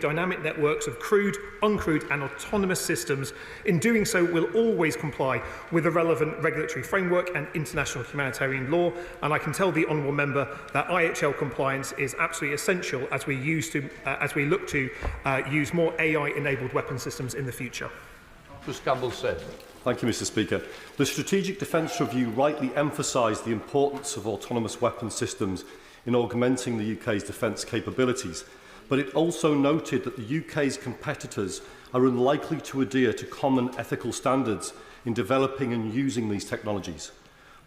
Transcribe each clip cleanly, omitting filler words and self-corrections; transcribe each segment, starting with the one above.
dynamic networks of crewed, uncrewed and autonomous systems. In doing so, we'll always comply with the relevant regulatory framework and international humanitarian law, and I can tell the honourable member that IHL compliance is absolutely essential as we look to use more AI-enabled weapon systems in the future. Mr. Campbell said. Thank you, Mr. Speaker. The Strategic Defence Review rightly emphasised the importance of autonomous weapon systems in augmenting the UK's defence capabilities. But it also noted that the UK's competitors are unlikely to adhere to common ethical standards in developing and using these technologies.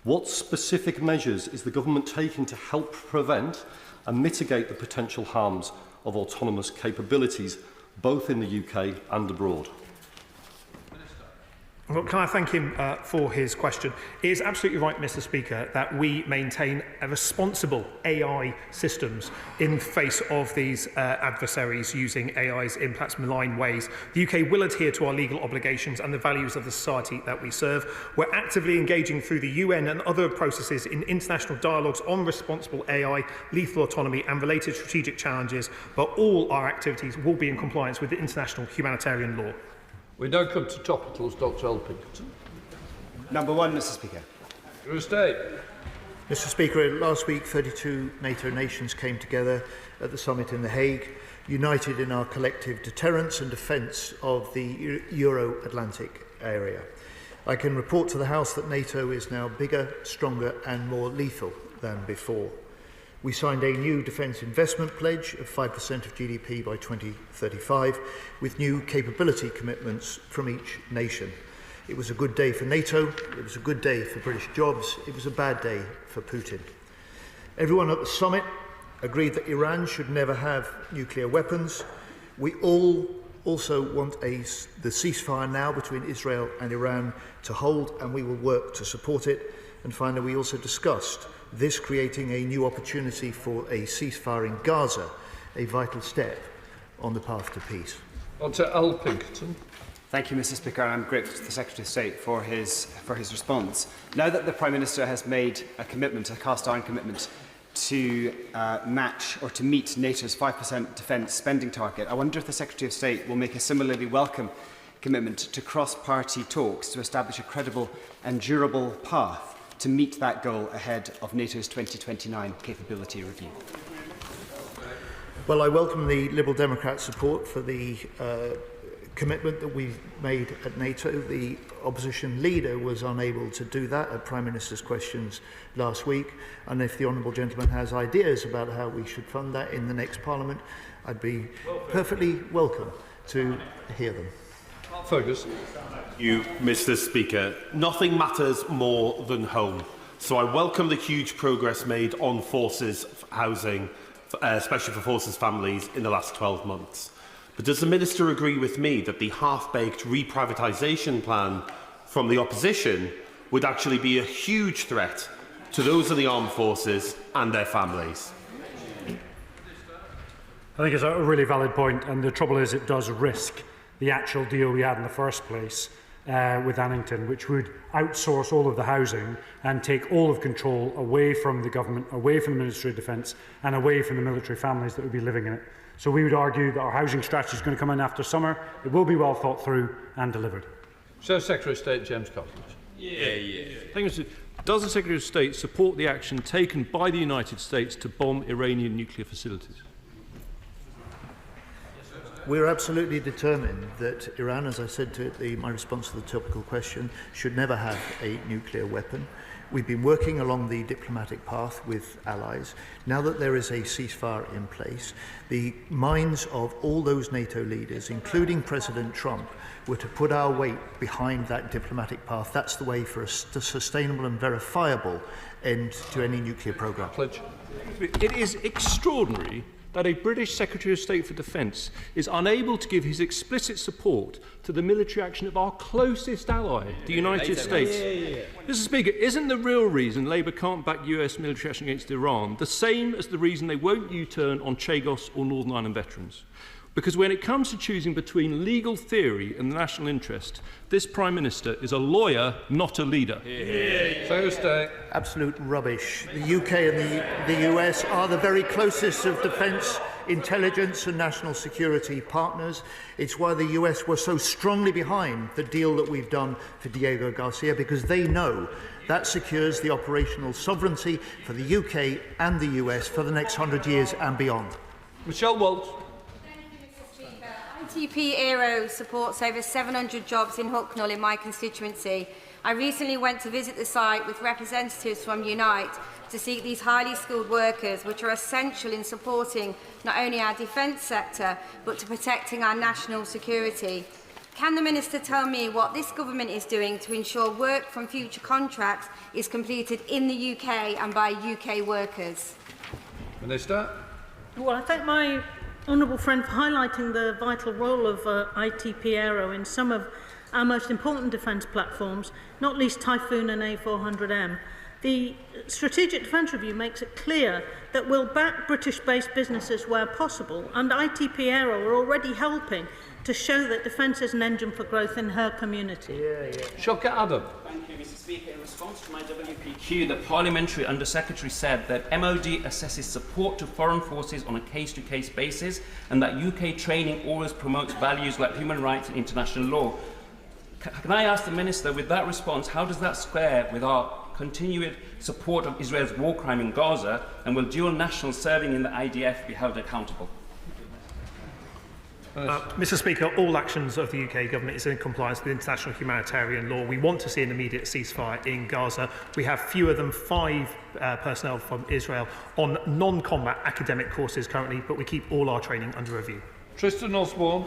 What specific measures is the government taking to help prevent and mitigate the potential harms of autonomous capabilities, both in the UK and abroad? Well, can I thank him for his question? It is absolutely right, Mr. Speaker, that we maintain a responsible AI systems in face of these adversaries using AIs in perhaps malign ways. The UK will adhere to our legal obligations and the values of the society that we serve. We're actively engaging through the UN and other processes in international dialogues on responsible AI, lethal autonomy and related strategic challenges, but all our activities will be in compliance with the international humanitarian law. We now come to topicals. Dr. L. Pinkerton. Number one, Mr. Speaker. Your state. Mr. Speaker, last week 32 NATO nations came together at the summit in The Hague, united in our collective deterrence and defence of the Euro-Atlantic area. I can report to the House that NATO is now bigger, stronger and more lethal than before. We signed a new defence investment pledge of 5% of GDP by 2035, with new capability commitments from each nation. It was a good day for NATO, it was a good day for British jobs, it was a bad day for Putin. Everyone at the summit agreed that Iran should never have nuclear weapons. We all also want the ceasefire now between Israel and Iran to hold, and we will work to support it. And finally, we also discussed this creating a new opportunity for a ceasefire in Gaza, a vital step on the path to peace. Dr. L. Pinkerton. Thank you, Mr. Speaker. I'm grateful to the Secretary of State for his response. Now that the Prime Minister has made a commitment, a cast-iron commitment, to match or to meet NATO's 5% defence spending target, I wonder if the Secretary of State will make a similarly welcome commitment to cross-party talks to establish a credible and durable path to meet that goal ahead of NATO's 2029 capability review. Well, I welcome the Liberal Democrat support for the commitment that we've made at NATO. The opposition leader was unable to do that at Prime Minister's questions last week, and if the honourable gentleman has ideas about how we should fund that in the next Parliament, I'd be perfectly welcome to hear them. Fergus. You, Mr. Speaker. Nothing matters more than home. So I welcome the huge progress made on forces housing, especially for forces families, in the last 12 months. But does the Minister agree with me that the half-baked reprivatisation plan from the opposition would actually be a huge threat to those in the armed forces and their families? I think it's a really valid point, and the trouble is it does risk the actual deal we had in the first place with Annington, which would outsource all of the housing and take all of control away from the government, away from the Ministry of Defence and away from the military families that would be living in it. So we would argue that our housing strategy is going to come in after summer. It will be well thought through and delivered. So, Secretary of State James Cottage. Thank you. Does the Secretary of State support the action taken by the United States to bomb Iranian nuclear facilities? We're absolutely determined that Iran, as I said to my response to the topical question, should never have a nuclear weapon. We've been working along the diplomatic path with allies. Now that there is a ceasefire in place, the minds of all those NATO leaders, including President Trump, were to put our weight behind that diplomatic path. That's the way for a sustainable and verifiable end to any nuclear programme. It is extraordinary that a British Secretary of State for Defence is unable to give his explicit support to the military action of our closest ally, the United States. Mr. Speaker, isn't the real reason Labour can't back US military action against Iran the same as the reason they won't U-turn on Chagos or Northern Ireland veterans? Because when it comes to choosing between legal theory and the national interest, this Prime Minister is a lawyer, not a leader. Absolute rubbish. The UK and the US are the very closest of defence intelligence and national security partners. It's why the US were so strongly behind the deal that we've done for Diego Garcia, because they know that secures the operational sovereignty for the UK and the US for the next 100 years and beyond. Michelle Walsh. ITP Aero supports over 700 jobs in Hucknall in my constituency. I recently went to visit the site with representatives from Unite to seek these highly skilled workers, which are essential in supporting not only our defence sector, but to protecting our national security. Can the Minister tell me what this government is doing to ensure work from future contracts is completed in the UK and by UK workers? Minister. Well, I thank my honourable friend for highlighting the vital role of ITP Aero in some of our most important defence platforms, not least Typhoon and A400M. The Strategic Defence Review makes it clear that we'll back British-based businesses where possible, and ITP Aero are already helping to show that defence is an engine for growth in her community. Shocker Adam. Thank you, Mr. Speaker. In response to my WPQ, the Parliamentary Under-Secretary said that MOD assesses support to foreign forces on a case-to-case basis and that UK training always promotes values like human rights and international law. Can I ask the Minister, with that response, how does that square with our continued support of Israel's war crime in Gaza, and will dual nationals serving in the IDF be held accountable? Mr. Speaker, all actions of the UK government is in compliance with international humanitarian law. We want to see an immediate ceasefire in Gaza. We have fewer than 5 personnel from Israel on non-combat academic courses currently, but we keep all our training under review. Tristan Osborne.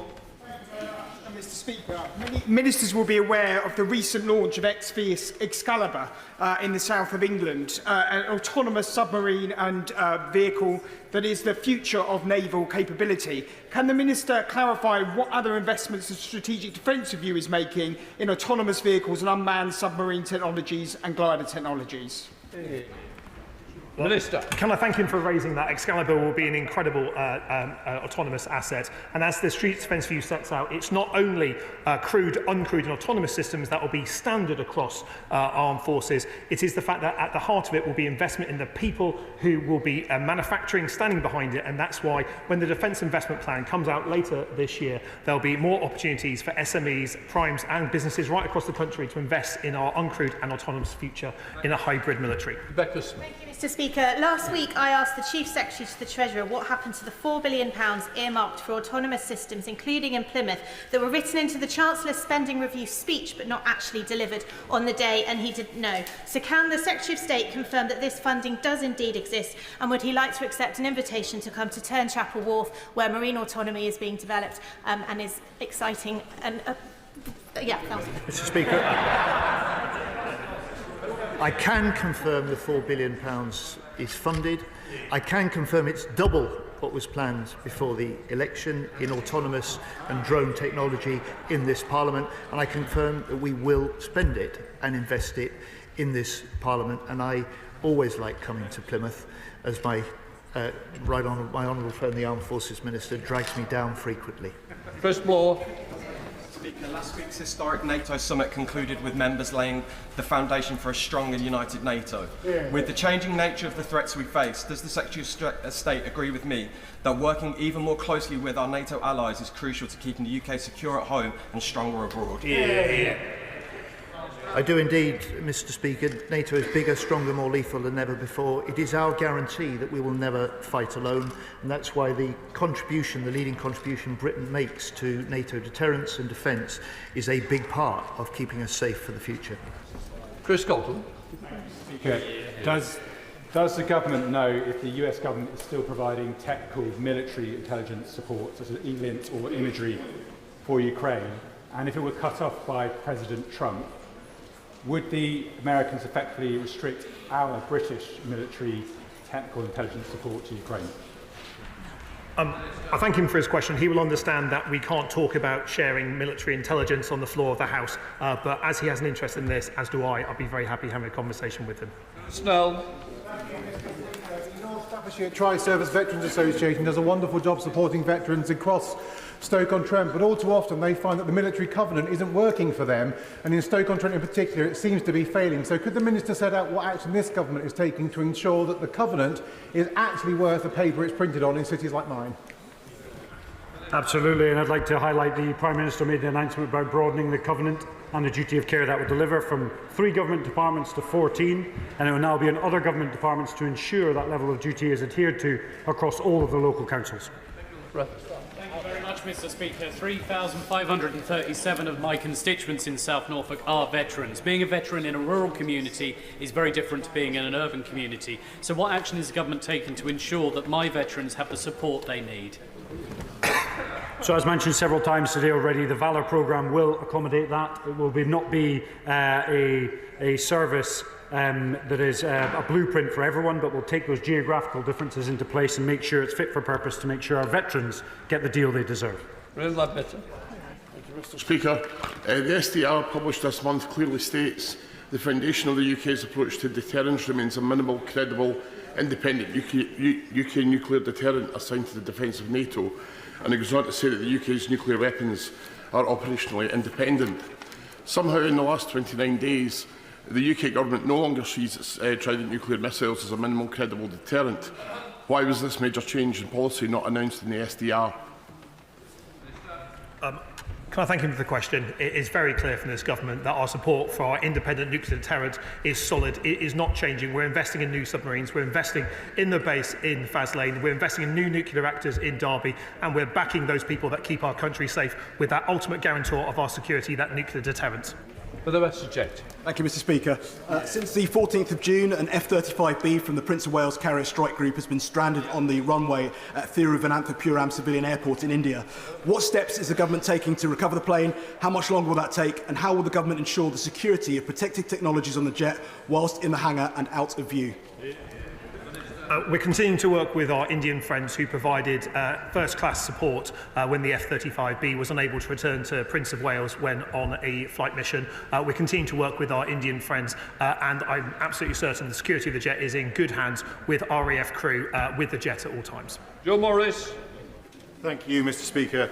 Mr. Speaker, many ministers will be aware of the recent launch of XV Excalibur in the south of England, an autonomous submarine and vehicle that is the future of naval capability. Can the Minister clarify what other investments the Strategic Defence Review is making in autonomous vehicles and unmanned submarine technologies and glider technologies? Minister. Can I thank him for raising that? Excalibur will be an incredible autonomous asset. And as the Street Defence View sets out, it's not only crewed, uncrewed and autonomous systems that will be standard across armed forces. It is the fact that at the heart of it will be investment in the people who will be manufacturing, standing behind it. And that's why when the Defence Investment Plan comes out later this year, there'll be more opportunities for SMEs, primes and businesses right across the country to invest in our uncrewed and autonomous future in a hybrid military. Rebecca Smith. Thank you, Mr. Speaker, last week I asked the Chief Secretary to the Treasurer what happened to the £4 billion earmarked for autonomous systems, including in Plymouth, that were written into the Chancellor's spending review speech but not actually delivered on the day, and he didn't know. So can the Secretary of State confirm that this funding does indeed exist, and would he like to accept an invitation to come to Turnchapel Wharf, where marine autonomy is being developed and is exciting? And Mr. Speaker, I can confirm the £4 billion is funded. I can confirm it's double what was planned before the election in autonomous and drone technology in this Parliament, and I confirm that we will spend it and invest it in this Parliament. And I always like coming to Plymouth, as my honourable friend, the Armed Forces Minister, drags me down frequently. Chris Bloor. Speaker, last week's historic NATO summit concluded with members laying the foundation for a strong and united NATO. With the changing nature of the threats we face, does the Secretary of State agree with me that working even more closely with our NATO allies is crucial to keeping the UK secure at home and stronger abroad? I do indeed, Mr. Speaker. NATO is bigger, stronger, more lethal than ever before. It is our guarantee that we will never fight alone, and that's why the leading contribution Britain makes to NATO deterrence and defence is a big part of keeping us safe for the future. Chris Colton. Speaker, does the government know if the US government is still providing technical military intelligence support, such as ELINT or imagery, for Ukraine? And if it were cut off by President Trump, would the Americans effectively restrict our British military technical intelligence support to Ukraine? I thank him for his question. He will understand that we can't talk about sharing military intelligence on the floor of the House, but as he has an interest in this, as do I'll be very happy having a conversation with him. Snell. Staffordshire Tri-Service Veterans Association does a wonderful job supporting veterans across Stoke-on-Trent, but all too often they find that the military covenant isn't working for them, and in Stoke-on-Trent in particular it seems to be failing. So could the Minister set out what action this government is taking to ensure that the covenant is actually worth the paper it's printed on in cities like mine? Absolutely, and I'd like to highlight the Prime Minister made the announcement about broadening the covenant and the duty of care that would deliver from 3 government departments to 14, and it will now be on other government departments to ensure that level of duty is adhered to across all of the local councils. Thank you very much, Mr. Speaker. 3,537 of my constituents in South Norfolk are veterans. Being a veteran in a rural community is very different to being in an urban community. So what action is the government taking to ensure that my veterans have the support they need? So, as mentioned several times today already, the Valour programme will accommodate that. It will not be a service that is a blueprint for everyone, but will take those geographical differences into place and make sure it's fit for purpose to make sure our veterans get the deal they deserve. Mr. Speaker, the SDR published this month clearly states the foundation of the UK's approach to deterrence remains a minimal, credible, independent UK nuclear deterrent assigned to the defence of NATO, and it goes on to say that the UK's nuclear weapons are operationally independent. Somehow, in the last 29 days, the UK government no longer sees its Trident nuclear missiles as a minimal, credible deterrent. Why was this major change in policy not announced in the SDR? Can I thank him for the question? It is very clear from this government that our support for our independent nuclear deterrent is solid. It is not changing. We're investing in new submarines. We're investing in the base in Faslane. We're investing in new nuclear reactors in Derby. And we're backing those people that keep our country safe with that ultimate guarantor of our security, that nuclear deterrent. For the rest object. Thank you, Mr. Speaker. Since the 14th of June, an F-35B from the Prince of Wales Carrier Strike Group has been stranded on the runway at Thiruvananthapuram Civilian Airport in India. What steps is the government taking to recover the plane? How much longer will that take? And how will the government ensure the security of protected technologies on the jet whilst in the hangar and out of view? We're continuing to work with our Indian friends who provided first-class support when the F-35B was unable to return to Prince of Wales when on a flight mission. We're continuing to work with our Indian friends, and I'm absolutely certain the security of the jet is in good hands with RAF crew with the jet at all times. Joe Morris. Thank you, Mr. Speaker.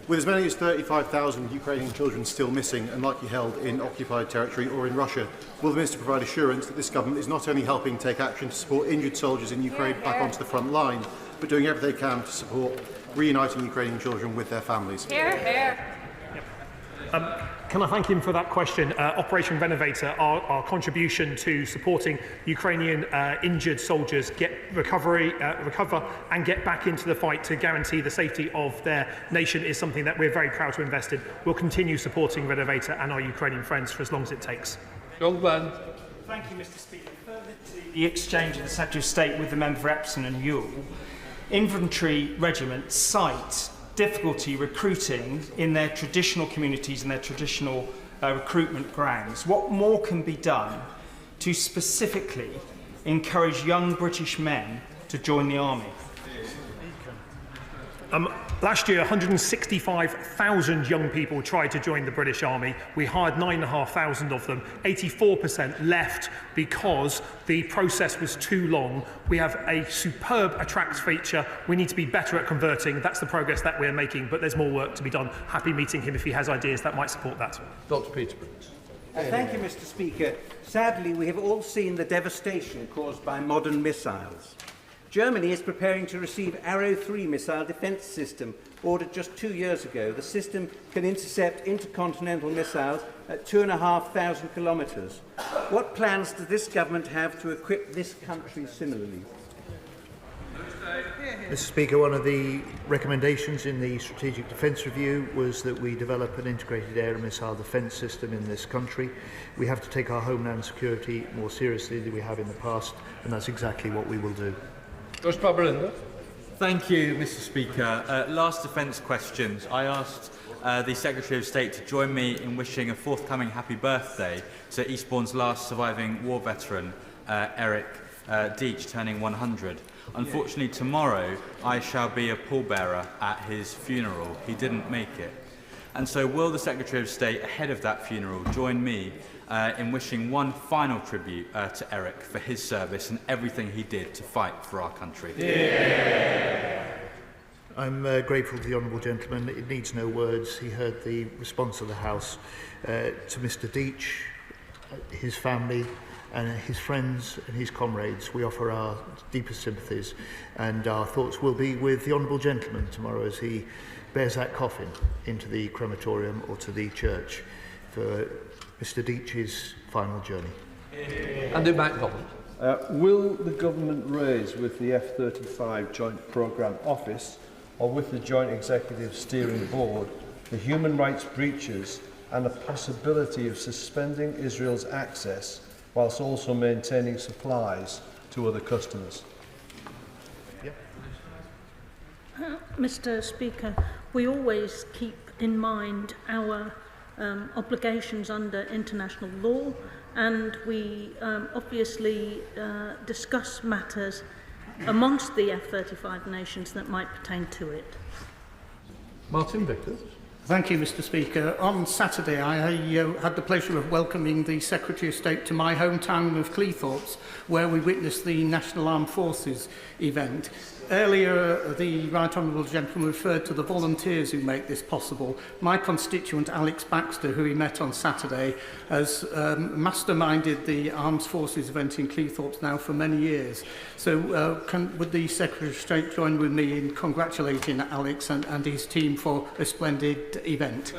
With as many as 35,000 Ukrainian children still missing and likely held in occupied territory or in Russia, will the Minister provide assurance that this government is not only helping take action to support injured soldiers in Ukraine back onto the front line, but doing everything they can to support reuniting Ukrainian children with their families? Hear, hear. Can I thank him for that question? Operation Renovator, our contribution to supporting Ukrainian injured soldiers recover and get back into the fight to guarantee the safety of their nation is something that we're very proud to invest in. We'll continue supporting Renovator and our Ukrainian friends for as long as it takes. Young man. Thank you, Mr. Speaker. Further to the exchange of the Secretary of State with the member for Epsom and Ewell, infantry regiments cite difficulty recruiting in their traditional communities and their traditional recruitment grounds. What more can be done to specifically encourage young British men to join the army? Last year, 165,000 young people tried to join the British Army. We hired 9,500 of them. 84% left because the process was too long. We have a superb attract feature. We need to be better at converting. That's the progress that we're making, but there's more work to be done. Happy meeting him if he has ideas that might support that. Dr. Peterborough. Thank you, Mr. Speaker. Sadly, we have all seen the devastation caused by modern missiles. Germany is preparing to receive Arrow 3 missile defence system, ordered just 2 years ago. The system can intercept intercontinental missiles at 2,500 kilometres. What plans does this government have to equip this country similarly? Mr. Speaker, one of the recommendations in the Strategic Defence Review was that we develop an integrated air and missile defence system in this country. We have to take our homeland security more seriously than we have in the past, and that's exactly what we will do. Thank you, Mr. Speaker. Last defence questions. I asked the Secretary of State to join me in wishing a forthcoming happy birthday to Eastbourne's last surviving war veteran, Eric Deach, turning 100. Unfortunately, tomorrow I shall be a pallbearer at his funeral. He didn't make it. And so will the Secretary of State, ahead of that funeral, join me in wishing one final tribute to Eric for his service and everything he did to fight for our country? Yeah. I'm grateful to the Honourable Gentleman. It needs no words. He heard the response of the House to Mr. Deach, his family and his friends and his comrades. We offer our deepest sympathies, and our thoughts will be with the Honourable Gentleman tomorrow as he bears that coffin into the crematorium or to the church for Mr Deitch's final journey. Andy MacDonald. Will the government raise with the F-35 Joint Programme Office or with the Joint Executive Steering Board the human rights breaches and the possibility of suspending Israel's access whilst also maintaining supplies to other customers? Mr Speaker, we always keep in mind our obligations under international law, and we obviously discuss matters amongst the F-35 nations that might pertain to it. Martin Vickers. Thank you, Mr Speaker. On Saturday, I had the pleasure of welcoming the Secretary of State to my hometown of Cleethorpes, where we witnessed the National Armed Forces event. Earlier, the Right Honourable Gentleman referred to the volunteers who make this possible. My constituent, Alex Baxter, who he met on Saturday, has masterminded the Armed Forces event in Cleethorpes now for many years. So would the Secretary of State join with me in congratulating Alex and his team for a splendid event?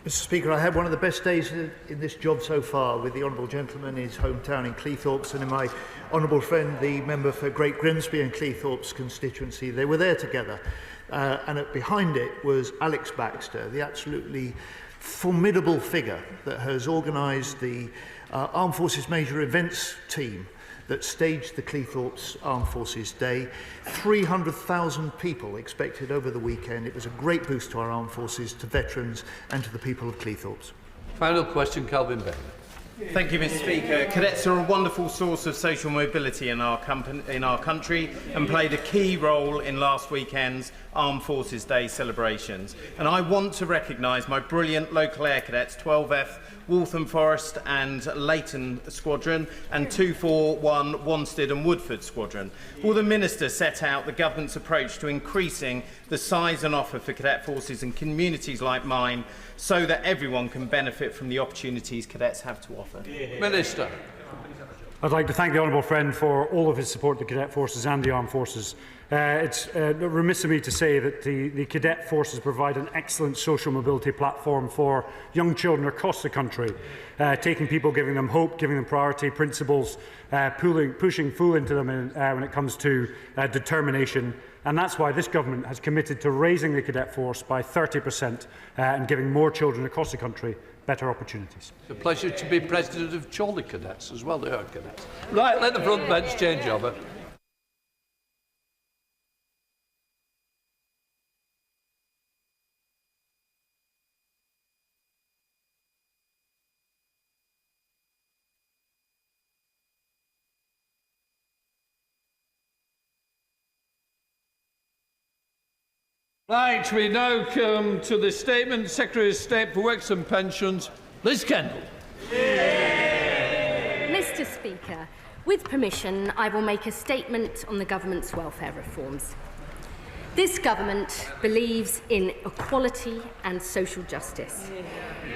Mr Speaker, I had one of the best days in this job so far with the Honourable Gentleman in his hometown in Cleethorpes and in my honourable friend, the member for Great Grimsby and Cleethorpes constituency. They were there together and behind it was Alex Baxter, the absolutely formidable figure that has organised the Armed Forces Major Events team that staged the Cleethorpes Armed Forces Day. 300,000 people expected over the weekend. It was a great boost to our armed forces, to veterans and to the people of Cleethorpes. Final question, Calvin Bain. Thank you, Mr Speaker. Cadets are a wonderful source of social mobility in our country and played a key role in last weekend's Armed Forces Day celebrations. And I want to recognise my brilliant local air cadets, 12F, Waltham Forest and Leighton Squadron and 241 Wanstead and Woodford Squadron. Will the Minister set out the Government's approach to increasing the size and offer for cadet forces in communities like mine so that everyone can benefit from the opportunities cadets have to offer? Minister. I'd like to thank the honourable friend for all of his support of the cadet forces and the armed forces. It's remiss of me to say that the cadet forces provide an excellent social mobility platform for young children across the country, taking people, giving them hope, giving them priority, principles, pushing full into them when it comes to determination. And that's why this government has committed to raising the cadet force by 30% and giving more children across the country better opportunities. It's a pleasure to be President of Chorley Cadets as well. They are cadets. Right, let the front bench change over. Right, we now come to the statement. Secretary of State for Works and Pensions, Liz Kendall. Mr Speaker, with permission, I will make a statement on the government's welfare reforms. This government believes in equality and social justice,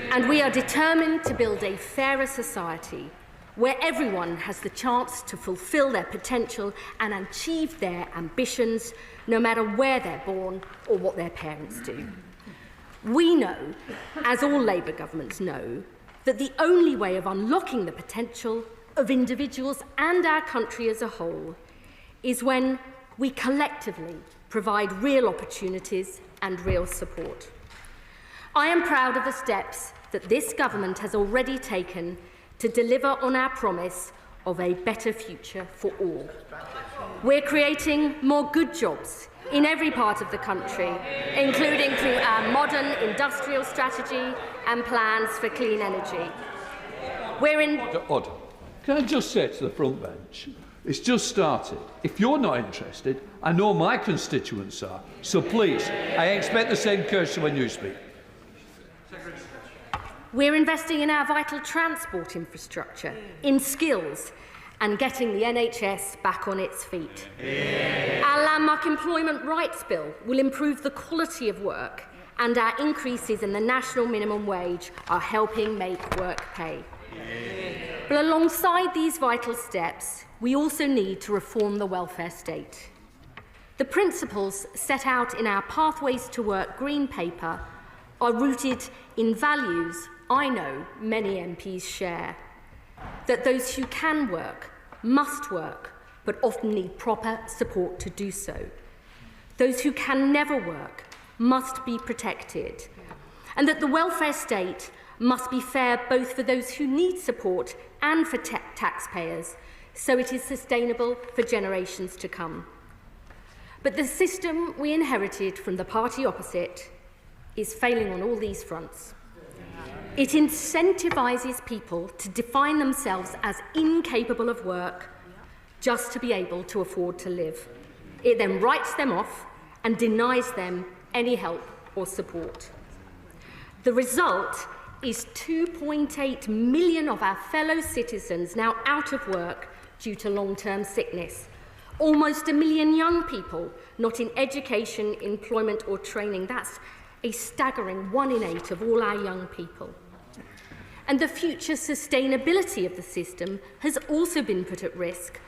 and we are determined to build a fairer society where everyone has the chance to fulfil their potential and achieve their ambitions, no matter where they're born or what their parents do. We know, as all Labour governments know, that the only way of unlocking the potential of individuals and our country as a whole is when we collectively provide real opportunities and real support. I am proud of the steps that this government has already taken to deliver on our promise of a better future for all. We're creating more good jobs in every part of the country, including through our modern industrial strategy and plans for clean energy. We're in... Order. Can I just say to the front bench, it's just started. If you're not interested, I know my constituents are, so please, I expect the same courtesy when you speak. We're investing in our vital transport infrastructure, in skills, and getting the NHS back on its feet. Our landmark employment rights bill will improve the quality of work, and our increases in the national minimum wage are helping make work pay. But alongside these vital steps, we also need to reform the welfare state. The principles set out in our Pathways to Work Green Paper are rooted in values I know many MPs share. That those who can work must work, but often need proper support to do so. Those who can never work must be protected. And that the welfare state must be fair both for those who need support and for taxpayers, so it is sustainable for generations to come. But the system we inherited from the party opposite is failing on all these fronts. It incentivises people to define themselves as incapable of work just to be able to afford to live. It then writes them off and denies them any help or support. The result is 2.8 million of our fellow citizens now out of work due to long-term sickness. Almost 1 million young people not in education, employment or training. That's a staggering 1 in 8 of all our young people. And the future sustainability of the system has also been put at risk,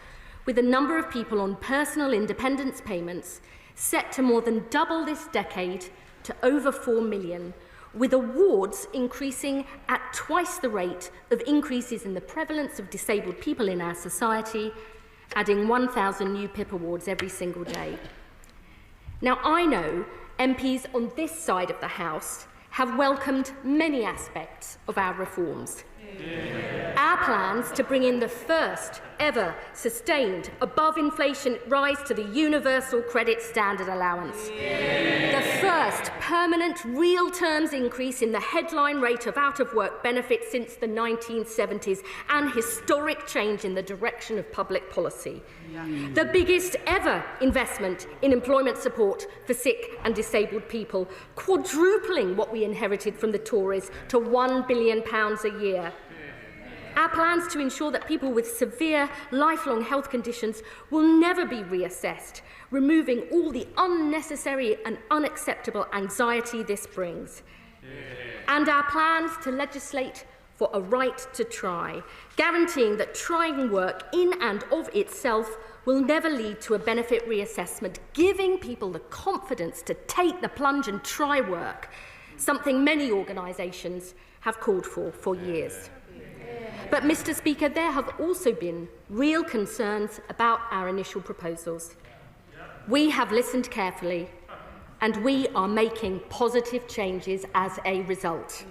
with a number of people on personal independence payments set to more than double this decade to over 4 million, with awards increasing at twice the rate of increases in the prevalence of disabled people in our society, adding 1,000 new PIP awards every single day. Now, I know MPs on this side of the House have welcomed many aspects of our reforms. Our plans to bring in the first ever sustained above-inflation rise to the Universal Credit Standard Allowance, the first permanent real terms increase in the headline rate of out-of-work benefits since the 1970s, and historic change in the direction of public policy. The biggest ever investment in employment support for sick and disabled people, quadrupling what we inherited from the Tories to £1 billion a year. Our plans to ensure that people with severe lifelong health conditions will never be reassessed, removing all the unnecessary and unacceptable anxiety this brings. And our plans to legislate for a right to try, guaranteeing that trying work in and of itself will never lead to a benefit reassessment, giving people the confidence to take the plunge and try work, something many organisations have called for years. But, Mr. Speaker, there have also been real concerns about our initial proposals. We have listened carefully, and we are making positive changes as a result.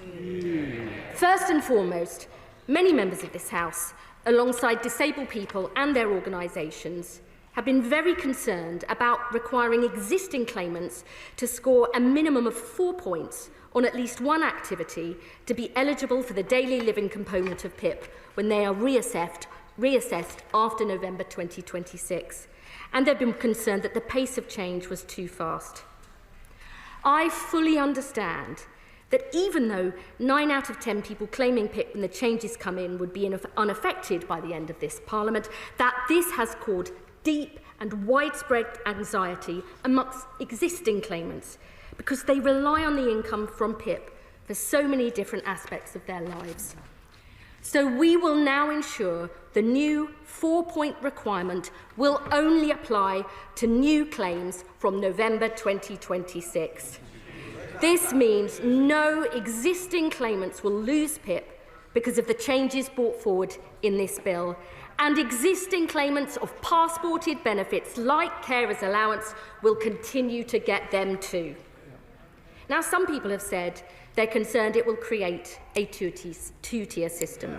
First and foremost, many members of this House, alongside disabled people and their organisations, have been very concerned about requiring existing claimants to score a minimum of 4 points on at least one activity to be eligible for the daily living component of PIP when they are reassessed after November 2026. And they've been concerned that the pace of change was too fast. I fully understand that even though 9 out of 10 people claiming PIP when the changes come in would be unaffected by the end of this Parliament, that this has caused deep and widespread anxiety amongst existing claimants, because they rely on the income from PIP for so many different aspects of their lives. So we will now ensure the new 4-point requirement will only apply to new claims from November 2026. This means no existing claimants will lose PIP because of the changes brought forward in this bill, and existing claimants of passported benefits like carers allowance will continue to get them too. Now, some people have said they're concerned it will create a two-tier system.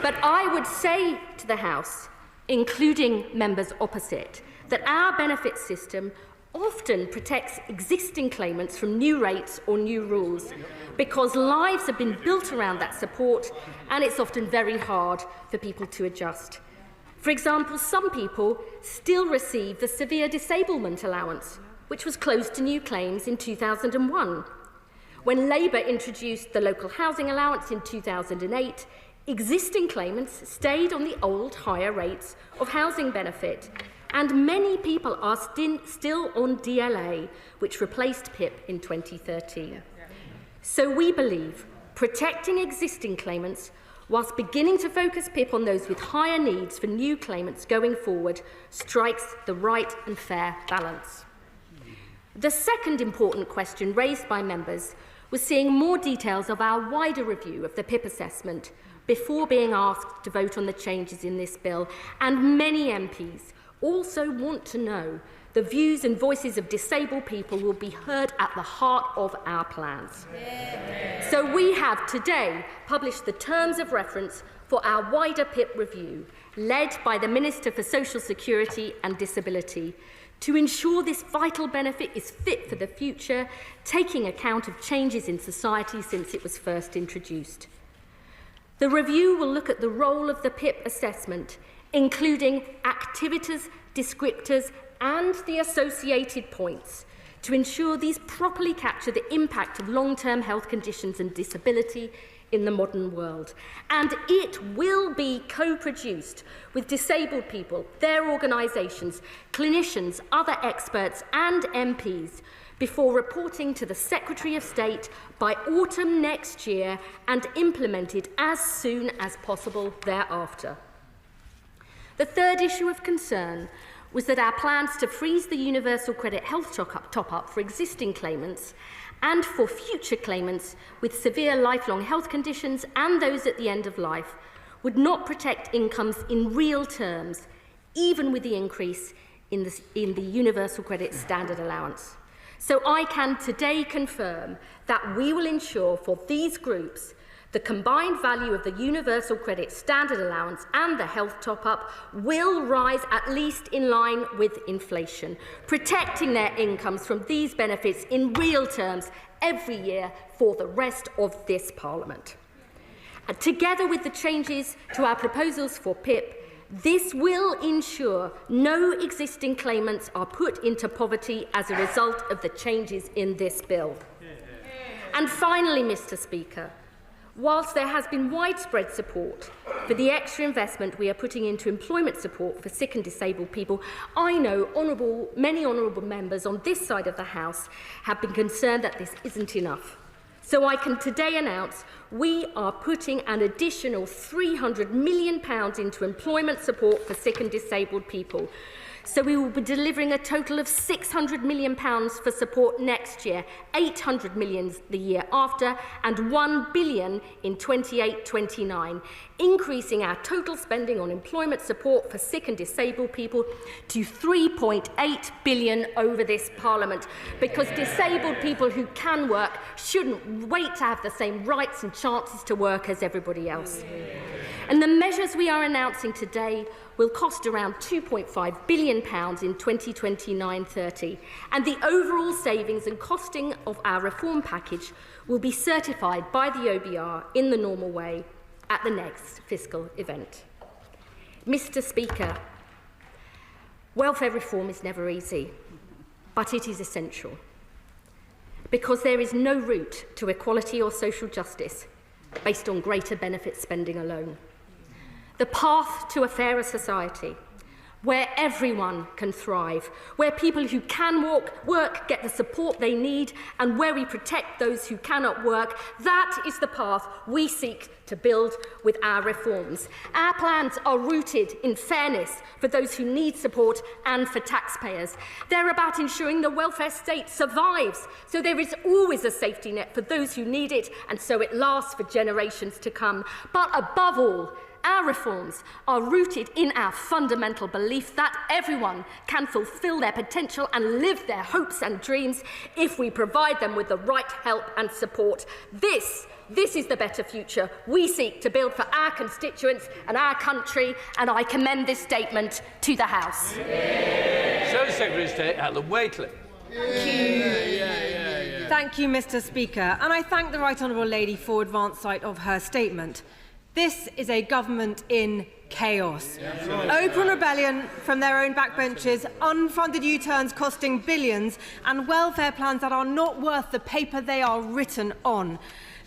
But I would say to the House, including members opposite, that our benefits system often protects existing claimants from new rates or new rules, because lives have been built around that support, and it's often very hard for people to adjust. For example, some people still receive the severe disablement allowance, which was closed to new claims in 2001. When Labour introduced the local housing allowance in 2008, existing claimants stayed on the old higher rates of housing benefit, and many people are still on DLA, which replaced PIP in 2013. So we believe protecting existing claimants whilst beginning to focus PIP on those with higher needs for new claimants going forward, strikes the right and fair balance. The second important question raised by members was seeing more details of our wider review of the PIP assessment before being asked to vote on the changes in this bill, and many MPs also want to know the views and voices of disabled people will be heard at the heart of our plans. So we have today published the terms of reference for our wider PIP review, led by the Minister for Social Security and Disability, to ensure this vital benefit is fit for the future, taking account of changes in society since it was first introduced. The review will look at the role of the PIP assessment, including activities, descriptors and the associated points, to ensure these properly capture the impact of long-term health conditions and disability in the modern world. And it will be co-produced with disabled people, their organisations, clinicians, other experts and MPs before reporting to the Secretary of State by autumn next year and implemented as soon as possible thereafter. The third issue of concern was that our plans to freeze the universal credit health top-up for existing claimants and for future claimants with severe lifelong health conditions and those at the end of life would not protect incomes in real terms, even with the increase in the universal credit standard allowance. So I can today confirm that we will ensure for these groups the combined value of the universal credit standard allowance and the health top-up will rise at least in line with inflation, protecting their incomes from these benefits in real terms every year for the rest of this Parliament. And together with the changes to our proposals for PIP, this will ensure no existing claimants are put into poverty as a result of the changes in this bill. And finally, Mr. Speaker, whilst there has been widespread support for the extra investment we are putting into employment support for sick and disabled people, I know many honourable members on this side of the House have been concerned that this isn't enough. So I can today announce we are putting an additional £300 million into employment support for sick and disabled people. So we will be delivering a total of £600 million for support next year, £800 million the year after, and £1 billion in 28-29, increasing our total spending on employment support for sick and disabled people to £3.8 billion over this Parliament, because disabled people who can work shouldn't wait to have the same rights and chances to work as everybody else. And the measures we are announcing today will cost around £2.5 billion in 2029-30, and the overall savings and costing of our reform package will be certified by the OBR in the normal way at the next fiscal event. Mr. Speaker, welfare reform is never easy, but it is essential, because there is no route to equality or social justice based on greater benefit spending alone. The path to a fairer society, where everyone can thrive, where people who can work get the support they need, and where we protect those who cannot work, that is the path we seek to build with our reforms. Our plans are rooted in fairness for those who need support and for taxpayers. They're about ensuring the welfare state survives, so there is always a safety net for those who need it, and so it lasts for generations to come. But above all, our reforms are rooted in our fundamental belief that everyone can fulfil their potential and live their hopes and dreams if we provide them with the right help and support. This is the better future we seek to build for our constituents and our country, and I commend this statement to the House. Service Secretary of State Alan Waitley. Thank you, Mr. Speaker, and I thank the Right Honourable Lady for advance sight of her statement. This is a government in chaos. Open rebellion from their own backbenches, unfunded U-turns costing billions, and welfare plans that are not worth the paper they are written on.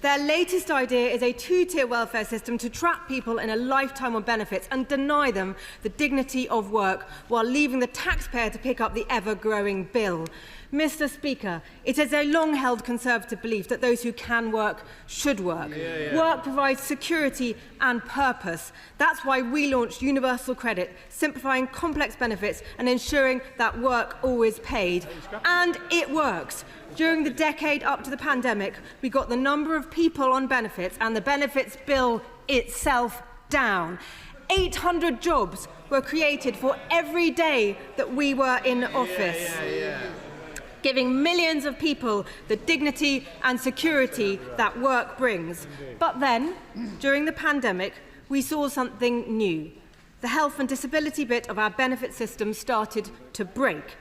Their latest idea is a two-tier welfare system to trap people in a lifetime of benefits and deny them the dignity of work while leaving the taxpayer to pick up the ever-growing bill. Mr. Speaker, it is a long-held Conservative belief that those who can work should work. Work provides security and purpose. That's why we launched universal credit, simplifying complex benefits and ensuring that work always paid. And it works. During the decade up to the pandemic, we got the number of people on benefits and the benefits bill itself down. 800 jobs were created for every day that we were in office, giving millions of people the dignity and security that work brings. But then, during the pandemic, we saw something new. The health and disability bit of our benefit system started to break.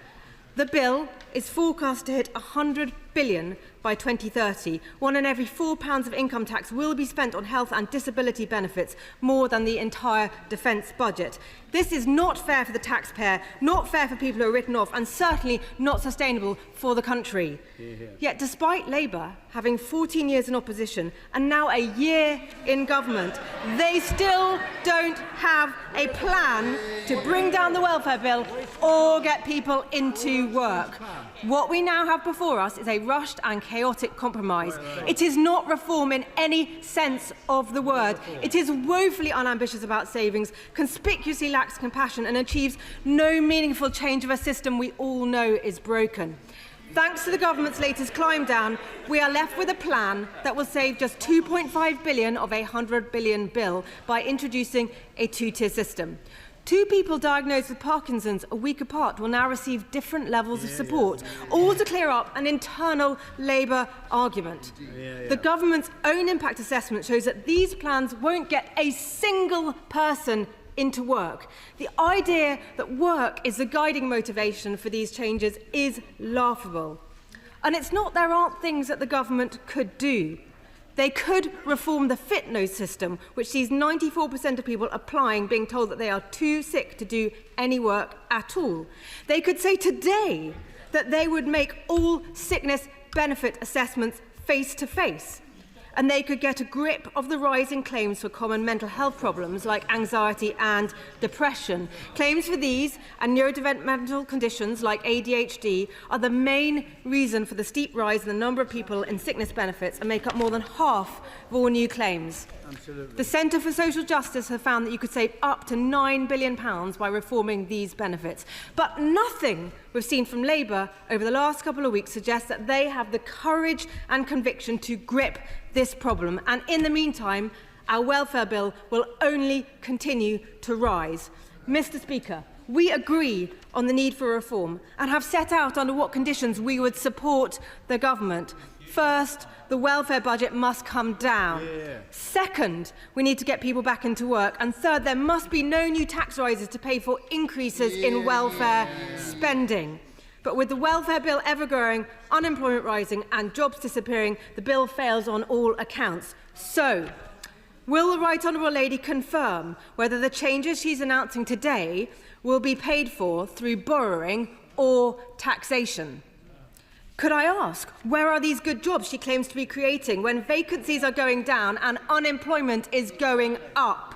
The bill is forecast to hit £100 billion by 2030. £1 in every £4 of income tax will be spent on health and disability benefits, more than the entire defence budget. This is not fair for the taxpayer, not fair for people who are written off, and certainly not sustainable for the country. Yet, despite Labour having 14 years in opposition and now a year in government, they still don't have a plan to bring down the welfare bill or get people into work. What we now have before us is a rushed and chaotic compromise. It is not reform in any sense of the word. It is woefully unambitious about savings, conspicuously lacks compassion, and achieves no meaningful change of a system we all know is broken. Thanks to the government's latest climb down, we are left with a plan that will save just £2.5 billion of a £100 billion bill by introducing a two-tier system. Two people diagnosed with Parkinson's a week apart will now receive different levels of support, all to clear up an internal Labour argument. The government's own impact assessment shows that these plans won't get a single person into work. The idea that work is the guiding motivation for these changes is laughable. And it's not there aren't things that the government could do. They could reform the fit nose system, which sees 94% of people applying being told that they are too sick to do any work at all. They could say today that they would make all sickness benefit assessments face-to-face. And they could get a grip of the rising claims for common mental health problems like anxiety and depression. Claims for these and neurodevelopmental conditions like ADHD are the main reason for the steep rise in the number of people in sickness benefits and make up more than half of all new claims. Absolutely. The Centre for Social Justice have found that you could save up to £9 billion by reforming these benefits. But nothing we've seen from Labour over the last couple of weeks suggests that they have the courage and conviction to grip this problem. And in the meantime, our welfare bill will only continue to rise. Mr. Speaker, we agree on the need for reform and have set out under what conditions we would support the government. First, the welfare budget must come down. Second, we need to get people back into work. And third, there must be no new tax rises to pay for increases in welfare spending. But with the welfare bill ever growing, unemployment rising and jobs disappearing, the bill fails on all accounts. So, will the Right Honourable Lady confirm whether the changes she's announcing today will be paid for through borrowing or taxation? Could I ask, where are these good jobs she claims to be creating when vacancies are going down and unemployment is going up?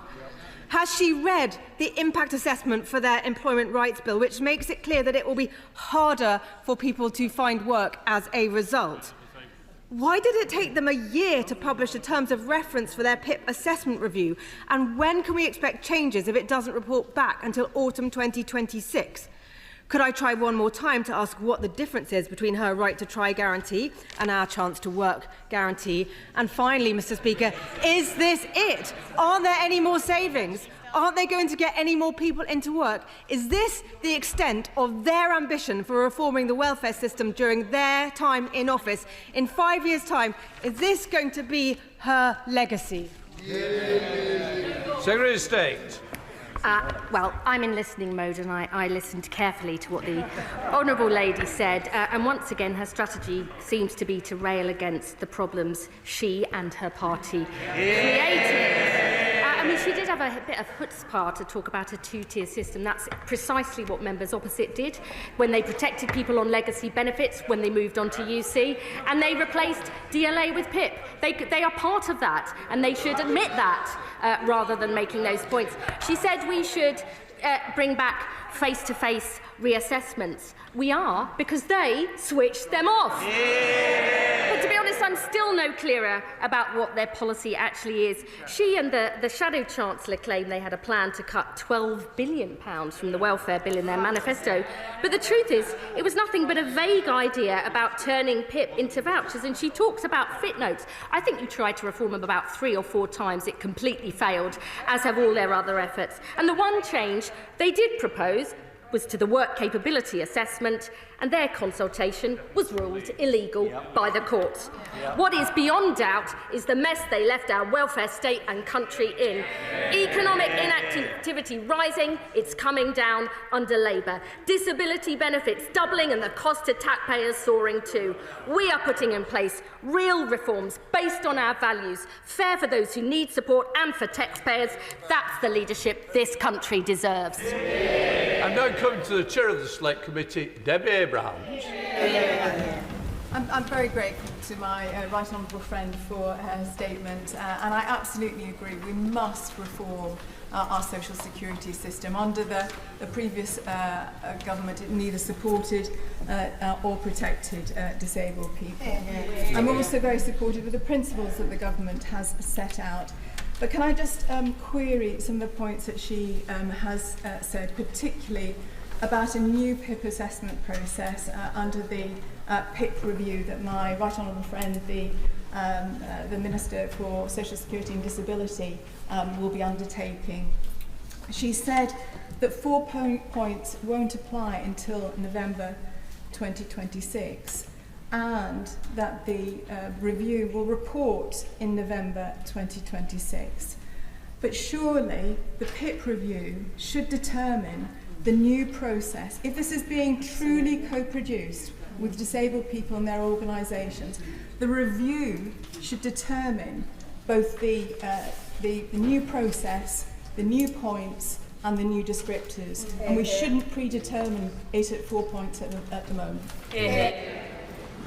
Has she read the impact assessment for their employment rights bill, which makes it clear that it will be harder for people to find work as a result? Why did it take them a year to publish the terms of reference for their PIP assessment review? And when can we expect changes if it doesn't report back until autumn 2026? Could I try one more time to ask what the difference is between her right to try guarantee and our chance to work guarantee? And finally, Mr. Speaker, is this it? Aren't there any more savings? Aren't they going to get any more people into work? Is this the extent of their ambition for reforming the welfare system during their time in office? In 5 years' time, is this going to be her legacy? Secretary of State. Well, I'm in listening mode and I listened carefully to what the Honourable Lady said. And once again, her strategy seems to be to rail against the problems she and her party created. I mean, she did have a bit of chutzpah to talk about a two-tier system. That's precisely what members opposite did when they protected people on legacy benefits, when they moved on to UC, and they replaced DLA with PIP. They are part of that, and they should admit that rather than making those points. She said we should bring back face-to-face reassessments? We are, because they switched them off. But to be honest, I'm still no clearer about what their policy actually is. She and the Shadow Chancellor claim they had a plan to cut £12 billion from the welfare bill in their manifesto. But the truth is, it was nothing but a vague idea about turning PIP into vouchers, and she talks about fit notes. I think you tried to reform them about 3 or 4 times. It completely failed, as have all their other efforts. And the one change they did propose was to the work capability assessment, and their consultation was ruled illegal by the courts. What is beyond doubt is the mess they left our welfare state and country in. Economic inactivity rising, it's coming down under Labour. Disability benefits doubling and the cost to taxpayers soaring too. We are putting in place real reforms based on our values, fair for those who need support and for taxpayers. That's the leadership this country deserves. I'm now coming to the chair of the Select Committee, Debbie Abrahams. I'm very grateful to my right honourable friend for her statement, and I absolutely agree. We must reform our social security system. Under the previous government, it neither supported or protected disabled people. I'm also very supportive of the principles that the government has set out. But can I just query some of the points that she has said, particularly about a new PIP assessment process under the PIP review that my right honourable friend, the Minister for Social Security and Disability, will be undertaking. She said that 4 points won't apply until November 2026, and that the review will report in November 2026. But surely the PIP review should determine the new process. If this is being truly co-produced with disabled people and their organisations, the review should determine both the new process, the new points and the new descriptors, and we shouldn't predetermine it at 4 points at the moment.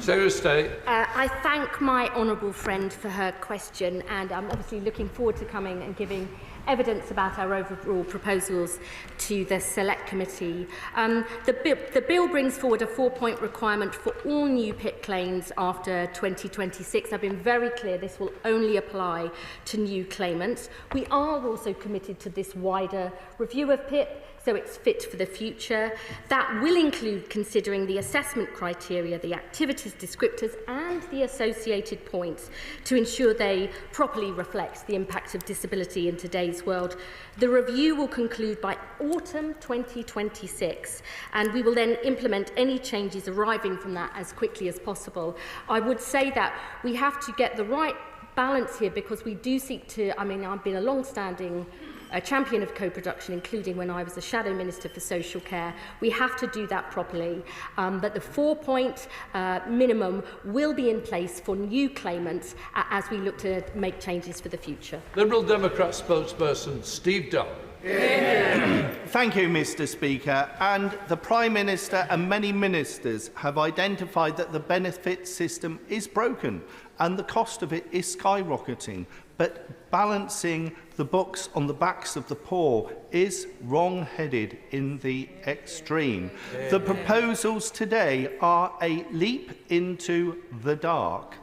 Secretary of State. I thank my honourable friend for her question, and I'm obviously looking forward to coming and giving evidence about our overall proposals to the Select Committee. The bill brings forward a 4-point requirement for all new PIP claims after 2026. I've been very clear this will only apply to new claimants. We are also committed to this wider review of PIP, so it's fit for the future. That will include considering the assessment criteria, the activities descriptors and the associated points to ensure they properly reflect the impact of disability in today's world. The review will conclude by autumn 2026, and we will then implement any changes arriving from that as quickly as possible. I would say that we have to get the right balance here, because we do seek to, I've been a long-standing champion of co-production, including when I was the Shadow Minister for Social Care. We have to do that properly, but the 4-point minimum will be in place for new claimants as we look to make changes for the future. Liberal Democrat spokesperson Steve Dunn. Thank you, Mr. Speaker. And the Prime Minister and many ministers have identified that the benefit system is broken and the cost of it is skyrocketing. But balancing the books on the backs of the poor is wrong-headed in the extreme. The proposals today are a leap into the dark.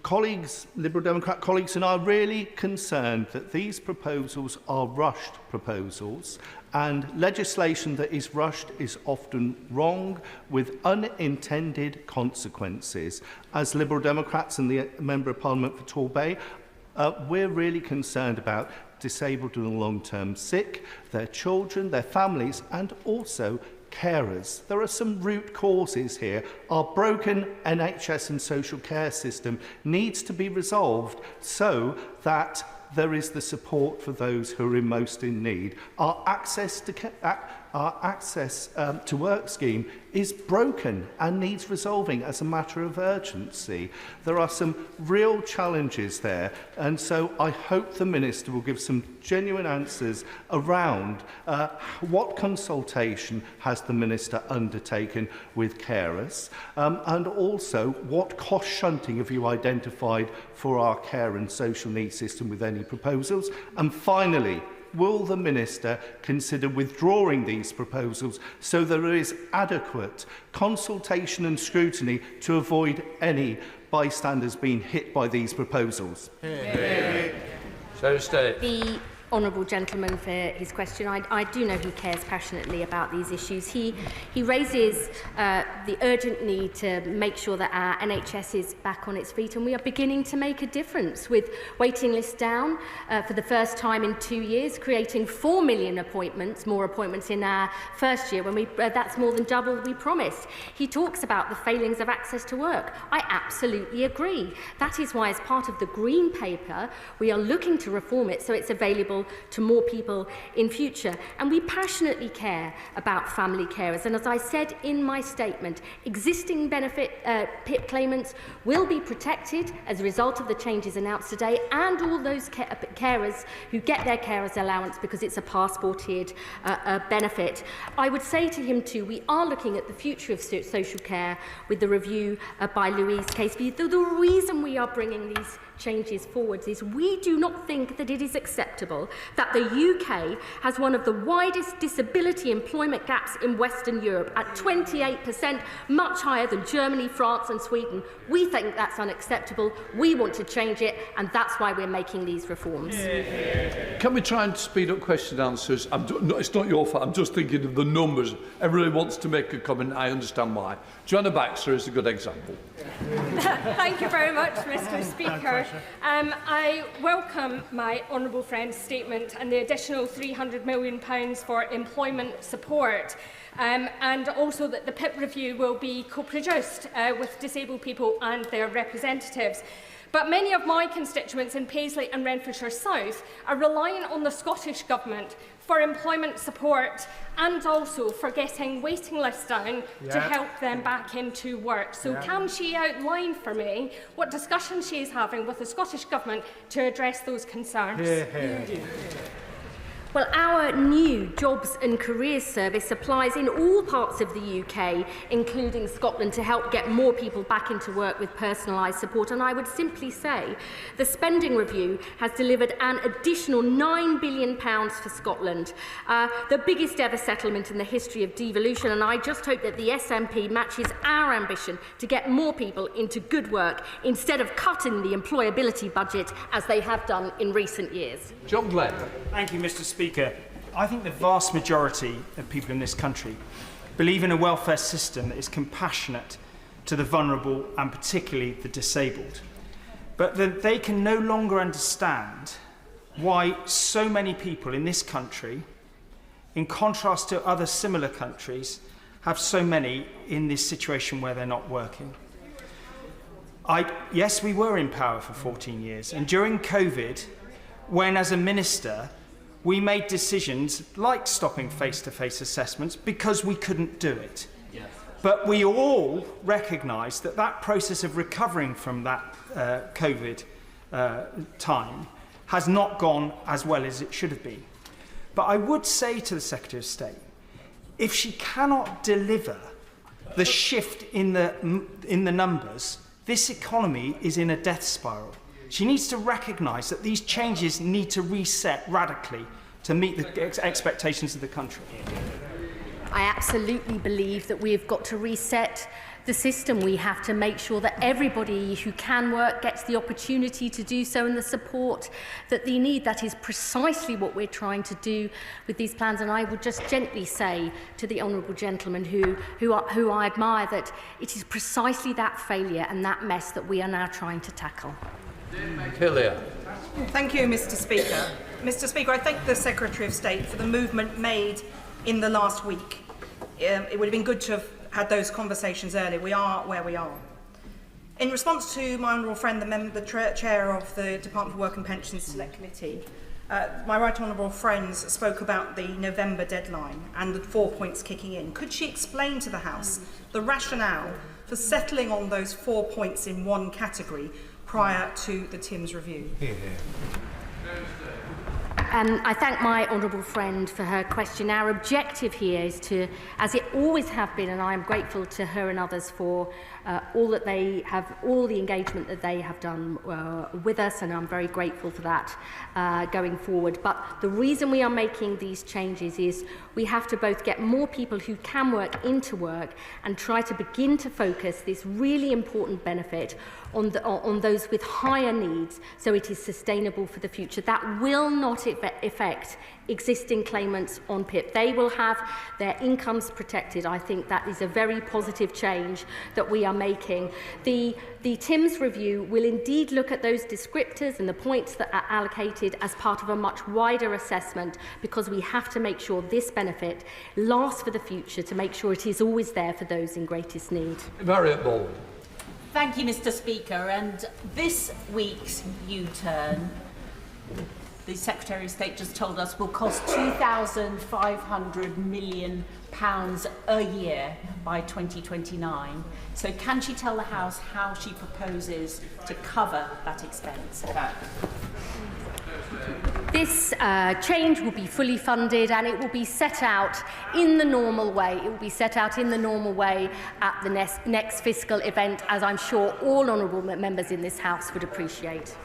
Colleagues, Liberal Democrat colleagues, and I are really concerned that these proposals are rushed proposals, and legislation that is rushed is often wrong with unintended consequences. As Liberal Democrats and the Member of Parliament for Torbay, we're really concerned about disabled and long-term sick, their children, their families, and also carers. There are some root causes here. Our broken NHS and social care system needs to be resolved so that there is the support for those who are most in need. Our access to work scheme is broken and needs resolving as a matter of urgency. There are some real challenges there, and so I hope the Minister will give some genuine answers around what consultation has the Minister undertaken with carers, and also what cost shunting have you identified for our care and social needs system with any proposals. And finally, will the Minister consider withdrawing these proposals so there is adequate consultation and scrutiny to avoid any bystanders being hit by these proposals? The honourable gentleman for his question. I do know he cares passionately about these issues. He raises the urgent need to make sure that our NHS is back on its feet, and we are beginning to make a difference with waiting lists down for the first time in 2 years, creating 4 million more appointments in our first year, when that's more than double we promised. He talks about the failings of access to work. I absolutely agree. That is why, as part of the Green Paper, we are looking to reform it so it's available to more people in future. And we passionately care about family carers. And as I said in my statement, existing benefit claimants will be protected as a result of the changes announced today, and all those carers who get their carers allowance because it's a passported benefit. I would say to him too, we are looking at the future of social care with the review by Louise Caseby. The reason we are bringing these changes forwards is we do not think that it is acceptable that the UK has one of the widest disability employment gaps in Western Europe at 28%, much higher than Germany, France and Sweden. We think that's unacceptable. We want to change it, and that's why we're making these reforms. Can we try and speed up question and answers? It's not your fault. I'm just thinking of the numbers. Everybody wants to make a comment. I understand why. Joanna Baxter is a good example. Thank you very much, Mr. Speaker. I welcome my honourable friend's statement and the additional £300 million for employment support, and also that the PIP review will be co-produced with disabled people and their representatives. But many of my constituents in Paisley and Renfrewshire South are relying on the Scottish Government for employment support and also for getting waiting lists down to help them back into work. So can she outline for me what discussions she is having with the Scottish Government to address those concerns? Well, our new Jobs and Careers Service applies in all parts of the UK, including Scotland, to help get more people back into work with personalised support. And I would simply say the spending review has delivered an additional £9 billion for Scotland, the biggest ever settlement in the history of devolution. And I just hope that the SNP matches our ambition to get more people into good work instead of cutting the employability budget as they have done in recent years. John Glenn. Thank you, Mr. Speaker. I think the vast majority of people in this country believe in a welfare system that is compassionate to the vulnerable and particularly the disabled. But that they can no longer understand why so many people in this country, in contrast to other similar countries, have so many in this situation where they're not working. Yes, we were in power for 14 years, and during COVID, when as a minister we made decisions like stopping face-to-face assessments because we couldn't do it. Yes. But we all recognised that that process of recovering from that COVID time has not gone as well as it should have been. But I would say to the Secretary of State, if she cannot deliver the shift in the numbers, this economy is in a death spiral. She needs to recognise that these changes need to reset radically to meet the expectations of the country. I absolutely believe that we've got to reset the system. We have to make sure that everybody who can work gets the opportunity to do so and the support that they need. That is precisely what we're trying to do with these plans. And I would just gently say to the honourable gentleman who I admire that it is precisely that failure and that mess that we are now trying to tackle. Thank you, Mr. Speaker. Mr. Speaker, I thank the Secretary of State for the movement made in the last week. It would have been good to have had those conversations earlier. We are where we are. In response to my honourable friend, the chair of the Department for Work and Pensions Select Committee, my right honourable friends spoke about the November deadline and the 4 points kicking in. Could she explain to the House the rationale for settling on those 4 points in one category prior to the Timms review? I thank my honourable friend for her question. Our objective here is to, as it always have been, and I am grateful to her and others for all the engagement that they have done with us, and I'm very grateful for that going forward. But the reason we are making these changes is we have to both get more people who can work into work and try to begin to focus this really important benefit on those with higher needs, so it is sustainable for the future. That will not affect existing claimants on PIP. They will have their incomes protected. I think that is a very positive change that we are making. The TIMS review will indeed look at those descriptors and the points that are allocated as part of a much wider assessment, because we have to make sure this benefit lasts for the future, to make sure it is always there for those in greatest need. Marriott Ball. Thank you, Mr. Speaker. And this week's U-turn, the Secretary of State just told us, will cost £2,500 million a year by 2029. So can she tell the House how she proposes to cover that expense? This change will be fully funded, and it will be set out in the normal way. It will be set out in the normal way at the next fiscal event, as I'm sure all honourable members in this House would appreciate.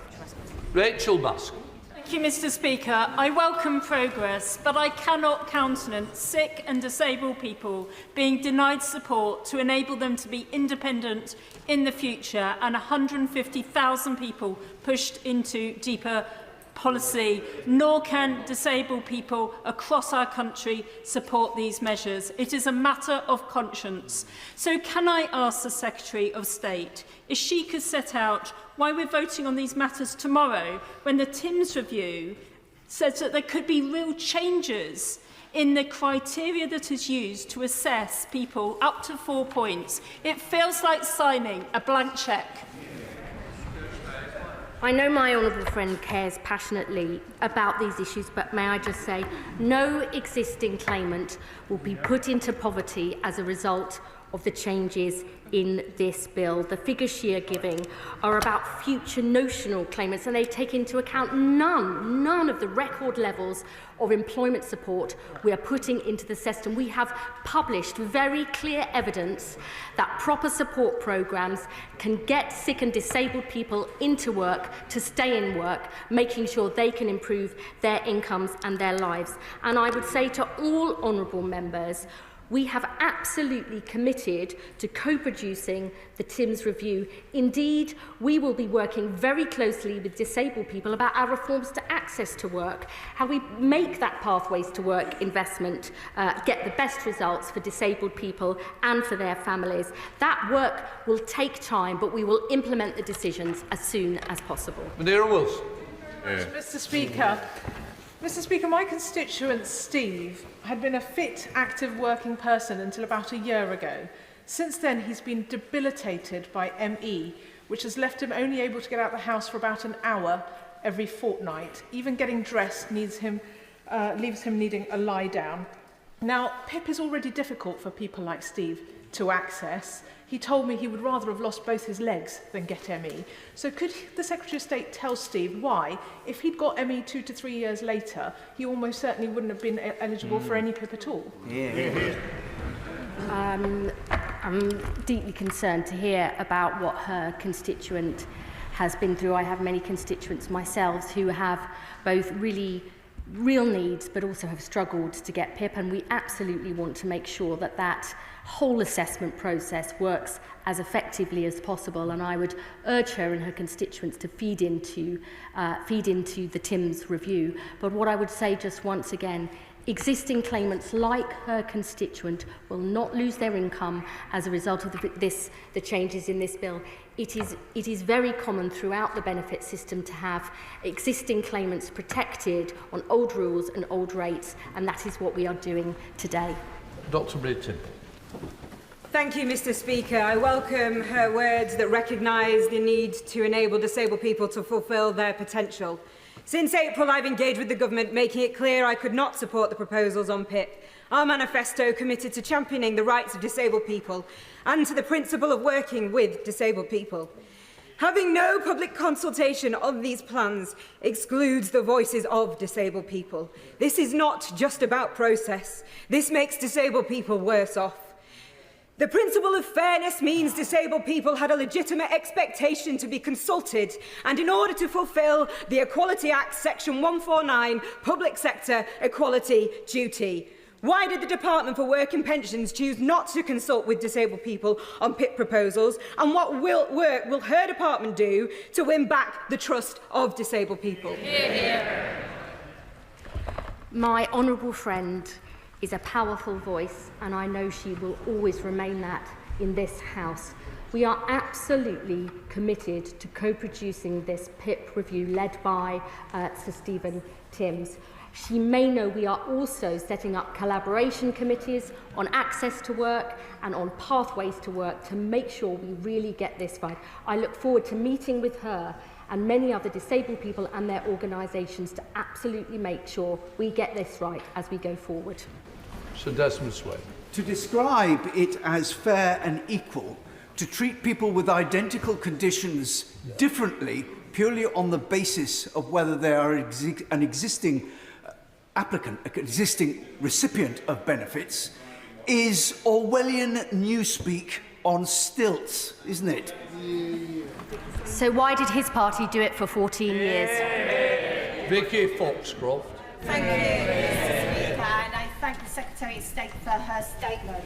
Rachel Musk. Thank you, Mr. Speaker. I welcome progress, but I cannot countenance sick and disabled people being denied support to enable them to be independent in the future, and 150,000 people pushed into deeper policy, nor can disabled people across our country support these measures. It is a matter of conscience. So can I ask the Secretary of State if she could set out why we're voting on these matters tomorrow, when the TIMS review says that there could be real changes in the criteria that is used to assess people up to 4 points. It feels like signing a blank cheque. I know my honourable friend cares passionately about these issues, but may I just say, no existing claimant will be put into poverty as a result of the changes in this bill. The figures she are giving are about future notional claimants, and they take into account none of the record levels of employment support we are putting into the system. We have published very clear evidence that proper support programmes can get sick and disabled people into work, to stay in work, making sure they can improve their incomes and their lives. And I would say to all honourable members, we have absolutely committed to co-producing the TIMS review. Indeed, we will be working very closely with disabled people about our reforms to access to work, how we make that pathways to work investment get the best results for disabled people and for their families. That work will take time, but we will implement the decisions as soon as possible. Nadia Whittome. Mr. Speaker. Mr. Speaker, my constituent Steve had been a fit, active working person until about a year ago. Since then, he's been debilitated by ME, which has left him only able to get out of the house for about an hour every fortnight. Even getting dressed leaves him needing a lie down. Now, PIP is already difficult for people like Steve to access. He told me he would rather have lost both his legs than get ME. So could the Secretary of State tell Steve why, if he'd got ME 2 to 3 years later, he almost certainly wouldn't have been eligible for any PIP at all? I'm deeply concerned to hear about what her constituent has been through. I have many constituents myself who have both real needs, but also have struggled to get PIP, and we absolutely want to make sure that that whole assessment process works as effectively as possible, and I would urge her and her constituents to feed into the TIMS review. But what I would say just once again, existing claimants like her constituent will not lose their income as a result of the changes in this bill. It is very common throughout the benefit system to have existing claimants protected on old rules and old rates, and that is what we are doing today. Dr. Whittome. Thank you, Mr. Speaker. I welcome her words that recognise the need to enable disabled people to fulfil their potential. Since April, I've engaged with the government, making it clear I could not support the proposals on PIP. Our manifesto committed to championing the rights of disabled people and to the principle of working with disabled people. Having no public consultation on these plans excludes the voices of disabled people. This is not just about process. This makes disabled people worse off. The principle of fairness means disabled people had a legitimate expectation to be consulted, and in order to fulfil the Equality Act Section 149, Public Sector Equality Duty. Why did the Department for Work and Pensions choose not to consult with disabled people on PIP proposals, and what work will her department do to win back the trust of disabled people? My honourable friend is a powerful voice, and I know she will always remain that in this House. We are absolutely committed to co-producing this PIP review led by Sir Stephen Timms. She may know we are also setting up collaboration committees on access to work and on pathways to work to make sure we really get this right. I look forward to meeting with her and many other disabled people and their organisations to absolutely make sure we get this right as we go forward. Sir Desmond Swade. To describe it as fair and equal, to treat people with identical conditions differently purely on the basis of whether they are an existing applicant, an existing recipient of benefits, is Orwellian newspeak on stilts, isn't it? So why did his party do it for 14 years? Vicky Foxcroft. Thank you, Mr. Speaker, and I thank the Secretary of State for her statement.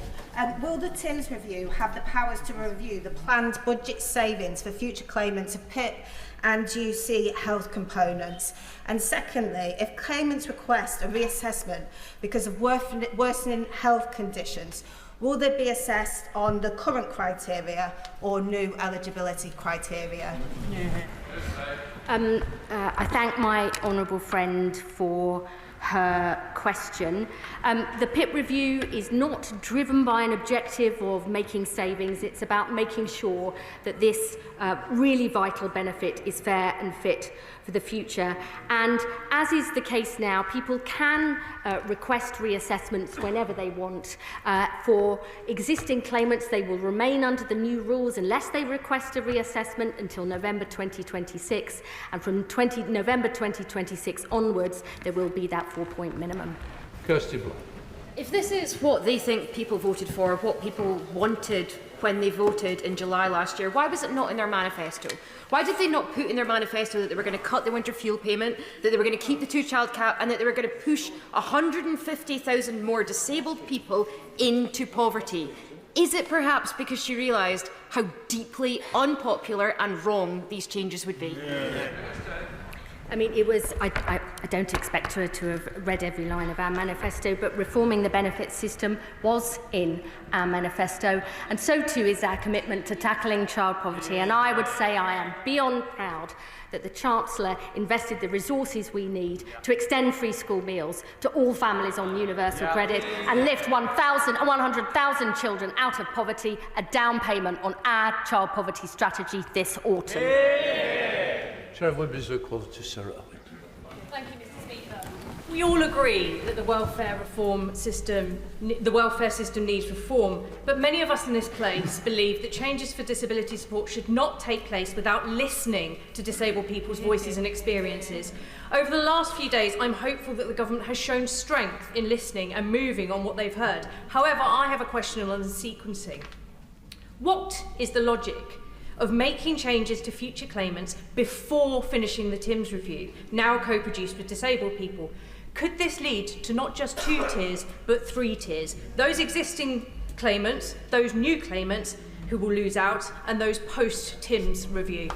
Will the Timms Review have the powers to review the planned budget savings for future claimants of PIP and UC health components? And secondly, if claimants request a reassessment because of worsening health conditions, will they be assessed on the current criteria or new eligibility criteria? I thank my honourable friend for her question. The PIP review is not driven by an objective of making savings. It's about making sure that this really vital benefit is fair and fit for the future. And as is the case now, people can request reassessments whenever they want. For existing claimants, they will remain under the new rules unless they request a reassessment until November 2026. And from November 2026 onwards, there will be that 4-point minimum. Kirsty Blunt. If this is what they think people voted for, what people wanted when they voted in July last year, why was it not in their manifesto? Why did they not put in their manifesto that they were going to cut the winter fuel payment, that they were going to keep the two-child cap, and that they were going to push 150,000 more disabled people into poverty? Is it perhaps because she realised how deeply unpopular and wrong these changes would be? I mean, it was, I don't expect her to have read every line of our manifesto, but reforming the benefit system was in our manifesto, and so too is our commitment to tackling child poverty. And I would say I am beyond proud that the Chancellor invested the resources we need to extend free school meals to all families on universal credit and lift 100,000 children out of poverty, a down payment on our child poverty strategy this autumn. Chair of Women's Equality, Sarah Owen. Thank you, Mr. Speaker. We all agree that the welfare system needs reform, but many of us in this place believe that changes for disability support should not take place without listening to disabled people's voices and experiences. Over the last few days, I'm hopeful that the government has shown strength in listening and moving on what they've heard. However, I have a question on the sequencing. What is the logic of making changes to future claimants before finishing the Timms review, now co-produced with disabled people? Could this lead to not just 2 tiers, but 3 tiers? Those existing claimants, those new claimants who will lose out, and those post-Timms review?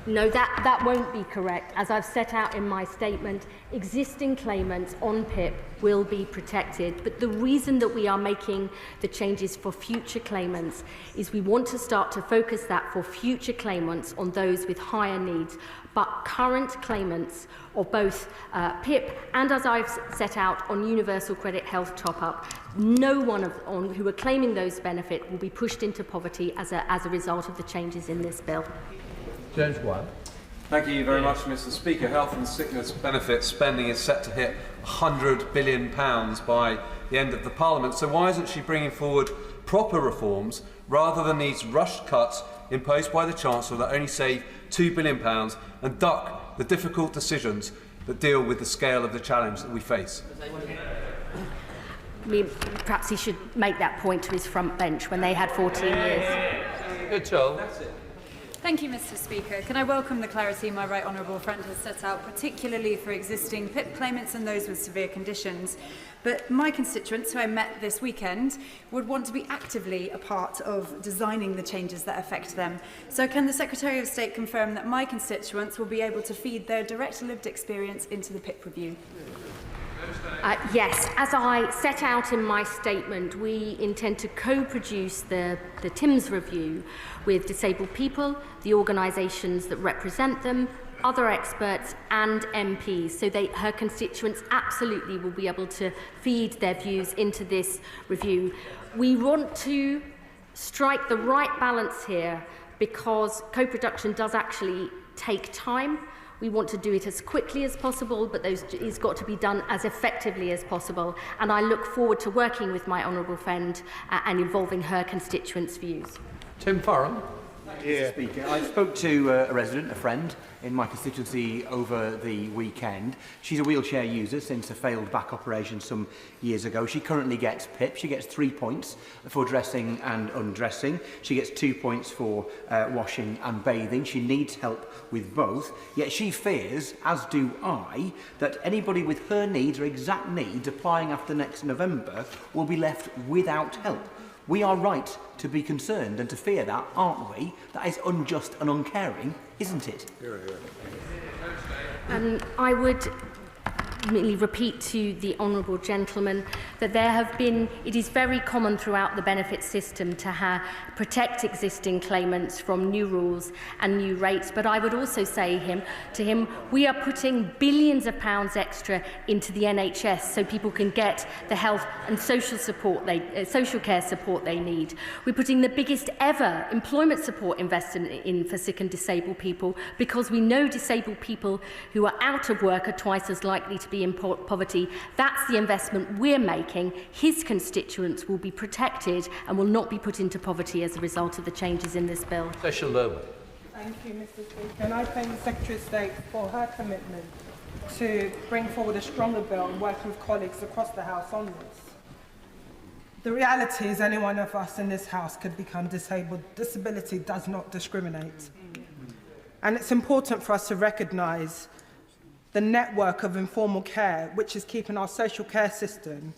No, that won't be correct. As I've set out in my statement, existing claimants on PIP will be protected. But the reason that we are making the changes for future claimants is we want to start to focus that for future claimants on those with higher needs. But current claimants of both PIP and, as I've set out, on Universal Credit Health top-up, no one who are claiming those benefits will be pushed into poverty as a result of the changes in this bill. James White. Thank you very much, Mr. Speaker. Health and sickness benefit spending is set to hit £100 billion by the end of the Parliament. So why isn't she bringing forward proper reforms rather than these rushed cuts imposed by the Chancellor that only save £2 billion and duck the difficult decisions that deal with the scale of the challenge that we face? I mean, perhaps he should make that point to his front bench when they had 14 years. Good job. Thank you, Mr. Speaker. Can I welcome the clarity my right honourable friend has set out, particularly for existing PIP claimants and those with severe conditions. But my constituents, who I met this weekend, would want to be actively a part of designing the changes that affect them. So can the Secretary of State confirm that my constituents will be able to feed their direct lived experience into the PIP review? Yes, as I set out in my statement, we intend to co-produce the TIMS review with disabled people, the organisations that represent them, other experts and MPs, so her constituents absolutely will be able to feed their views into this review. We want to strike the right balance here because co-production does actually take time. We want to do it as quickly as possible, but it's got to be done as effectively as possible. And I look forward to working with my honourable friend and involving her constituents' views. Tim Farron. Mr. Speaker, I spoke to a resident, a friend, in my constituency over the weekend. She's a wheelchair user since a failed back operation some years ago. She currently gets PIP. She gets 3 points for dressing and undressing. She gets 2 points for washing and bathing. She needs help with both. Yet she fears, as do I, that anybody with her needs or exact needs applying after next November will be left without help. We are right to be concerned and to fear that, aren't we? That is unjust and uncaring, isn't it? I would merely repeat to the honourable gentleman that it is very common throughout the benefit system to protect existing claimants from new rules and new rates. But I would also say to him, we are putting billions of pounds extra into the NHS so people can get the health and social care support they need. We're putting the biggest ever employment support investment in for sick and disabled people because we know disabled people who are out of work are twice as likely to be in poverty. That's the investment we're making. His constituents will be protected and will not be put into poverty as a result of the changes in this bill. Special Labour. Thank you, Mr. Speaker. And I thank the Secretary of State for her commitment to bring forward a stronger bill and working with colleagues across the House on this. The reality is any one of us in this House could become disabled. Disability does not discriminate. And it's important for us to recognise the network of informal care, which is keeping our social care system.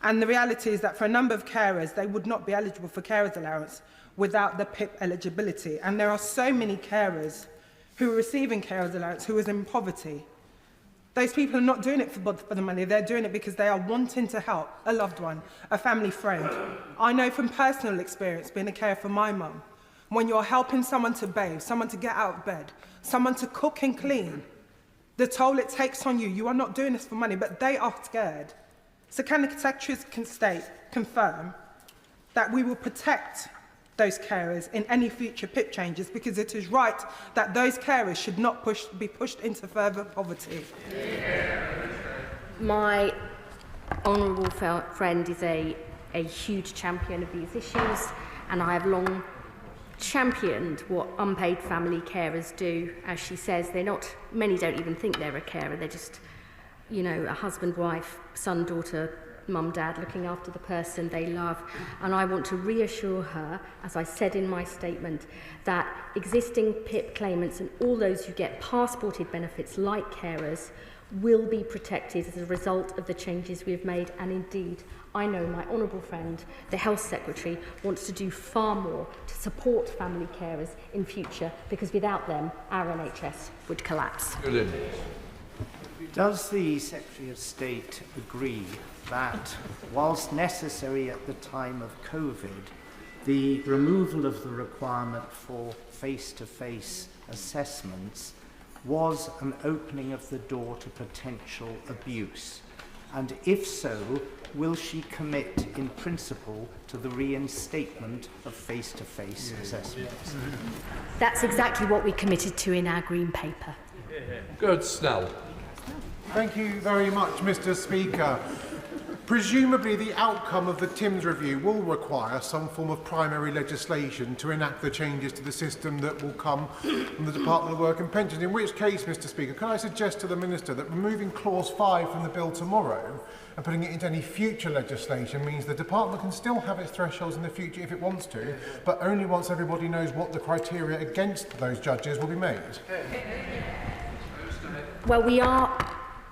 And the reality is that for a number of carers, they would not be eligible for carers allowance without the PIP eligibility. And there are so many carers who are receiving carers allowance who is in poverty. Those people are not doing it for the money, they're doing it because they are wanting to help a loved one, a family friend. I know from personal experience, being a carer for my mum, when you're helping someone to bathe, someone to get out of bed, someone to cook and clean, the toll it takes on you, you are not doing this for money, but they are scared. So can the Secretary of State confirm that we will protect those carers in any future PIP changes, because it is right that those carers should not be pushed into further poverty? My honourable friend is a huge champion of these issues, and I have long championed what unpaid family carers do. As she says, many don't even think they're a carer, they're just, a husband, wife, son, daughter, mum, dad, looking after the person they love. And I want to reassure her, as I said in my statement, that existing PIP claimants and all those who get passported benefits like carers will be protected as a result of the changes we've made. And indeed, I know my honourable friend, the Health Secretary, wants to do far more to support family carers in future, because without them, our NHS would collapse. Does the Secretary of State agree that, whilst necessary at the time of COVID, the removal of the requirement for face-to-face assessments was an opening of the door to potential abuse? And if so, will she commit in principle to the reinstatement of face-to-face assessments? That's exactly what we committed to in our Green Paper. Good, Snell. Thank you very much, Mr. Speaker. Presumably the outcome of the Timms review will require some form of primary legislation to enact the changes to the system that will come from the Department of Work and Pensions, in which case, Mr Speaker, can I suggest to the Minister that removing clause 5 from the bill tomorrow and putting it into any future legislation means the Department can still have its thresholds in the future if it wants to, but only once everybody knows what the criteria against those judges will be made? Well, we are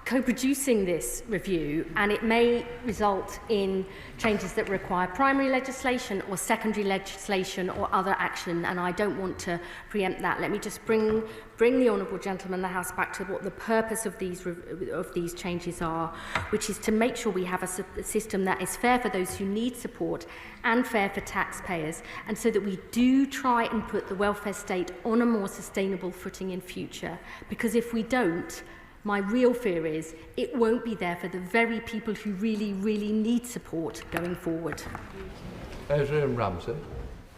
co-producing this review, and it may result in changes that require primary legislation or secondary legislation or other action, and I don't want to preempt that. Let me just bring the honourable gentleman in the House back to what the purpose of these changes are, which is to make sure we have a system that is fair for those who need support and fair for taxpayers, and so that we do try and put the welfare state on a more sustainable footing in future. Because if we don't, my real fear is it won't be there for the very people who really, really need support going forward. Adrian Ramsey.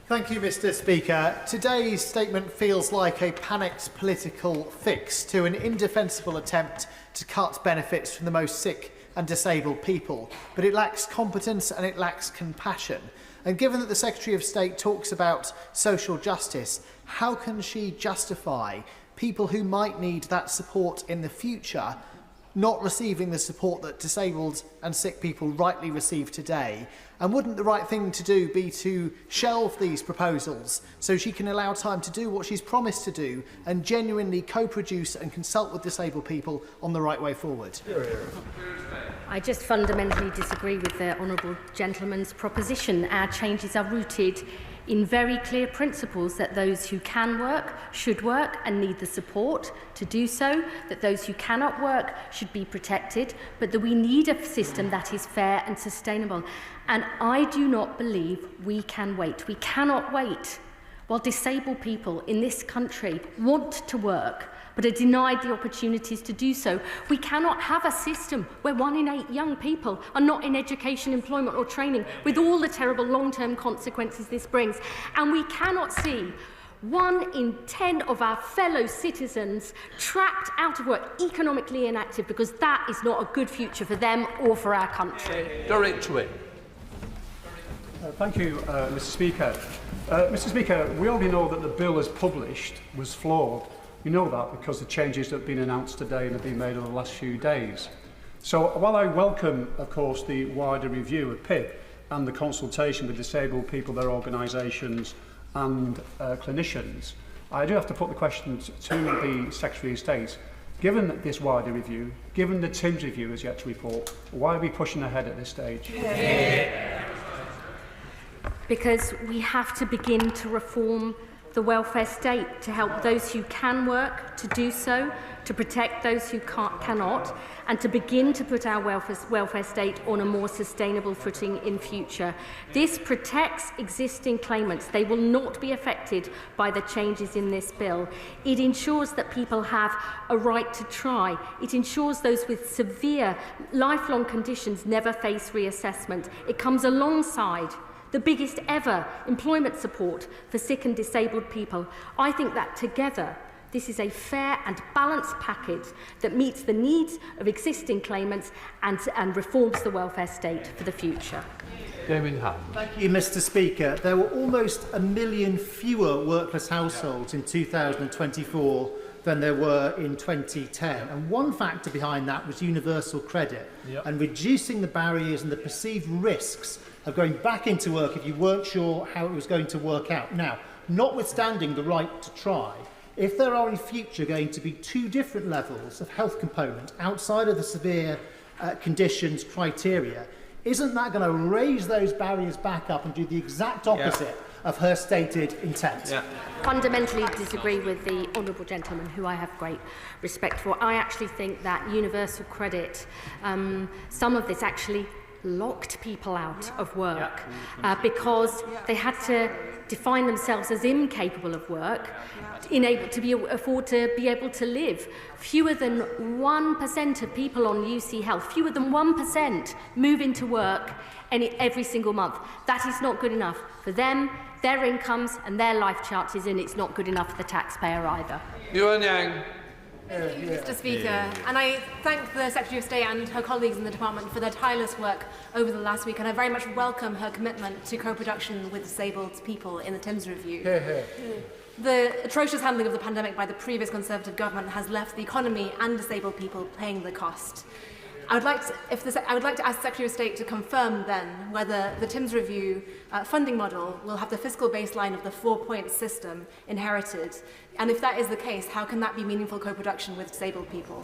Thank you, Mr Speaker. Today's statement feels like a panicked political fix to an indefensible attempt to cut benefits from the most sick and disabled people, but it lacks competence and it lacks compassion. And given that the Secretary of State talks about social justice, how can she justify people who might need that support in the future not receiving the support that disabled and sick people rightly receive today? And wouldn't the right thing to do be to shelve these proposals so she can allow time to do what she's promised to do and genuinely co-produce and consult with disabled people on the right way forward? I just fundamentally disagree with the honourable gentleman's proposition. Our changes are rooted in very clear principles that those who can work should work and need the support to do so, that those who cannot work should be protected, but that we need a system that is fair and sustainable. And I do not believe we can wait. We cannot wait while disabled people in this country want to work but are denied the opportunities to do so. We cannot have a system where 1 in 8 young people are not in education, employment or training, with all the terrible long-term consequences this brings. And we cannot see 1 in 10 of our fellow citizens trapped out of work, economically inactive, because that is not a good future for them or for our country. Derek Twin. Thank you, Mr Speaker. Mr Speaker, we already know that the bill as published was flawed. We know that because the changes that have been announced today and have been made over the last few days. So while I welcome, of course, the wider review of PIP and the consultation with disabled people, their organisations and clinicians, I do have to put the question to the Secretary of State. Given this wider review, given the Timms review is yet to report, why are we pushing ahead at this stage? Because we have to begin to reform the welfare state to help those who can work to do so, to protect those who cannot, and to begin to put our welfare state on a more sustainable footing in future. This protects existing claimants. They will not be affected by the changes in this bill. It ensures that people have a right to try. It ensures those with severe lifelong conditions never face reassessment. It comes alongside the biggest ever employment support for sick and disabled people. I think that together, this is a fair and balanced package that meets the needs of existing claimants and reforms the welfare state for the future. David Hunt. Thank you, Mr Speaker. There were almost 1 million fewer workless households in 2024 than there were in 2010. And one factor behind that was universal credit and reducing the barriers and the perceived risks of going back into work if you weren't sure how it was going to work out. Now, notwithstanding the right to try, if there are in future going to be 2 different levels of health component outside of the severe conditions criteria, isn't that going to raise those barriers back up and do the exact opposite of her stated intent? Fundamentally disagree with the honourable gentleman, who I have great respect for. I actually think that universal credit, some of this actually locked people out of work because they had to define themselves as incapable of work, unable to afford to be able to live. Fewer than 1% of people on UC Health, fewer than 1% move into work every single month. That is not good enough for them, their incomes and their life chances, and it's not good enough for the taxpayer either. Yuan Yang. Mr. Speaker, and I thank the Secretary of State and her colleagues in the department for their tireless work over the last week, and I very much welcome her commitment to co-production with disabled people in the Thames Review. The atrocious handling of the pandemic by the previous Conservative government has left the economy and disabled people paying the cost. I would like to ask the Secretary of State to confirm then whether the Thames Review funding model will have the fiscal baseline of the 4-point system inherited, and if that is the case, how can that be meaningful co-production with disabled people?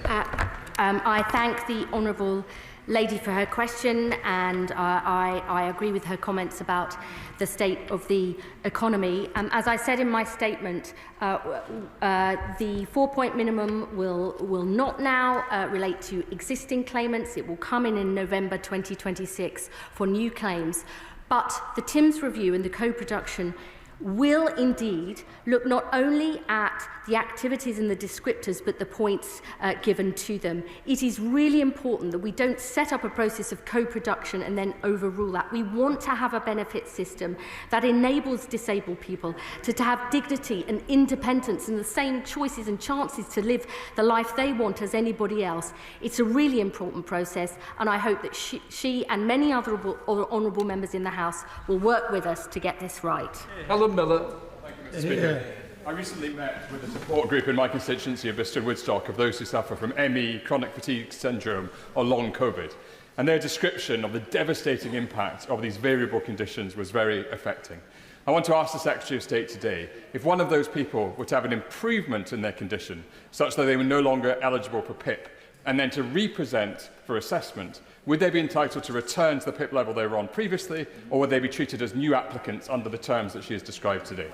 I thank the Honourable Lady for her question, and I agree with her comments about the state of the economy. As I said in my statement, the 4-point minimum will not now relate to existing claimants. It will come in November 2026 for new claims. But the Thames Review and the co-production will indeed look not only at the activities and the descriptors, but the points given to them. It is really important that we don't set up a process of co-production and then overrule that. We want to have a benefit system that enables disabled people to have dignity and independence and the same choices and chances to live the life they want as anybody else. It's a really important process, and I hope that she and many other honourable members in the House will work with us to get this right. Helen Miller. Thank you, Mr. Speaker. I recently met with a support group in my constituency of Bristol Woodstock of those who suffer from ME, chronic fatigue syndrome or long COVID. And their description of the devastating impact of these variable conditions was very affecting. I want to ask the Secretary of State today if one of those people were to have an improvement in their condition, such that they were no longer eligible for PIP, and then to re-present for assessment, would they be entitled to return to the PIP level they were on previously, or would they be treated as new applicants under the terms that she has described today?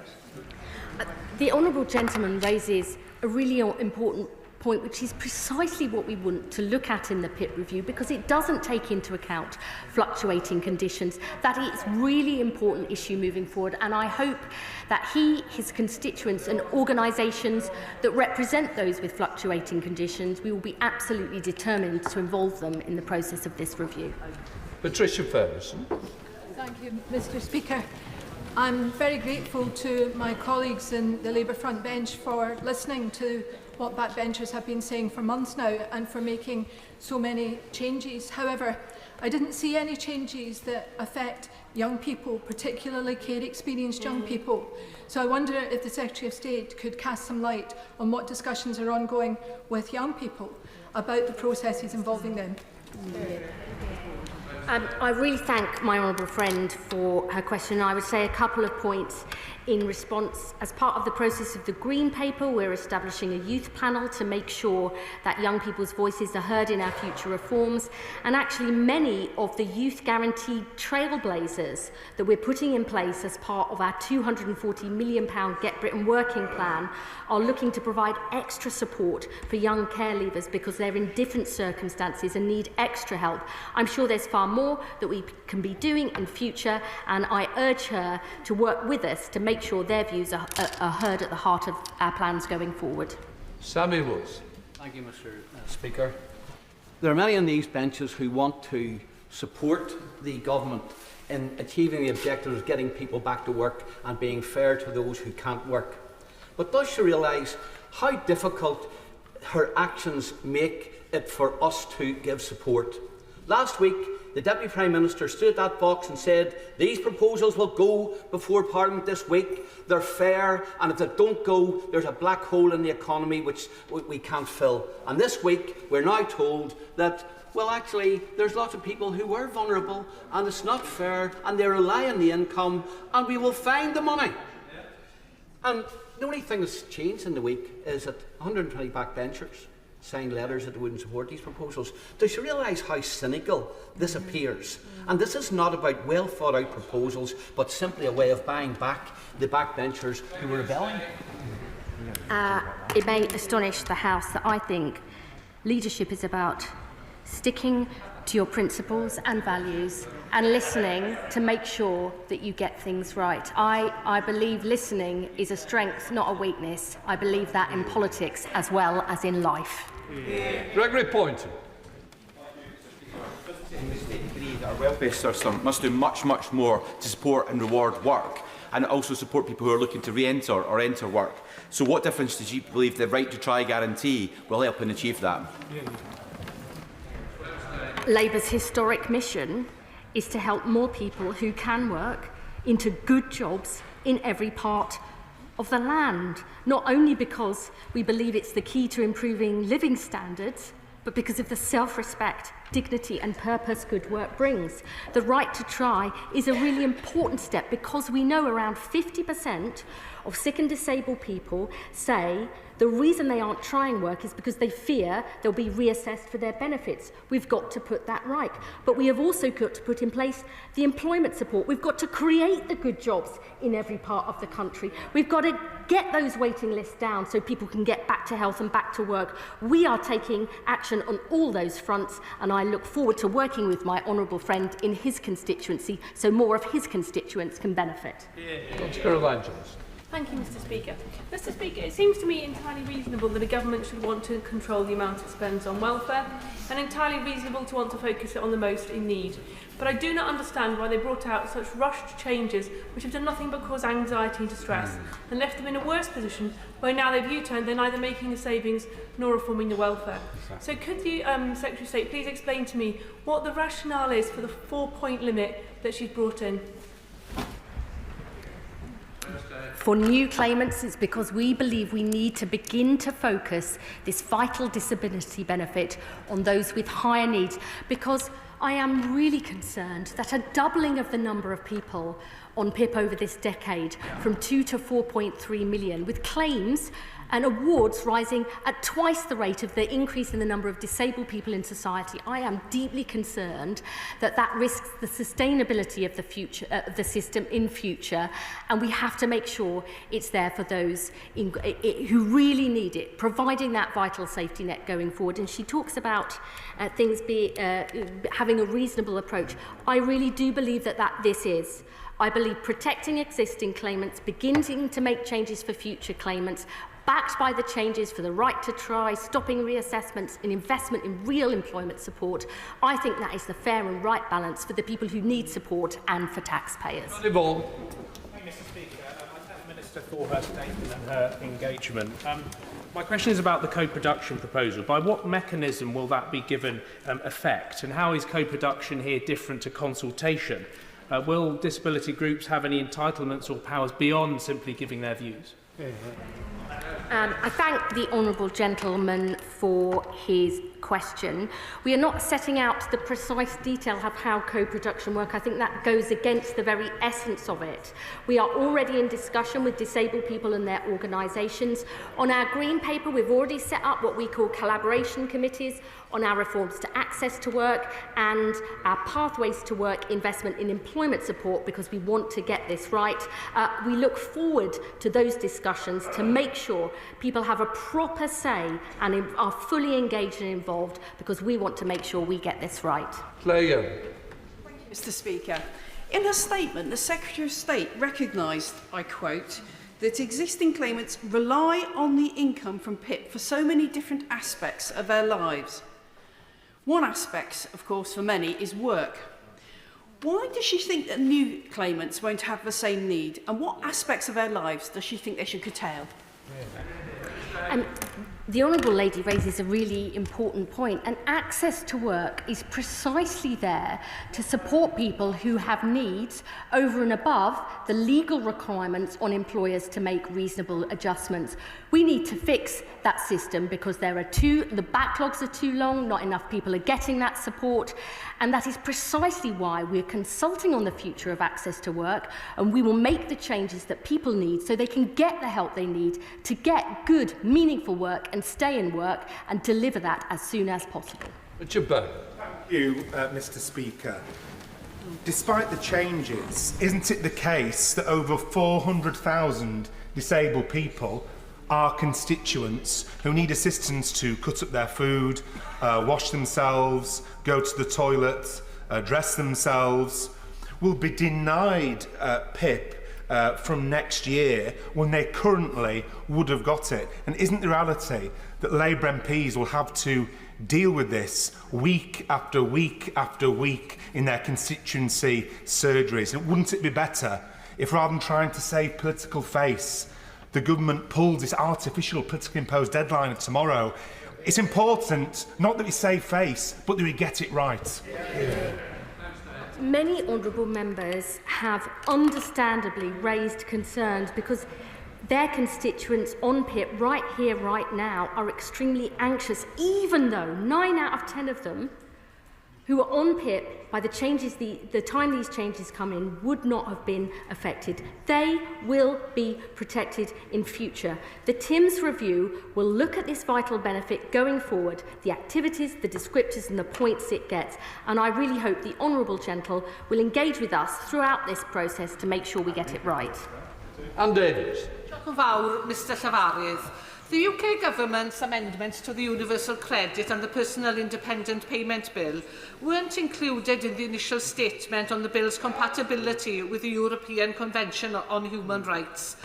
The honourable gentleman raises a really important point, which is precisely what we want to look at in the PIP review, because it doesn't take into account fluctuating conditions. That is a really important issue moving forward, and I hope that he, his constituents and organisations that represent those with fluctuating conditions, we will be absolutely determined to involve them in the process of this review. Patricia Ferguson. Thank you, Mr. Speaker. I'm very grateful to my colleagues in the Labour front bench for listening to what backbenchers have been saying for months now and for making so many changes. However, I didn't see any changes that affect young people, particularly care-experienced young people. So I wonder if the Secretary of State could cast some light on what discussions are ongoing with young people about the processes involving them. I really thank my honourable friend for her question. I would say a couple of points in response. As part of the process of the Green Paper, we're establishing a youth panel to make sure that young people's voices are heard in our future reforms. And actually, many of the youth guaranteed trailblazers that we're putting in place as part of our £240 million Get Britain Working Plan are looking to provide extra support for young care leavers because they're in different circumstances and need extra help. I'm sure there's far more that we can be doing in future, and I urge her to work with us to make sure their views are heard at the heart of our plans going forward. Sammy Woods. Thank you, Mr. Speaker. There are many on these benches who want to support the government in achieving the objectives of getting people back to work and being fair to those who can't work. But does she realise how difficult her actions make it for us to give support? Last week, the Deputy Prime Minister stood at that box and said, these proposals will go before Parliament this week, they're fair, and if they don't go, there's a black hole in the economy which we can't fill. And this week, we're now told that, well, actually, there's lots of people who were vulnerable, and it's not fair, and they rely on the income, and we will find the money. And the only thing that's changed in the week is that 120 backbenchers signed letters that wouldn't support these proposals. Does she realise how cynical this appears? And this is not about well thought out proposals, but simply a way of buying back the backbenchers who were rebelling. It may astonish the House that I think leadership is about sticking to your principles and values and listening to make sure that you get things right. I believe listening is a strength, not a weakness. I believe that in politics as well as in life. Gregory Poynton. Our welfare system must do much more to support and reward work. and also support people who are looking to re-enter or enter work. So what difference does you believe the right to try guarantee will help and achieve that? Labour's historic mission is to help more people who can work into good jobs in every part of the land, not only because we believe it's the key to improving living standards, but because of the self-respect, dignity and purpose good work brings. The right to try is a really important step because we know around 50% of sick and disabled people say the reason they aren't trying work is because they fear they'll be reassessed for their benefits. We've got to put that right. But we have also got to put in place the employment support. We've got to create the good jobs in every part of the country. We've got to get those waiting lists down so people can get back to health and back to work. We are taking action on all those fronts, and I look forward to working with my honourable friend in his constituency so more of his constituents can benefit. Thank you, Mr. Speaker. Mr. Speaker, it seems to me entirely reasonable that a government should want to control the amount it spends on welfare, and entirely reasonable to want to focus it on the most in need. But I do not understand why they brought out such rushed changes which have done nothing but cause anxiety and distress, and left them in a worse position where now they've U-turned, they're neither making the savings nor reforming the welfare. So could you, Secretary of State, please explain to me what the rationale is for the 4-point limit that she's brought in? For new claimants, it's because we believe we need to begin to focus this vital disability benefit on those with higher needs, because I am really concerned that a doubling of the number of people on PIP over this decade, from 2 to 4.3 million, with claims and awards rising at twice the rate of the increase in the number of disabled people in society. I am deeply concerned that that risks the sustainability of the future, the system in future, and we have to make sure it's there for those who really need it, providing that vital safety net going forward. And she talks about things having a reasonable approach. I really do believe that this is. I believe protecting existing claimants, beginning to make changes for future claimants, backed by the changes for the right to try, stopping reassessments and investment in real employment support. I think that is the fair and right balance for the people who need support and for taxpayers. Thank you, Mr. Speaker. I thank the Minister for her statement and her engagement. My question is about the co-production proposal. By what mechanism will that be given effect, and how is co-production here different to consultation? Will disability groups have any entitlements or powers beyond simply giving their views? I thank the honourable gentleman for his question. We are not setting out the precise detail of how co-production work. I think that goes against the very essence of it. We are already in discussion with disabled people and their organisations. On our green paper, we've already set up what we call collaboration committees on our reforms to access to work and our pathways to work investment in employment support, because we want to get this right. We look forward to those discussions to make sure people have a proper say and are fully engaged and involved, because we want to make sure we get this right. Mr. Speaker, in her statement, the Secretary of State recognised, I quote, that existing claimants rely on the income from PIP for so many different aspects of their lives. One aspect, of course, for many is work. Why does she think that new claimants won't have the same need, and what aspects of their lives does she think they should curtail? The Honourable Lady raises a really important point, and access to work is precisely there to support people who have needs over and above the legal requirements on employers to make reasonable adjustments. We need to fix that system because the backlogs are too long, not enough people are getting that support, and that is precisely why we're consulting on the future of access to work, and we will make the changes that people need so they can get the help they need to get good, meaningful work and stay in work and deliver that as soon as possible. Thank you, Mr. Speaker. Despite the changes, isn't it the case that over 400,000 disabled people are constituents who need assistance to cut up their food, wash themselves, go to the toilet, dress themselves, will be denied PIP from next year when they currently would have got it? And isn't the reality that Labour MPs will have to deal with this week after week after week in their constituency surgeries? And wouldn't it be better if rather than trying to save political face, the government pulls this artificial politically imposed deadline of tomorrow. It's important, not that we save face, but that we get it right. Many honourable members have understandably raised concerns because their constituents on PIP right here, right now, are extremely anxious, even though 9 out of 10 of them who are on PIP by the time these changes come in would not have been affected. They will be protected in future. The TIMS review will look at this vital benefit going forward, the activities, the descriptors and the points it gets, and I really hope the Honourable Gentle will engage with us throughout this process to make sure we get it right. Ann Davies. Diolch yn fawr, Mr Llafaridd. The UK Government's amendments to the Universal Credit and the Personal Independent Payment Bill weren't included in the initial statement on the bill's compatibility with the European Convention on Human Rights.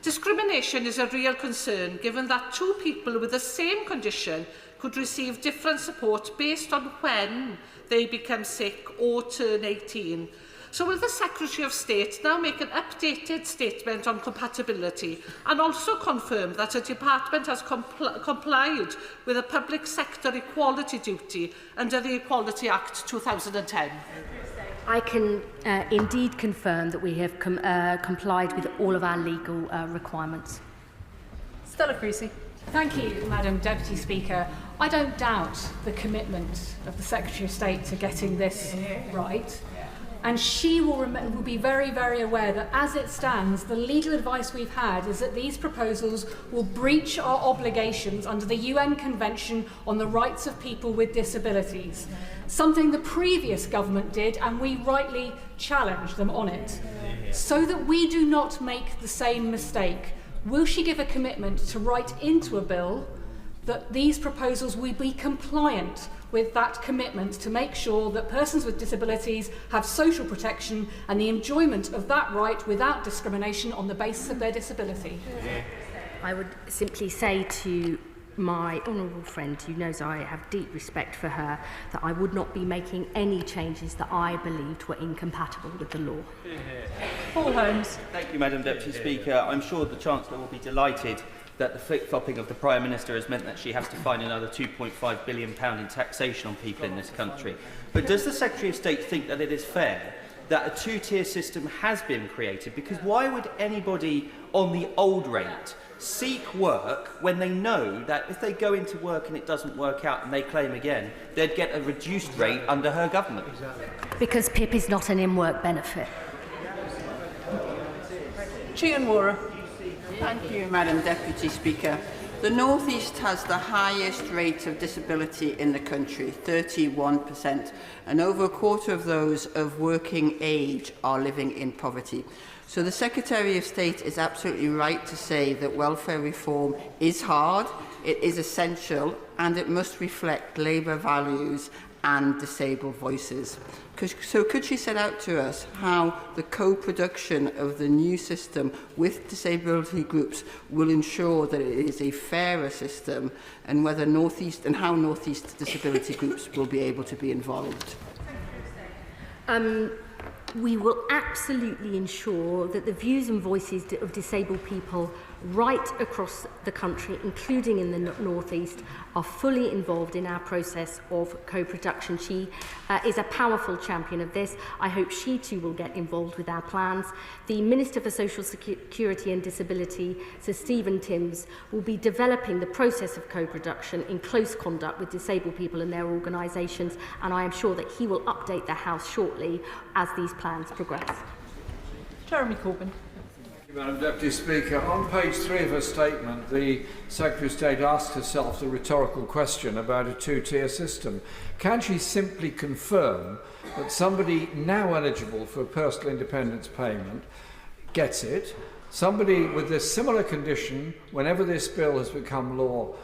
Discrimination is a real concern given that two people with the same condition could receive different support based on when they become sick or turn 18. So will the Secretary of State now make an updated statement on compatibility and also confirm that the Department has complied with a public sector equality duty under the Equality Act 2010? I can indeed confirm that we have complied with all of our legal requirements. Stella Creasy. Thank you, Madam Deputy Speaker. I don't doubt the commitment of the Secretary of State to getting this right. And she will be very, very aware that as it stands, the legal advice we've had is that these proposals will breach our obligations under the UN Convention on the Rights of People with Disabilities, something the previous government did, and we rightly challenged them on it. So that we do not make the same mistake, will she give a commitment to write into a bill that these proposals will be compliant with that commitment to make sure that persons with disabilities have social protection and the enjoyment of that right without discrimination on the basis of their disability? I would simply say to my honourable friend, who knows I have deep respect for her, that I would not be making any changes that I believed were incompatible with the law. Paul Holmes. Thank you, Madam Deputy Speaker. I'm sure the Chancellor will be delighted that the flip-flopping of the Prime Minister has meant that she has to find another £2.5 billion in taxation on people in this country. But does the Secretary of State think that it is fair that a two-tier system has been created? Because why would anybody on the old rate seek work when they know that if they go into work and it doesn't work out and they claim again, they'd get a reduced rate under her government? Because PIP is not an in-work benefit. Chian Wara. Thank you, Madam Deputy Speaker. The North East has the highest rate of disability in the country, 31%, and over a quarter of those of working age are living in poverty. So the Secretary of State is absolutely right to say that welfare reform is hard, it is essential, and it must reflect Labour values and disabled voices. So could she set out to us how the co-production of the new system with disability groups will ensure that it is a fairer system, and whether how North East disability groups will be able to be involved? We will absolutely ensure that the views and voices of disabled people right across the country, including in the North East, are fully involved in our process of co-production. She is a powerful champion of this. I hope she too will get involved with our plans. The Minister for Social Security and Disability, Sir Stephen Timms, will be developing the process of co-production in close conduct with disabled people and their organisations, and I am sure that he will update the House shortly as these plans progress. Jeremy Corbyn. Madam Deputy Speaker, on page 3 of her statement, the Secretary of State asked herself the rhetorical question about a two-tier system. Can she simply confirm that somebody now eligible for personal independence payment gets it, somebody with a similar condition, whenever this bill has become law,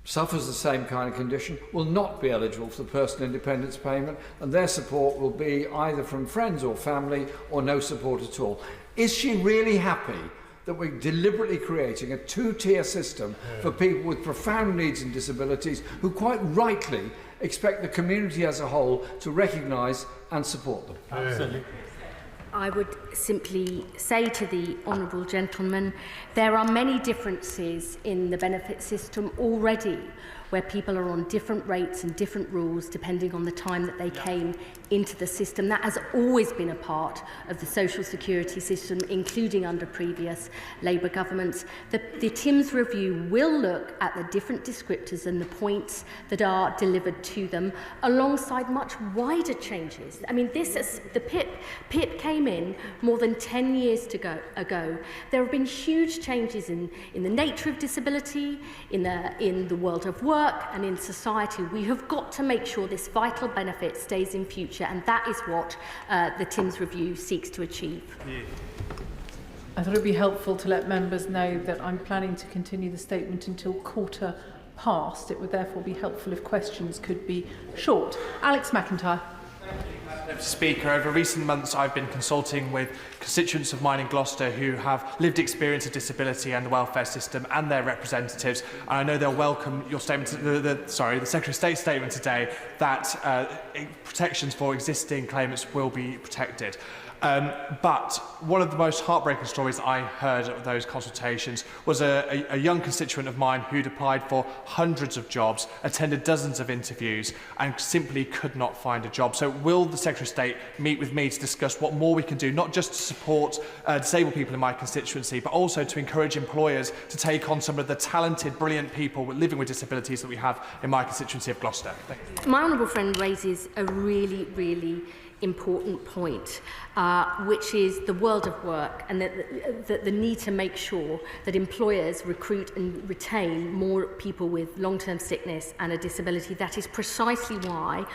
suffers the same kind of condition, will not be eligible for the personal independence payment, and their support will be either from friends or family or no support at all? Is she really happy that we're deliberately creating a two-tier system for people with profound needs and disabilities who quite rightly expect the community as a whole to recognise and support them? Absolutely. I would simply say to the honourable gentleman, there are many differences in the benefit system already, where people are on different rates and different rules depending on the time that they came into the system. That has always been a part of the social security system, including under previous Labour governments. The TIMS review will look at the different descriptors and the points that are delivered to them, alongside much wider changes. I mean, the PIP came in more than 10 years ago. There have been huge changes in the nature of disability, in the world of work, and in society. We have got to make sure this vital benefit stays in future, and that is what the TIMS review seeks to achieve. I thought it would be helpful to let members know that I'm planning to continue the statement until 1:15. It would therefore be helpful if questions could be short. Alex McIntyre. Mr. Speaker, over recent months I've been consulting with constituents of mine in Gloucester who have lived experience of disability and the welfare system and their representatives, and I know they'll welcome your statement, the Secretary of State's statement today that protections for existing claimants will be protected. But one of the most heartbreaking stories I heard of those consultations was a young constituent of mine who'd applied for hundreds of jobs, attended dozens of interviews, and simply could not find a job. So will the Secretary of State meet with me to discuss what more we can do, not just to support disabled people in my constituency, but also to encourage employers to take on some of the talented, brilliant people living with disabilities that we have in my constituency of Gloucester? Thank you. My honourable friend raises a really, really important point, which is the world of work, and the need to make sure that employers recruit and retain more people with long-term sickness and a disability. That is precisely why,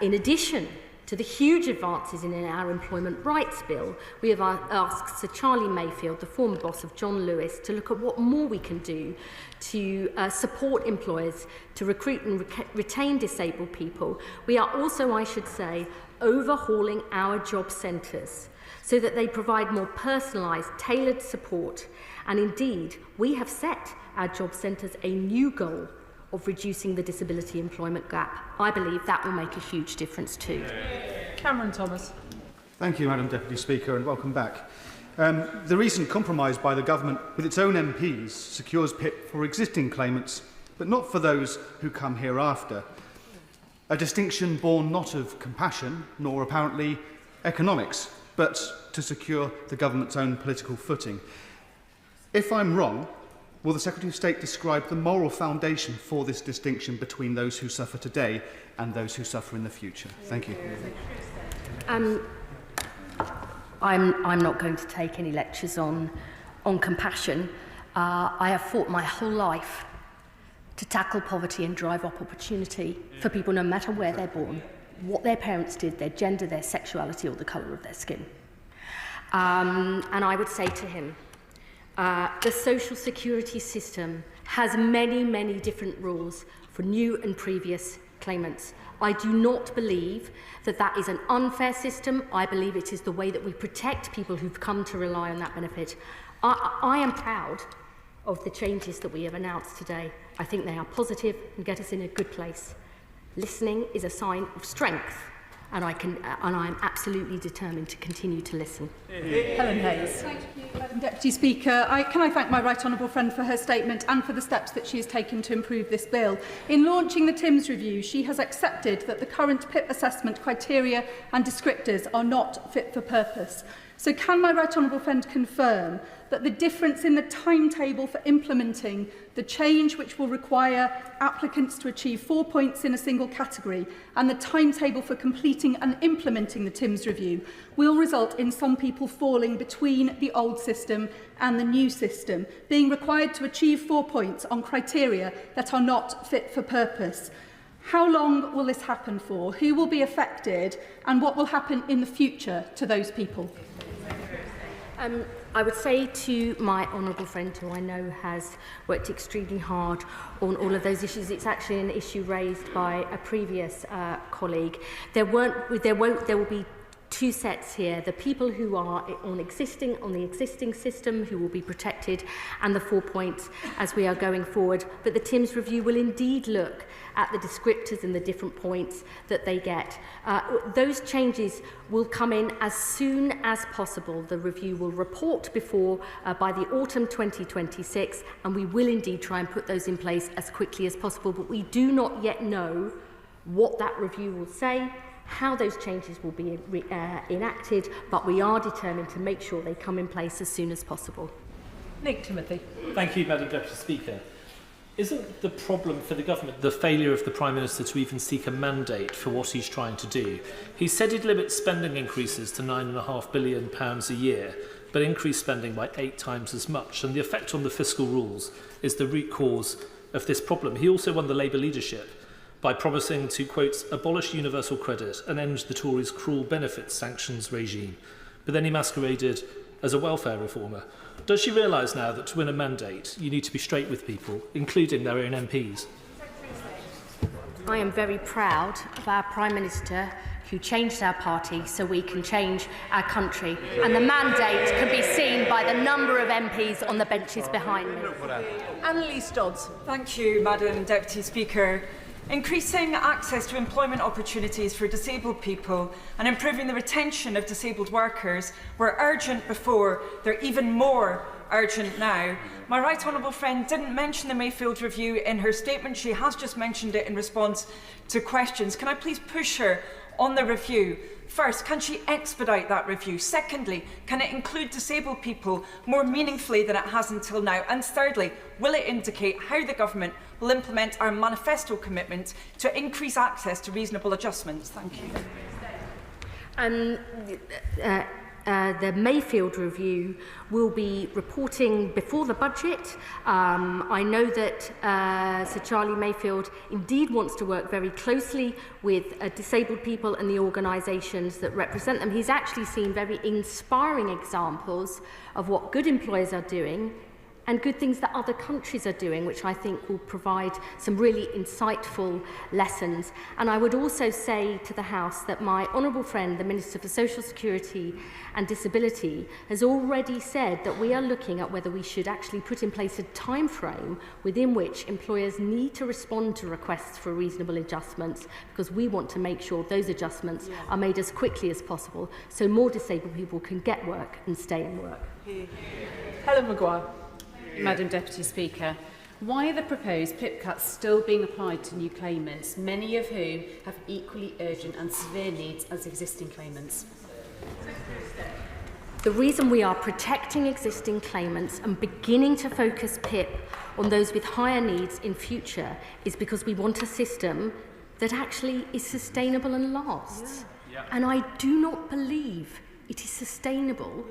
in addition to the huge advances in our Employment Rights Bill, we have asked Sir Charlie Mayfield, the former boss of John Lewis, to look at what more we can do to support employers to recruit and retain disabled people. We are also, I should say, overhauling our job centres so that they provide more personalised, tailored support. And indeed, we have set our job centres a new goal of reducing the disability employment gap. I believe that will make a huge difference too. Cameron Thomas. Thank you, Madam Deputy Speaker, and welcome back. The recent compromise by the government with its own MPs secures PIP for existing claimants, but not for those who come hereafter. A distinction born not of compassion, nor apparently economics, but to secure the government's own political footing. If I'm wrong, will the Secretary of State describe the moral foundation for this distinction between those who suffer today and those who suffer in the future? Thank you. I'm not going to take any lectures on compassion. I have fought my whole life to tackle poverty and drive up opportunity for people no matter where they're born, what their parents did, their gender, their sexuality, or the colour of their skin. And I would say to him, the social security system has many, many different rules for new and previous claimants. I do not believe that that is an unfair system. I believe it is the way that we protect people who've come to rely on that benefit. I am proud of the changes that we have announced today. I think they are positive and get us in a good place. Listening is a sign of strength, and I am absolutely determined to continue to listen. Helen Hayes. Thank you, Madam Deputy Speaker. Can I thank my right honourable friend for her statement and for the steps that she has taken to improve this bill. In launching the TIMS review, she has accepted that the current PIP assessment criteria and descriptors are not fit for purpose. So can my right honourable friend confirm that the difference in the timetable for implementing the change which will require applicants to achieve 4 points in a single category and the timetable for completing and implementing the TIMS review will result in some people falling between the old system and the new system, being required to achieve 4 points on criteria that are not fit for purpose? How long will this happen for? Who will be affected? And what will happen in the future to those people? I would say to my honourable friend, who I know has worked extremely hard on all of those issues, it's actually an issue raised by a previous colleague. There will be two sets here, the people who are on the existing system who will be protected, and the 4 points as we are going forward. But the TIMS review will indeed look at the descriptors and the different points that they get. Those changes will come in as soon as possible. The review will report by the autumn 2026, and we will indeed try and put those in place as quickly as possible. But we do not yet know what that review will say, how those changes will be enacted, but we are determined to make sure they come in place as soon as possible. Nick Timothy. Thank you, Madam Deputy Speaker. Isn't the problem for the government the failure of the Prime Minister to even seek a mandate for what he's trying to do? He said he'd limit spending increases to £9.5 billion a year, but increase spending by 8 times as much, and the effect on the fiscal rules is the root cause of this problem. He also won the Labour leadership by promising to, quote, abolish universal credit and end the Tories' cruel benefits sanctions regime. But then he masqueraded as a welfare reformer. Does she realise now that to win a mandate, you need to be straight with people, including their own MPs? I am very proud of our Prime Minister who changed our party so we can change our country. And the mandate can be seen by the number of MPs on the benches behind me. Annalise Dodds. Thank you, Madam Deputy Speaker. Increasing access to employment opportunities for disabled people and improving the retention of disabled workers were urgent before. They're even more urgent now. My right honourable friend didn't mention the Mayfield review in her statement. She has just mentioned it in response to questions. Can I please push her on the review? First, can she expedite that review? Secondly, can it include disabled people more meaningfully than it has until now? And thirdly, will it indicate how the government will implement our manifesto commitment to increase access to reasonable adjustments? Thank you. The Mayfield review will be reporting before the budget. I know that Sir Charlie Mayfield indeed wants to work very closely with disabled people and the organisations that represent them. He's actually seen very inspiring examples of what good employers are doing and good things that other countries are doing, which I think will provide some really insightful lessons. And I would also say to the House that my honourable friend, the Minister for Social Security and Disability, has already said that we are looking at whether we should actually put in place a time frame within which employers need to respond to requests for reasonable adjustments, because we want to make sure those adjustments are made as quickly as possible so more disabled people can get work and stay in work. Helen Maguire. Madam Deputy Speaker, why are the proposed PIP cuts still being applied to new claimants, many of whom have equally urgent and severe needs as existing claimants? The reason we are protecting existing claimants and beginning to focus PIP on those with higher needs in future is because we want a system that actually is sustainable and lasts. And I do not believe it is sustainable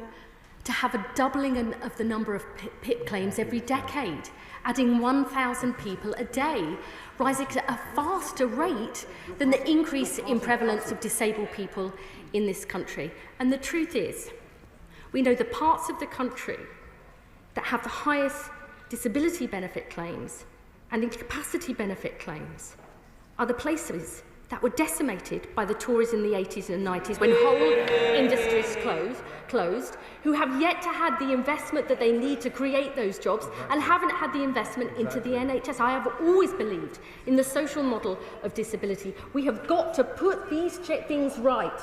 to have a doubling of the number of PIP claims every decade, adding 1,000 people a day, rising at a faster rate than the increase in prevalence of disabled people in this country. And the truth is, we know the parts of the country that have the highest disability benefit claims and incapacity benefit claims are the places that were decimated by the Tories in the 80s and 90s when whole industries closed, who have yet to have the investment that they need to create those jobs and haven't had the investment into the NHS. I have always believed in the social model of disability. We have got to put these things right.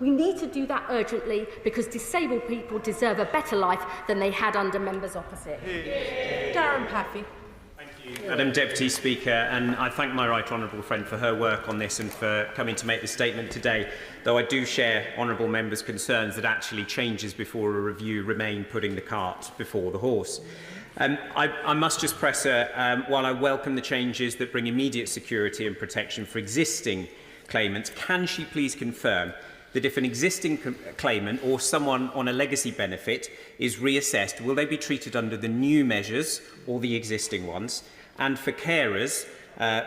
We need to do that urgently because disabled people deserve a better life than they had under members opposite. Darren Paffy. Madam Deputy Speaker, and I thank my right honourable friend for her work on this and for coming to make the statement today, though I do share honourable members' concerns that actually changes before a review remain putting the cart before the horse. I must just press her, while I welcome the changes that bring immediate security and protection for existing claimants, can she please confirm that if an existing claimant or someone on a legacy benefit is reassessed, will they be treated under the new measures or the existing ones? And for carers,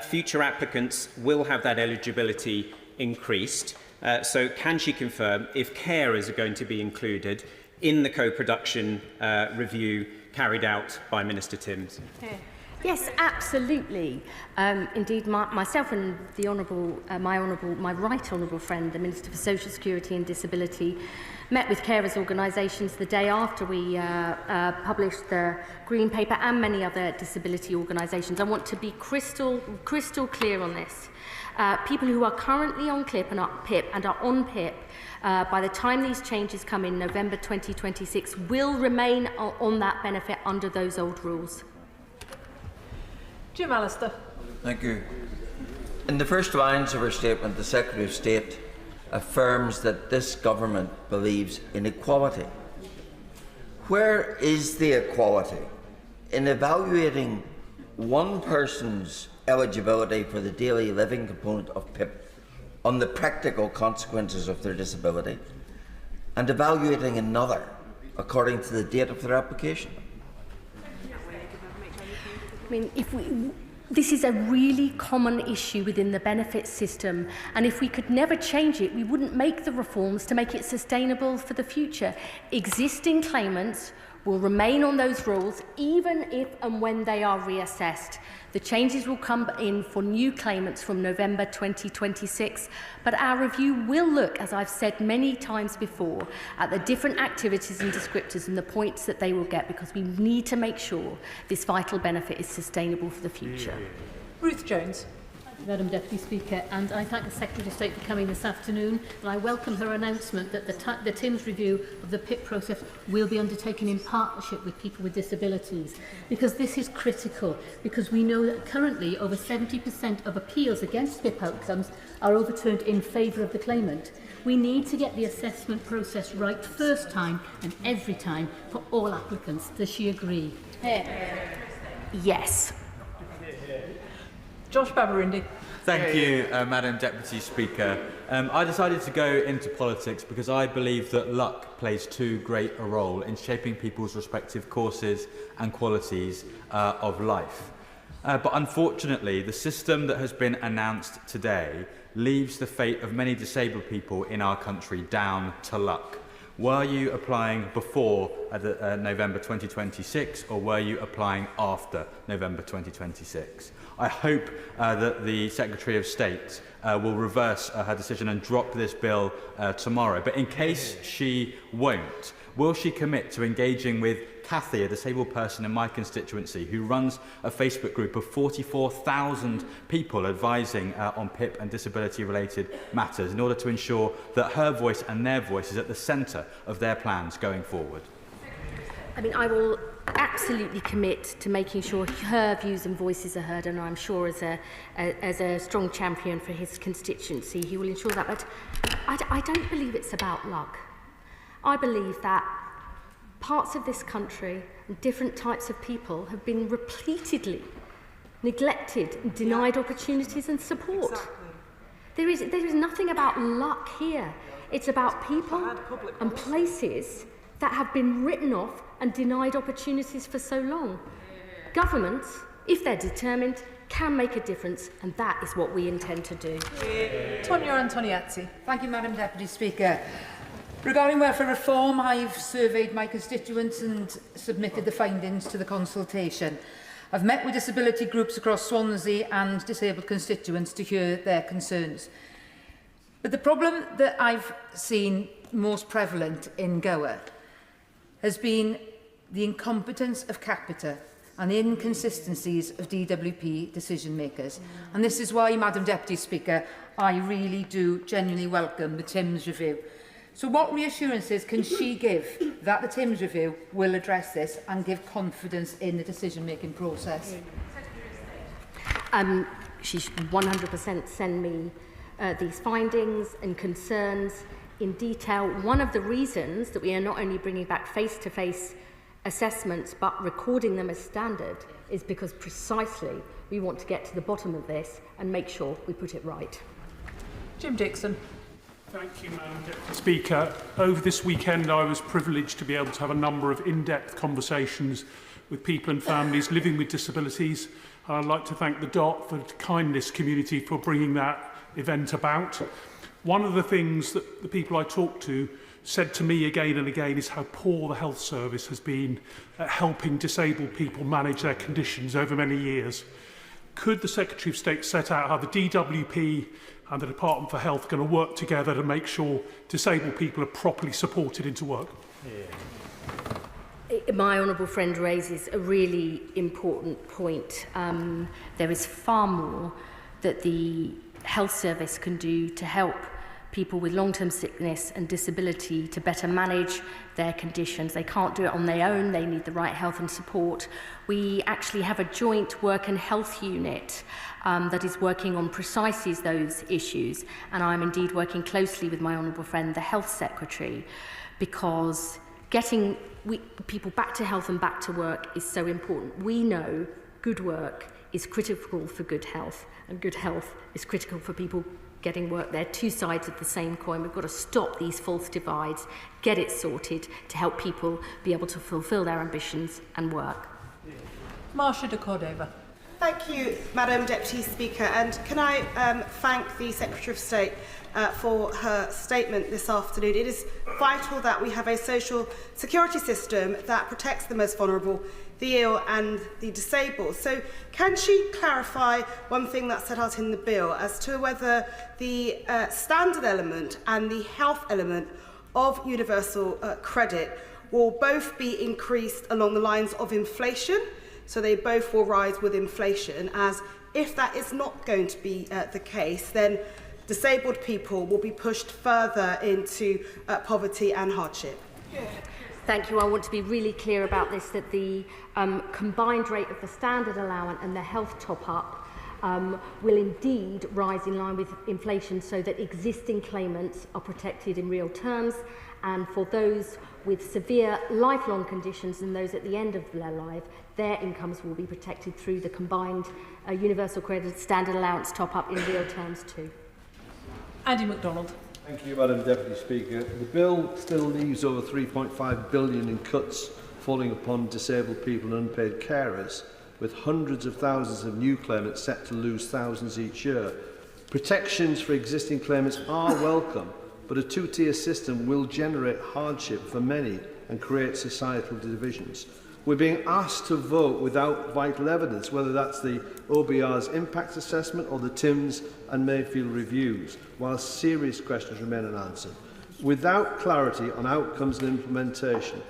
future applicants will have that eligibility increased. So can she confirm if carers are going to be included in the co-production review carried out by Minister Timms? Yes, absolutely. Indeed, myself and the my right honourable friend, the Minister for Social Security and Disability, met with carers organisations the day after we published the Green Paper and many other disability organisations. I want to be crystal clear on this. People who are currently on PIP and are on PIP by the time these changes come in November 2026 will remain on that benefit under those old rules. Jim Allister. Thank you. In the first lines of her statement, the Secretary of State affirms that this government believes in equality. Where is the equality in evaluating one person's eligibility for the daily living component of PIP on the practical consequences of their disability and evaluating another according to the date of their application? I mean, this is a really common issue within the benefits system, and if we could never change it, we wouldn't make the reforms to make it sustainable for the future. Existing claimants will remain on those rules even if and when they are reassessed. The changes will come in for new claimants from November 2026, but our review will look, as I've said many times before, at the different activities and descriptors and the points that they will get, because we need to make sure this vital benefit is sustainable for the future. Ruth Jones. Madam Deputy Speaker, and I thank the Secretary of State for coming this afternoon, and I welcome her announcement that the TIMS review of the PIP process will be undertaken in partnership with people with disabilities, because this is critical, because we know that currently over 70% of appeals against PIP outcomes are overturned in favour of the claimant. We need to get the assessment process right first time and every time for all applicants. Does she agree? Yes. Josh Babarindi. Thank you, Madam Deputy Speaker. I decided to go into politics because I believe that luck plays too great a role in shaping people's respective courses and qualities of life. But unfortunately, the system that has been announced today leaves the fate of many disabled people in our country down to luck. Were you applying before November 2026, or were you applying after November 2026? I hope that the Secretary of State will reverse her decision and drop this bill tomorrow. But in case she won't, will she commit to engaging with Kathy, a disabled person in my constituency, who runs a Facebook group of 44,000 people advising on PIP and disability-related matters, in order to ensure that her voice and their voice is at the centre of their plans going forward? I mean, I will absolutely commit to making sure her views and voices are heard, and I'm sure as a strong champion for his constituency, he will ensure that. But I don't believe it's about luck. I believe that parts of this country and different types of people have been repeatedly neglected and denied opportunities and support. Exactly. There is nothing about luck here. It's about people and places that have been written off and denied opportunities for so long. Governments, if they're determined, can make a difference, and that is what we intend to do. Tonia Antoniazzi. Thank you, Madam Deputy Speaker. Regarding welfare reform, I've surveyed my constituents and submitted the findings to the consultation. I've met with disability groups across Swansea and disabled constituents to hear their concerns. But the problem that I've seen most prevalent in Gower has been the incompetence of capita and the inconsistencies of DWP decision makers. And this is why, Madam Deputy Speaker, I really do genuinely welcome the TIMS review. So what reassurances can she give that the TIMS review will address this and give confidence in the decision-making process? She should 100% send me these findings and concerns in detail. One of the reasons that we are not only bringing back face-to-face assessments but recording them as standard is because precisely we want to get to the bottom of this and make sure we put it right. Jim Dixon. Thank you, Madam Deputy Speaker. Over this weekend, I was privileged to be able to have a number of in-depth conversations with people and families living with disabilities. I'd like to thank the DOT for the kindness community for bringing that event about. One of the things that the people I talked to said to me again and again is how poor the health service has been at helping disabled people manage their conditions over many years. Could the Secretary of State set out how the DWP and the Department for Health are going to work together to make sure disabled people are properly supported into work? My honourable friend raises a really important point. There is far more that the health service can do to help people with long-term sickness and disability to better manage their conditions. They can't do it on their own. They need the right help and support. We actually have a joint work and health unit that is working on precisely those issues, and I'm indeed working closely with my honourable friend, the Health Secretary, because getting people back to health and back to work is so important. We know good work is critical for good health, and good health is critical for people getting work. They're two sides of the same coin. We've got to stop these false divides, get it sorted to help people be able to fulfil their ambitions and work. Marsha de Cordova. Thank you, Madam Deputy Speaker, and can I thank the Secretary of State for her statement this afternoon. It is vital that we have a social security system that protects the most vulnerable, the ill and the disabled. So can she clarify one thing that's set out in the bill as to whether the standard element and the health element of universal credit will both be increased along the lines of inflation, so they both will rise with inflation, as if that is not going to be the case, then disabled people will be pushed further into poverty and hardship? Thank you. I want to be really clear about this, that the combined rate of the standard allowance and the health top-up will indeed rise in line with inflation, so that existing claimants are protected in real terms, and for those with severe lifelong conditions and those at the end of their life, their incomes will be protected through the combined universal credit standard allowance top-up in real terms too. Andy MacDonald. Thank you, Madam Deputy Speaker. The bill still leaves over £3.5 billion in cuts falling upon disabled people and unpaid carers, with hundreds of thousands of new claimants set to lose thousands each year. Protections for existing claimants are welcome, but a two-tier system will generate hardship for many and create societal divisions. We're being asked to vote without vital evidence, whether that's the OBR's impact assessment or the TIMS and Mayfield reviews, while serious questions remain unanswered. Without clarity on outcomes and implementation,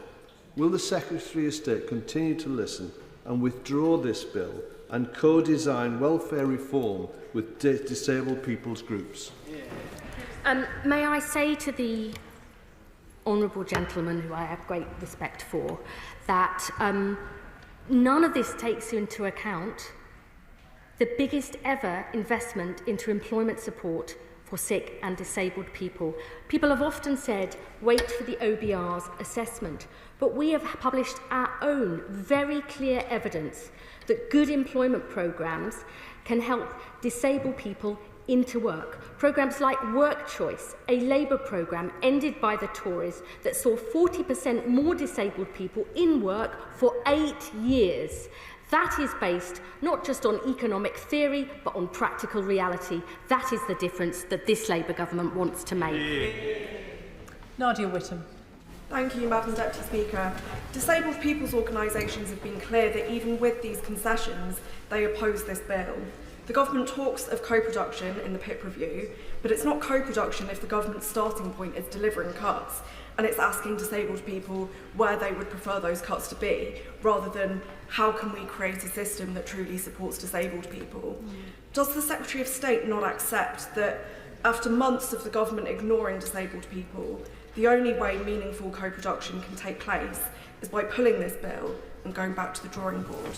will the Secretary of State continue to listen and withdraw this bill and co-design welfare reform with disabled people's groups? May I say to the honourable gentleman, who I have great respect for, that none of this takes into account the biggest ever investment into employment support for sick and disabled people. People have often said, wait for the OBR's assessment, but we have published our own very clear evidence that good employment programmes can help disabled people into work. Programmes like Work Choice, a Labour programme ended by the Tories that saw 40% more disabled people in work for 8 years. That is based not just on economic theory, but on practical reality. That is the difference that this Labour government wants to make. Nadia Whittome. Thank you, Madam Deputy Speaker. Disabled people's organisations have been clear that even with these concessions, they oppose this bill. The government talks of co-production in the PIP review, but it's not co-production if the government's starting point is delivering cuts, and it's asking disabled people where they would prefer those cuts to be, rather than how can we create a system that truly supports disabled people. Does the Secretary of State not accept that after months of the government ignoring disabled people, the only way meaningful co-production can take place is by pulling this bill and going back to the drawing board?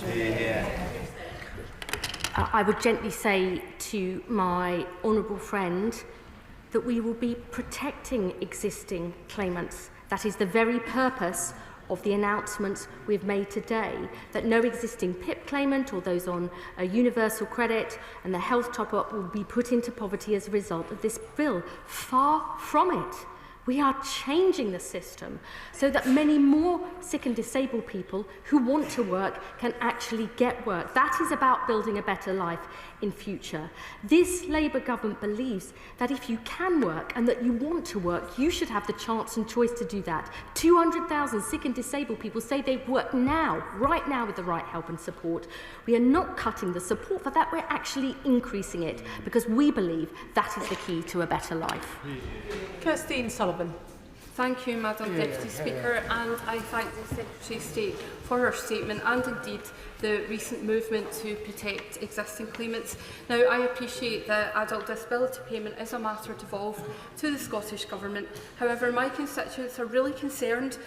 I would gently say to my honourable friend that we will be protecting existing claimants. That is the very purpose of the announcements we've made today, that no existing PIP claimant or those on a universal credit and the health top-up will be put into poverty as a result of this bill. Far from it. We are changing the system so that many more sick and disabled people who want to work can actually get work. That is about building a better life in future. This Labour government believes that if you can work and that you want to work, you should have the chance and choice to do that. 200,000 sick and disabled people say they work now, right now, with the right help and support. We are not cutting the support for that, we're actually increasing it because we believe that is the key to a better life. Kirstine Sullivan. Thank you, Madam Deputy Speaker, and I thank the Secretary of State for her statement and indeed the recent movement to protect existing claimants. Now, I appreciate that adult disability payment is a matter devolved to the Scottish Government. However, my constituents are really concerned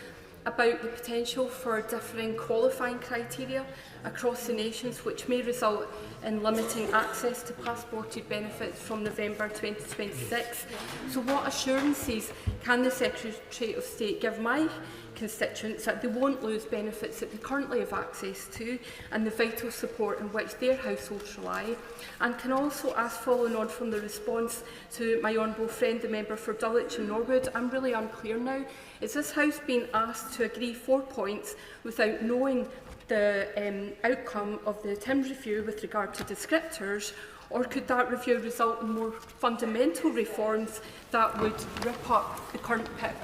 about the potential for differing qualifying criteria across the nations, which may result in limiting access to passported benefits from November 2026. So what assurances can the Secretary of State give my constituents that they won't lose benefits that they currently have access to and the vital support in which their households rely? And can also ask, following on from the response to my honourable friend, the member for Dulwich and Norwood, I'm really unclear now. Is this House being asked to agree 4 points without knowing the outcome of the TIMS review with regard to descriptors, or could that review result in more fundamental reforms that would rip up the current PIP?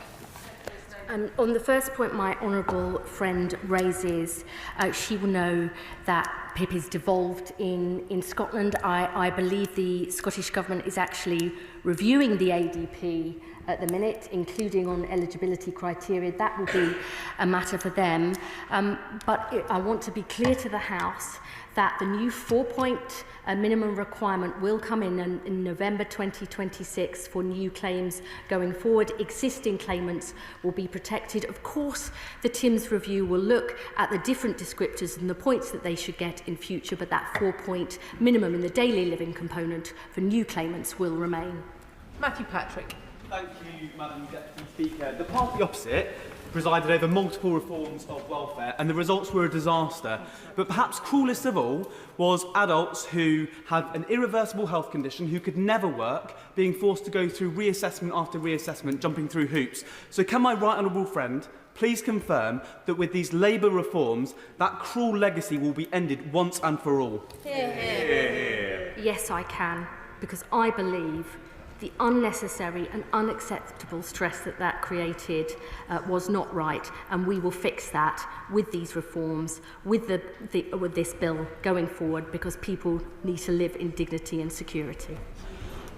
On the first point my honourable friend raises, she will know that PIP is devolved in Scotland. I believe the Scottish Government is actually reviewing the ADP at the minute, including on eligibility criteria. That will be a matter for them. But I want to be clear to the House that the new 4-point minimum requirement will come in November 2026 for new claims going forward. Existing claimants will be protected. Of course, the TIMS review will look at the different descriptors and the points that they should get in future, but that 4-point minimum in the daily living component for new claimants will remain. Matthew Patrick. Thank you, Madam Deputy Speaker. The party opposite presided over multiple reforms of welfare and the results were a disaster. But perhaps cruelest of all was adults who have an irreversible health condition, who could never work, being forced to go through reassessment after reassessment, jumping through hoops. So can my right honourable friend please confirm that with these Labour reforms, that cruel legacy will be ended once and for all? Yes, I can, because I believe the unnecessary and unacceptable stress that created was not right, and we will fix that with these reforms, with this bill going forward, because people need to live in dignity and security.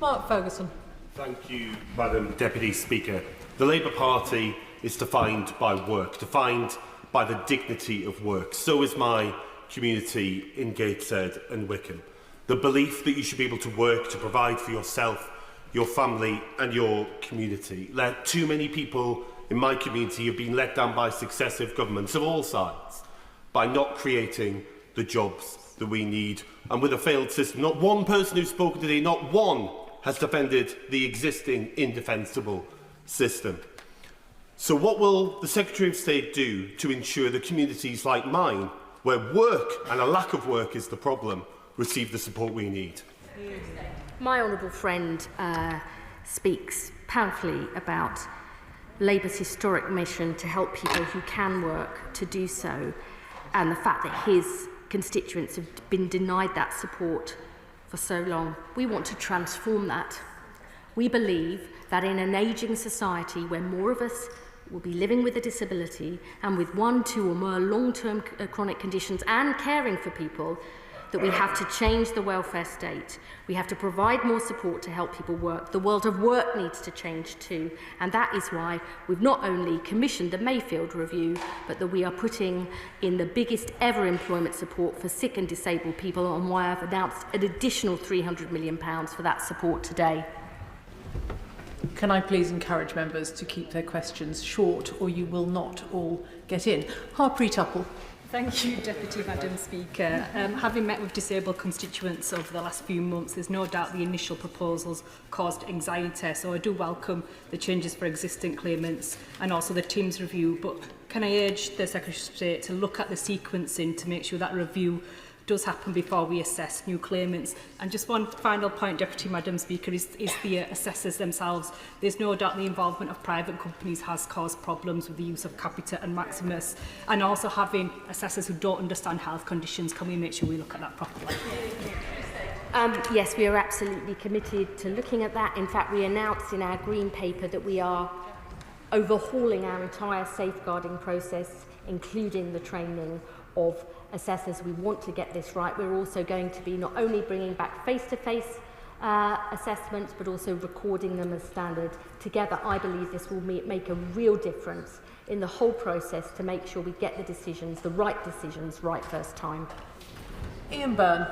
Mark Ferguson. Thank you, Madam Deputy Speaker. The Labour Party is defined by work, defined by the dignity of work. So is my community in Gateshead and Wickham. The belief that you should be able to work to provide for yourself, your family and your community. Too many people in my community have been let down by successive governments of all sides by not creating the jobs that we need. And with a failed system, not one person who's spoken today, not one has defended the existing indefensible system. So what will the Secretary of State do to ensure that communities like mine, where work and a lack of work is the problem, receive the support we need? My honourable friend speaks powerfully about Labour's historic mission to help people who can work to do so, and the fact that his constituents have been denied that support for so long. We want to transform that. We believe that in an ageing society where more of us will be living with a disability and with 1, 2 or more long-term chronic conditions and caring for people, that we have to change the welfare state. We have to provide more support to help people work. The world of work needs to change too. And that is why we've not only commissioned the Mayfield review, but that we are putting in the biggest ever employment support for sick and disabled people, and why I've announced an additional £300 million for that support today. Can I please encourage members to keep their questions short, or you will not all get in? Harpreet Uppal. Thank you, Deputy Madam Speaker. Having met with disabled constituents over the last few months, there's no doubt the initial proposals caused anxiety, so I do welcome the changes for existing claimants and also the TIMS review, but can I urge the Secretary of State to look at the sequencing to make sure that review does happen before we assess new claimants. And just one final point, Deputy Madam Speaker, is the assessors themselves. There's no doubt the involvement of private companies has caused problems with the use of Capita and Maximus, and also having assessors who don't understand health conditions. Can we make sure we look at that properly? Yes, we are absolutely committed to looking at that. In fact, we announced in our Green Paper that we are overhauling our entire safeguarding process, including the training of assessors. We want to get this right. We're also going to be not only bringing back face-to-face assessments, but also recording them as standard. Together, I believe this will make a real difference in the whole process to make sure we get the decisions, the right decisions, right first time. Ian Byrne.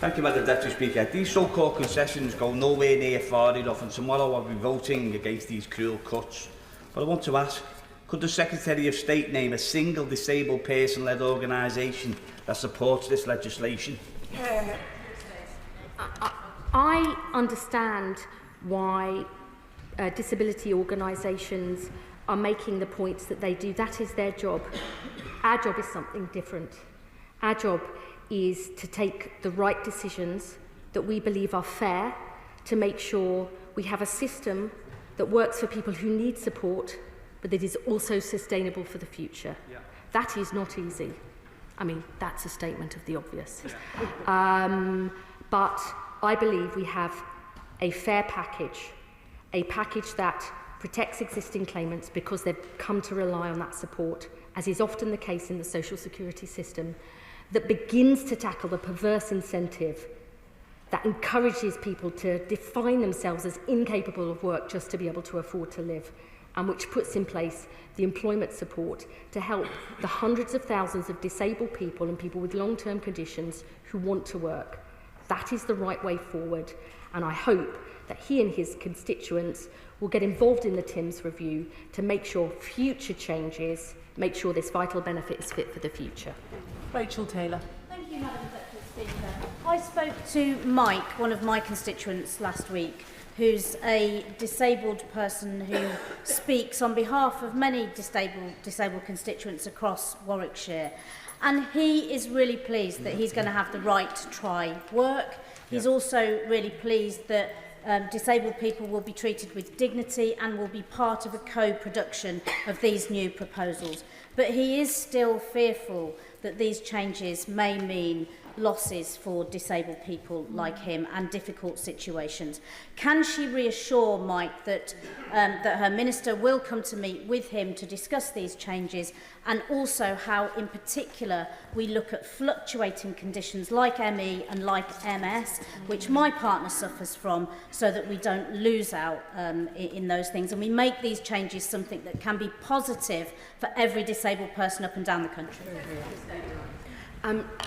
Thank you, Madam Deputy Speaker. These so-called concessions go nowhere near far enough, and tomorrow I'll be voting against these cruel cuts. But I want to ask, could the Secretary of State name a single disabled person-led organisation that supports this legislation? I understand why disability organisations are making the points that they do. That is their job. Our job is something different. Our job is to take the right decisions that we believe are fair, to make sure we have a system that works for people who need support, but that is also sustainable for the future. Yeah. That is not easy. I mean, that's a statement of the obvious. Yeah. But I believe we have a fair package, a package that protects existing claimants because they've come to rely on that support, as is often the case in the social security system, that begins to tackle the perverse incentive that encourages people to define themselves as incapable of work just to be able to afford to live, and which puts in place the employment support to help the hundreds of thousands of disabled people and people with long-term conditions who want to work. That is the right way forward, and I hope that he and his constituents will get involved in the TIMS review to make sure future changes make sure this vital benefit is fit for the future. Rachel Taylor. Thank you, Madam Deputy Speaker. I spoke to Mike, one of my constituents, last week, who's a disabled person who speaks on behalf of many disabled constituents across Warwickshire. And he is really pleased that he's going to have the right to try work. He's also really pleased that disabled people will be treated with dignity and will be part of a co-production of these new proposals. But he is still fearful that these changes may mean losses for disabled people like him and difficult situations. Can she reassure Mike that her minister will come to meet with him to discuss these changes, and also how in particular we look at fluctuating conditions like ME and like MS, which my partner suffers from, so that we don't lose out in those things, and we make these changes something that can be positive for every disabled person up and down the country?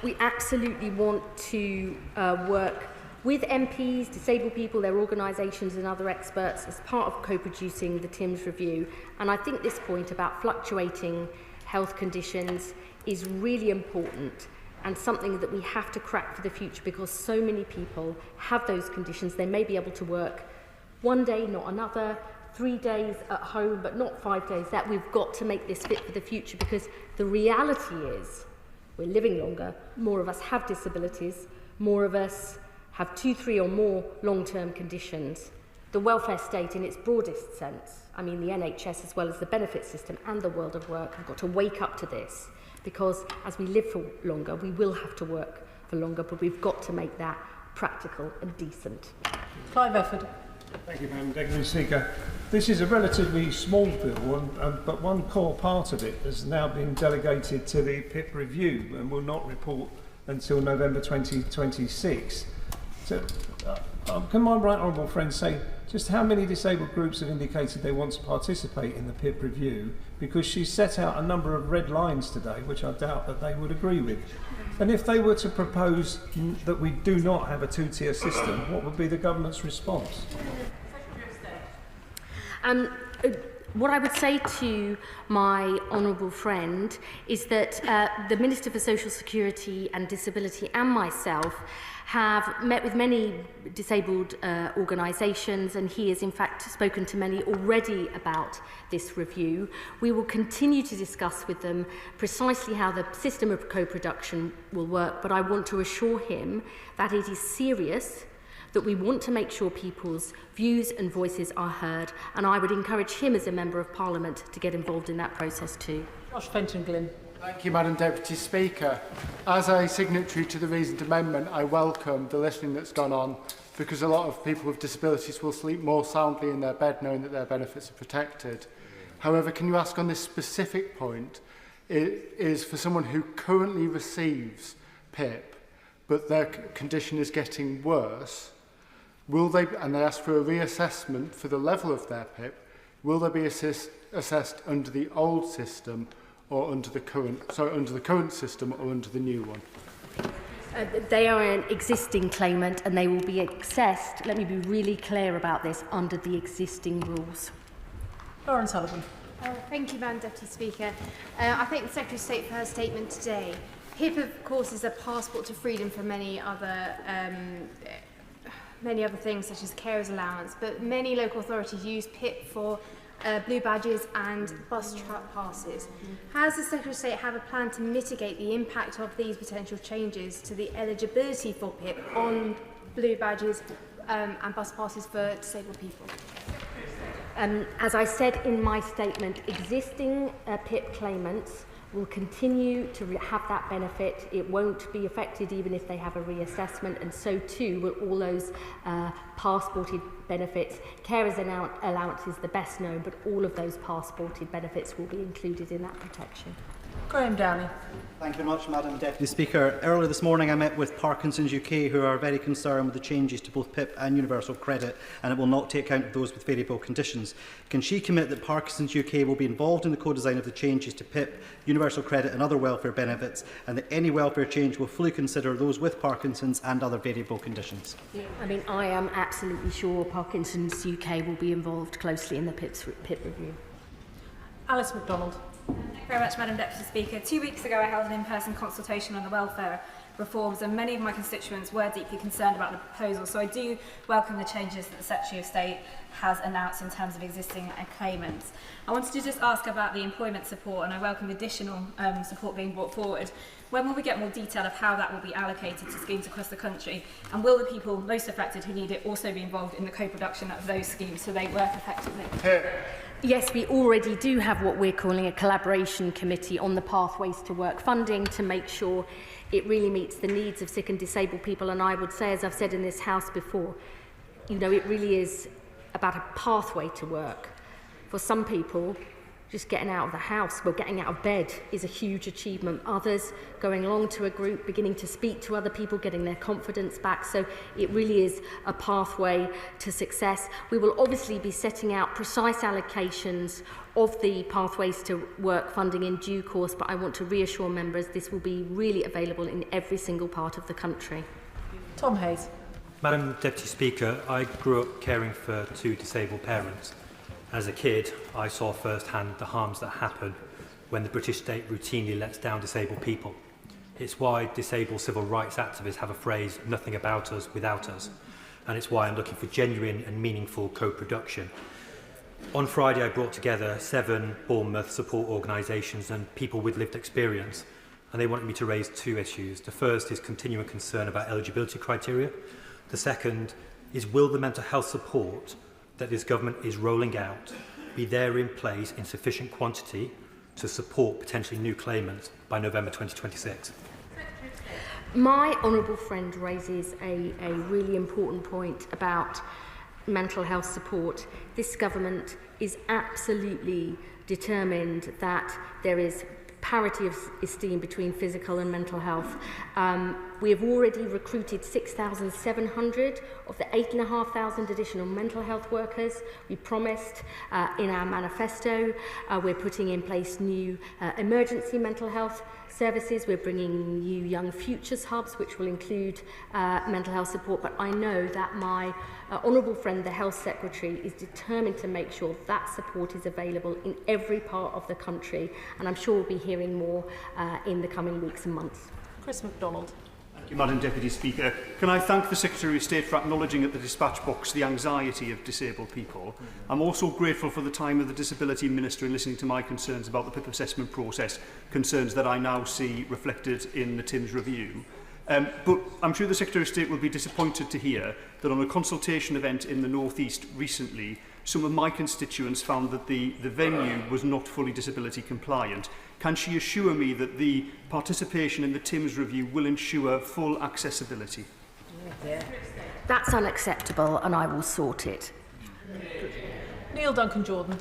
We absolutely want to work with MPs, disabled people, their organisations and other experts as part of co-producing the TIMS review. And I think this point about fluctuating health conditions is really important and something that we have to crack for the future, because so many people have those conditions. They may be able to work one day, not another, 3 days at home, but not 5 days. That we've got to make this fit for the future, because the reality is we're living longer, more of us have disabilities, more of us have 2, 3 or more long-term conditions. The welfare state in its broadest sense, I mean the NHS as well as the benefit system and the world of work, have got to wake up to this, because as we live for longer, we will have to work for longer, but we've got to make that practical and decent. Clive Efford. Thank you, Madam Deputy Speaker. This is a relatively small bill, but one core part of it has now been delegated to the PIP review and will not report until November 2026. So, can my right honourable friend say just how many disabled groups have indicated they want to participate in the PIP review? Because she set out a number of red lines today, which I doubt that they would agree with. And if they were to propose that we do not have a two-tier system, what would be the government's response? What I would say to my honourable friend is that the Minister for Social Security and Disability and myself have met with many disabled organisations, and he has in fact spoken to many already about this review. We will continue to discuss with them precisely how the system of co-production will work, but I want to assure him that it is serious, that we want to make sure people's views and voices are heard, and I would encourage him as a Member of Parliament to get involved in that process too. Josh Fenton-Glynn. Thank you, Madam Deputy Speaker. As a signatory to the reasoned amendment, I welcome the listening that's gone on, because a lot of people with disabilities will sleep more soundly in their bed knowing that their benefits are protected. However, can you ask on this specific point, it is for someone who currently receives PIP, but their condition is getting worse, will they, and they ask for a reassessment for the level of their PIP, will they be assessed under the old system or under the current system or under the new one? They are an existing claimant and they will be assessed, let me be really clear about this, under the existing rules. Lauren Sullivan. Thank you, Madam Deputy Speaker. I thank the Secretary of State for her statement today. PIP, of course, is a passport to freedom for many other things, such as carers allowance, but many local authorities use PIP for blue badges and bus truck passes. Has the Secretary of State have a plan to mitigate the impact of these potential changes to the eligibility for PIP on blue badges and bus passes for disabled people? As I said in my statement, existing PIP claimants will continue to have that benefit. It won't be affected even if they have a reassessment, and so too will all those passported benefits. Carers allowance is the best known, but all of those passported benefits will be included in that protection. Graham Downey. Thank you very much, Madam Deputy Speaker. Earlier this morning I met with Parkinson's UK, who are very concerned with the changes to both PIP and universal credit, and it will not take account of those with variable conditions. Can she commit that Parkinson's UK will be involved in the co-design of the changes to PIP, universal credit and other welfare benefits, and that any welfare change will fully consider those with Parkinson's and other variable conditions? I mean, I am absolutely sure Parkinson's UK will be involved closely in the PIP review. Alice MacDonald. Thank you very much, Madam Deputy Speaker. 2 weeks ago I held an in-person consultation on the welfare reforms, and many of my constituents were deeply concerned about the proposal, so I do welcome the changes that the Secretary of State has announced in terms of existing claimants. I wanted to just ask about the employment support, and I welcome the additional support being brought forward. When will we get more detail of how that will be allocated to schemes across the country, and will the people most affected who need it also be involved in the co-production of those schemes so they work effectively? Yes, we already do have what we're calling a collaboration committee on the pathways to work funding to make sure it really meets the needs of sick and disabled people. And I would say, as I've said in this House before, you know, it really is about a pathway to work. For some people, just getting out of the house, well, getting out of bed is a huge achievement. Others, going along to a group, beginning to speak to other people, getting their confidence back. So it really is a pathway to success. We will obviously be setting out precise allocations of the pathways to work funding in due course, but I want to reassure members this will be really available in every single part of the country. Tom Hayes. Madam Deputy Speaker, I grew up caring for 2 disabled parents. As a kid, I saw firsthand the harms that happen when the British state routinely lets down disabled people. It's why disabled civil rights activists have a phrase, "nothing about us without us," and it's why I'm looking for genuine and meaningful co-production. On Friday, I brought together 7 Bournemouth support organisations and people with lived experience, and they wanted me to raise 2 issues. The first is continuing concern about eligibility criteria. The second is, will the mental health support that this government is rolling out be there in place in sufficient quantity to support potentially new claimants by November 2026? My honourable friend raises a really important point about mental health support. This government is absolutely determined that there is parity of esteem between physical and mental health. We have already recruited 6,700 of the 8,500 additional mental health workers we promised in our manifesto. We're putting in place new emergency mental health services. We're bringing new Young Futures hubs, which will include mental health support. But I know that my honourable friend, the Health Secretary, is determined to make sure that support is available in every part of the country. And I'm sure we'll be hearing more in the coming weeks and months. Chris MacDonald. Thank you, Madam Deputy Speaker. Can I thank the Secretary of State for acknowledging at the dispatch box the anxiety of disabled people. I'm also grateful for the time of the Disability Minister in listening to my concerns about the PIP assessment process, concerns that I now see reflected in the TIMS review. But I'm sure the Secretary of State will be disappointed to hear that on a consultation event in the North East recently, some of my constituents found that the venue was not fully disability compliant. Can she assure me that the participation in the TIMS review will ensure full accessibility? That's unacceptable, and I will sort it. Neil Duncan-Jordan.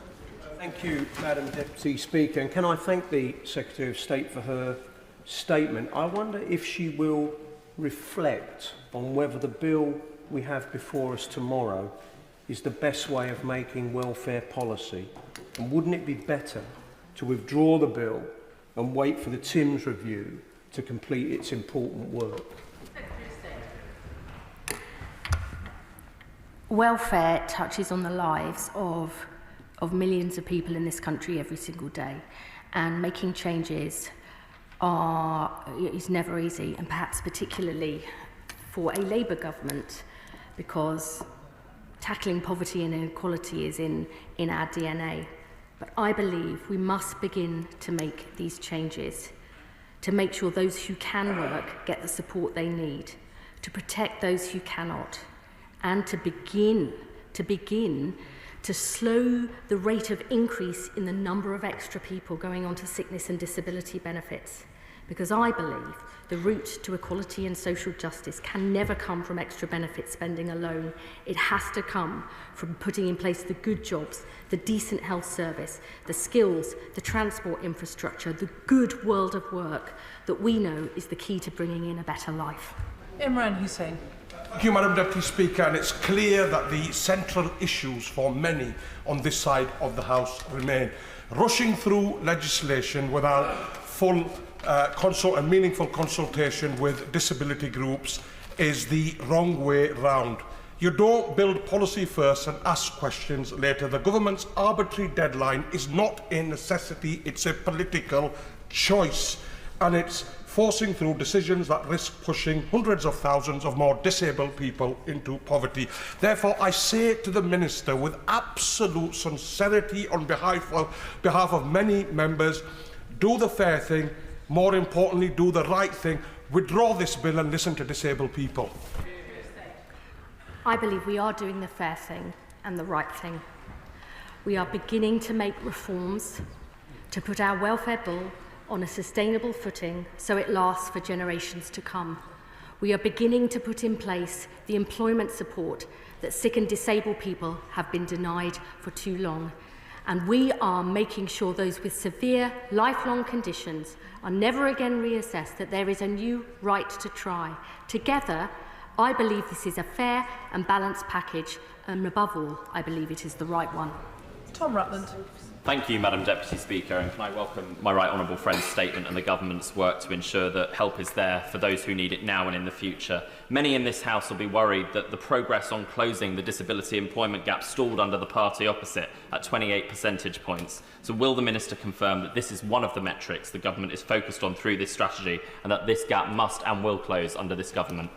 Thank you, Madam Deputy Speaker. And can I thank the Secretary of State for her statement. I wonder if she will reflect on whether the bill we have before us tomorrow is the best way of making welfare policy. And wouldn't it be better to withdraw the bill and wait for the TIMS review to complete its important work? Welfare touches on the lives of millions of people in this country every single day, and making changes is never easy, and perhaps particularly for a Labour government, because tackling poverty and inequality is in our DNA. But I believe we must begin to make these changes, to make sure those who can work get the support they need, to protect those who cannot, and to begin to slow the rate of increase in the number of extra people going on to sickness and disability benefits. Because I believe the route to equality and social justice can never come from extra benefit spending alone. It has to come from putting in place the good jobs, the decent health service, the skills, the transport infrastructure, the good world of work that we know is the key to bringing in a better life. Imran Hussain. Thank you, Madam Deputy Speaker, and it's clear that the central issues for many on this side of the House remain. Rushing through legislation without full and meaningful consultation with disability groups is the wrong way round. You don't build policy first and ask questions later. The government's arbitrary deadline is not a necessity, it's a political choice, and it's forcing through decisions that risk pushing hundreds of thousands of more disabled people into poverty. Therefore, I say to the Minister with absolute sincerity on behalf of many members, do the fair thing, more importantly, do the right thing, withdraw this bill and listen to disabled people. I believe we are doing the fair thing and the right thing. We are beginning to make reforms to put our welfare bill on a sustainable footing so it lasts for generations to come. We are beginning to put in place the employment support that sick and disabled people have been denied for too long. And we are making sure those with severe, lifelong conditions are never again reassessed, that there is a new right to try. Together, I believe this is a fair and balanced package, and above all, I believe it is the right one. Tom Rutland. Thank you, Madam Deputy Speaker, and can I welcome my right honourable friend's statement and the government's work to ensure that help is there for those who need it now and in the future. Many in this House will be worried that the progress on closing the disability employment gap stalled under the party opposite at 28 percentage points. So will the Minister confirm that this is one of the metrics the government is focused on through this strategy, and that this gap must and will close under this government?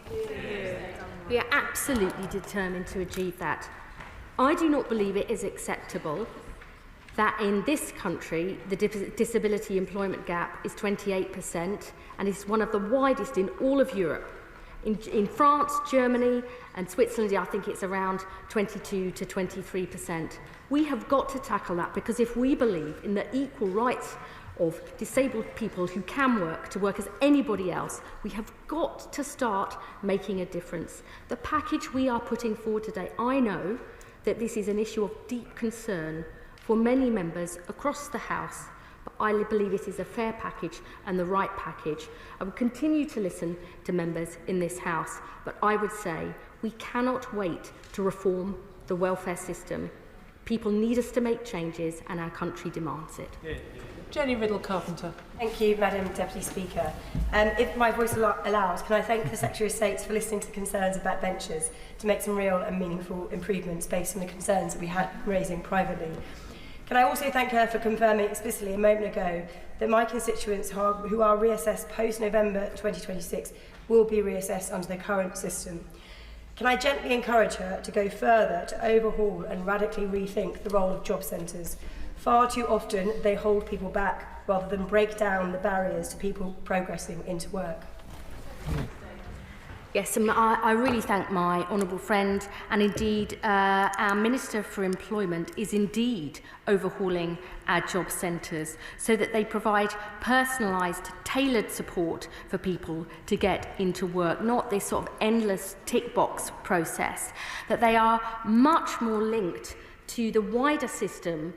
We are absolutely determined to achieve that. I do not believe it is acceptable that in this country the disability employment gap is 28% and is one of the widest in all of Europe. In France, Germany and Switzerland, I think it's around 22 to 23%. We have got to tackle that, because if we believe in the equal rights of disabled people who can work to work as anybody else, we have got to start making a difference. The package we are putting forward today, I know that this is an issue of deep concern for many members across the House, but I believe it is a fair package and the right package. I will continue to listen to members in this House, but I would say we cannot wait to reform the welfare system. People need us to make changes and our country demands it. Jenny Riddle-Carpenter. Thank you, Madam Deputy Speaker. If my voice allows, can I thank the Secretary of State for listening to concerns of backbenchers to make some real and meaningful improvements based on the concerns that we had raising privately. Can I also thank her for confirming explicitly a moment ago that my constituents who are reassessed post-November 2026 will be reassessed under the current system. Can I gently encourage her to go further to overhaul and radically rethink the role of job centres? Far too often they hold people back rather than break down the barriers to people progressing into work. Yes, and I really thank my honourable friend, and indeed our Minister for Employment is indeed overhauling our job centres so that they provide personalised, tailored support for people to get into work, not this sort of endless tick box process, that they are much more linked to the wider system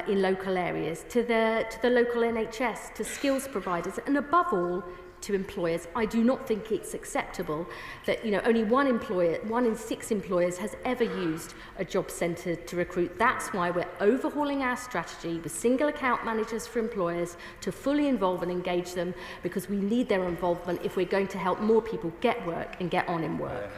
in local areas, to the local NHS, to skills providers, and above all, to employers. I do not think it's acceptable that only one in 6 employers has ever used a job centre to recruit. That's why we're overhauling our strategy with single account managers for employers to fully involve and engage them, because we need their involvement if we're going to help more people get work and get on in work.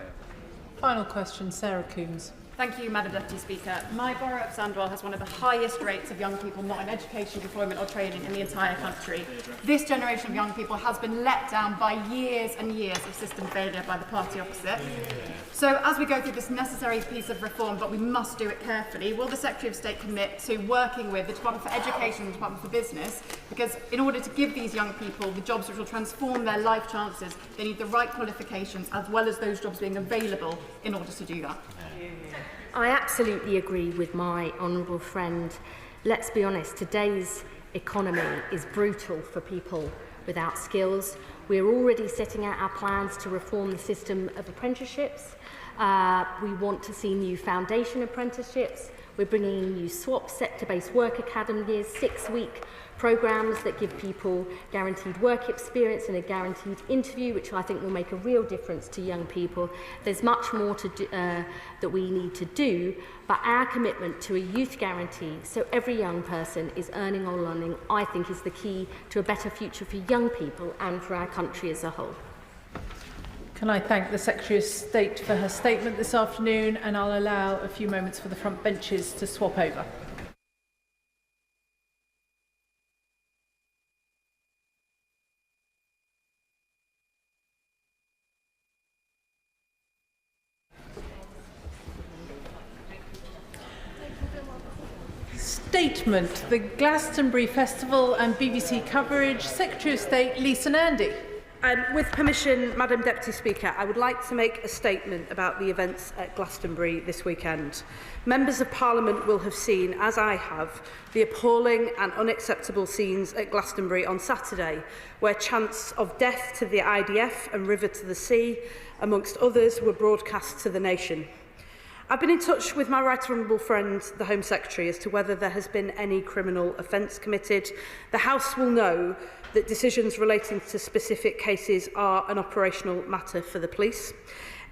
Final question, Sarah Coombs. Thank you, Madam Deputy Speaker. My borough of Sandwell has one of the highest rates of young people not in education, employment or training in the entire country. This generation of young people has been let down by years and years of system failure by the party opposite. So as we go through this necessary piece of reform, but we must do it carefully, will the Secretary of State commit to working with the Department for Education and the Department for Business? Because in order to give these young people the jobs which will transform their life chances, they need the right qualifications as well as those jobs being available in order to do that. I absolutely agree with my honourable friend. Let's be honest, today's economy is brutal for people without skills. We're already setting out our plans to reform the system of apprenticeships. We want to see new foundation apprenticeships. We're bringing in new SWAP, sector-based work academies, 6-week programmes that give people guaranteed work experience and a guaranteed interview, which I think will make a real difference to young people. There's much more to do, that we need to do, but our commitment to a youth guarantee, so every young person is earning or learning, I think is the key to a better future for young people and for our country as a whole. Can I thank the Secretary of State for her statement this afternoon, and I'll allow a few moments for the front benches to swap over. Statement, the Glastonbury Festival and BBC coverage. Secretary of State Lisa Nandy. With permission, Madam Deputy Speaker, I would like to make a statement about the events at Glastonbury this weekend. Members of Parliament will have seen, as I have, the appalling and unacceptable scenes at Glastonbury on Saturday, where chants of death to the IDF and river to the sea, amongst others, were broadcast to the nation. I've been in touch with my right honourable friend, the Home Secretary, as to whether there has been any criminal offence committed. The House will know that decisions relating to specific cases are an operational matter for the police.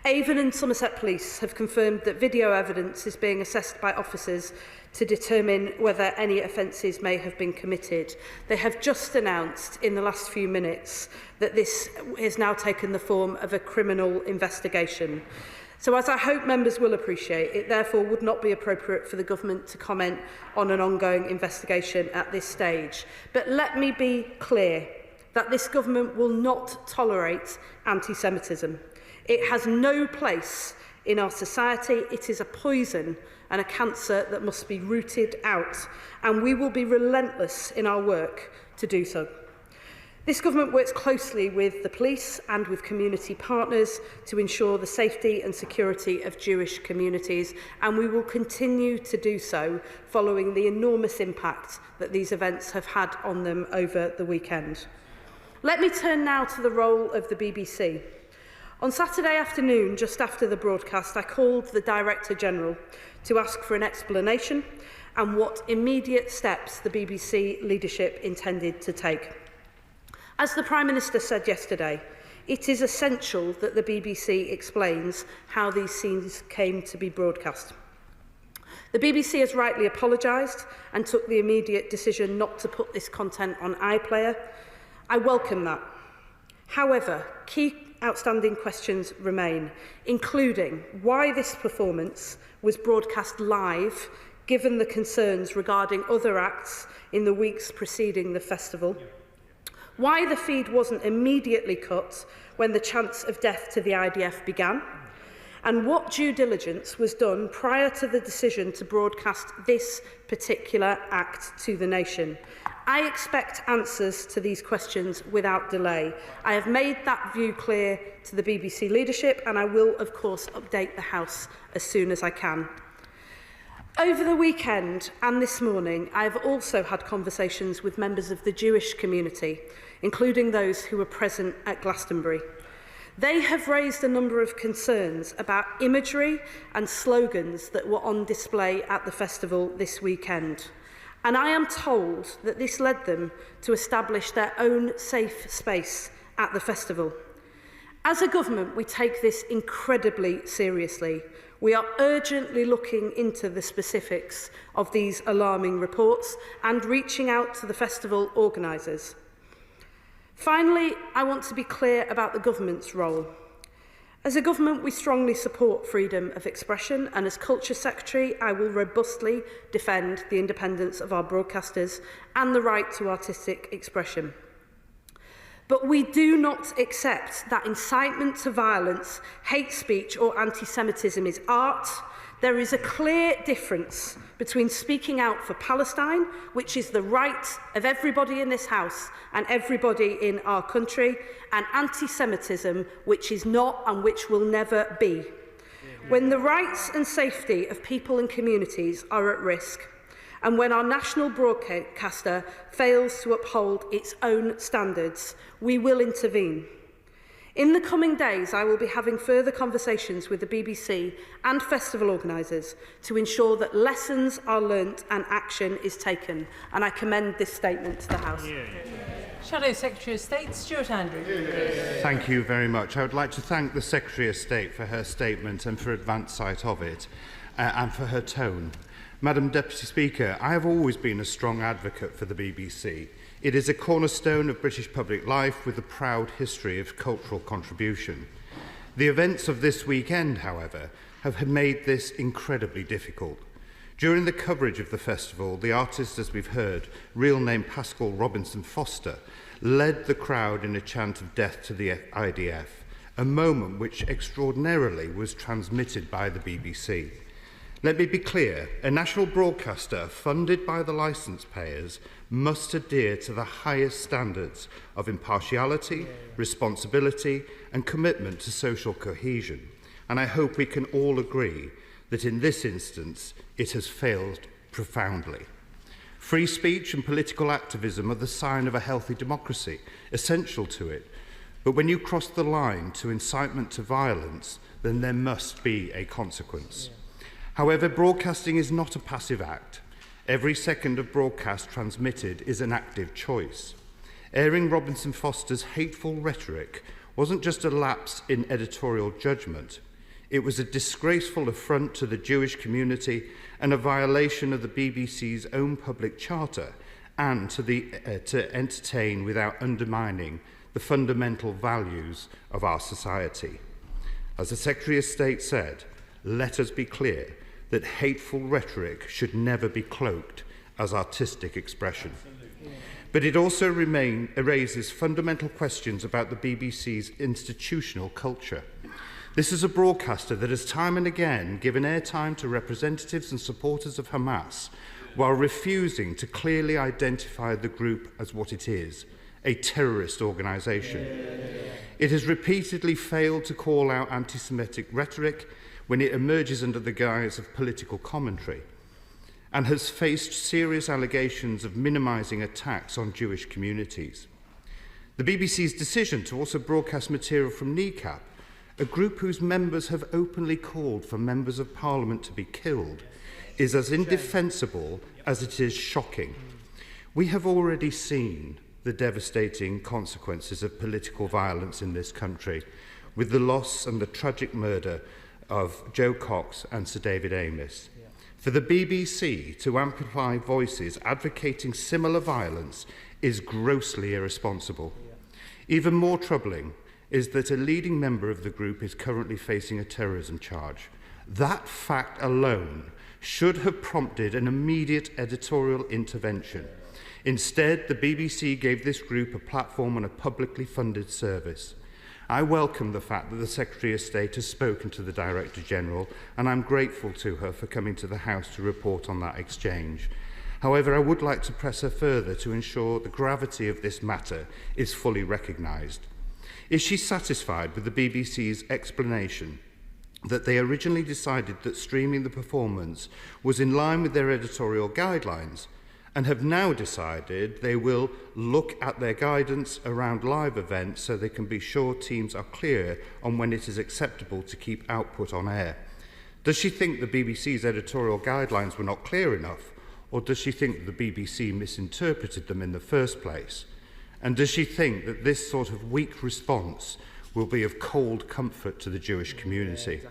Avon and Somerset Police have confirmed that video evidence is being assessed by officers to determine whether any offences may have been committed. They have just announced in the last few minutes that this has now taken the form of a criminal investigation. So, as I hope members will appreciate, it therefore would not be appropriate for the government to comment on an ongoing investigation at this stage. But let me be clear that this government will not tolerate anti-Semitism. It has no place in our society. It is a poison and a cancer that must be rooted out, and we will be relentless in our work to do so. This government works closely with the police and with community partners to ensure the safety and security of Jewish communities, and we will continue to do so following the enormous impact that these events have had on them over the weekend. Let me turn now to the role of the BBC. On Saturday afternoon, just after the broadcast, I called the Director General to ask for an explanation and what immediate steps the BBC leadership intended to take. As the Prime Minister said yesterday, it is essential that the BBC explains how these scenes came to be broadcast. The BBC has rightly apologised and took the immediate decision not to put this content on iPlayer. I welcome that. However, key outstanding questions remain, including why this performance was broadcast live, given the concerns regarding other acts in the weeks preceding the festival, why the feed wasn't immediately cut when the chance of death to the IDF began, and what due diligence was done prior to the decision to broadcast this particular act to the nation. I expect answers to these questions without delay. I have made that view clear to the BBC leadership, and I will, of course, update the House as soon as I can. Over the weekend and this morning, I have also had conversations with members of the Jewish community, including those who were present at Glastonbury. They have raised a number of concerns about imagery and slogans that were on display at the festival this weekend. And I am told that this led them to establish their own safe space at the festival. As a government, we take this incredibly seriously. We are urgently looking into the specifics of these alarming reports and reaching out to the festival organisers. Finally, I want to be clear about the government's role. As a government, we strongly support freedom of expression, and as Culture Secretary, I will robustly defend the independence of our broadcasters and the right to artistic expression. But we do not accept that incitement to violence, hate speech or anti-Semitism is art. There is a clear difference between speaking out for Palestine, which is the right of everybody in this House and everybody in our country, and anti-Semitism, which is not and which will never be. When the rights and safety of people and communities are at risk, and when our national broadcaster fails to uphold its own standards, we will intervene. In the coming days, I will be having further conversations with the BBC and festival organisers to ensure that lessons are learnt and action is taken. And I commend this statement to the House. Shadow Secretary of State, Stuart Andrew. Thank you very much. I would like to thank the Secretary of State for her statement and for advance sight of it, and for her tone. Madam Deputy Speaker, I have always been a strong advocate for the BBC. It is a cornerstone of British public life with a proud history of cultural contribution. The events of this weekend, however, have made this incredibly difficult. During the coverage of the festival, the artist, as we've heard, real name Pascal Robinson Foster, led the crowd in a chant of death to the IDF, a moment which extraordinarily was transmitted by the BBC. Let me be clear, a national broadcaster funded by the licence payers must adhere to the highest standards of impartiality, responsibility and commitment to social cohesion. And I hope we can all agree that in this instance it has failed profoundly. Free speech and political activism are the sign of a healthy democracy, essential to it. But when you cross the line to incitement to violence, then there must be a consequence. However, broadcasting is not a passive act. Every second of broadcast transmitted is an active choice. Airing Robinson Foster's hateful rhetoric wasn't just a lapse in editorial judgment. It was a disgraceful affront to the Jewish community and a violation of the BBC's own public charter and to entertain without undermining the fundamental values of our society. As the Secretary of State said, let us be clear that hateful rhetoric should never be cloaked as artistic expression. But it also raises fundamental questions about the BBC's institutional culture. This is a broadcaster that has time and again given airtime to representatives and supporters of Hamas while refusing to clearly identify the group as what it is, a terrorist organisation. It has repeatedly failed to call out anti-Semitic rhetoric when it emerges under the guise of political commentary, and has faced serious allegations of minimising attacks on Jewish communities. The BBC's decision to also broadcast material from NECAP, a group whose members have openly called for members of Parliament to be killed, is as indefensible as it is shocking. We have already seen the devastating consequences of political violence in this country, with the loss and the tragic murder of Joe Cox and Sir David Amess. For the BBC to amplify voices advocating similar violence is grossly irresponsible. Even more troubling is that a leading member of the group is currently facing a terrorism charge. That fact alone should have prompted an immediate editorial intervention. Instead, the BBC gave this group a platform on a publicly funded service. I welcome the fact that the Secretary of State has spoken to the Director General, and I'm grateful to her for coming to the House to report on that exchange. However, I would like to press her further to ensure the gravity of this matter is fully recognised. Is she satisfied with the BBC's explanation that they originally decided that streaming the performance was in line with their editorial guidelines, and have now decided they will look at their guidance around live events so they can be sure teams are clear on when it is acceptable to keep output on air? Does she think the BBC's editorial guidelines were not clear enough, or does she think that the BBC misinterpreted them in the first place? And does she think that this sort of weak response will be of cold comfort to the Jewish community?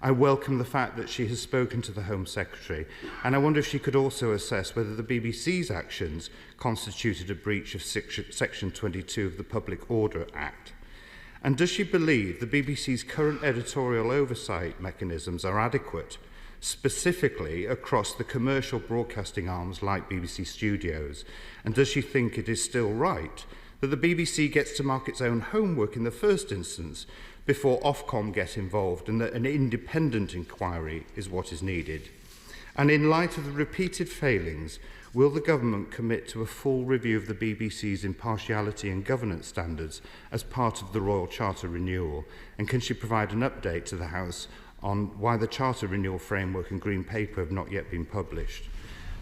I welcome the fact that she has spoken to the Home Secretary, and I wonder if she could also assess whether the BBC's actions constituted a breach of Section 22 of the Public Order Act. And does she believe the BBC's current editorial oversight mechanisms are adequate, specifically across the commercial broadcasting arms like BBC Studios? And does she think it is still right that the BBC gets to mark its own homework in the first instance before Ofcom get involved, and that an independent inquiry is what is needed? And in light of the repeated failings, will the government commit to a full review of the BBC's impartiality and governance standards as part of the Royal Charter renewal? And can she provide an update to the House on why the Charter renewal framework and Green Paper have not yet been published?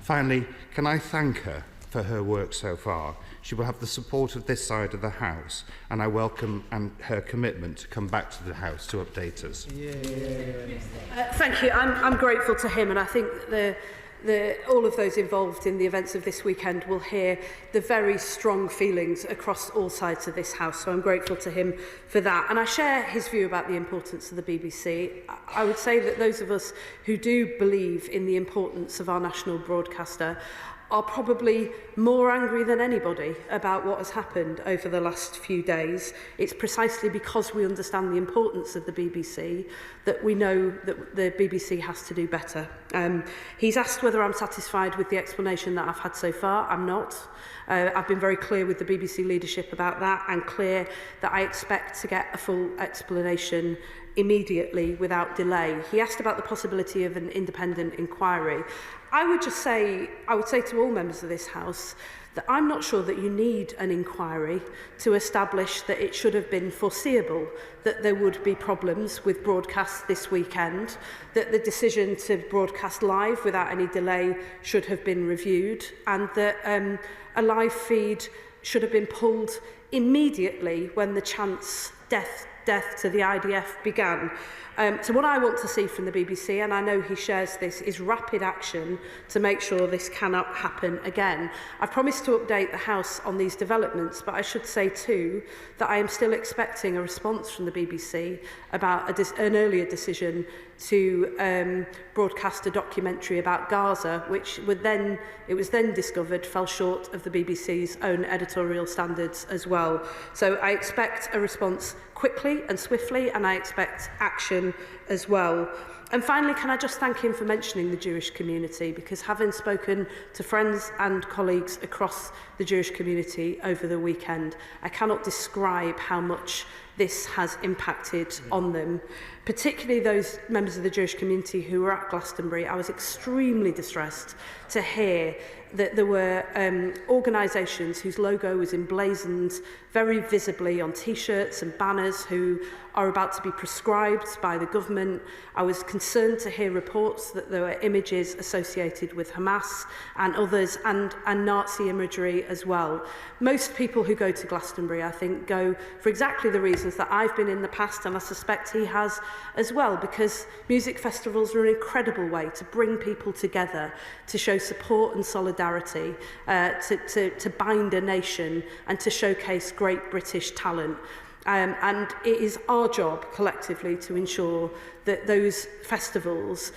Finally, can I thank her for her work so far? She will have the support of this side of the House, and I welcome her commitment to come back to the House to update us. Thank you. I'm grateful to him, and I think all of those involved in the events of this weekend will hear the very strong feelings across all sides of this House, so I'm grateful to him for that. And I share his view about the importance of the BBC. I would say that those of us who do believe in the importance of our national broadcaster are probably more angry than anybody about what has happened over the last few days. It's precisely because we understand the importance of the BBC that we know that the BBC has to do better. He's asked whether I'm satisfied with the explanation that I've had so far. I'm not. I've been very clear with the BBC leadership about that, and clear that I expect to get a full explanation immediately without delay. He asked about the possibility of an independent inquiry. I would say to all members of this House that I'm not sure that you need an inquiry to establish that it should have been foreseeable that there would be problems with broadcasts this weekend, that the decision to broadcast live without any delay should have been reviewed, and that a live feed should have been pulled immediately when the chance death to the IDF began. So what I want to see from the BBC, and I know he shares this, is rapid action to make sure this cannot happen again. I've promised to update the House on these developments, but I should say too that I am still expecting a response from the BBC about an earlier decision to broadcast a documentary about Gaza, which it was then discovered fell short of the BBC's own editorial standards as well. So I expect a response quickly and swiftly, and I expect action as well. And finally, can I just thank him for mentioning the Jewish community, because having spoken to friends and colleagues across the Jewish community over the weekend, I cannot describe how much this has impacted on them, particularly those members of the Jewish community who were at Glastonbury. I was extremely distressed to hear that there were organisations whose logo was emblazoned very visibly on T-shirts and banners, who are about to be prescribed by the government. I was concerned to hear reports that there were images associated with Hamas and others, and Nazi imagery as well. Most people who go to Glastonbury, I think, go for exactly the reasons that I've been in the past, and I suspect he has as well, because music festivals are an incredible way to bring people together, to show support and solidarity, to bind a nation and to showcase great British talent. And it is our job collectively to ensure that those festivals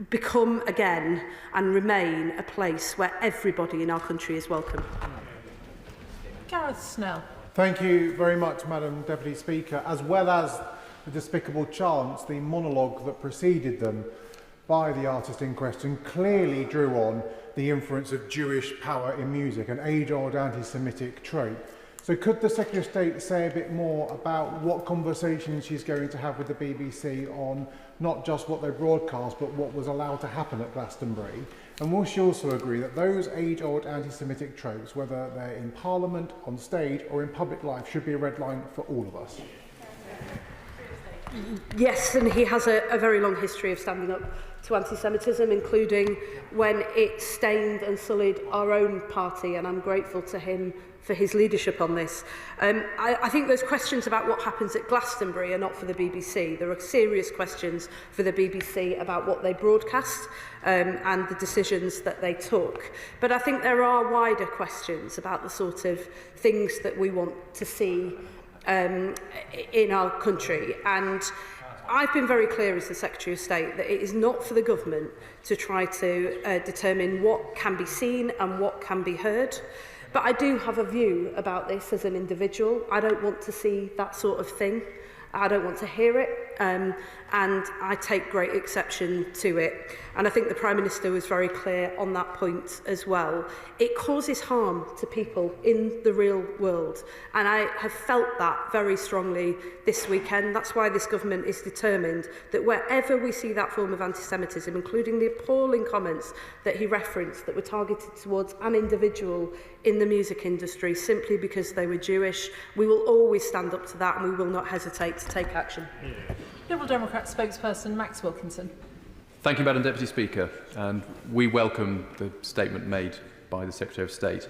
become again and remain a place where everybody in our country is welcome. Gareth Snell. Thank you very much, Madam Deputy Speaker. As well as the despicable chants, the monologue that preceded them by the artist in question clearly drew on the influence of Jewish power in music, an age-old anti-Semitic trait. So could the Secretary of State say a bit more about what conversations she's going to have with the BBC on not just what they broadcast, but what was allowed to happen at Glastonbury? And will she also agree that those age-old anti-Semitic tropes, whether they're in Parliament, on stage, or in public life, should be a red line for all of us? Yes, and he has a very long history of standing up to anti-Semitism, including when it stained and sullied our own party, and I'm grateful to him for his leadership on this. I think those questions about what happens at Glastonbury are not for the BBC. There are serious questions for the BBC about what they broadcast and the decisions that they took. But I think there are wider questions about the sort of things that we want to see in our country. And I've been very clear as the Secretary of State that it is not for the government to try to determine what can be seen and what can be heard. But I do have a view about this as an individual. I don't want to see that sort of thing. I don't want to hear it, and I take great exception to it. And I think the Prime Minister was very clear on that point as well. It causes harm to people in the real world, and I have felt that very strongly this weekend. That's why this government is determined that wherever we see that form of anti-Semitism, including the appalling comments that he referenced that were targeted towards an individual in the music industry simply because they were Jewish, we will always stand up to that, and we will not hesitate to take action. Liberal Democrat spokesperson Max Wilkinson. Thank you, Madam Deputy Speaker, and we welcome the statement made by the Secretary of State.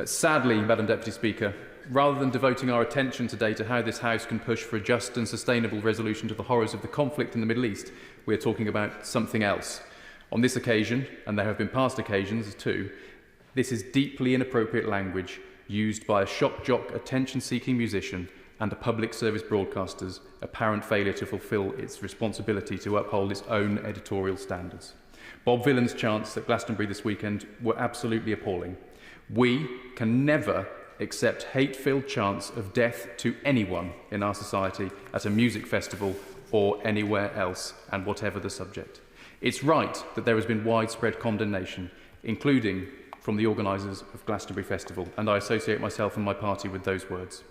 Sadly, Madam Deputy Speaker, rather than devoting our attention today to how this House can push for a just and sustainable resolution to the horrors of the conflict in the Middle East, we are talking about something else. On this occasion, and there have been past occasions too, this is deeply inappropriate language used by a shock jock, attention-seeking musician and a public service broadcaster's apparent failure to fulfil its responsibility to uphold its own editorial standards. Bob Vylan's chants at Glastonbury this weekend were absolutely appalling. We can never accept hate-filled chants of death to anyone in our society at a music festival or anywhere else, and whatever the subject. It's right that there has been widespread condemnation, including from the organisers of Glastonbury Festival, and I associate myself and my party with those words.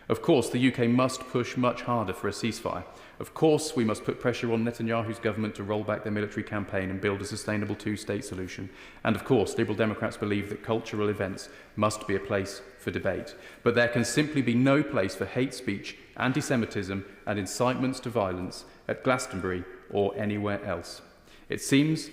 Of course, the UK must push much harder for a ceasefire. Of course, we must put pressure on Netanyahu's government to roll back their military campaign and build a sustainable two-state solution. And of course, Liberal Democrats believe that cultural events must be a place for debate. But there can simply be no place for hate speech, anti-Semitism and incitements to violence at Glastonbury or anywhere else. It seems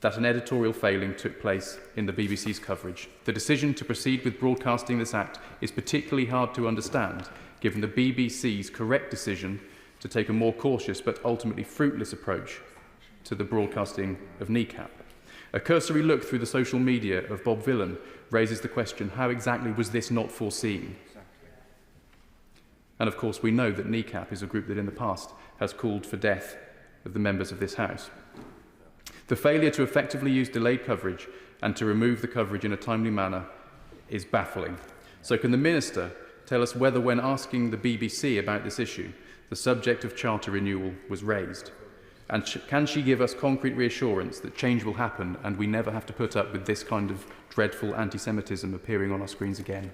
that an editorial failing took place in the BBC's coverage. The decision to proceed with broadcasting this act is particularly hard to understand, given the BBC's correct decision to take a more cautious but ultimately fruitless approach to the broadcasting of kneecap. A cursory look through the social media of Bob Vylan raises the question, how exactly was this not foreseen? And of course, we know that kneecap is a group that in the past has called for death of the members of this House. The failure to effectively use delayed coverage and to remove the coverage in a timely manner is baffling. So can the Minister tell us whether, when asking the BBC about this issue, the subject of charter renewal was raised? And can she give us concrete reassurance that change will happen and we never have to put up with this kind of dreadful anti-Semitism appearing on our screens again?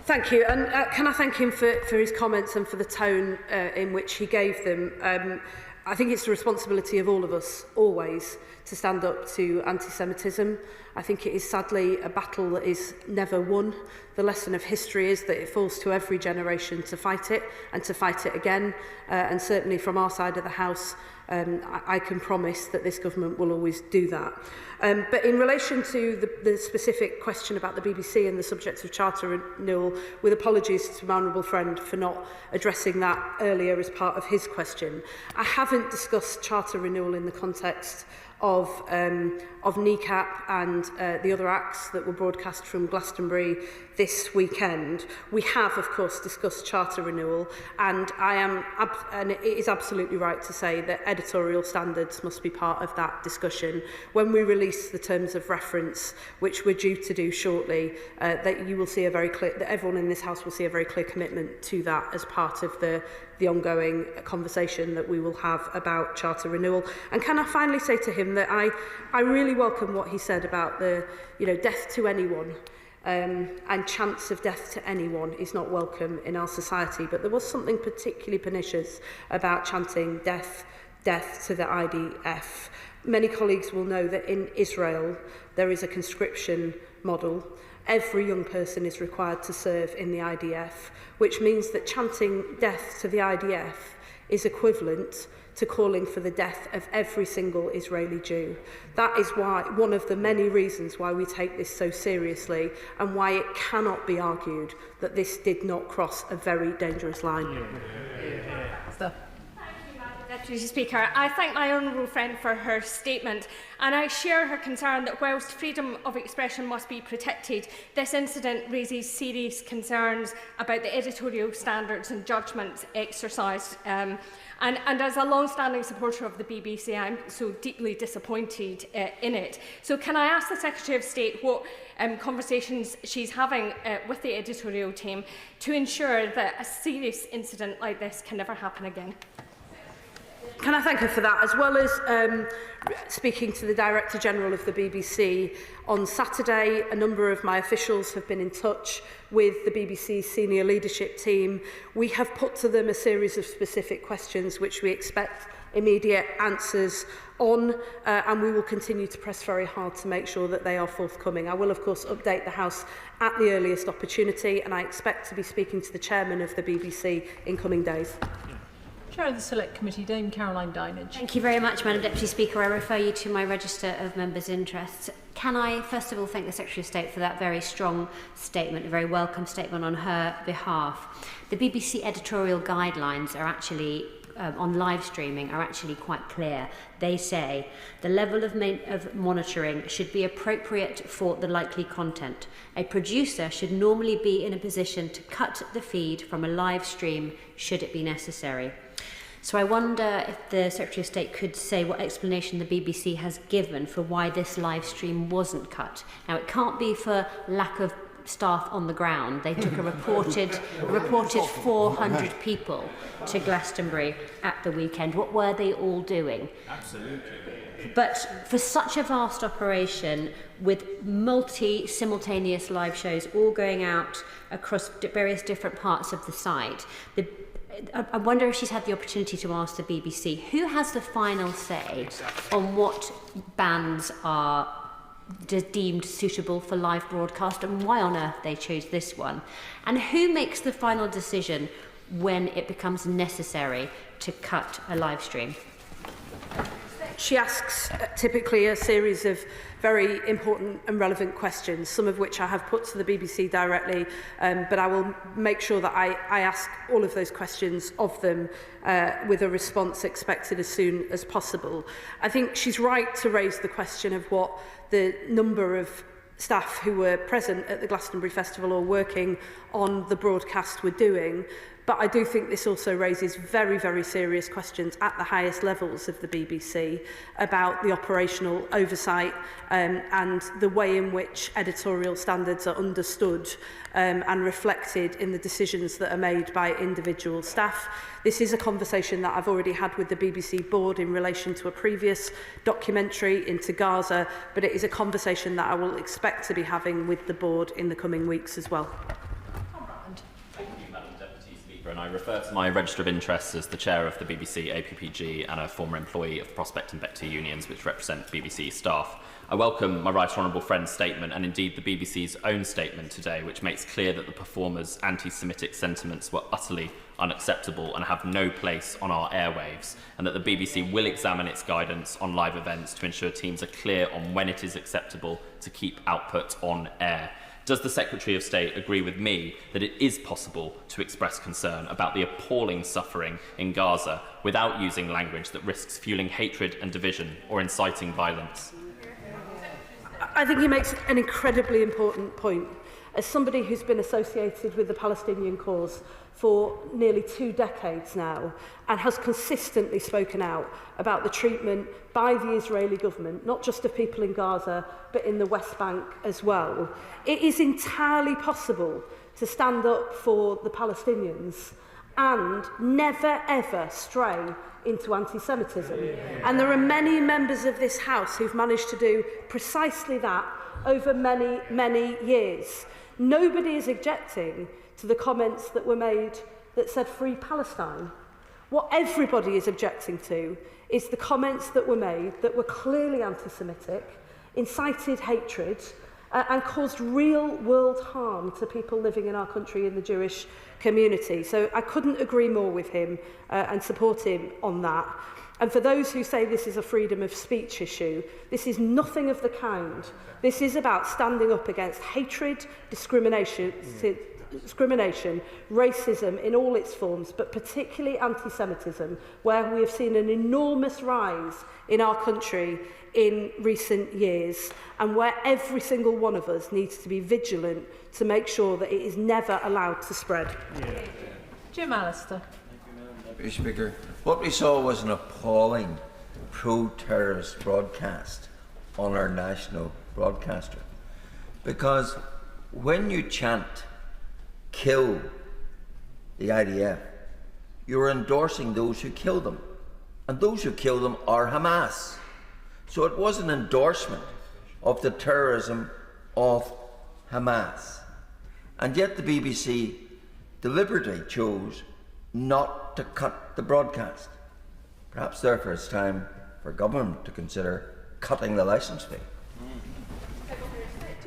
Thank you, and can I thank him for his comments and for the tone in which he gave them. I think it's the responsibility of all of us, always, to stand up to anti-Semitism. I think it is sadly a battle that is never won. The lesson of history is that it falls to every generation to fight it and to fight it again. And certainly from our side of the House, I can promise that this government will always do that. But in relation to the specific question about the BBC and the subject of charter renewal, with apologies to my honourable friend for not addressing that earlier as part of his question, I haven't discussed charter renewal in the context of NECAP and the other acts that were broadcast from Glastonbury this weekend. We have, of course, discussed charter renewal, and and it is absolutely right to say that editorial standards must be part of that discussion. When we release the terms of reference, which we're due to do shortly, that you will see that everyone in this House will see a very clear commitment to that as part of the ongoing conversation that we will have about charter renewal. And can I finally say to him that I really welcome what he said about the death to anyone. And chance of death to anyone is not welcome in our society. But there was something particularly pernicious about chanting death to the IDF. Many colleagues will know that in Israel there is a conscription model. Every young person is required to serve in the IDF, which means that chanting death to the IDF is equivalent to calling for the death of every single Israeli Jew. That is one of the many reasons why we take this so seriously and why it cannot be argued that this did not cross a very dangerous line. Deputy Speaker, I thank my honourable friend for her statement, and I share her concern that whilst freedom of expression must be protected, this incident raises serious concerns about the editorial standards and judgments exercised. And as a long-standing supporter of the BBC, I'm so deeply disappointed in it. So can I ask the Secretary of State what conversations she's having with the editorial team to ensure that a serious incident like this can never happen again? Can I thank her for that, as well as speaking to the Director General of the BBC on Saturday. A number of my officials have been in touch with the BBC's senior leadership team. We have put to them a series of specific questions which we expect immediate answers on, and we will continue to press very hard to make sure that they are forthcoming. I will, of course, update the House at the earliest opportunity, and I expect to be speaking to the Chairman of the BBC in coming days. Chair of the Select Committee, Dame Caroline Dinage. Thank you very much, Madam Deputy Speaker. I refer you to my register of members' interests. Can I first of all thank the Secretary of State for that very strong statement, a very welcome statement on her behalf. The BBC editorial guidelines are actually on live streaming are actually quite clear. They say the level of monitoring should be appropriate for the likely content. A producer should normally be in a position to cut the feed from a live stream should it be necessary. So I wonder if the Secretary of State could say what explanation the BBC has given for why this live stream wasn't cut. Now, it can't be for lack of staff on the ground. They took a reported 400 people to Glastonbury at the weekend. What were they all doing? Absolutely. But for such a vast operation with simultaneous live shows all going out across various different parts of the site, I wonder if she's had the opportunity to ask the BBC, who has the final say on what bands are deemed suitable for live broadcast and why on earth they chose this one? And who makes the final decision when it becomes necessary to cut a live stream? She asks typically a series of very important and relevant questions, some of which I have put to the BBC directly, but I will make sure that I ask all of those questions of them with a response expected as soon as possible. I think she's right to raise the question of what the number of staff who were present at the Glastonbury Festival or working on the broadcast were doing. But I do think this also raises very, very serious questions at the highest levels of the BBC about the operational oversight and the way in which editorial standards are understood and reflected in the decisions that are made by individual staff. This is a conversation that I've already had with the BBC board in relation to a previous documentary into Gaza, but it is a conversation that I will expect to be having with the board in the coming weeks as well. and I refer to my register of interests as the chair of the BBC APPG and a former employee of the Prospect and Bector unions, which represent BBC staff. I welcome my right honourable friend's statement and indeed the BBC's own statement today, which makes clear that the performers' anti-Semitic sentiments were utterly unacceptable and have no place on our airwaves, and that the BBC will examine its guidance on live events to ensure teams are clear on when it is acceptable to keep output on air. Does the Secretary of State agree with me that it is possible to express concern about the appalling suffering in Gaza without using language that risks fueling hatred and division or inciting violence? I think he makes an incredibly important point. As somebody who's been associated with the Palestinian cause for nearly 2 decades now and has consistently spoken out about the treatment by the Israeli government, not just of people in Gaza, but in the West Bank as well, it is entirely possible to stand up for the Palestinians and never ever stray into anti-Semitism. And there are many members of this House who've managed to do precisely that over many, many years. Nobody is objecting to the comments that were made that said free Palestine. What everybody is objecting to is the comments that were made that were clearly anti-Semitic, incited hatred, and caused real-world harm to people living in our country in the Jewish community. So I couldn't agree more with him and support him on that. And for those who say this is a freedom of speech issue, this is nothing of the kind. This is about standing up against hatred, discrimination, racism in all its forms, but particularly anti-Semitism, where we have seen an enormous rise in our country in recent years, and where every single one of us needs to be vigilant to make sure that it is never allowed to spread. Jim Allister. Mr. Speaker, what we saw was an appalling pro-terrorist broadcast on our national broadcaster. Because when you chant, kill the IDF, you're endorsing those who kill them. And those who kill them are Hamas. So it was an endorsement of the terrorism of Hamas. And yet the BBC deliberately chose not to cut the broadcast. Perhaps therefore it's time for government to consider cutting the licence fee.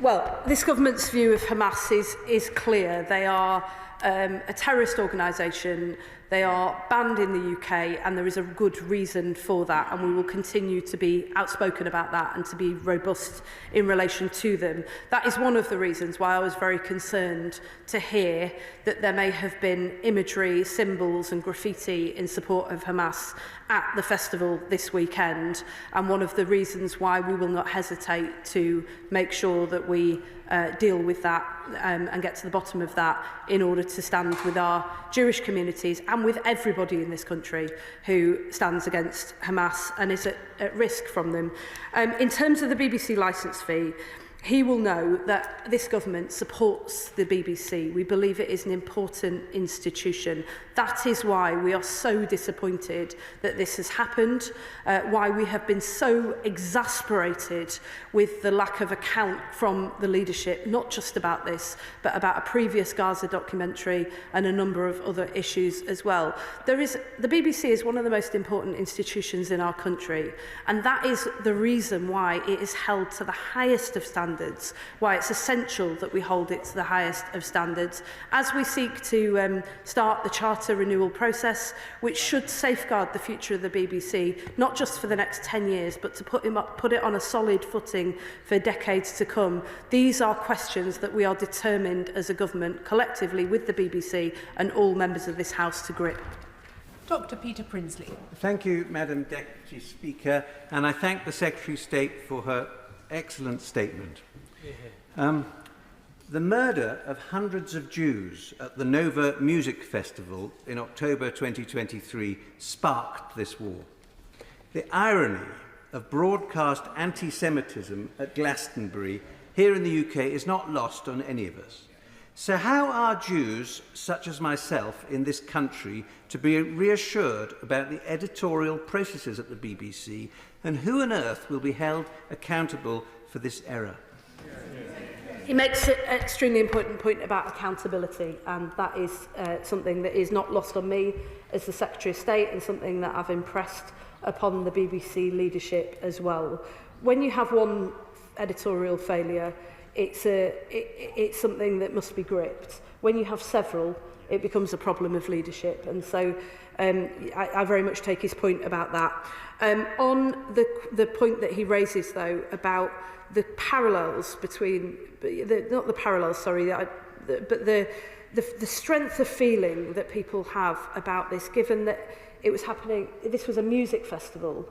Well, this government's view of Hamas is clear. They are a terrorist organisation. They are banned in the UK, and there is a good reason for that, and we will continue to be outspoken about that and to be robust in relation to them. That is one of the reasons why I was very concerned to hear that there may have been imagery, symbols and graffiti in support of Hamas at the festival this weekend, and one of the reasons why we will not hesitate to make sure that we deal with that and get to the bottom of that in order to stand with our Jewish communities and with everybody in this country who stands against Hamas and is at risk from them. In terms of the BBC licence fee, he will know that this government supports the BBC. We believe it is an important institution. That is why we are so disappointed that this has happened, why we have been so exasperated with the lack of account from the leadership, not just about this, but about a previous Gaza documentary and a number of other issues as well. The BBC is one of the most important institutions in our country, and that is the reason why it is held to the highest of standards, why it's essential that we hold it to the highest of standards as we seek to start the charter renewal process, which should safeguard the future of the BBC, not just for the next 10 years, but to put it on a solid footing for decades to come. These are questions that we are determined as a government, collectively with the BBC and all members of this House, to grip. Dr. Peter Prinsley. Thank you, Madam Deputy Speaker, and I thank the Secretary of State for her excellent statement. The murder of hundreds of Jews at the Nova Music Festival in October 2023 sparked this war. The irony of broadcast anti-Semitism at Glastonbury here in the UK is not lost on any of us. So how are Jews, such as myself, in this country to be reassured about the editorial processes at the BBC, and who on earth will be held accountable for this error? He makes an extremely important point about accountability, and that is something that is not lost on me as the Secretary of State, and something that I've impressed upon the BBC leadership as well. When you have one editorial failure, it's something that must be gripped. When you have several, it becomes a problem of leadership, and so I very much take his point about that. On the point that he raises, though, about the parallels between, not the parallels, sorry, but the strength of feeling that people have about this, given that it was happening, this was a music festival,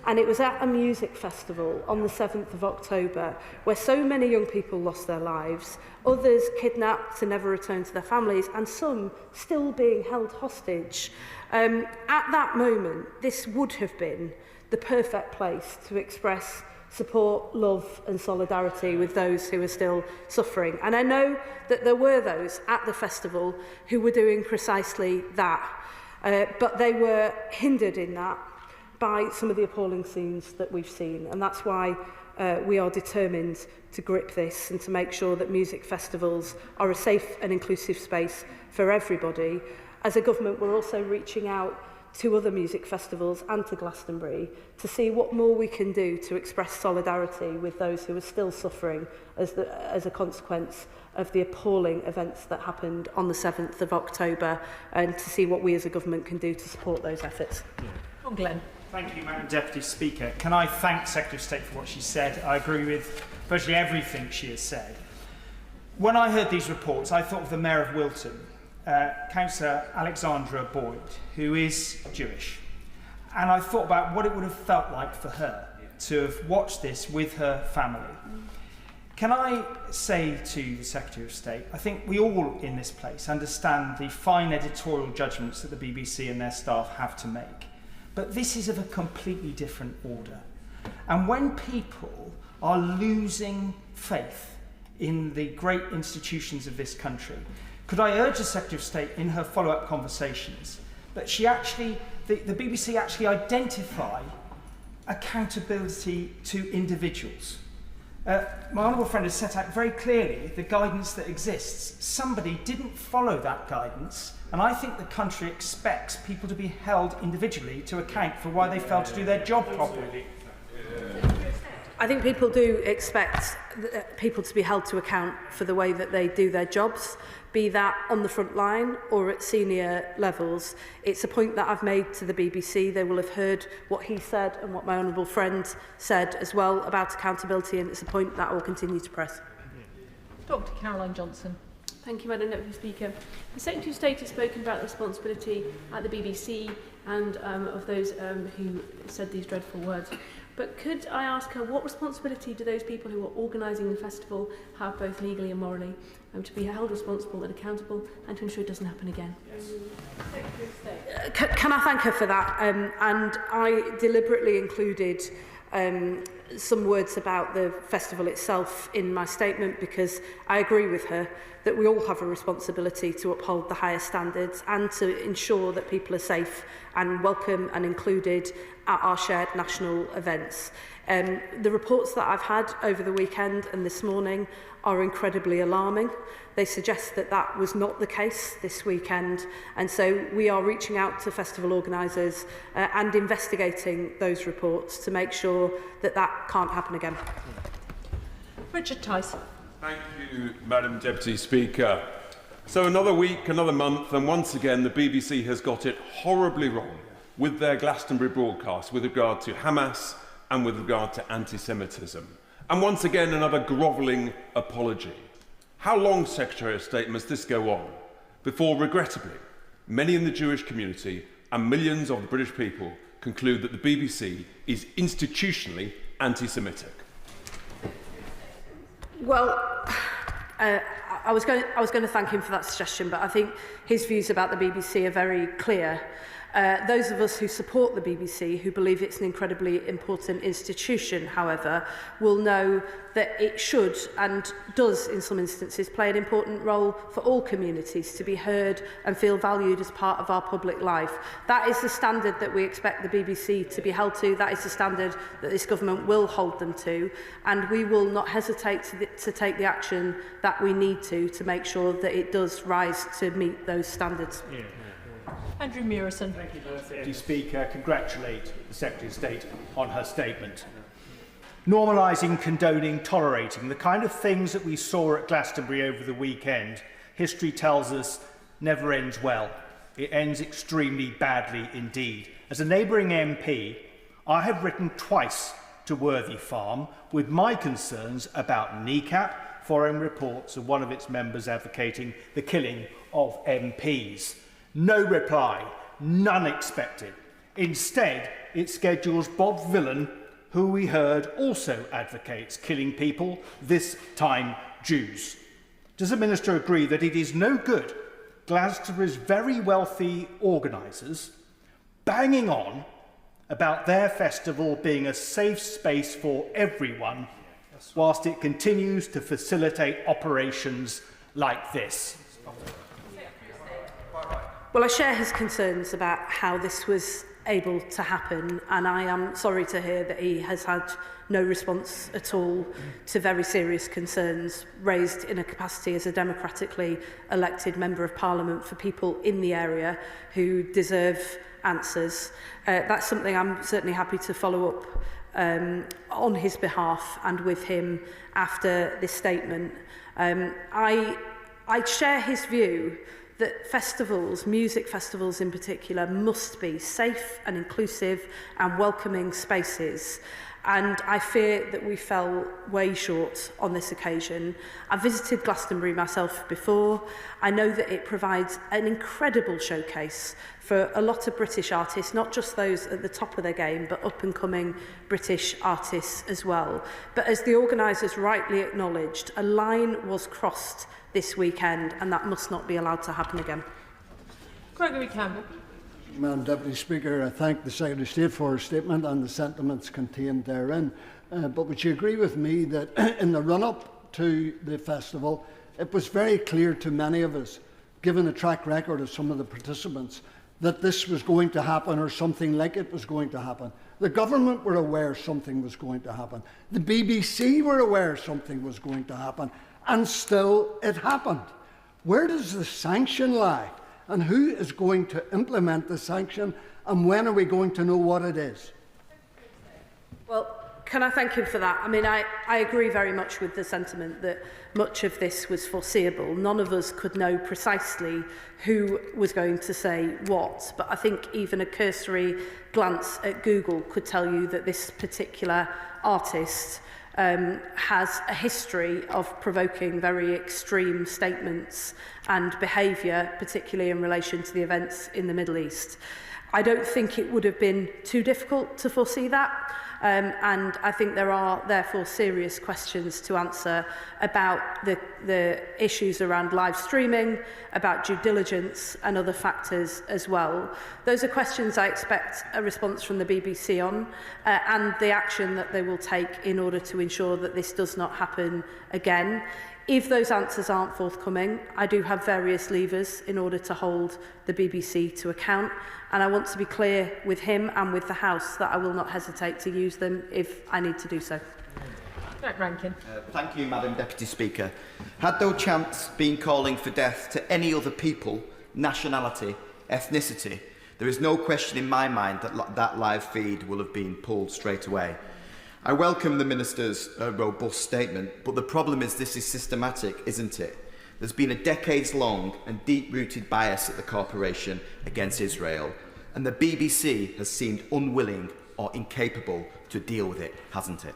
and it was at a music festival on the 7th of October where so many young people lost their lives, others kidnapped to never return to their families, and some still being held hostage. At that moment, this would have been the perfect place to express support, love and solidarity with those who are still suffering. And I know that there were those at the festival who were doing precisely that, but they were hindered in that by some of the appalling scenes that we've seen. And that's why we are determined to grip this and to make sure that music festivals are a safe and inclusive space for everybody. As a government, we're also reaching out to other music festivals and to Glastonbury to see what more we can do to express solidarity with those who are still suffering as a consequence of the appalling events that happened on the 7th of October, and to see what we as a government can do to support those efforts. On Glenn. Thank you, Madam Deputy Speaker. Can I thank the Secretary of State for what she said? I agree with virtually everything she has said. When I heard these reports, I thought of the Mayor of Wilton, Councillor Alexandra Boyd, who is Jewish. And I thought about what it would have felt like for her to have watched this with her family. Can I say to the Secretary of State, I think we all in this place understand the fine editorial judgments that the BBC and their staff have to make. But this is of a completely different order. And when people are losing faith in the great institutions of this country, could I urge the Secretary of State in her follow-up conversations that she actually, the BBC actually identify accountability to individuals? My honourable friend has set out very clearly the guidance that exists. Somebody didn't follow that guidance, and I think the country expects people to be held individually to account for why they failed to do their job properly. I think people do expect people to be held to account for the way that they do their jobs, be that on the front line or at senior levels. It's a point that I've made to the BBC. They will have heard what he said and what my honourable friend said as well about accountability, and it's a point that I will continue to press. Dr. Caroline Johnson. Thank you, Madam Deputy Speaker. The Secretary of State has spoken about the responsibility at the BBC and of those who said these dreadful words. But could I ask her, what responsibility do those people who are organising the festival have, both legally and morally, to be held responsible and accountable, and to ensure it doesn't happen again? Can I thank her for that? And I deliberately included some words about the festival itself in my statement, because I agree with her that we all have a responsibility to uphold the highest standards and to ensure that people are safe and welcome and included at our shared national events. The reports that I've had over the weekend and this morning are incredibly alarming. They suggest that that was not the case this weekend, and so we are reaching out to festival organisers and investigating those reports to make sure that that can't happen again. Richard Tice. Thank you, Madam Deputy Speaker. So another week, another month, and once again the BBC has got it horribly wrong with their Glastonbury broadcast with regard to Hamas and with regard to anti-Semitism. And once again, another grovelling apology. How long, Secretary of State, must this go on before, regrettably, many in the Jewish community and millions of the British people conclude that the BBC is institutionally anti-Semitic? Well, I was going to thank him for that suggestion, but I think his views about the BBC are very clear. Those of us who support the BBC, who believe it's an incredibly important institution, however, will know that it should and does, in some instances, play an important role for all communities to be heard and feel valued as part of our public life. That is the standard that we expect the BBC to be held to. That is the standard that this government will hold them to, and we will not hesitate to take the action that we need to make sure that it does rise to meet those standards. Yeah. Andrew Murison. Thank you, Deputy Speaker. Congratulate the Secretary of State on her statement. Normalising, condoning, tolerating, the kind of things that we saw at Glastonbury over the weekend, history tells us never ends well. It ends extremely badly indeed. As a neighbouring MP, I have written twice to Worthy Farm with my concerns about kneecap, following reports of one of its members advocating the killing of MPs. No reply, none expected. Instead, it schedules Bob Villan, who we heard also advocates killing people, this time Jews. Does the Minister agree that it is no good Glastonbury's very wealthy organisers banging on about their festival being a safe space for everyone, whilst it continues to facilitate operations like this? Well, I share his concerns about how this was able to happen, and I am sorry to hear that he has had no response at all to very serious concerns raised in a capacity as a democratically elected Member of Parliament for people in the area who deserve answers. That's something I'm certainly happy to follow up on his behalf and with him after this statement. I share his view that festivals, music festivals in particular, must be safe and inclusive and welcoming spaces. And I fear that we fell way short on this occasion. I visited Glastonbury myself before. I know that it provides an incredible showcase for a lot of British artists, not just those at the top of their game, but up-and-coming British artists as well. But as the organisers rightly acknowledged, a line was crossed this weekend, and that must not be allowed to happen again. Gregory Campbell. Madam Deputy Speaker, I thank the Secretary of State for her statement and the sentiments contained therein. But would you agree with me that in the run-up to the festival, it was very clear to many of us, given the track record of some of the participants, that this was going to happen or something like it was going to happen. The government were aware something was going to happen. The BBC were aware something was going to happen. And still it happened. Where does the sanction lie? And who is going to implement the sanction? And when are we going to know what it is? Well, can I thank him for that? I mean, I agree very much with the sentiment that much of this was foreseeable. None of us could know precisely who was going to say what, but I think even a cursory glance at Google could tell you that this particular artist has a history of provoking very extreme statements and behaviour, particularly in relation to the events in the Middle East. I don't think it would have been too difficult to foresee that, and I think there are therefore serious questions to answer about the issues around live streaming, about due diligence and other factors as well. Those are questions I expect a response from the BBC on, and the action that they will take in order to ensure that this does not happen again. If those answers aren't forthcoming, I do have various levers in order to hold the BBC to account, and I want to be clear with him and with the House that I will not hesitate to use them if I need to do so. Jack Rankin. Thank you, Madam Deputy Speaker. Had those chants been calling for death to any other people, nationality, ethnicity, there is no question in my mind that that live feed will have been pulled straight away. I welcome the Minister's robust statement, but the problem is this is systematic, isn't it? There's been a decades-long and deep-rooted bias at the corporation against Israel, and the BBC has seemed unwilling or incapable to deal with it, hasn't it?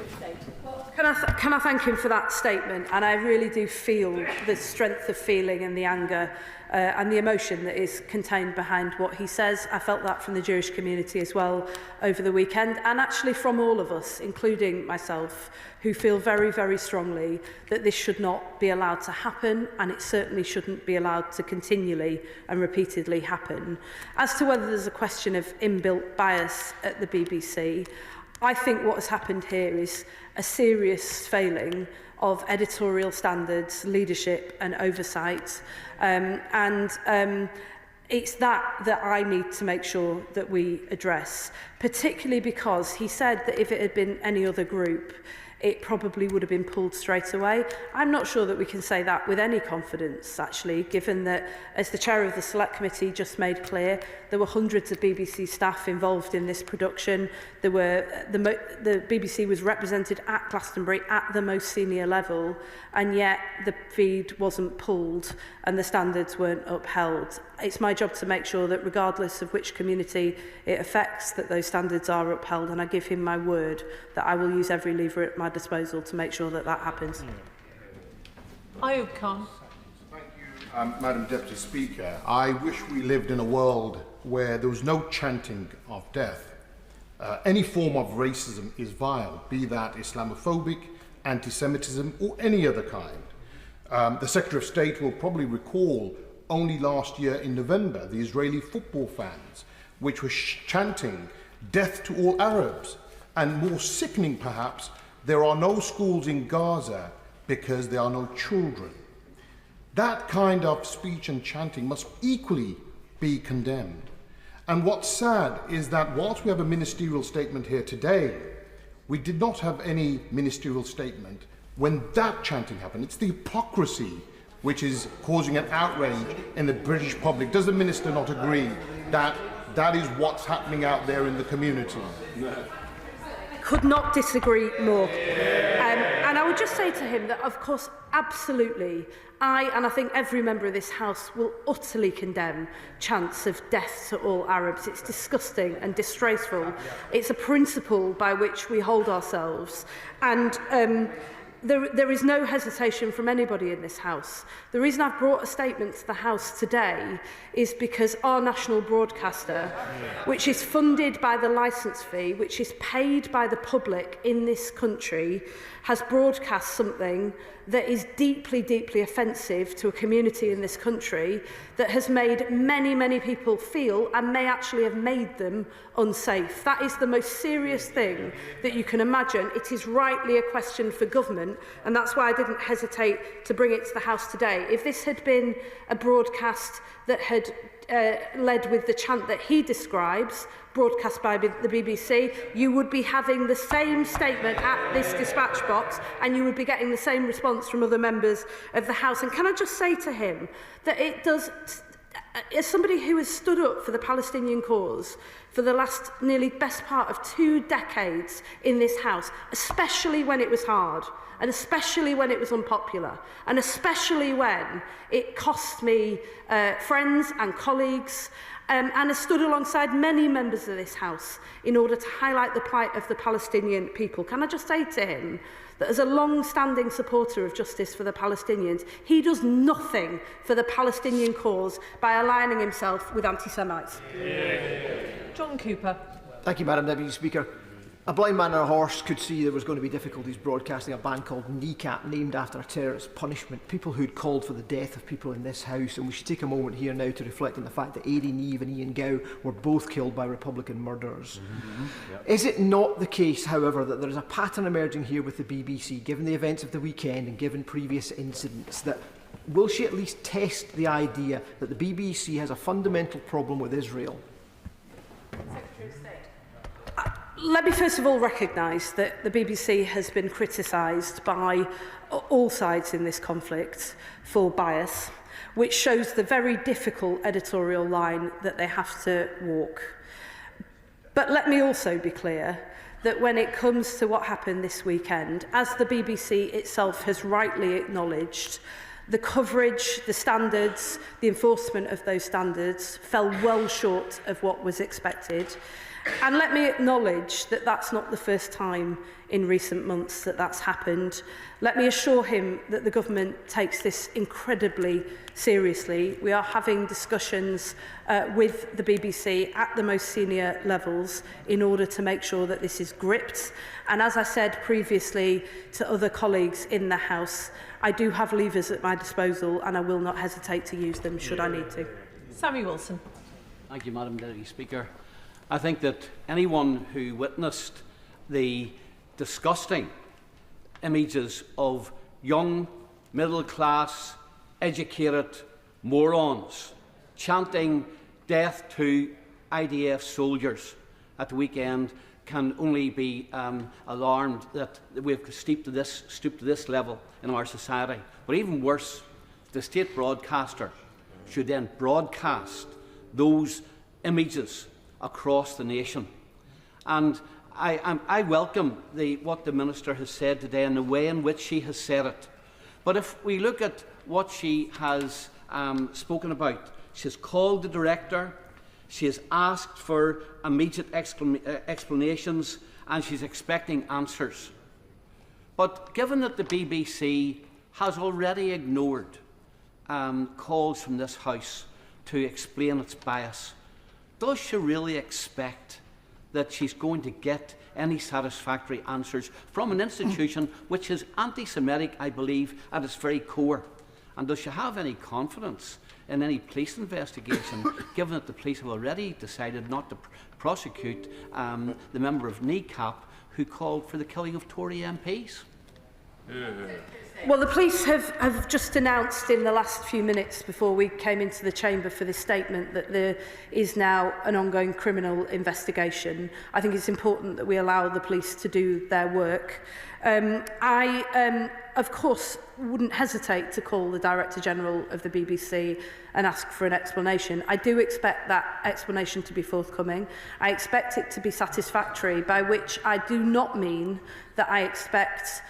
Secretary of State. Can I thank him for that statement? And I really do feel the strength of feeling and the anger and the emotion that is contained behind what he says. I felt that from the Jewish community as well over the weekend, and actually from all of us, including myself, who feel very, very strongly that this should not be allowed to happen, and it certainly shouldn't be allowed to continually and repeatedly happen. As to whether there's a question of inbuilt bias at the BBC, I think what has happened here is a serious failing of editorial standards, leadership and oversight. It's that I need to make sure that we address, particularly because he said that if it had been any other group, it probably would have been pulled straight away. I'm not sure that we can say that with any confidence, actually, given that, as the chair of the Select Committee just made clear, there were hundreds of BBC staff involved in this production. The BBC was represented at Glastonbury at the most senior level, and yet the feed wasn't pulled and the standards weren't upheld. It's my job to make sure that regardless of which community it affects, that those standards are upheld, and I give him my word that I will use every lever at my disposal to make sure that that happens. Ayub Khan. Thank you, Madam Deputy Speaker. I wish we lived in a world where there was no chanting of death. Any form of racism is vile, be that Islamophobic, anti-Semitism or any other kind. The Secretary of State will probably recall only last year in November the Israeli football fans, which were chanting death to all Arabs, and more sickening perhaps, there are no schools in Gaza because there are no children. That kind of speech and chanting must equally be condemned. And what's sad is that whilst we have a ministerial statement here today, we did not have any ministerial statement when that chanting happened. It's the hypocrisy which is causing an outrage in the British public. Does the Minister not agree that that is what's happening out there in the community? Could not disagree more. And I would just say to him that, of course, absolutely, and I think every member of this House will utterly condemn chants of death to all Arabs. It's disgusting and disgraceful. It's a principle by which we hold ourselves. And there is no hesitation from anybody in this House. The reason I've brought a statement to the House today is because our national broadcaster, which is funded by the licence fee, which is paid by the public in this country, has broadcast something that is deeply, deeply offensive to a community in this country, that has made many, many people feel, and may actually have made them, unsafe. That is the most serious thing that you can imagine. It is rightly a question for government, and that's why I didn't hesitate to bring it to the House today. If this had been a broadcast that had led with the chant that he describes, broadcast by the BBC, you would be having the same statement at this dispatch box, and you would be getting the same response from other members of the House. And can I just say to him that it does, as somebody who has stood up for the Palestinian cause for the last nearly best part of 2 decades in this House, especially when it was hard, and especially when it was unpopular, and especially when it cost me friends and colleagues, and has stood alongside many members of this House in order to highlight the plight of the Palestinian people. Can I just say to him that as a long-standing supporter of justice for the Palestinians, he does nothing for the Palestinian cause by aligning himself with anti-Semites. John Cooper. Thank you, Madam Deputy Speaker. A blind man on a horse could see there was going to be difficulties broadcasting a band called Kneecap, named after a terrorist punishment. People who'd called for the death of people in this House, and we should take a moment here now to reflect on the fact that Aidy Neve and Ian Gow were both killed by Republican murderers. Is it not the case, however, that there is a pattern emerging here with the BBC, given the events of the weekend and given previous incidents, that will she at least test the idea that the BBC has a fundamental problem with Israel? Secretary of State. Let me first of all recognise that the BBC has been criticised by all sides in this conflict for bias, which shows the very difficult editorial line that they have to walk. But let me also be clear that when it comes to what happened this weekend, as the BBC itself has rightly acknowledged, the coverage, the standards, the enforcement of those standards fell well short of what was expected. And let me acknowledge that that's not the first time in recent months that that's happened. Let me assure him that the government takes this incredibly seriously. We are having discussions with the BBC at the most senior levels in order to make sure that this is gripped. And as I said previously to other colleagues in the House, I do have levers at my disposal and I will not hesitate to use them should I need to. Sammy Wilson. Thank you, Madam Deputy Speaker. I think that anyone who witnessed the disgusting images of young, middle-class, educated morons chanting death to IDF soldiers at the weekend can only be alarmed that we've stooped to this level in our society. But even worse, the state broadcaster should then broadcast those images across the nation. And I welcome what the Minister has said today and the way in which she has said it. But if we look at what she has spoken about, she has called the Director, she has asked for immediate explanations, and she's expecting answers. But given that the BBC has already ignored calls from this House to explain its bias, does she really expect that she's going to get any satisfactory answers from an institution which is anti-Semitic, I believe, at its very core? And does she have any confidence in any police investigation, given that the police have already decided not to prosecute the member of NECAP who called for the killing of Tory MPs? Well, the police have just announced in the last few minutes before we came into the chamber for this statement that there is now an ongoing criminal investigation. I think it's important that we allow the police to do their work. I, of course, wouldn't hesitate to call the Director General of the BBC and ask for an explanation. I do expect that explanation to be forthcoming. I expect it to be satisfactory, by which I do not mean that I expect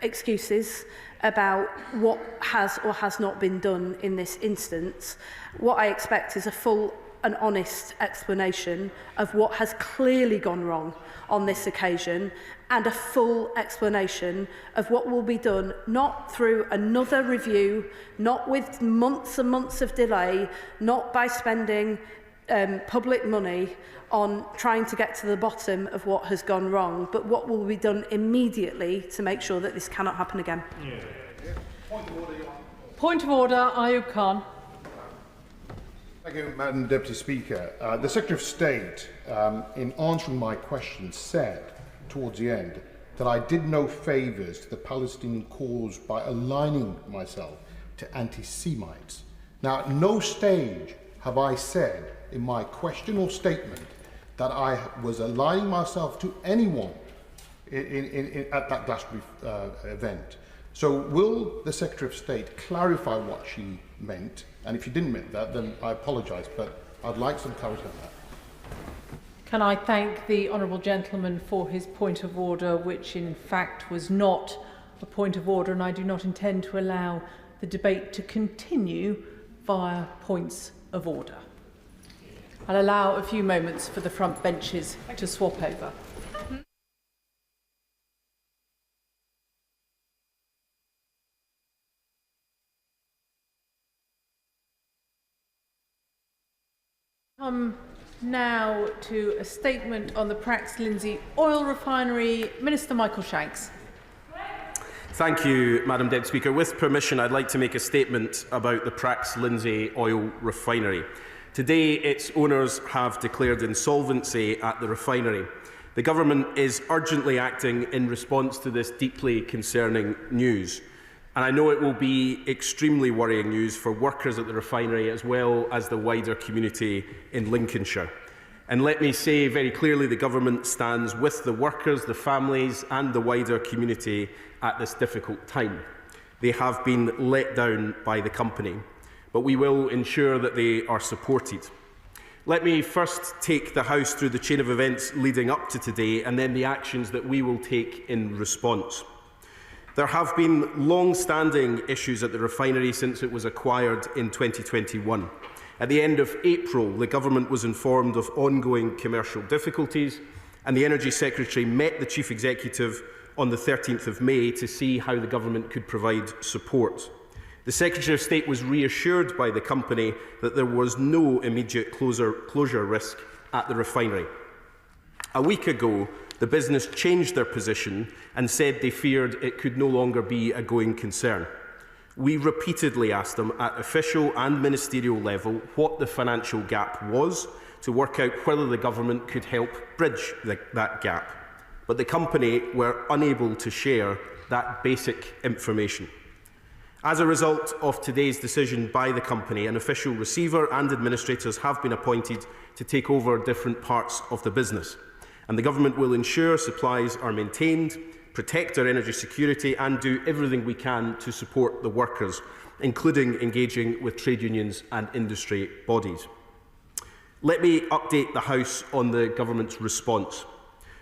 excuses about what has or has not been done in this instance. What I expect is a full and honest explanation of what has clearly gone wrong on this occasion, and a full explanation of what will be done, not through another review, not with months and months of delay, not by spending public money on trying to get to the bottom of what has gone wrong, but what will be done immediately to make sure that this cannot happen again. Point of order, Ayub Khan. Thank you, Madam Deputy Speaker. The Secretary of State, in answering my question, said towards the end that I did no favours to the Palestinian cause by aligning myself to anti-Semites. Now, at no stage have I said in my question or statement that I was aligning myself to anyone at that Glastonbury event. So will the Secretary of State clarify what she meant? And if she didn't mean that, then I apologise, but I'd like some clarity on that. Can I thank the honourable gentleman for his point of order, which in fact was not a point of order, and I do not intend to allow the debate to continue via points of order. I'll allow a few moments for the front benches to swap over. Come now to a statement on the Prax Lindsay oil refinery. Minister Michael Shanks. Thank you, Madam Deputy Speaker. With permission, I'd like to make a statement about the Prax Lindsay oil refinery. Today, its owners have declared insolvency at the refinery. The Government is urgently acting in response to this deeply concerning news. And I know it will be extremely worrying news for workers at the refinery as well as the wider community in Lincolnshire. And let me say very clearly, the Government stands with the workers, the families and the wider community at this difficult time. They have been let down by the company, but we will ensure that they are supported. Let me first take the House through the chain of events leading up to today and then the actions that we will take in response. There have been long-standing issues at the refinery since it was acquired in 2021. At the end of April, the government was informed of ongoing commercial difficulties, and the Energy Secretary met the Chief Executive on the 13th of May to see how the government could provide support. The Secretary of State was reassured by the company that there was no immediate closure risk at the refinery. A week ago, the business changed their position and said they feared it could no longer be a going concern. We repeatedly asked them at official and ministerial level what the financial gap was to work out whether the government could help bridge that gap. But the company were unable to share that basic information. As a result of today's decision by the company, an official receiver and administrators have been appointed to take over different parts of the business. And the government will ensure supplies are maintained, protect our energy security and do everything we can to support the workers, including engaging with trade unions and industry bodies. Let me update the House on the government's response.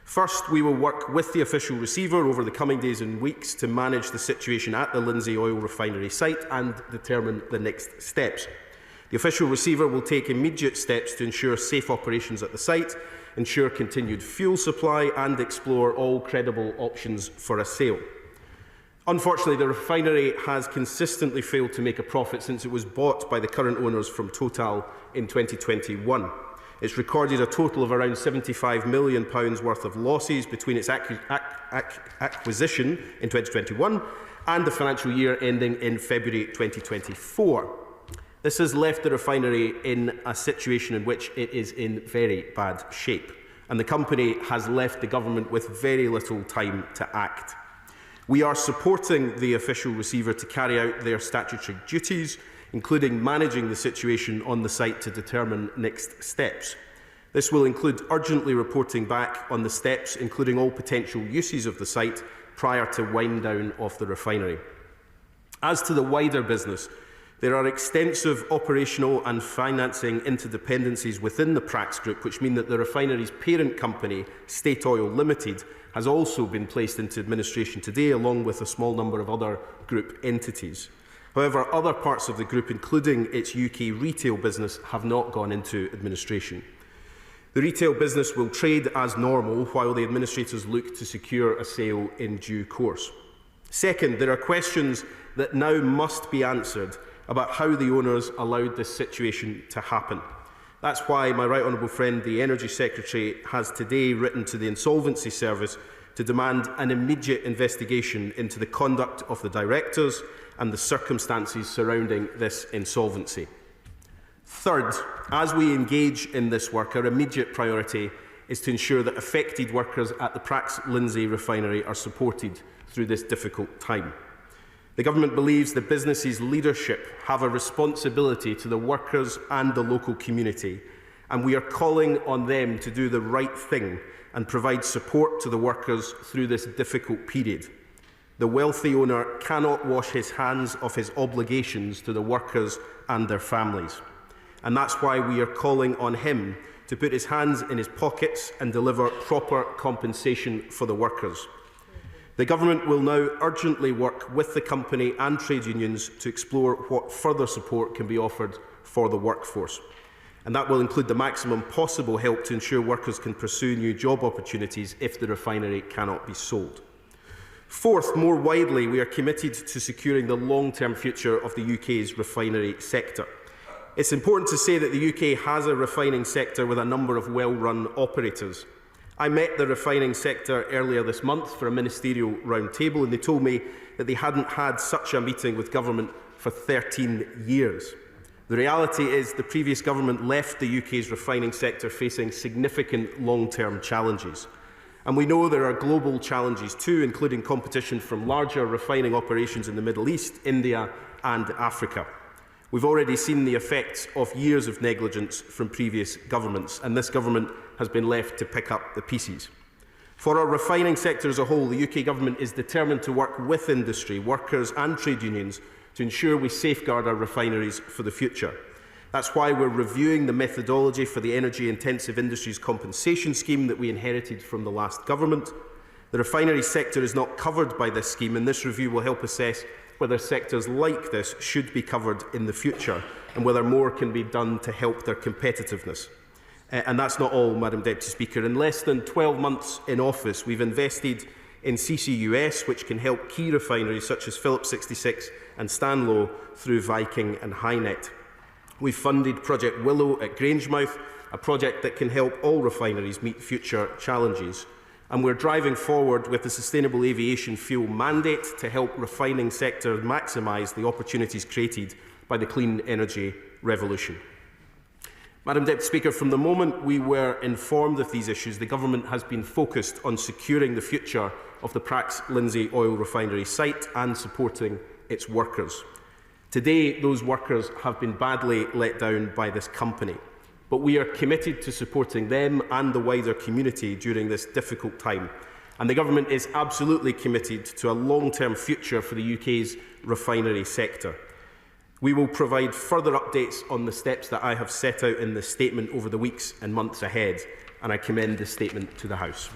First, we will work with the official receiver over the coming days and weeks to manage the situation at the Lindsay oil refinery site and determine the next steps. The official receiver will take immediate steps to ensure safe operations at the site, ensure continued fuel supply and explore all credible options for a sale. Unfortunately, the refinery has consistently failed to make a profit since it was bought by the current owners from Total in 2021. It's recorded a total of around £75 million worth of losses between its acquisition in 2021 and the financial year ending in February 2024. This has left the refinery in a situation in which it is in very bad shape, and the company has left the government with very little time to act. We are supporting the official receiver to carry out their statutory duties, including managing the situation on the site to determine next steps. This will include urgently reporting back on the steps, including all potential uses of the site, prior to wind down of the refinery. As to the wider business, there are extensive operational and financing interdependencies within the Prax Group, which mean that the refinery's parent company, State Oil Limited, has also been placed into administration today, along with a small number of other group entities. However, other parts of the group, including its UK retail business, have not gone into administration. The retail business will trade as normal while the administrators look to secure a sale in due course. Second, there are questions that now must be answered about how the owners allowed this situation to happen. That's why my right honourable friend, the Energy Secretary, has today written to the Insolvency Service to demand an immediate investigation into the conduct of the directors and the circumstances surrounding this insolvency. Third, as we engage in this work, our immediate priority is to ensure that affected workers at the Prax Lindsay refinery are supported through this difficult time. The government believes the business's leadership have a responsibility to the workers and the local community, and we are calling on them to do the right thing and provide support to the workers through this difficult period. The wealthy owner cannot wash his hands of his obligations to the workers and their families, and that's why we are calling on him to put his hands in his pockets and deliver proper compensation for the workers. The government will now urgently work with the company and trade unions to explore what further support can be offered for the workforce. And that will include the maximum possible help to ensure workers can pursue new job opportunities if the refinery cannot be sold. Fourth, more widely, we are committed to securing the long-term future of the UK's refinery sector. It's important to say that the UK has a refining sector with a number of well-run operators. I met the refining sector earlier this month for a ministerial roundtable, and they told me that they hadn't had such a meeting with government for 13 years. The reality is the previous government left the UK's refining sector facing significant long-term challenges. And we know there are global challenges too, including competition from larger refining operations in the Middle East, India and Africa. We've already seen the effects of years of negligence from previous governments, and this government has been left to pick up the pieces. For our refining sector as a whole, the UK government is determined to work with industry, workers and trade unions to ensure we safeguard our refineries for the future. That's why we're reviewing the methodology for the energy-intensive industries compensation scheme that we inherited from the last government. The refinery sector is not covered by this scheme, and this review will help assess whether sectors like this should be covered in the future and whether more can be done to help their competitiveness. And that's not all, Madam Deputy Speaker. In less than 12 months in office, we've invested in CCUS, which can help key refineries such as Phillips 66 and Stanlow through Viking and Hynet. We've funded Project Willow at Grangemouth, a project that can help all refineries meet future challenges. And we're driving forward with the Sustainable Aviation Fuel mandate to help refining sectors maximise the opportunities created by the clean energy revolution. Madam Deputy Speaker, from the moment we were informed of these issues, the Government has been focused on securing the future of the Prax Lindsay oil refinery site and supporting its workers. Today, those workers have been badly let down by this company, but we are committed to supporting them and the wider community during this difficult time. And the Government is absolutely committed to a long-term future for the UK's refinery sector. We will provide further updates on the steps that I have set out in this statement over the weeks and months ahead, and I commend this statement to the House.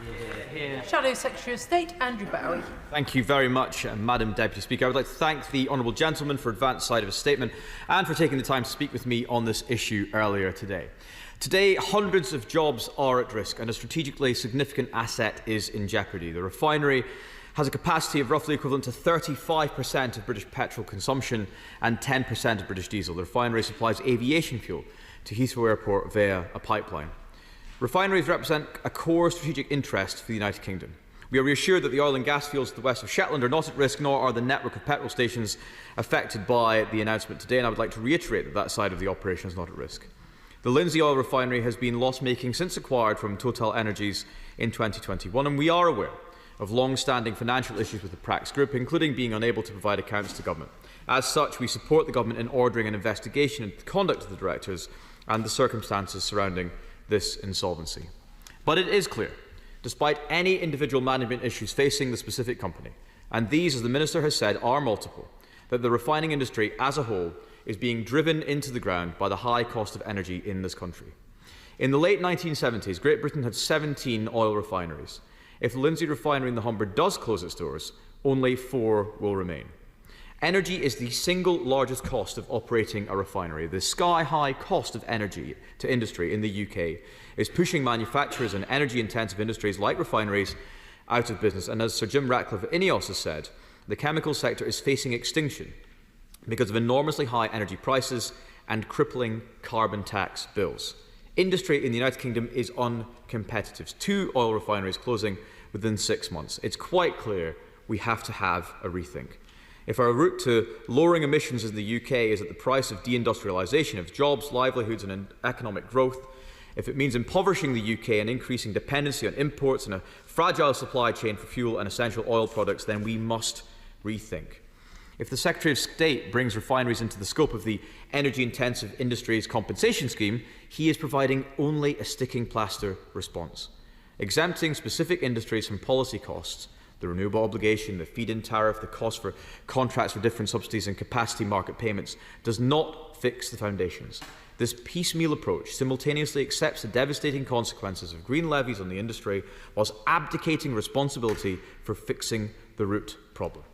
Shadow Secretary of State Andrew Bowie. Thank you very much, Madam Deputy Speaker. I would like to thank the honourable gentleman for advance side of his statement and for taking the time to speak with me on this issue earlier today. Today, hundreds of jobs are at risk and a strategically significant asset is in jeopardy. The refinery has a capacity of roughly equivalent to 35% of British petrol consumption and 10% of British diesel. The refinery supplies aviation fuel to Heathrow Airport via a pipeline. Refineries represent a core strategic interest for the United Kingdom. We are reassured that the oil and gas fields to the west of Shetland are not at risk, nor are the network of petrol stations affected by the announcement today, and I would like to reiterate that that side of the operation is not at risk. The Lindsay oil refinery has been loss-making since acquired from Total Energies in 2021, and we are aware of long-standing financial issues with the Prax Group, including being unable to provide accounts to government. As such, we support the government in ordering an investigation into the conduct of the directors and the circumstances surrounding this insolvency. But it is clear, despite any individual management issues facing the specific company, and these, as the Minister has said, are multiple, that the refining industry as a whole is being driven into the ground by the high cost of energy in this country. In the late 1970s, Great Britain had 17 oil refineries. If the Lindsay refinery in the Humber does close its doors, only 4 will remain. Energy is the single largest cost of operating a refinery. The sky-high cost of energy to industry in the UK is pushing manufacturers and energy-intensive industries like refineries out of business. And as Sir Jim Ratcliffe of INEOS has said, the chemical sector is facing extinction because of enormously high energy prices and crippling carbon tax bills. Industry in the United Kingdom is uncompetitive. 2 oil refineries closing within 6 months. It's quite clear we have to have a rethink. If our route to lowering emissions in the UK is at the price of deindustrialisation of jobs, livelihoods and economic growth, if it means impoverishing the UK and increasing dependency on imports and a fragile supply chain for fuel and essential oil products, then we must rethink. If the Secretary of State brings refineries into the scope of the Energy-Intensive Industries Compensation Scheme, he is providing only a sticking plaster response. Exempting specific industries from policy costs, the renewable obligation, the feed-in tariff, the cost for contracts for different subsidies and capacity market payments, does not fix the foundations. This piecemeal approach simultaneously accepts the devastating consequences of green levies on the industry whilst abdicating responsibility for fixing the root problem.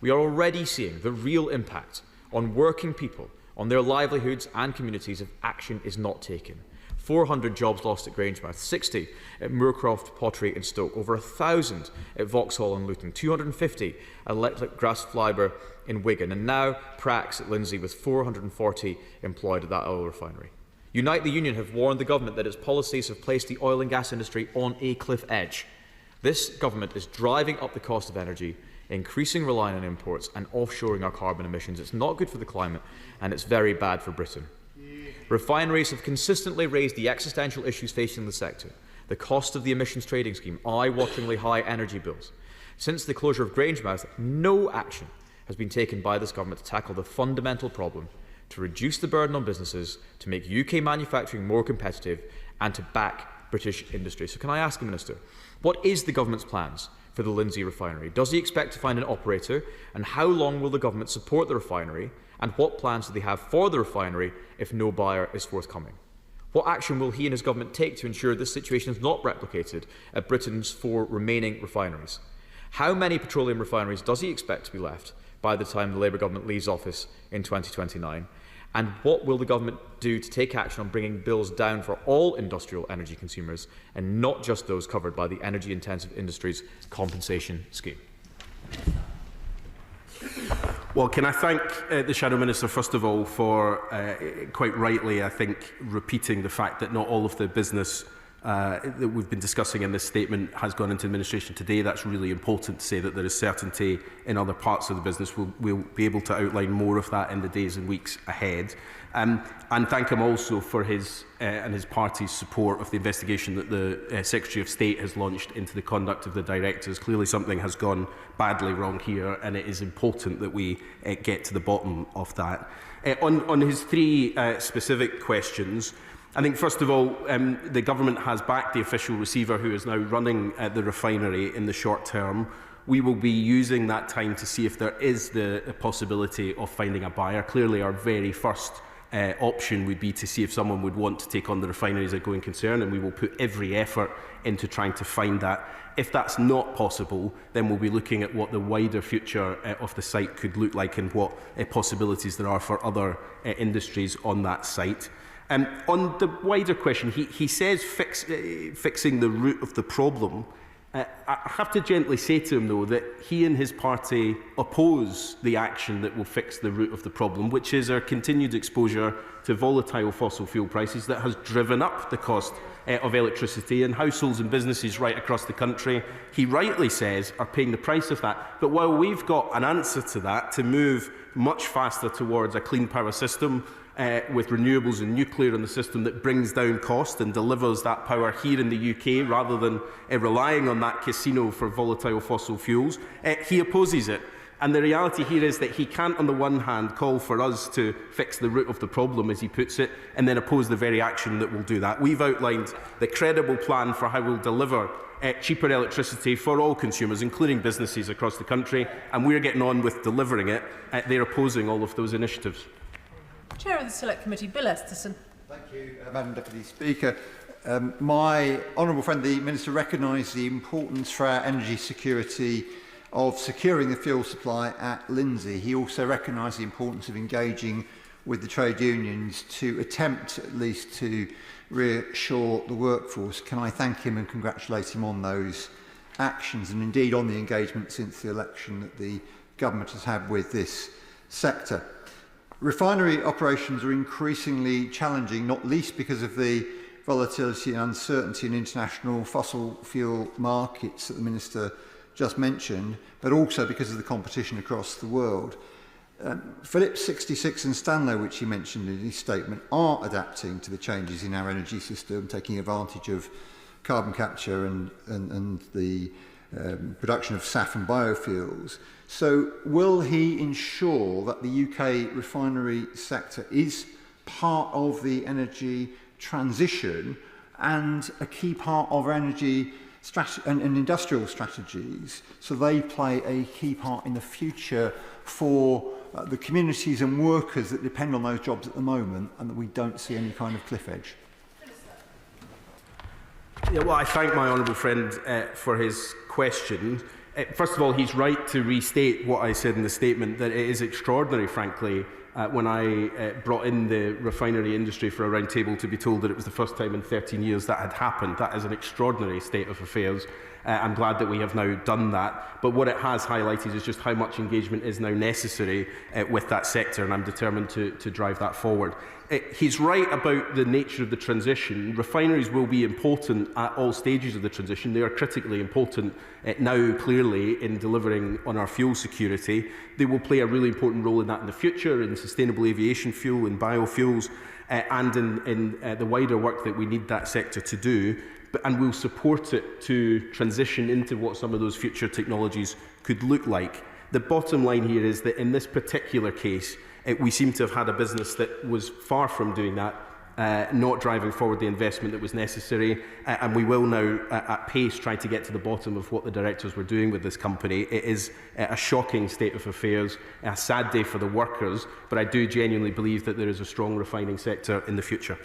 We are already seeing the real impact on working people, on their livelihoods and communities if action is not taken. 400 jobs lost at Grangemouth, 60 at Moorcroft Pottery in Stoke, over 1,000 at Vauxhall and Luton, 250 at Electric Grass Fibre in Wigan, and now Prax at Lindsay with 440 employed at that oil refinery. Unite the Union have warned the government that its policies have placed the oil and gas industry on a cliff edge. This government is driving up the cost of energy, increasing reliance on imports and offshoring our carbon emissions. It's not good for the climate and it's very bad for Britain. Refineries have consistently raised the existential issues facing the sector. The cost of the emissions trading scheme, eye-wateringly high energy bills. Since the closure of Grangemouth, no action has been taken by this government to tackle the fundamental problem, to reduce the burden on businesses, to make UK manufacturing more competitive and to back British industry. So can I ask the Minister, what is the government's plans for the Lindsay refinery? Does he expect to find an operator? And how long will the government support the refinery? And what plans do they have for the refinery if no buyer is forthcoming? What action will he and his government take to ensure this situation is not replicated at Britain's 4 remaining refineries? How many petroleum refineries does he expect to be left by the time the Labour government leaves office in 2029? And what will the government do to take action on bringing bills down for all industrial energy consumers and not just those covered by the energy-intensive industries compensation scheme? Well, can I thank the Shadow Minister, first of all, for quite rightly, I think, repeating the fact that not all of the business that we've been discussing in this statement has gone into administration today. That's really important to say that there is certainty in other parts of the business. We'll be able to outline more of that in the days and weeks ahead. And thank him also for his and his party's support of the investigation that the Secretary of State has launched into the conduct of the directors. Clearly something has gone badly wrong here, and it is important that we get to the bottom of that. On his three specific questions, I think, first of all, the government has backed the official receiver who is now running the refinery in the short term. We will be using that time to see if there is the possibility of finding a buyer. Clearly, our very first option would be to see if someone would want to take on the refinery as a going concern, and we will put every effort into trying to find that. If that's not possible, then we'll be looking at what the wider future of the site could look like and what possibilities there are for other industries on that site. On the wider question, he says fixing the root of the problem. I have to gently say to him, though, that he and his party oppose the action that will fix the root of the problem, which is our continued exposure to volatile fossil fuel prices that has driven up the cost of electricity, and households and businesses right across the country, he rightly says, are paying the price of that. But while we've got an answer to that, to move much faster towards a clean power system, with renewables and nuclear in the system that brings down cost and delivers that power here in the UK rather than relying on that casino for volatile fossil fuels, he opposes it. And the reality here is that he can't, on the one hand, call for us to fix the root of the problem, as he puts it, and then oppose the very action that will do that. We've outlined the credible plan for how we'll deliver cheaper electricity for all consumers, including businesses across the country, and we're getting on with delivering it. They're opposing all of those initiatives. Chair of the Select Committee, Bill Esterson. Thank you, Madam Deputy Speaker. My honourable friend, the Minister, recognised the importance for our energy security of securing the fuel supply at Lindsey. He also recognised the importance of engaging with the trade unions to attempt at least to reassure the workforce. Can I thank him and congratulate him on those actions and indeed on the engagement since the election that the government has had with this sector. Refinery operations are increasingly challenging, not least because of the volatility and uncertainty in international fossil fuel markets that the Minister just mentioned, but also because of the competition across the world. Phillips 66 and Stanlow, which he mentioned in his statement, are adapting to the changes in our energy system, taking advantage of carbon capture and the production of SAF and biofuels. So will he ensure that the UK refinery sector is part of the energy transition and a key part of our energy and industrial strategies, so they play a key part in the future for the communities and workers that depend on those jobs at the moment, and that we don't see any kind of cliff edge? Yeah, well, I thank my honourable friend for his question. First of all, he's right to restate what I said in the statement, that it is extraordinary, frankly, when I brought in the refinery industry for a round table to be told that it was the first time in 13 years that had happened. That is an extraordinary state of affairs. I'm glad that we have now done that. But what it has highlighted is just how much engagement is now necessary with that sector, and I'm determined to drive that forward. He's right about the nature of the transition. Refineries will be important at all stages of the transition. They are critically important now, clearly, in delivering on our fuel security. They will play a really important role in that in the future, in sustainable aviation fuel, in biofuels, and in the wider work that we need that sector to do. And we'll support it to transition into what some of those future technologies could look like. The bottom line here is that in this particular case, we seem to have had a business that was far from doing that, not driving forward the investment that was necessary, and we will now, at pace, try to get to the bottom of what the directors were doing with this company. It is a shocking state of affairs, a sad day for the workers, but I do genuinely believe that there is a strong refining sector in the future.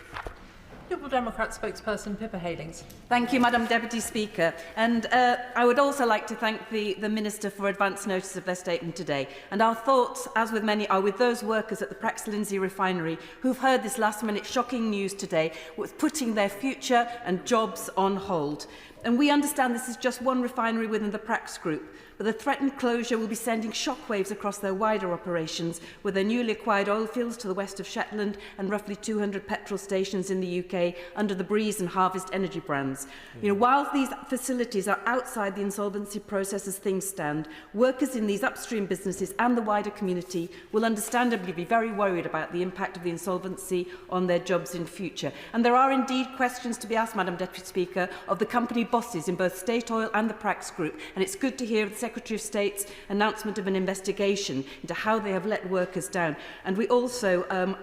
Liberal Democrat spokesperson Pippa Halings. Thank you, Madam Deputy Speaker. And I would also like to thank the Minister for advance notice of their statement today. And our thoughts, as with many, are with those workers at the Prax Lindsay refinery who've heard this last-minute shocking news today, with putting their future and jobs on hold. And we understand this is just one refinery within the Prax Group, but the threatened closure will be sending shockwaves across their wider operations, with their newly acquired oil fields to the west of Shetland and roughly 200 petrol stations in the UK under the Breeze and Harvest Energy brands. While these facilities are outside the insolvency process as things stand, workers in these upstream businesses and the wider community will understandably be very worried about the impact of the insolvency on their jobs in future. And there are indeed questions to be asked, Madam Deputy Speaker, of the company bosses in both State Oil and the Prax Group, and it's good to hear the Secretary of State's announcement of an investigation into how they have let workers down. And we also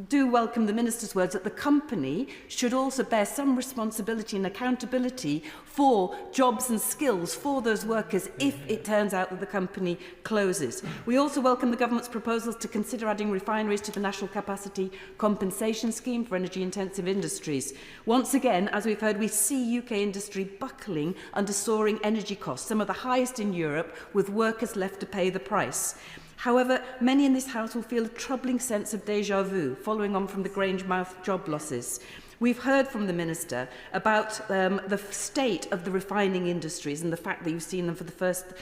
do welcome the Minister's words that the company should also bear some responsibility and accountability for jobs and skills for those workers if it turns out that the company closes. We also welcome the Government's proposals to consider adding refineries to the National Capacity Compensation Scheme for energy-intensive industries. Once again, as we've heard, we see UK industry buckling under soaring energy costs, some of the highest in Europe, with workers left to pay the price. However, many in this House will feel a troubling sense of déjà vu following on from the Grangemouth job losses. We've heard from the Minister about the state of the refining industries and the fact that you've seen them for the first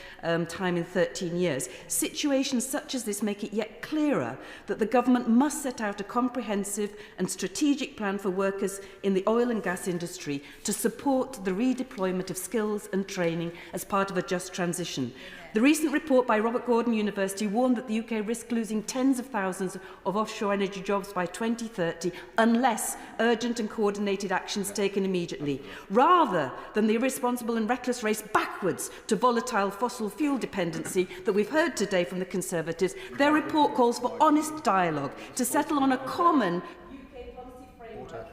time in 13 years. Situations such as this make it yet clearer that the Government must set out a comprehensive and strategic plan for workers in the oil and gas industry to support the redeployment of skills and training as part of a just transition. The recent report by Robert Gordon University warned that the UK risks losing tens of thousands of offshore energy jobs by 2030 unless urgent and coordinated actions taken immediately, rather than the irresponsible and reckless race backwards to volatile fossil fuel dependency that we've heard today from the Conservatives. Their report calls for honest dialogue to settle on a common UK policy framework.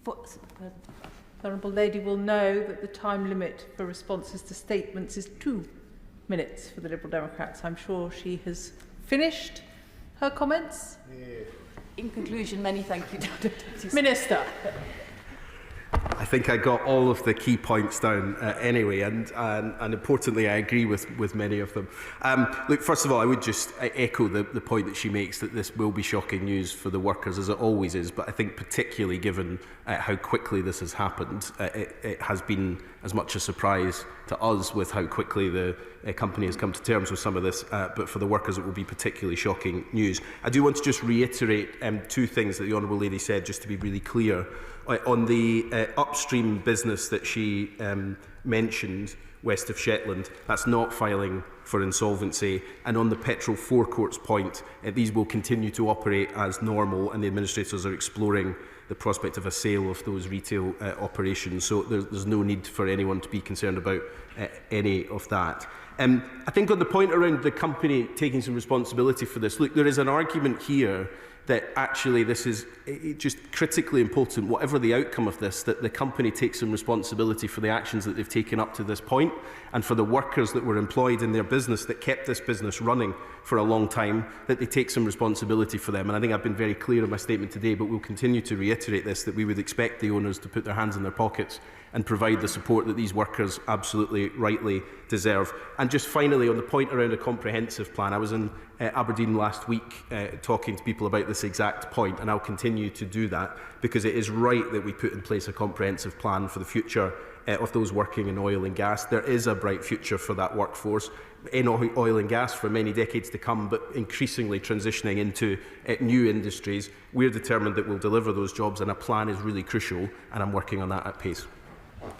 The Honourable Lady will know that the time limit for responses to statements is 2 minutes for the Liberal Democrats. I'm sure she has finished her comments. In conclusion, many thank you, Minister. I think I got all of the key points down anyway, and importantly, I agree with many of them. Look, first of all, I would just echo the point that she makes, that this will be shocking news for the workers, as it always is, but I think particularly given how quickly this has happened, it has been as much a surprise to us with how quickly the company has come to terms with some of this, but for the workers it will be particularly shocking news. I do want to just reiterate two things that the Honourable Lady said, just to be really clear. On the upstream business that she mentioned, west of Shetland, that's not filing for insolvency. And on the petrol forecourts point, these will continue to operate as normal, and the administrators are exploring the prospect of a sale of those retail operations. So there's no need for anyone to be concerned about any of that. I think on the point around the company taking some responsibility for this, look, there is an argument here that actually this is just critically important, whatever the outcome of this, that the company takes some responsibility for the actions that they've taken up to this point, and for the workers that were employed in their business that kept this business running for a long time, that they take some responsibility for them. And I think I've been very clear in my statement today, but we'll continue to reiterate this, that we would expect the owners to put their hands in their pockets and provide the support that these workers absolutely rightly deserve. And just finally, on the point around a comprehensive plan, I was in Aberdeen last week talking to people about this exact point, and I'll continue to do that, because it is right that we put in place a comprehensive plan for the future of those working in oil and gas. There is a bright future for that workforce in oil and gas for many decades to come, but increasingly transitioning into new industries. We're determined that we'll deliver those jobs, and a plan is really crucial, and I'm working on that at pace.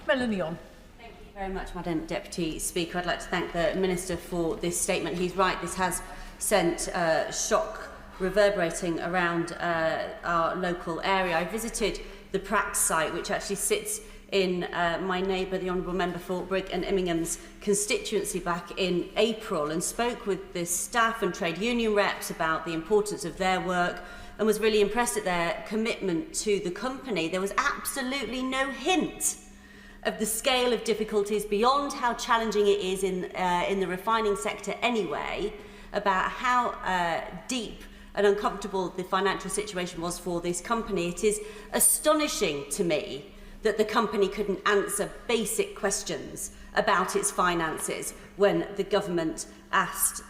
Melanie On. Thank you very much, Madam Deputy Speaker. I'd like to thank the Minister for this statement. He's right, this has sent shock reverberating around our local area. I visited the Prax site, which actually sits in my neighbour, the Honourable Member for Brigg and Immingham's constituency, back in April, and spoke with the staff and trade union reps about the importance of their work, and was really impressed at their commitment to the company. There was absolutely no hint of the scale of difficulties, beyond how challenging it is in the refining sector anyway, about how deep and uncomfortable the financial situation was for this company, it is astonishing to me that the company couldn't answer basic questions about its finances when the government asked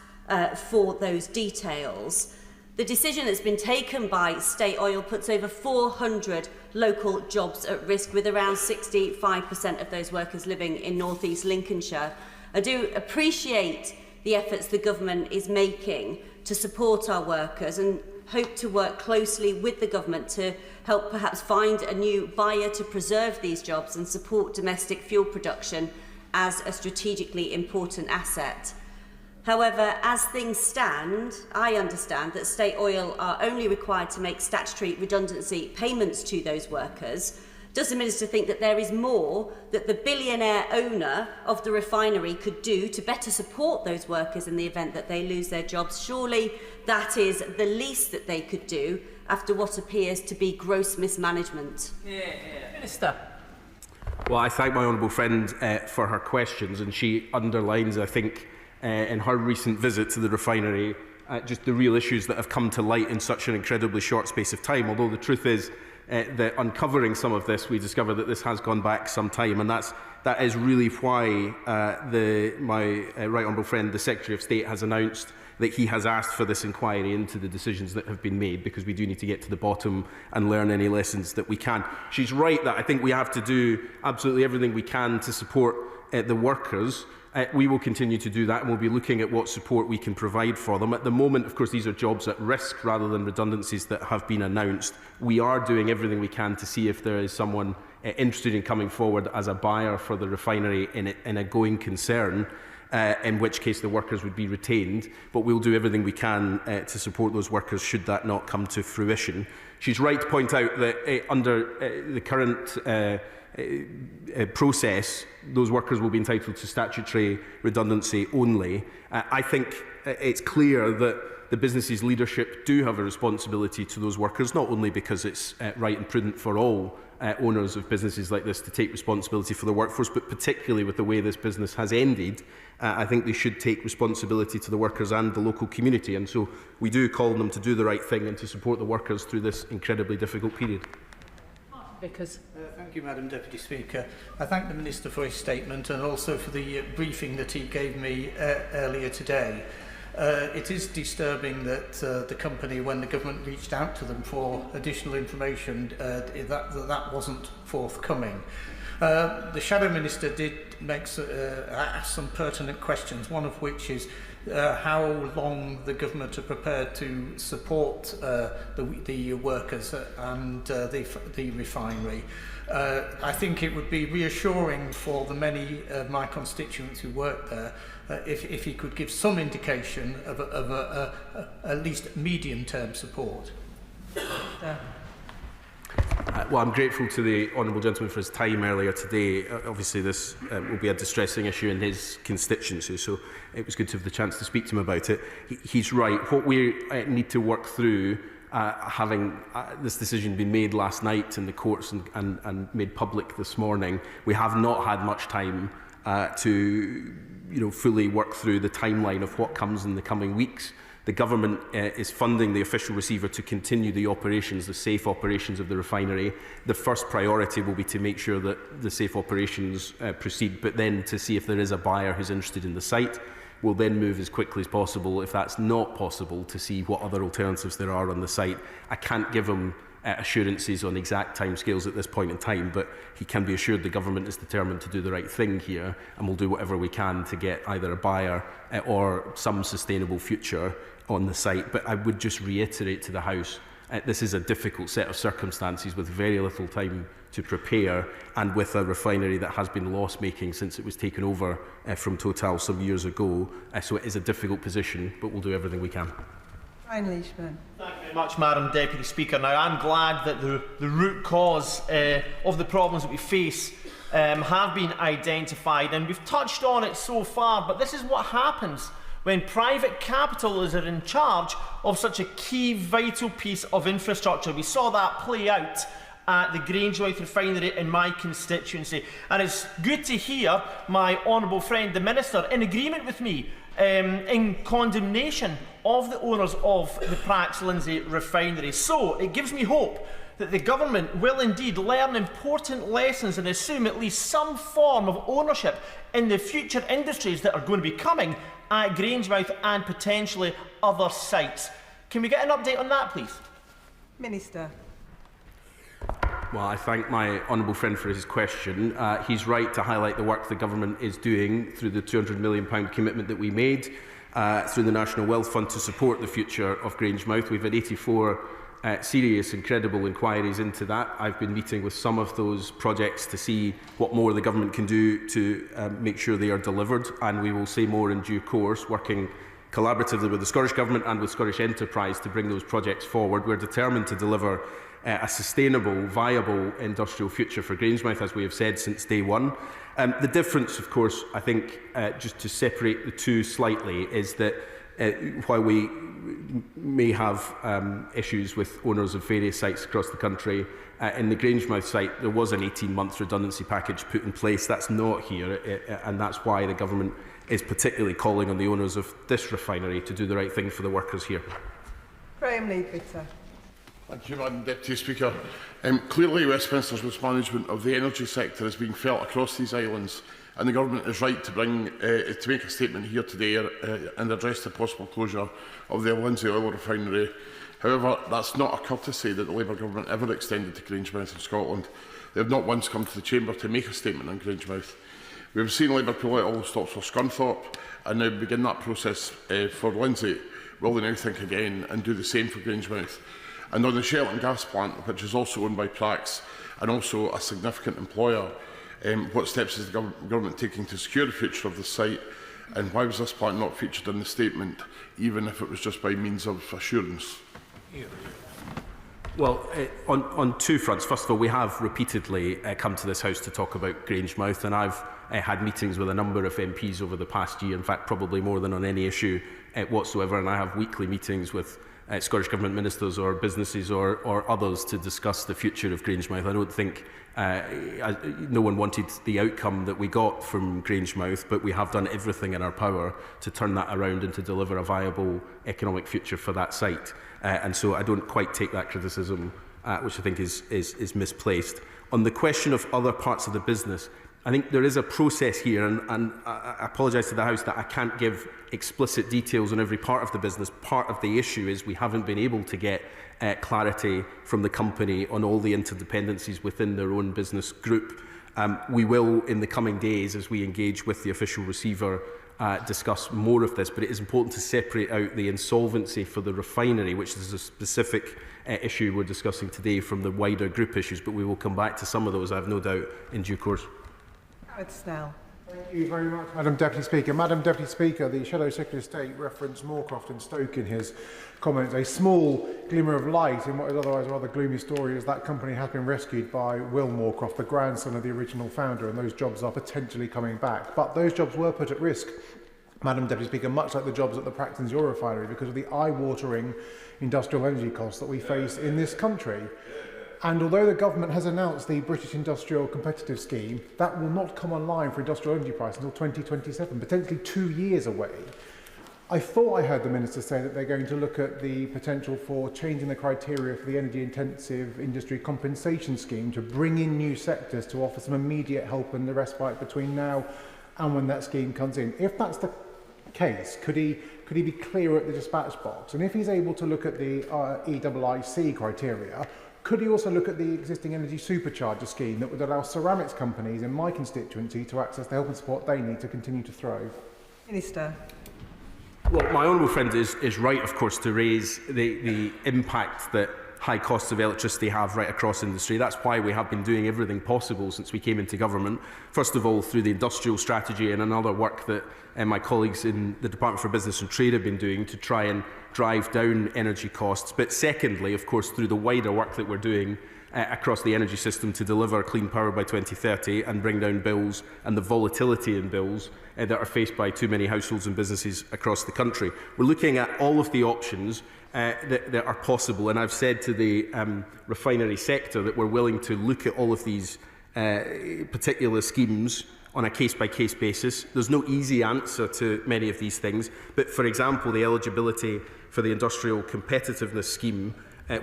for those details. The decision that's been taken by State Oil puts over 400 local jobs at risk, with around 65% of those workers living in North East Lincolnshire. I do appreciate the efforts the government is making to support our workers and hope to work closely with the government to help perhaps find a new buyer to preserve these jobs and support domestic fuel production as a strategically important asset. However, as things stand, I understand that State Oil are only required to make statutory redundancy payments to those workers. Does the Minister think that there is more that the billionaire owner of the refinery could do to better support those workers in the event that they lose their jobs? Surely that is the least that they could do after what appears to be gross mismanagement. Minister. Well, I thank my honourable friend for her questions, and she underlines, I think, in her recent visit to the refinery, just the real issues that have come to light in such an incredibly short space of time. Although the truth is that uncovering some of this, we discover that this has gone back some time, and that is really why my right honourable friend, the Secretary of State, has announced that he has asked for this inquiry into the decisions that have been made, because we do need to get to the bottom and learn any lessons that we can. She's right that I think we have to do absolutely everything we can to support the workers. We will continue to do that, and we'll be looking at what support we can provide for them. At the moment, of course, these are jobs at risk rather than redundancies that have been announced. We are doing everything we can to see if there is someone interested in coming forward as a buyer for the refinery in a going concern, in which case the workers would be retained. But we'll do everything we can to support those workers should that not come to fruition. She's right to point out that under the current process, those workers will be entitled to statutory redundancy only. I think it's clear that the business's leadership do have a responsibility to those workers, not only because it's right and prudent for all owners of businesses like this to take responsibility for the workforce, but particularly with the way this business has ended, I think they should take responsibility to the workers and the local community. And so we do call on them to do the right thing and to support the workers through this incredibly difficult period. Thank you, Madam Deputy Speaker. I thank the Minister for his statement and also for the briefing that he gave me earlier today. It is disturbing that the company, when the government reached out to them for additional information, that wasn't forthcoming. The Shadow Minister did ask some pertinent questions, one of which is how long the government are prepared to support the workers and the refinery. I think it would be reassuring for the many of my constituents who work there if he could give some indication of at least medium-term support. Well, I'm grateful to the honourable gentleman for his time earlier today. Obviously, this will be a distressing issue in his constituency, so it was good to have the chance to speak to him about it. He's right. What we need to work through, having this decision been made last night in the courts and made public this morning, we have not had much time to fully work through the timeline of what comes in the coming weeks. The government is funding the official receiver to continue the operations, the safe operations of the refinery. The first priority will be to make sure that the safe operations proceed, but then to see if there is a buyer who's interested in the site. We'll then move as quickly as possible, if that's not possible, to see what other alternatives there are on the site. I can't give him assurances on exact timescales at this point in time, but he can be assured the government is determined to do the right thing here, and we'll do whatever we can to get either a buyer or some sustainable future on the site. But I would just reiterate to the House, this is a difficult set of circumstances with very little time to prepare, and with a refinery that has been loss-making since it was taken over from Total some years ago. So it is a difficult position, but we'll do everything we can. Brian Leishman. Thank you very much, Madam Deputy Speaker. Now, I'm glad that the root cause of the problems that we face have been identified, and we've touched on it so far, but this is what happens when private capital is in charge of such a key, vital piece of infrastructure. We saw that play out at the Grangemouth refinery in my constituency. And it's good to hear my honourable friend, the Minister, in agreement with me in condemnation of the owners of the Prax Lindsay refinery. So it gives me hope that the government will indeed learn important lessons and assume at least some form of ownership in the future industries that are going to be coming at Grangemouth and potentially other sites. Can we get an update on that, please? Minister. Well, I thank my honourable friend for his question. He's right to highlight the work the government is doing through the £200 million commitment that we made through the National Wealth Fund to support the future of Grangemouth. We've had 84 serious and credible inquiries into that. I've been meeting with some of those projects to see what more the government can do to make sure they are delivered, and we will say more in due course, working collaboratively with the Scottish Government and with Scottish Enterprise to bring those projects forward. We're determined to deliver a sustainable, viable industrial future for Grangemouth, as we have said since day one. The difference, of course, I think, just to separate the two slightly, is that while we may have issues with owners of various sites across the country, in the Grangemouth site there was an 18-month redundancy package put in place. That's not here, and that's why the government is particularly calling on the owners of this refinery to do the right thing for the workers here. Graham Leadbitter. Thank you, Madam Deputy Speaker. Clearly, Westminster's mismanagement of the energy sector is being felt across these islands, and the Government is right to make a statement here today and address the possible closure of the Lindsay oil refinery. However, that's not a courtesy that the Labour Government ever extended to Grangemouth in Scotland. They have not once come to the Chamber to make a statement on Grangemouth. We have seen Labour pull out all the stops for Scunthorpe and now begin that process for Lindsay. Will they now think again and do the same for Grangemouth? And on the Shelton gas plant, which is also owned by Prax and also a significant employer, what steps is the government taking to secure the future of the site, and why was this plant not featured in the statement, even if it was just by means of assurance? Well, on two fronts. First of all, we have repeatedly come to this House to talk about Grangemouth, and I've had meetings with a number of MPs over the past year, in fact probably more than on any issue whatsoever, and I have weekly meetings with Scottish Government ministers or businesses or others to discuss the future of Grangemouth. I don't think no one wanted the outcome that we got from Grangemouth, but we have done everything in our power to turn that around and to deliver a viable economic future for that site. And so I don't quite take that criticism, which I think is misplaced. On the question of other parts of the business, I think there is a process here, and I apologise to the House that I can't give explicit details on every part of the business. Part of the issue is we haven't been able to get clarity from the company on all the interdependencies within their own business group. We will, in the coming days, as we engage with the official receiver, discuss more of this, but it is important to separate out the insolvency for the refinery, which is a specific issue we're discussing today, from the wider group issues, but we will come back to some of those, I have no doubt, in due course. Snell. Thank you very much, Madam Deputy Speaker. Madam Deputy Speaker, the Shadow Secretary of State referenced Moorcroft and Stoke in his comments. A small glimmer of light in what is otherwise a rather gloomy story is that company has been rescued by Will Moorcroft, the grandson of the original founder, and those jobs are potentially coming back. But those jobs were put at risk, Madam Deputy Speaker, much like the jobs at the Prax Lindsay oil refinery, because of the eye-watering industrial energy costs that we face in this country. And although the government has announced the British Industrial Competitive Scheme, that will not come online for industrial energy price until 2027, potentially 2 years away. I thought I heard the Minister say that they're going to look at the potential for changing the criteria for the energy-intensive industry compensation scheme to bring in new sectors to offer some immediate help and the respite between now and when that scheme comes in. If that's the case, could he be clearer at the dispatch box? And if he's able to look at the EIIC criteria, could he also look at the existing energy supercharger scheme that would allow ceramics companies in my constituency to access the help and support they need to continue to thrive? Minister. Well, my honourable friend is right, of course, to raise the impact that high costs of electricity have right across industry. That's why we have been doing everything possible since we came into government. First of all, through the industrial strategy and another work that my colleagues in the Department for Business and Trade have been doing to try and drive down energy costs. But secondly, of course, through the wider work that we're doing across the energy system to deliver clean power by 2030 and bring down bills and the volatility in bills that are faced by too many households and businesses across the country. We're looking at all of the options that are possible, and I've said to the refinery sector that we're willing to look at all of these particular schemes on a case-by-case basis. There's no easy answer to many of these things, but for example, the eligibility for the Industrial Competitiveness Scheme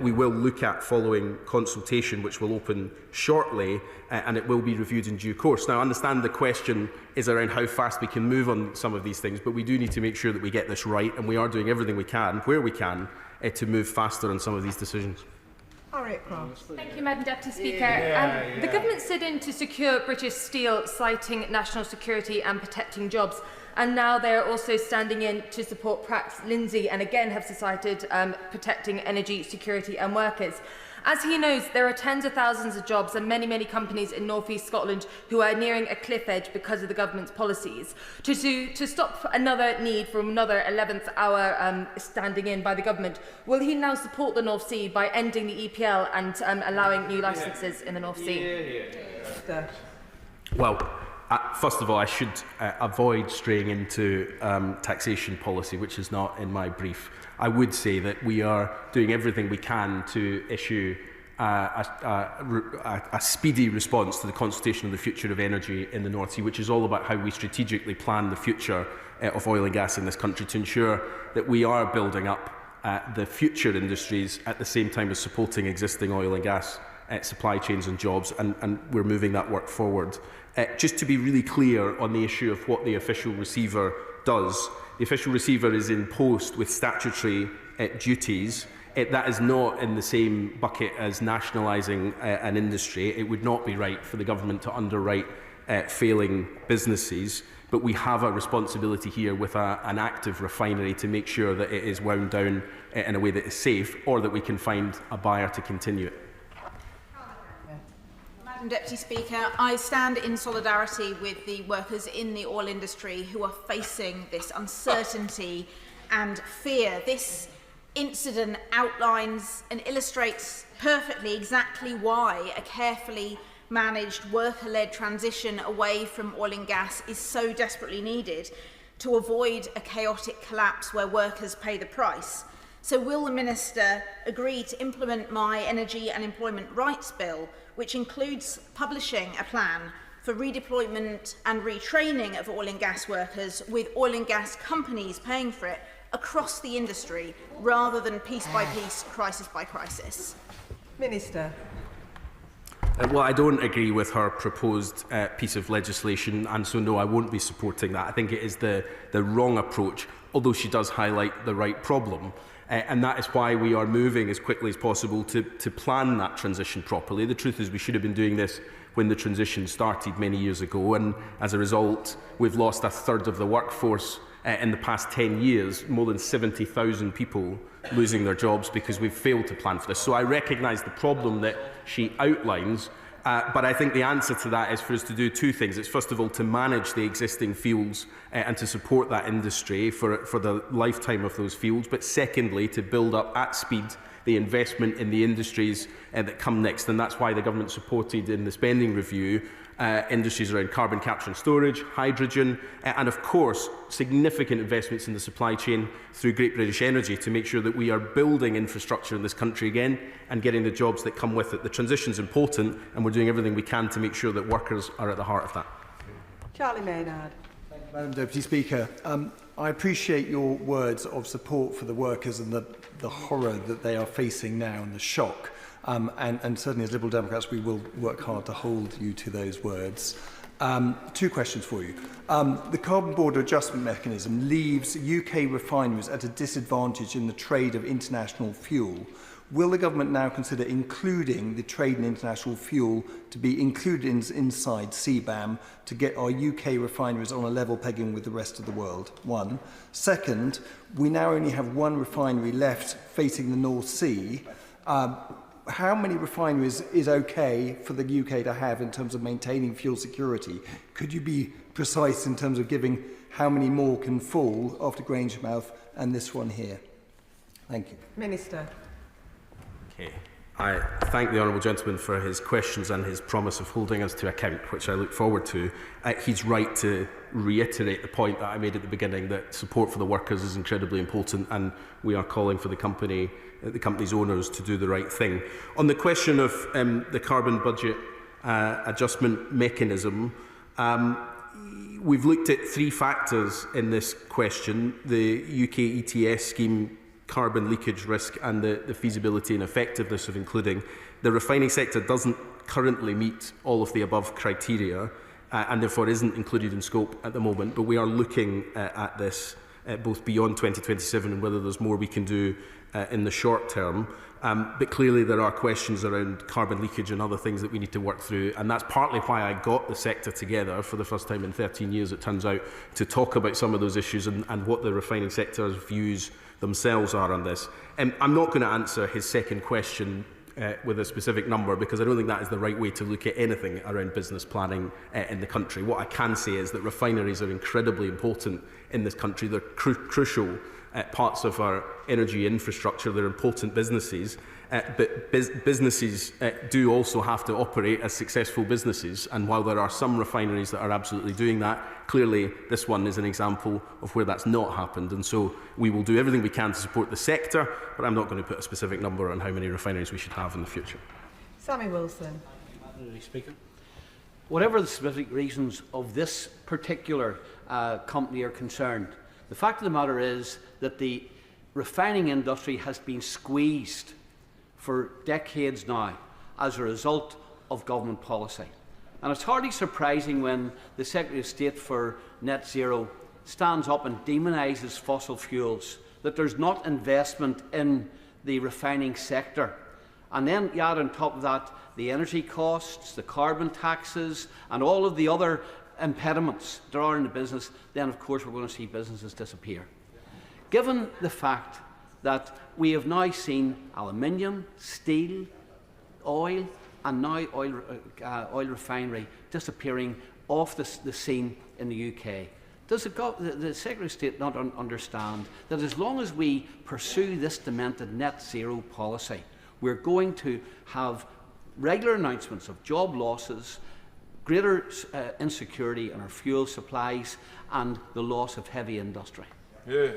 we will look at following consultation, which will open shortly, and it will be reviewed in due course. Now, I understand the question is around how fast we can move on some of these things, but we do need to make sure that we get this right, and we are doing everything we can, where we can, to move faster on some of these decisions. Thank you, Madam Deputy Speaker. The government stood in to secure British Steel, citing national security and protecting jobs. And now they are also standing in to support Prax Lindsay and again have cited protecting energy security and workers. As he knows, there are tens of thousands of jobs and many companies in North East Scotland who are nearing a cliff edge because of the government's policies. To stop another need for another 11th hour standing in by the government, will he now support the North Sea by ending the EPL and allowing new licences in the North Sea? Well, first of all, I should avoid straying into taxation policy, which is not in my brief. I would say that we are doing everything we can to issue a speedy response to the consultation on the future of energy in the North Sea, which is all about how we strategically plan the future of oil and gas in this country to ensure that we are building up the future industries at the same time as supporting existing oil and gas supply chains and jobs, and we're moving that work forward. Just to be really clear on the issue of what the official receiver does, the official receiver is in post with statutory duties. That is not in the same bucket as nationalising an industry. It would not be right for the government to underwrite failing businesses, but we have a responsibility here with an active refinery to make sure that it is wound down in a way that is safe, or that we can find a buyer to continue it. Madam Deputy Speaker, I stand in solidarity with the workers in the oil industry who are facing this uncertainty and fear. This incident outlines and illustrates perfectly exactly why a carefully managed worker-led transition away from oil and gas is so desperately needed to avoid a chaotic collapse where workers pay the price. So will the Minister agree to implement my Energy and Employment Rights Bill, which includes publishing a plan for redeployment and retraining of oil and gas workers, with oil and gas companies paying for it across the industry, rather than piece by piece, crisis by crisis? Minister. Well, I don't agree with her proposed piece of legislation, and so no, I won't be supporting that. I think it is the wrong approach, although she does highlight the right problem. And that is why we are moving as quickly as possible to plan that transition properly. The truth is we should have been doing this when the transition started many years ago, and as a result we've lost a third of the workforce in the past 10 years, more than 70,000 people losing their jobs because we've failed to plan for this. So I recognise the problem that she outlines, but I think the answer to that is for us to do two things. It's first of all to manage the existing fields and to support that industry for the lifetime of those fields, but secondly to build up at speed the investment in the industries that come next, and that's why the government supported in the spending review industries around carbon capture and storage, hydrogen, and of course significant investments in the supply chain through Great British Energy to make sure that we are building infrastructure in this country again and getting the jobs that come with it. The transition is important, and we're doing everything we can to make sure that workers are at the heart of that. Charlie Maynard. Thank you, Madam Deputy Speaker. I appreciate your words of support for the workers and the horror that they are facing now and the shock. And certainly as Liberal Democrats, we will work hard to hold you to those words. Two questions for you. The Carbon Border Adjustment Mechanism leaves UK refineries at a disadvantage in the trade of international fuel. Will the government now consider including the trade in international fuel to be included inside CBAM to get our UK refineries on a level pegging with the rest of the world? One. Second, we now only have one refinery left facing the North Sea. How many refineries is okay for the UK to have in terms of maintaining fuel security? Could you be precise in terms of giving how many more can fall after Grangemouth and this one here? Thank you. Minister. Okay. I thank the honourable gentleman for his questions and his promise of holding us to account, which I look forward to. He's right to reiterate the point that I made at the beginning, that support for the workers is incredibly important, and we are calling for the company's owners to do the right thing. On the question of the carbon budget adjustment mechanism, we've looked at three factors in this question: the UK ETS scheme, carbon leakage risk, and the feasibility and effectiveness of including. The refining sector doesn't currently meet all of the above criteria and therefore isn't included in scope at the moment, but we are looking at this both beyond 2027 and whether there's more we can do in the short term. But clearly there are questions around carbon leakage and other things that we need to work through, and that's partly why I got the sector together for the first time in 13 years, it turns out, to talk about some of those issues and what the refining sector's views themselves are on this. I'm not going to answer his second question with a specific number, because I don't think that is the right way to look at anything around business planning in the country. What I can say is that refineries are incredibly important in this country. They're crucial parts of our energy infrastructure. They're important businesses, but businesses do also have to operate as successful businesses, and while there are some refineries that are absolutely doing that, clearly this one is an example of where that's not happened, and so we will do everything we can to support the sector, but I'm not going to put a specific number on how many refineries we should have in the future. Sammy Wilson. Speaker. Whatever the specific reasons of this particular company are concerned, the fact of the matter is that the refining industry has been squeezed for decades now as a result of government policy. And it's hardly surprising when the Secretary of State for Net Zero stands up and demonises fossil fuels, that there's not investment in the refining sector. And then you add on top of that the energy costs, the carbon taxes, and all of the other impediments there are in the business, then of course we're going to see businesses disappear. Given the fact that we have now seen aluminium, steel, oil, and now oil refinery disappearing off the scene in the UK, does the Secretary of State not understand that as long as we pursue this demented net zero policy, we're going to have regular announcements of job losses, greater insecurity in our fuel supplies, and the loss of heavy industry? Yeah.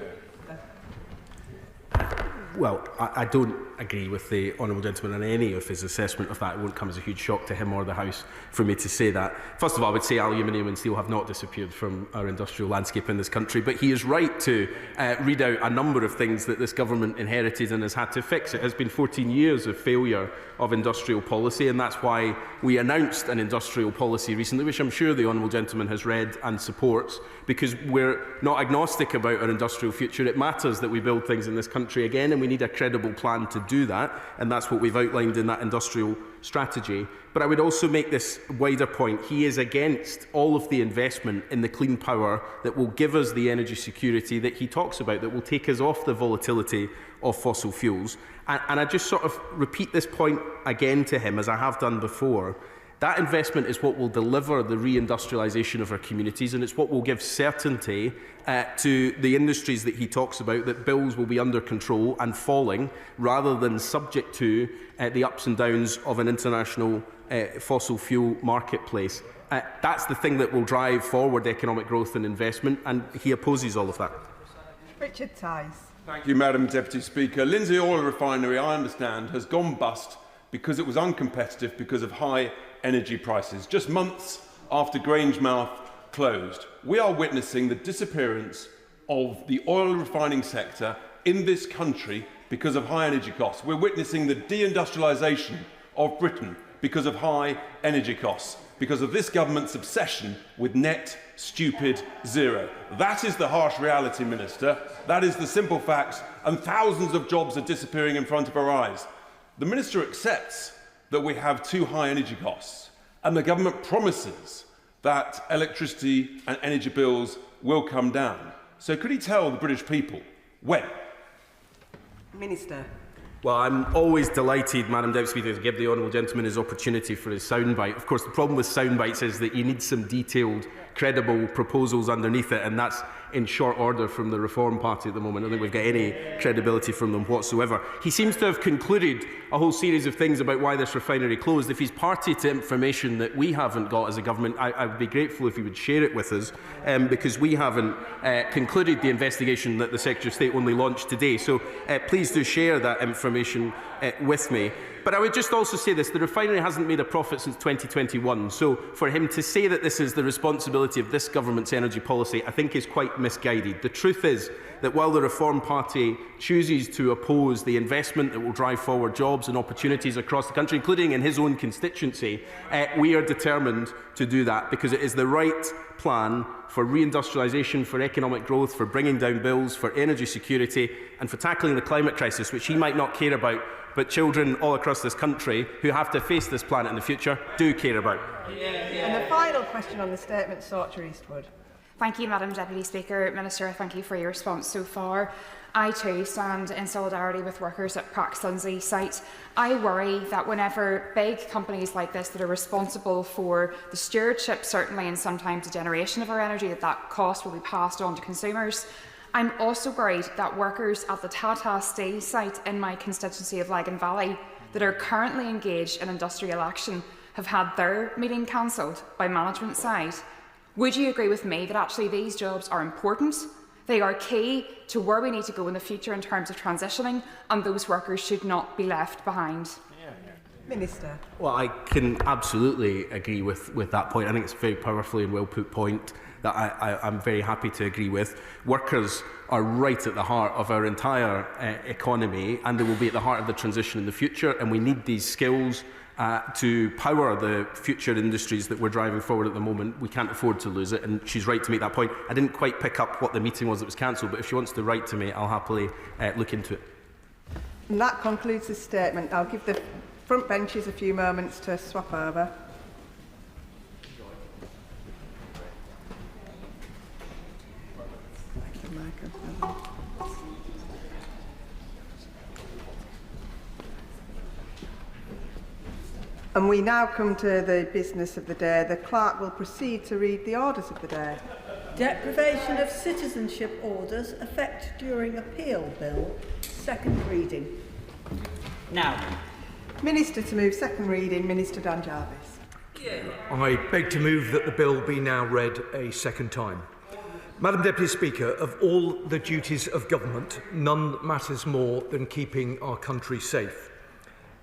Well, I don't agree with the honourable gentleman on any of his assessment of that. It won't come as a huge shock to him or the House for me to say that. First of all, I would say aluminium and steel have not disappeared from our industrial landscape in this country, but he is right to read out a number of things that this government inherited and has had to fix. It has been 14 years of failure of industrial policy, and that's why we announced an industrial policy recently, which I'm sure the honourable gentleman has read and supports, because we're not agnostic about our industrial future. It matters that we build things in this country again, and we need a credible plan to do that, and that's what we've outlined in that industrial strategy. But I would also make this wider point. He is against all of the investment in the clean power that will give us the energy security that he talks about, that will take us off the volatility of fossil fuels. And I just sort of repeat this point again to him, as I have done before. That investment is what will deliver the reindustrialisation of our communities, and it's what will give certainty to the industries that he talks about, that bills will be under control and falling, rather than subject to the ups and downs of an international fossil fuel marketplace. That's the thing that will drive forward economic growth and investment, and he opposes all of that. Richard Tice. Thank you, Madam Deputy Speaker. Lindsay Oil Refinery, I understand, has gone bust because it was uncompetitive because of high energy prices, just months after Grangemouth closed. We are witnessing the disappearance of the oil refining sector in this country because of high energy costs. We're witnessing the deindustrialisation of Britain because of high energy costs, because of this government's obsession with net stupid zero. That is the harsh reality, Minister. That is the simple facts, and thousands of jobs are disappearing in front of our eyes. The Minister accepts that we have too high energy costs, and the government promises that electricity and energy bills will come down. So could he tell the British people when? Minister. Well, I'm always delighted, Madam Deputy Speaker, to give the honourable gentleman his opportunity for his soundbite. Of course, the problem with soundbites is that you need some detailed, credible proposals underneath it, and that's in short order from the Reform Party at the moment. I don't think we've got any credibility from them whatsoever. He seems to have concluded a whole series of things about why this refinery closed. If he's party to information that we haven't got as a government, I would be grateful if he would share it with us, because we haven't concluded the investigation that the Secretary of State only launched today. So please do share that information with me. But I would just also say this, the refinery hasn't made a profit since 2021, so for him to say that this is the responsibility of this government's energy policy, I think is quite misguided. The truth is that while the Reform Party chooses to oppose the investment that will drive forward jobs and opportunities across the country, including in his own constituency, we are determined to do that because it is the right plan for reindustrialisation, for economic growth, for bringing down bills, for energy security and for tackling the climate crisis, which he might not care about, but children all across this country who have to face this planet in the future do care about. And the final question on the statement, Sorcher Eastwood. Thank you, Madam Deputy Speaker. Minister, thank you for your response so far. I too stand in solidarity with workers at Prax Lindsay site. I worry that whenever big companies like this that are responsible for the stewardship, certainly and sometimes the generation of our energy, that cost will be passed on to consumers. I'm also worried that workers at the Tata Steel site in my constituency of Lagan Valley that are currently engaged in industrial action have had their meeting cancelled by management side. Would you agree with me that actually these jobs are important? They are key to where we need to go in the future in terms of transitioning, and those workers should not be left behind. Minister. Well, I can absolutely agree with that point. I think it's a very powerfully and well put point that I'm very happy to agree with. Workers are right at the heart of our entire economy, and they will be at the heart of the transition in the future, and we need these skills to power the future industries that we're driving forward at the moment. We can't afford to lose it, and she's right to make that point. I didn't quite pick up what the meeting was that was cancelled, but if she wants to write to me, I'll happily look into it. And that concludes the statement. I'll give the front benches a few moments to swap over. And we now come to the business of the day. The clerk will proceed to read the orders of the day. Deprivation of citizenship orders effect during appeal bill, second reading. Now, Minister to move second reading, Minister Dan Jarvis. I beg to move that the bill be now read a second time. Madam Deputy Speaker, of all the duties of government, none matters more than keeping our country safe.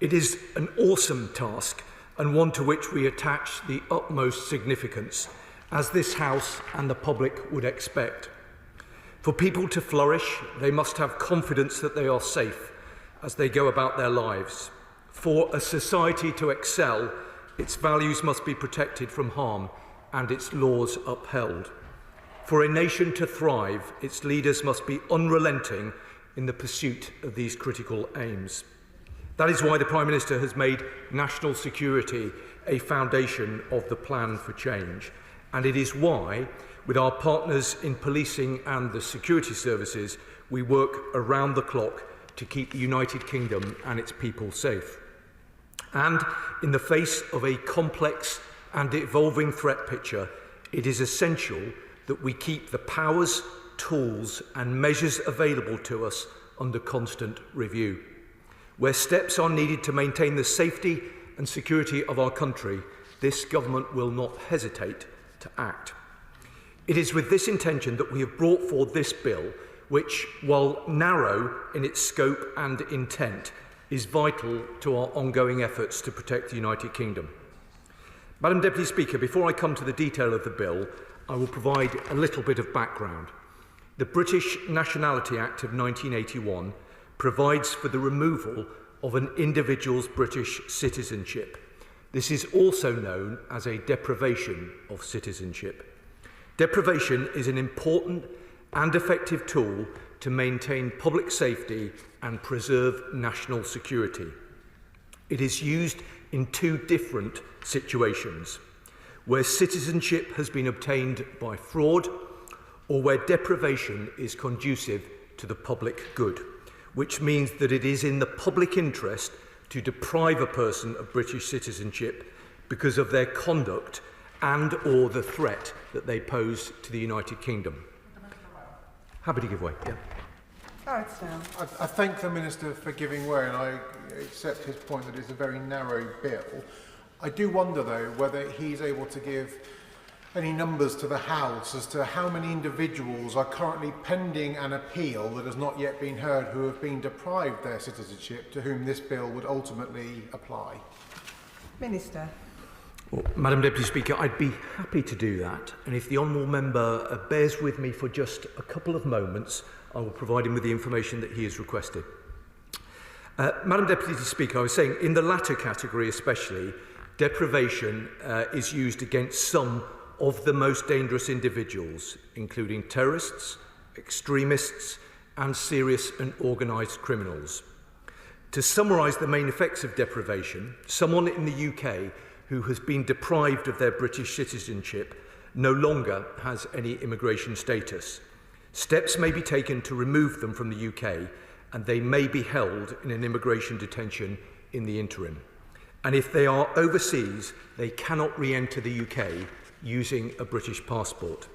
It is an awesome task and one to which we attach the utmost significance, as this House and the public would expect. For people to flourish, they must have confidence that they are safe as they go about their lives. For a society to excel, its values must be protected from harm and its laws upheld. For a nation to thrive, its leaders must be unrelenting in the pursuit of these critical aims. That is why the Prime Minister has made national security a foundation of the plan for change. And it is why, with our partners in policing and the security services, we work around the clock to keep the United Kingdom and its people safe. And in the face of a complex and evolving threat picture, it is essential that we keep the powers, tools and measures available to us under constant review. Where steps are needed to maintain the safety and security of our country, this government will not hesitate to act. It is with this intention that we have brought forward this bill, which, while narrow in its scope and intent, is vital to our ongoing efforts to protect the United Kingdom. Madam Deputy Speaker, before I come to the detail of the bill, I will provide a little bit of background. The British Nationality Act of 1981 provides for the removal of an individual's British citizenship. This is also known as a deprivation of citizenship. Deprivation is an important and effective tool to maintain public safety and preserve national security. It is used in two different situations: where citizenship has been obtained by fraud, or where deprivation is conducive to the public good. which means that it is in the public interest to deprive a person of British citizenship because of their conduct and or the threat that they pose to the United Kingdom. Happy to give way. Yeah. I thank the Minister for giving way, and I accept his point that it's a very narrow bill. I do wonder, though, whether he's able to give any numbers to the House as to how many individuals are currently pending an appeal that has not yet been heard who have been deprived their citizenship, to whom this bill would ultimately apply. Minister. Well, Madam Deputy Speaker, I'd be happy to do that, and if the honourable member bears with me for just a couple of moments, I will provide him with the information that he has requested. Madam Deputy Speaker, I was saying, in the latter category especially, deprivation is used against some of the most dangerous individuals, including terrorists, extremists, and serious and organised criminals. To summarise the main effects of deprivation, someone in the UK who has been deprived of their British citizenship no longer has any immigration status. Steps may be taken to remove them from the UK, and they may be held in an immigration detention in the interim. And if they are overseas, they cannot re-enter the UK using a British passport.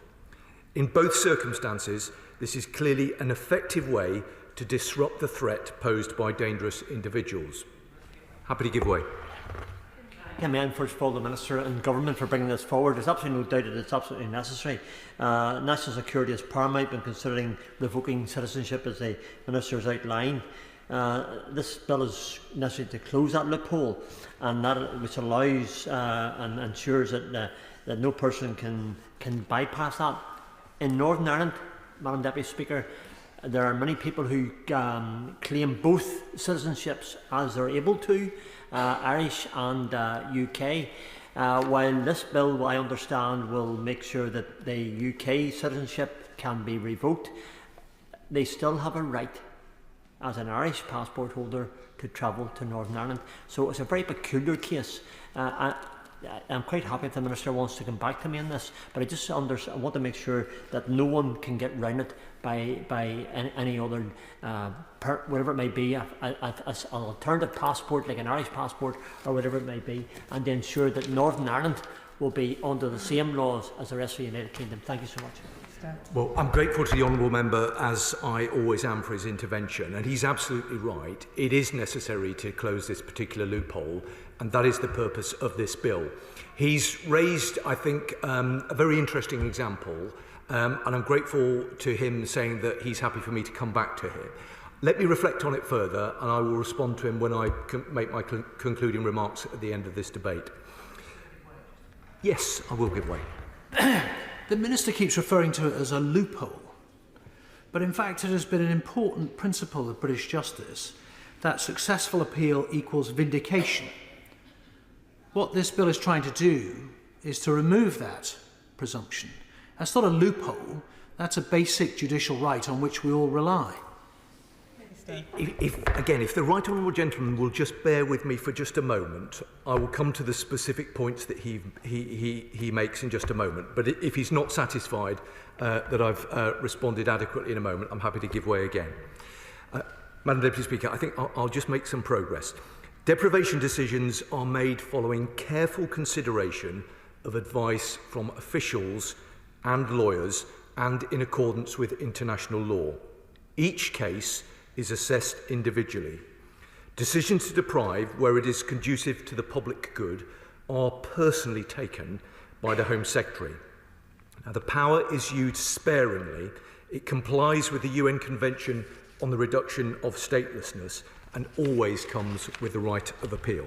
In both circumstances, this is clearly an effective way to disrupt the threat posed by dangerous individuals. Happy to give way. I commend, first of all, the Minister and Government for bringing this forward. There's absolutely no doubt that it's absolutely necessary. National security is paramount when considering revoking citizenship, as the Minister has outlined. This bill is necessary to close that loophole, and that which allows and ensures that no person can bypass that. In Northern Ireland, Madam Deputy Speaker, there are many people who claim both citizenships as they're able to, Irish and UK. While this bill, I understand, will make sure that the UK citizenship can be revoked, they still have a right, as an Irish passport holder, to travel to Northern Ireland. So it's a very peculiar case. I'm quite happy if the Minister wants to come back to me on this, but I want to make sure that no one can get round it by any other, whatever it may be, an alternative passport like an Irish passport or whatever it may be, and to ensure that Northern Ireland will be under the same laws as the rest of the United Kingdom. Thank you so much. Well, I'm grateful to the honourable member, as I always am, for his intervention, and he's absolutely right. It is necessary to close this particular loophole, and that is the purpose of this bill. He's raised, I think, a very interesting example, and I'm grateful to him saying that he's happy for me to come back to him. Let me reflect on it further, and I will respond to him when I make my concluding remarks at the end of this debate. Yes, I will give way. The Minister keeps referring to it as a loophole, but in fact it has been an important principle of British justice that successful appeal equals vindication. What this bill is trying to do is to remove that presumption. That's not a loophole, that's a basic judicial right on which we all rely. If the right honourable gentleman will just bear with me for just a moment, I will come to the specific points that he makes in just a moment. But if he's not satisfied that I've responded adequately in a moment, I'm happy to give way again. Madam Deputy Speaker, I think I'll just make some progress. Deprivation decisions are made following careful consideration of advice from officials and lawyers and in accordance with international law. Each case is assessed individually. Decisions to deprive, where it is conducive to the public good, are personally taken by the Home Secretary. Now, the power is used sparingly. It complies with the UN Convention on the Reduction of Statelessness and always comes with the right of appeal.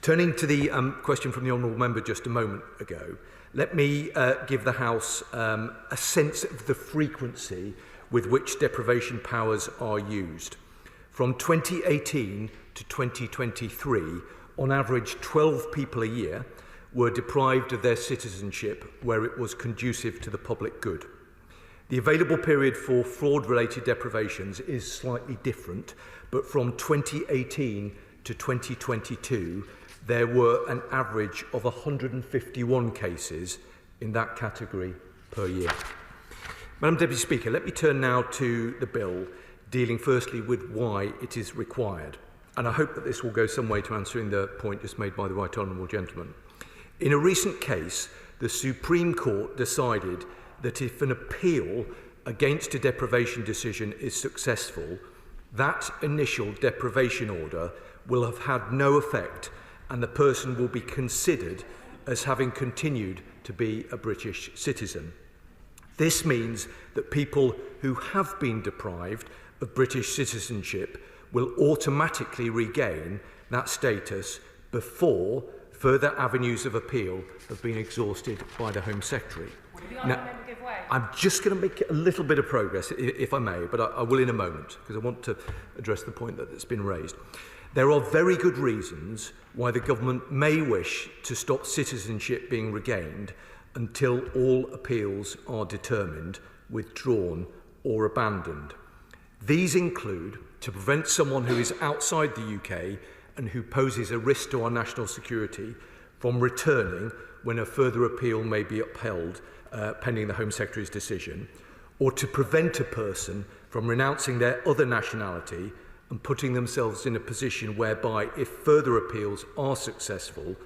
Turning to the question from the honourable member just a moment ago, let me give the House a sense of the frequency with which deprivation powers are used. From 2018 to 2023, on average 12 people a year were deprived of their citizenship where it was conducive to the public good. The available period for fraud-related deprivations is slightly different, but from 2018 to 2022, there were an average of 151 cases in that category per year. Madam Deputy Speaker, let me turn now to the bill. dealing firstly with why it is required. And I hope that this will go some way to answering the point just made by the Right Honourable Gentleman. In a recent case, the Supreme Court decided that if an appeal against a deprivation decision is successful, that initial deprivation order will have had no effect and the person will be considered as having continued to be a British citizen. This means that people who have been deprived of British citizenship will automatically regain that status before further avenues of appeal have been exhausted by the Home Secretary. Now, I'm just going to make a little bit of progress, if I may, but I will in a moment, because I want to address the point that's been raised. There are very good reasons why the government may wish to stop citizenship being regained until all appeals are determined, withdrawn or abandoned. These include to prevent someone who is outside the UK and who poses a risk to our national security from returning when a further appeal may be upheld pending the Home Secretary's decision, or to prevent a person from renouncing their other nationality and putting themselves in a position whereby, if further appeals are successful,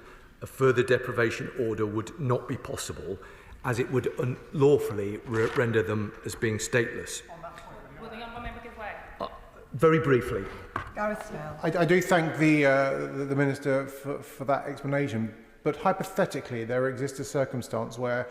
a further deprivation order would not be possible, as it would unlawfully render them as being stateless. Will the honourable member give way? Very briefly. Gareth Snell. I do thank the Minister for that explanation, but hypothetically there exists a circumstance where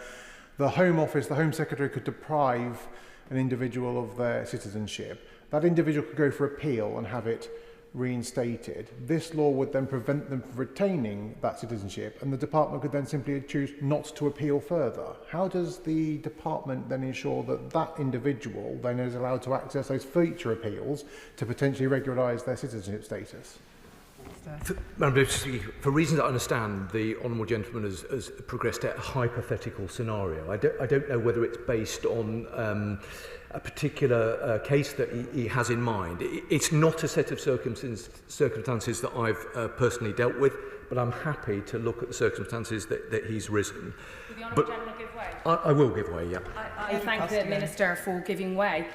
the Home Office, the Home Secretary, could deprive an individual of their citizenship. That individual could go for appeal and have it reinstated. This law would then prevent them from retaining that citizenship, and the department could then simply choose not to appeal further. How does the department then ensure that that individual then is allowed to access those future appeals to potentially regularise their citizenship status? For reasons I understand, the Honourable Gentleman has progressed at a hypothetical scenario. I don't know whether it's based on a particular case that he has in mind. It's not a set of circumstances that I've personally dealt with, but I'm happy to look at the circumstances that he's risen. Will the Honourable Gentleman give way? I will give way, yeah. I thank the Minister for giving way.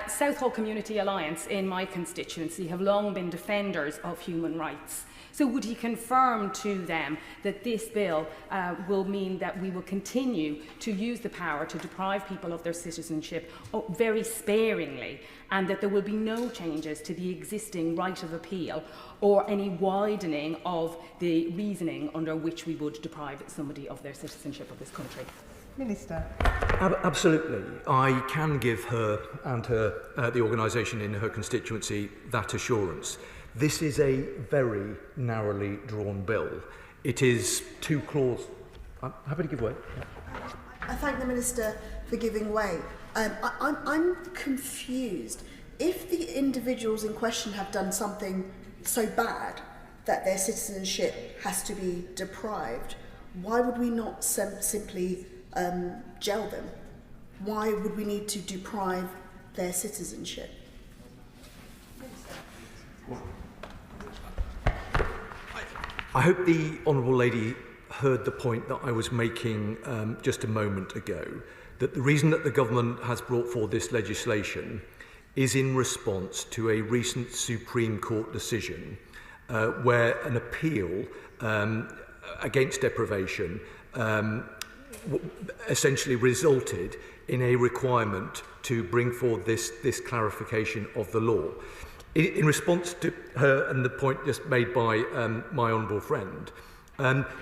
Southall Community Alliance in my constituency have long been defenders of human rights. So would he confirm to them that this bill will mean that we will continue to use the power to deprive people of their citizenship very sparingly, and that there will be no changes to the existing right of appeal or any widening of the reasoning under which we would deprive somebody of their citizenship of this country? Minister. Absolutely. I can give her and the organisation in her constituency that assurance. This is a very narrowly drawn bill. It is two clauses. I'm happy to give way. I thank the Minister for giving way. I'm confused. If the individuals in question have done something so bad that their citizenship has to be deprived, why would we not simply jail them? Why would we need to deprive their citizenship? I hope the Honourable Lady heard the point that I was making just a moment ago, that the reason that the government has brought forward this legislation is in response to a recent Supreme Court decision where an appeal against deprivation essentially resulted in a requirement to bring forward this clarification of the law. In response to her and the point just made by my honourable friend,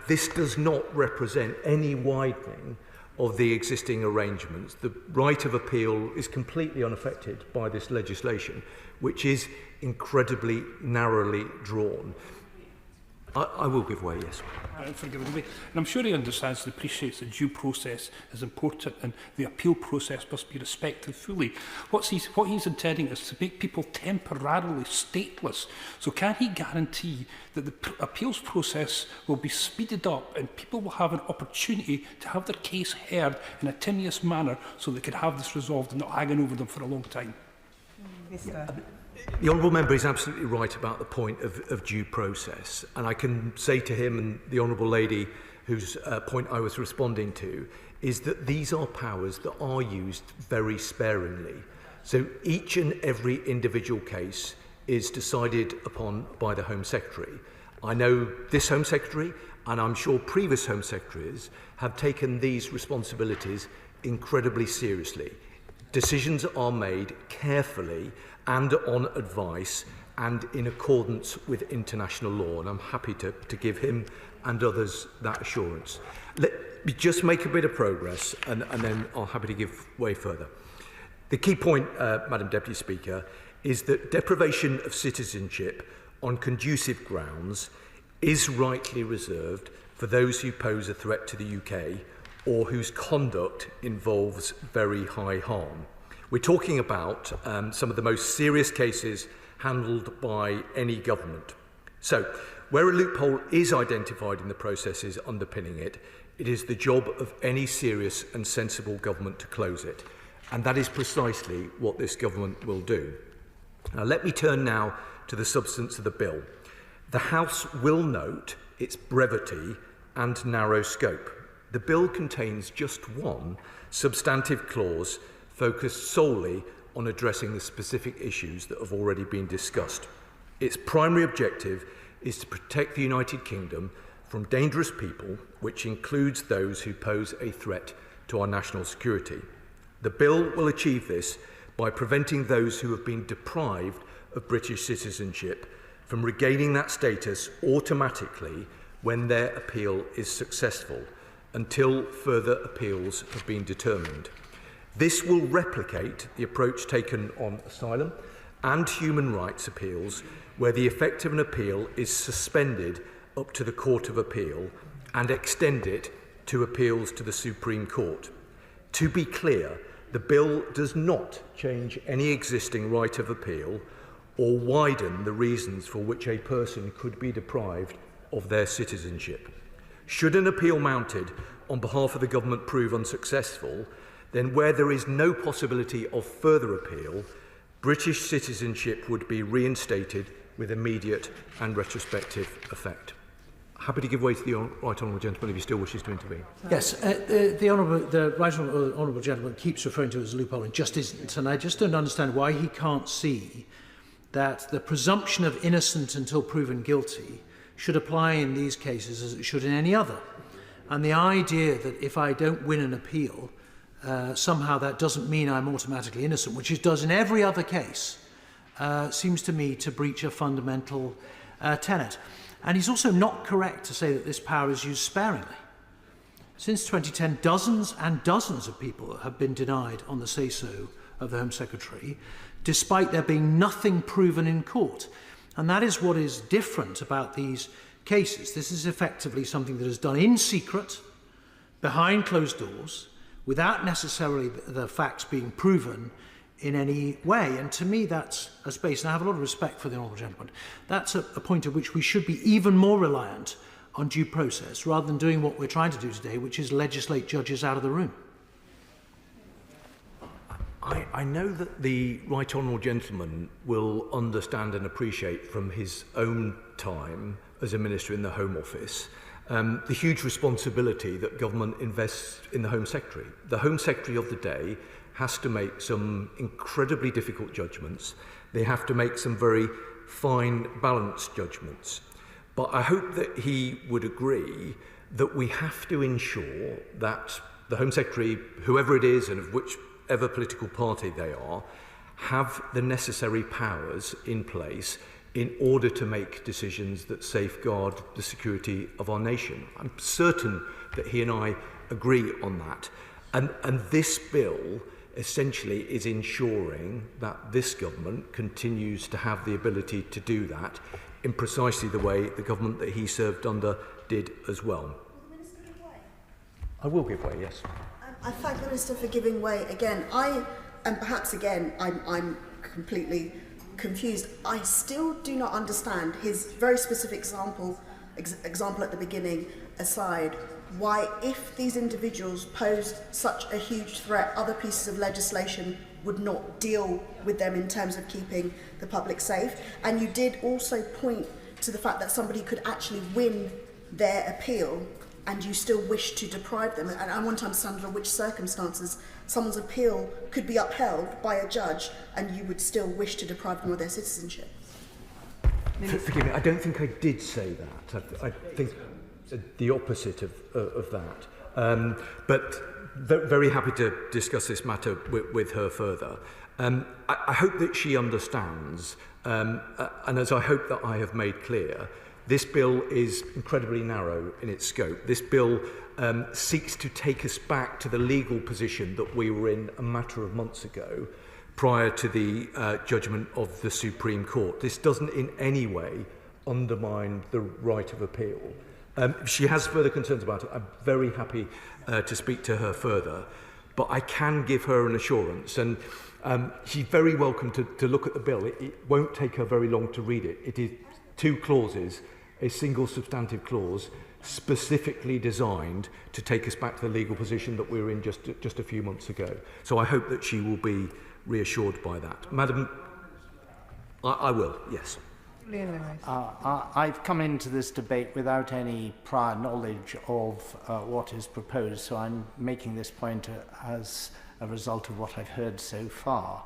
this does not represent any widening of the existing arrangements. The right of appeal is completely unaffected by this legislation, which is incredibly narrowly drawn. I will give way, yes. And I'm sure he understands and appreciates that due process is important and the appeal process must be respected fully. What he's intending is to make people temporarily stateless. So can he guarantee that the appeals process will be speeded up and people will have an opportunity to have their case heard in a timely manner so they can have this resolved and not hanging over them for a long time? The Honourable Member is absolutely right about the point of due process, and I can say to him and the Honourable Lady whose point I was responding to is that these are powers that are used very sparingly. So each and every individual case is decided upon by the Home Secretary. I know this Home Secretary, and I'm sure previous Home Secretaries, have taken these responsibilities incredibly seriously. Decisions are made carefully and on advice and in accordance with international law, and I'm happy to give him and others that assurance. Let me just make a bit of progress, and then I'm happy to give way further. The key point, Madam Deputy Speaker, is that deprivation of citizenship on conducive grounds is rightly reserved for those who pose a threat to the UK or whose conduct involves very high harm. We're talking about some of the most serious cases handled by any government. So, where a loophole is identified in the processes underpinning it, it is the job of any serious and sensible government to close it. And that is precisely what this government will do. Now, let me turn now to the substance of the bill. The House will note its brevity and narrow scope. The bill contains just one substantive clause focused solely on addressing the specific issues that have already been discussed. Its primary objective is to protect the United Kingdom from dangerous people, which includes those who pose a threat to our national security. The bill will achieve this by preventing those who have been deprived of British citizenship from regaining that status automatically when their appeal is successful, until further appeals have been determined. This will replicate the approach taken on asylum and human rights appeals, where the effect of an appeal is suspended up to the Court of Appeal, and extend it to appeals to the Supreme Court. To be clear, the bill does not change any existing right of appeal or widen the reasons for which a person could be deprived of their citizenship. Should an appeal mounted on behalf of the government prove unsuccessful, then where there is no possibility of further appeal, British citizenship would be reinstated with immediate and retrospective effect. Happy to give way to the right honourable gentleman if he still wishes to intervene. Yes, the right honourable gentleman keeps referring to it as a loophole and just isn't, and I just don't understand why he can't see that the presumption of innocent until proven guilty should apply in these cases as it should in any other. And the idea that if I don't win an appeal, somehow that doesn't mean I'm automatically innocent, which it does in every other case, seems to me to breach a fundamental tenet. And he's also not correct to say that this power is used sparingly. Since 2010, dozens and dozens of people have been denied on the say-so of the Home Secretary, despite there being nothing proven in court. And that is what is different about these cases. This is effectively something that is done in secret, behind closed doors, without necessarily the facts being proven in any way. And to me, that's a space, and I have a lot of respect for the honourable gentleman, that's a point at which we should be even more reliant on due process, rather than doing what we're trying to do today, which is legislate judges out of the room. I know that the right honourable gentleman will understand and appreciate from his own time as a minister in the Home Office the huge responsibility that government invests in the Home Secretary. The Home Secretary of the day has to make some incredibly difficult judgments. They have to make some very fine, balanced judgments. But I hope that he would agree that we have to ensure that the Home Secretary, whoever it is and of whichever political party they are, have the necessary powers in place in order to make decisions that safeguard the security of our nation. I'm certain that he and I agree on that. And this bill essentially is ensuring that this government continues to have the ability to do that in precisely the way the government that he served under did as well. Will the Minister give way? I will give way, yes. I thank the Minister for giving way again. Perhaps again, I'm completely confused. I still do not understand his very specific example at the beginning aside, why if these individuals posed such a huge threat, other pieces of legislation would not deal with them in terms of keeping the public safe. And you did also point to the fact that somebody could actually win their appeal and you still wish to deprive them, and I want to understand under which circumstances someone's appeal could be upheld by a judge and you would still wish to deprive them of their citizenship. Forgive me, I don't think I did say that. I think the opposite of that. But very happy to discuss this matter with her further. I hope that she understands, and as I hope that I have made clear, this bill is incredibly narrow in its scope. This bill seeks to take us back to the legal position that we were in a matter of months ago, prior to the judgment of the Supreme Court. This doesn't in any way undermine the right of appeal. If she has further concerns about it, I'm very happy to speak to her further, but I can give her an assurance, and she's very welcome to look at the bill. It won't take her very long to read it. It is 2 clauses, a single substantive clause, specifically designed to take us back to the legal position that we were in just a few months ago. So I hope that she will be reassured by that. Madam, I will, yes. I've come into this debate without any prior knowledge of what is proposed, so I'm making this point as a result of what I've heard so far.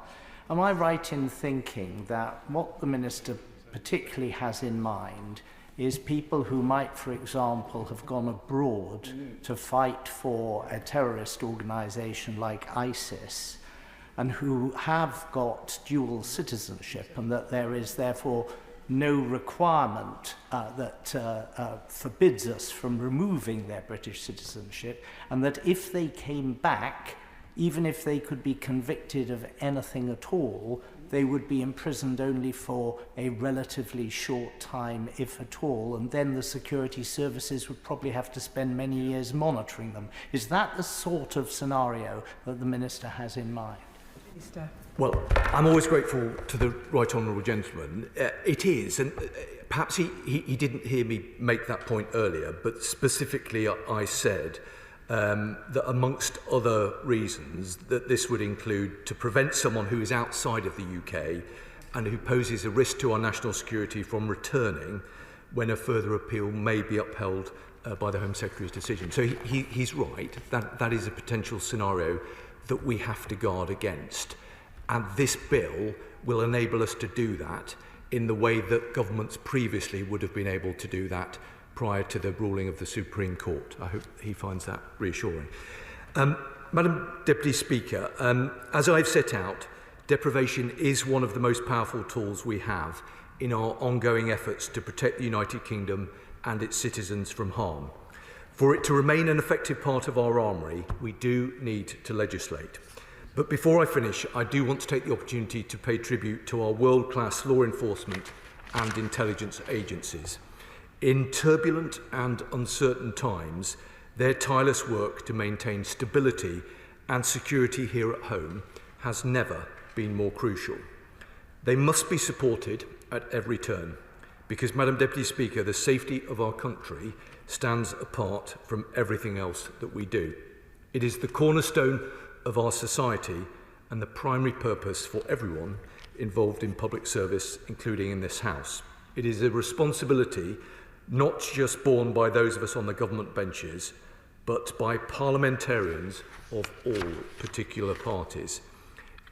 Am I right in thinking that what the Minister particularly has in mind is people who might, for example, have gone abroad to fight for a terrorist organisation like ISIS, and who have got dual citizenship, and that there is therefore no requirement that forbids us from removing their British citizenship, and that if they came back, even if they could be convicted of anything at all, they would be imprisoned only for a relatively short time, if at all, and then the security services would probably have to spend many years monitoring them. Is that the sort of scenario that the Minister has in mind? Minister. Well, I'm always grateful to the right honourable gentleman. It is, and perhaps he didn't hear me make that point earlier, but specifically I said that amongst other reasons that this would include to prevent someone who is outside of the UK and who poses a risk to our national security from returning when a further appeal may be upheld by the Home Secretary's decision. So he's right, that is a potential scenario that we have to guard against. And this bill will enable us to do that in the way that governments previously would have been able to do that prior to the ruling of the Supreme Court. I hope he finds that reassuring. Madam Deputy Speaker, as I've set out, deprivation is one of the most powerful tools we have in our ongoing efforts to protect the United Kingdom and its citizens from harm. For it to remain an effective part of our armoury, we do need to legislate. But before I finish, I do want to take the opportunity to pay tribute to our world-class law enforcement and intelligence agencies. In turbulent and uncertain times, their tireless work to maintain stability and security here at home has never been more crucial. They must be supported at every turn, because, Madam Deputy Speaker, the safety of our country stands apart from everything else that we do. It is the cornerstone of our society and the primary purpose for everyone involved in public service, including in this House. It is a responsibility not just borne by those of us on the government benches, but by parliamentarians of all particular parties.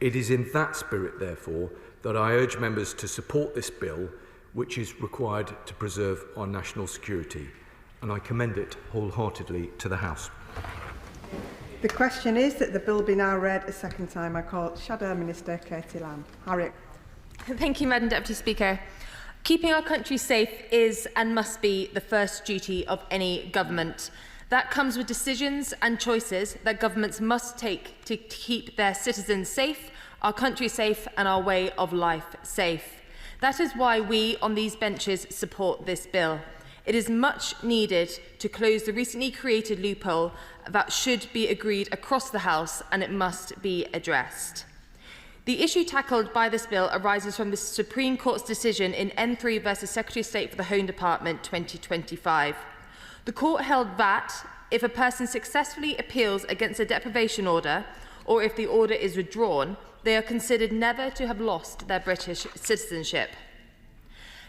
It is in that spirit, therefore, that I urge members to support this bill, which is required to preserve our national security, and I commend it wholeheartedly to the House. The question is that the bill be now read a second time. I call Shadow Minister Katie Lamb. Harriet. Thank you, Madam Deputy Speaker. Keeping our country safe is and must be the first duty of any government. That comes with decisions and choices that governments must take to keep their citizens safe, our country safe, and our way of life safe. That is why we on these benches support this bill. It is much needed to close the recently created loophole that should be agreed across the House, and it must be addressed. The issue tackled by this bill arises from the Supreme Court's decision in N3 versus Secretary of State for the Home Department 2025. The court held that if a person successfully appeals against a deprivation order, or if the order is withdrawn, they are considered never to have lost their British citizenship.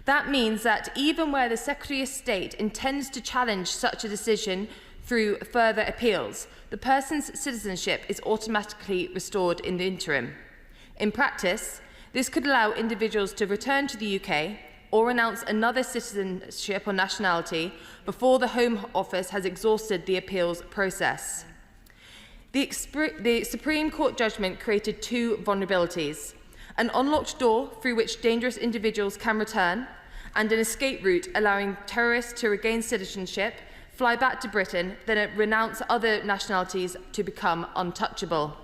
That means that even where the Secretary of State intends to challenge such a decision through further appeals, the person's citizenship is automatically restored in the interim. In practice, this could allow individuals to return to the UK or announce another citizenship or nationality before the Home Office has exhausted the appeals process. The Supreme Court judgment created two vulnerabilities: an unlocked door through which dangerous individuals can return, and an escape route allowing terrorists to regain citizenship, fly back to Britain, then renounce other nationalities to become untouchable.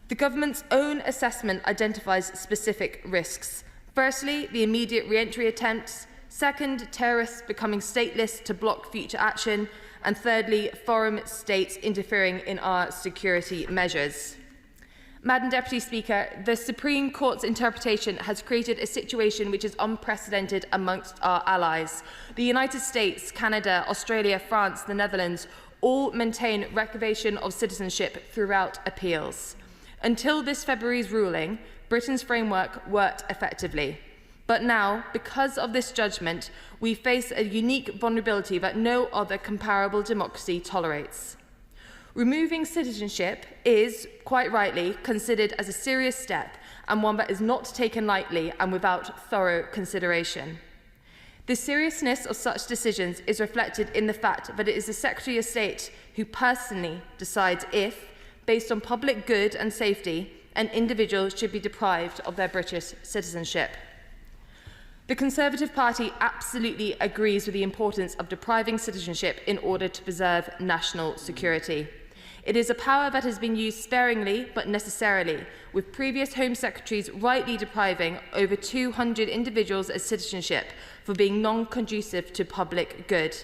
The government's own assessment identifies specific risks. Firstly, the immediate re-entry attempts. Second, terrorists becoming stateless to block future action. And thirdly, foreign states interfering in our security measures. Madam Deputy Speaker, the Supreme Court's interpretation has created a situation which is unprecedented amongst our allies. The United States, Canada, Australia, France, the Netherlands all maintain reclamation of citizenship throughout appeals. Until this February's ruling, Britain's framework worked effectively. But now, because of this judgment, we face a unique vulnerability that no other comparable democracy tolerates. Removing citizenship is, quite rightly, considered as a serious step and one that is not taken lightly and without thorough consideration. The seriousness of such decisions is reflected in the fact that it is the Secretary of State who personally decides if, based on public good and safety, an individual should be deprived of their British citizenship. The Conservative Party absolutely agrees with the importance of depriving citizenship in order to preserve national security. It is a power that has been used sparingly but necessarily, with previous Home Secretaries rightly depriving over 200 individuals of citizenship for being non-conducive to public good.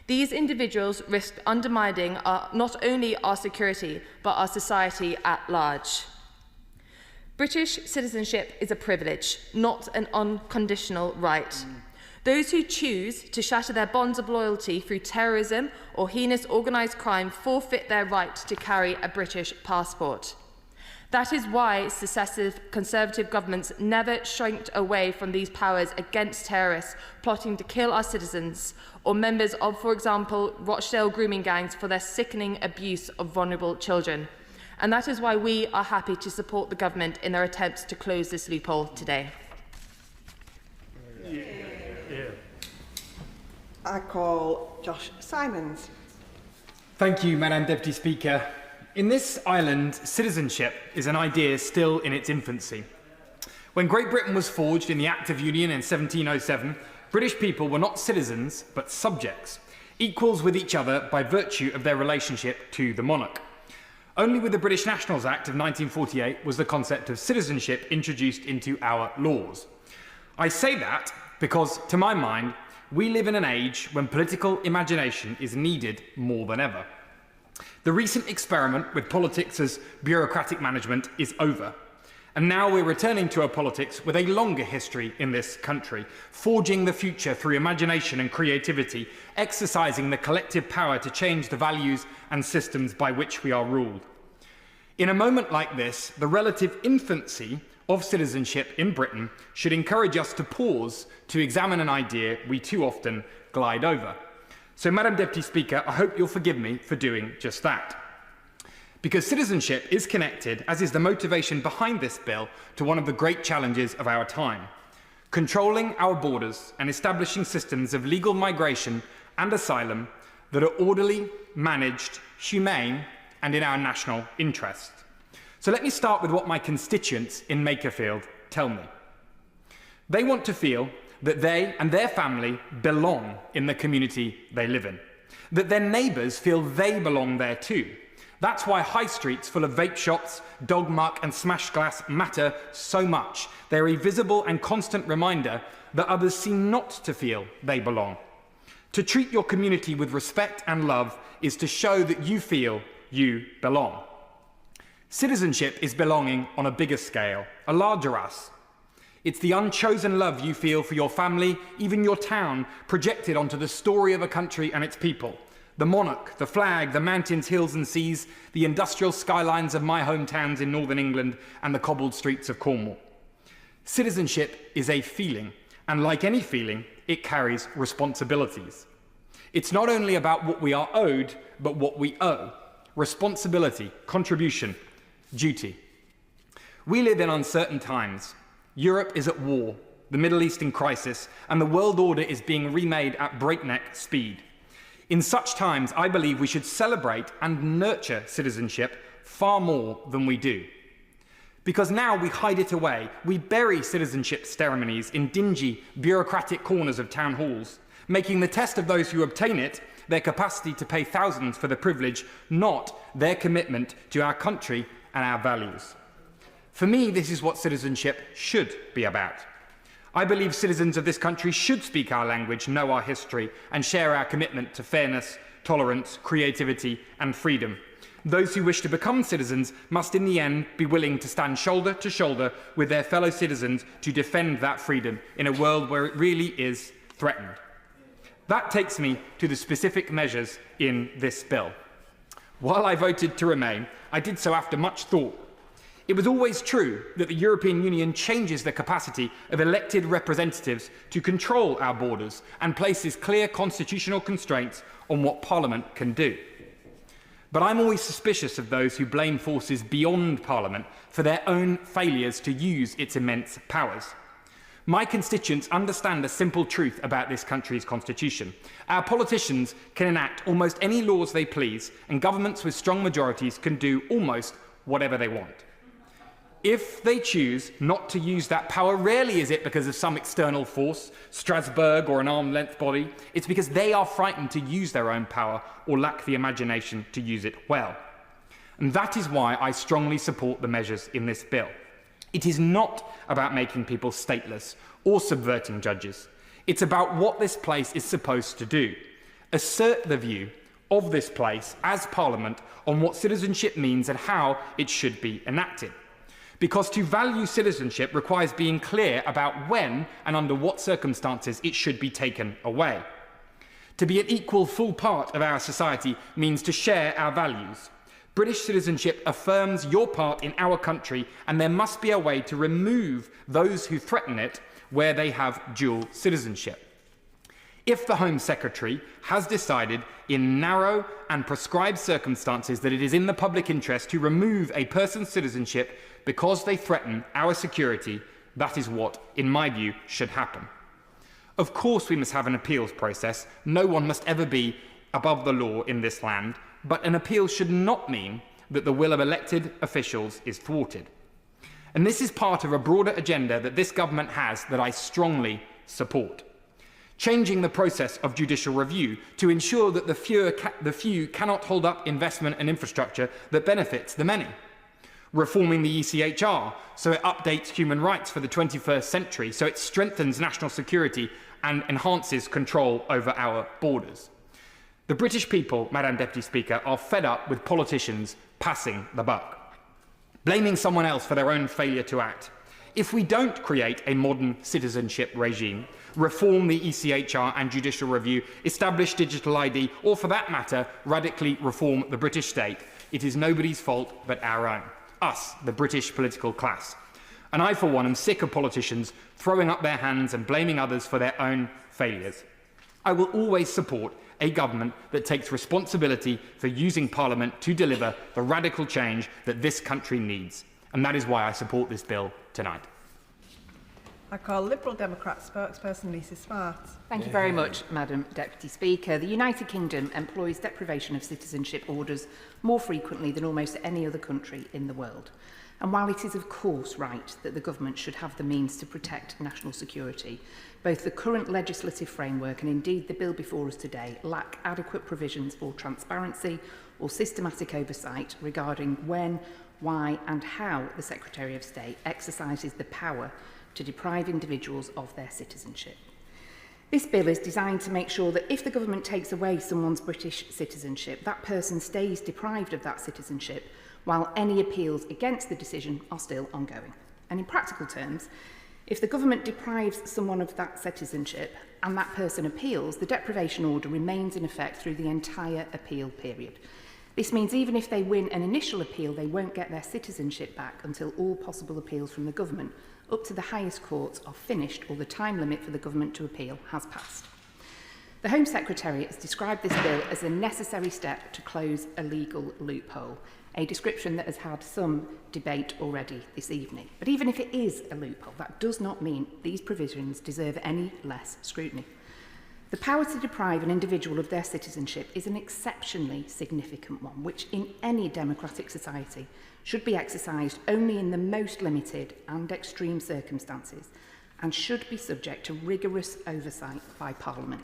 These individuals risk undermining not only our security but our society at large. British citizenship is a privilege, not an unconditional right. Those who choose to shatter their bonds of loyalty through terrorism or heinous organised crime forfeit their right to carry a British passport. That is why successive Conservative governments never shrinked away from these powers against terrorists plotting to kill our citizens, or members of, for example, Rochdale grooming gangs for their sickening abuse of vulnerable children. And that is why we are happy to support the government in their attempts to close this loophole today. I call Josh Simons. Thank you, Madam Deputy Speaker. In this island, citizenship is an idea still in its infancy. When Great Britain was forged in the Act of Union in 1707, British people were not citizens, but subjects, equals with each other by virtue of their relationship to the monarch. Only with the British Nationals Act of 1948 was the concept of citizenship introduced into our laws. I say that because, to my mind, we live in an age when political imagination is needed more than ever. The recent experiment with politics as bureaucratic management is over, and now we're returning to a politics with a longer history in this country, forging the future through imagination and creativity, exercising the collective power to change the values and systems by which we are ruled. In a moment like this, the relative infancy of citizenship in Britain should encourage us to pause to examine an idea we too often glide over. So, Madam Deputy Speaker, I hope you'll forgive me for doing just that. Because citizenship is connected, as is the motivation behind this bill, to one of the great challenges of our time: controlling our borders and establishing systems of legal migration and asylum that are orderly, managed, humane, and in our national interest. So let me start with what my constituents in Makerfield tell me. They want to feel that they and their family belong in the community they live in, that their neighbours feel they belong there too. That's why high streets full of vape shops, dog muck and smashed glass matter so much. They're a visible and constant reminder that others seem not to feel they belong. To treat your community with respect and love is to show that you feel you belong. Citizenship is belonging on a bigger scale, a larger us. It's the unchosen love you feel for your family, even your town, projected onto the story of a country and its people. The monarch, the flag, the mountains, hills and seas, the industrial skylines of my hometowns in northern England and the cobbled streets of Cornwall. Citizenship is a feeling, And like any feeling, it carries responsibilities. It's not only about what we are owed, but what we owe. Responsibility, contribution, duty. We live in uncertain times. Europe is at war, the Middle East in crisis, and the world order is being remade at breakneck speed. In such times, I believe we should celebrate and nurture citizenship far more than we do. Because now we hide it away. We bury citizenship ceremonies in dingy, bureaucratic corners of town halls, making the test of those who obtain it their capacity to pay thousands for the privilege, not their commitment to our country and our values. For me, this is what citizenship should be about. I believe citizens of this country should speak our language, know our history, and share our commitment to fairness, tolerance, creativity, and freedom. Those who wish to become citizens must in the end be willing to stand shoulder to shoulder with their fellow citizens to defend that freedom in a world where it really is threatened. That takes me to the specific measures in this bill. While I voted to remain, I did so after much thought. It was always true that the European Union changes the capacity of elected representatives to control our borders and places clear constitutional constraints on what Parliament can do. But I'm always suspicious of those who blame forces beyond Parliament for their own failures to use its immense powers. My constituents understand a simple truth about this country's constitution. Our politicians can enact almost any laws they please, and governments with strong majorities can do almost whatever they want. If they choose not to use that power, rarely is it because of some external force, Strasbourg or an arm's-length body. It's because they are frightened to use their own power or lack the imagination to use it well. And that is why I strongly support the measures in this bill. It is not about making people stateless or subverting judges. It's about what this place is supposed to do. Assert the view of this place as Parliament on what citizenship means and how it should be enacted. Because to value citizenship requires being clear about when and under what circumstances it should be taken away. To be an equal, full part of our society means to share our values. British citizenship affirms your part in our country, and there must be a way to remove those who threaten it where they have dual citizenship. If the Home Secretary has decided in narrow and prescribed circumstances that it is in the public interest to remove a person's citizenship because they threaten our security, that is what, in my view, should happen. Of course we must have an appeals process. No one must ever be above the law in this land, but an appeal should not mean that the will of elected officials is thwarted. And this is part of a broader agenda that this government has that I strongly support. Changing the process of judicial review to ensure that the few cannot hold up investment and infrastructure that benefits the many. Reforming the ECHR so it updates human rights for the 21st century, so it strengthens national security and enhances control over our borders. The British people, Madam Deputy Speaker, are fed up with politicians passing the buck, blaming someone else for their own failure to act. If we don't create a modern citizenship regime, reform the ECHR and judicial review, establish digital ID, or for that matter, radically reform the British state, it is nobody's fault but our own. Us, the British political class. And I, for one, am sick of politicians throwing up their hands and blaming others for their own failures. I will always support a government that takes responsibility for using Parliament to deliver the radical change that this country needs. And that is why I support this bill tonight. I call Liberal Democrat spokesperson Lisa Smart. Thank you very much, Madam Deputy Speaker. The United Kingdom employs deprivation of citizenship orders more frequently than almost any other country in the world. And while it is of course right that the government should have the means to protect national security, both the current legislative framework and indeed the bill before us today lack adequate provisions for transparency or systematic oversight regarding when, why and how the Secretary of State exercises the power to deprive individuals of their citizenship. This bill is designed to make sure that if the government takes away someone's British citizenship, that person stays deprived of that citizenship while any appeals against the decision are still ongoing. And in practical terms, if the government deprives someone of that citizenship and that person appeals, the deprivation order remains in effect through the entire appeal period. This means even if they win an initial appeal, they won't get their citizenship back until all possible appeals from the government up to the highest courts are finished or the time limit for the government to appeal has passed. The Home Secretary has described this bill as a necessary step to close a legal loophole, a description that has had some debate already this evening. But even if it is a loophole, that does not mean these provisions deserve any less scrutiny. The power to deprive an individual of their citizenship is an exceptionally significant one, which in any democratic society should be exercised only in the most limited and extreme circumstances and should be subject to rigorous oversight by Parliament.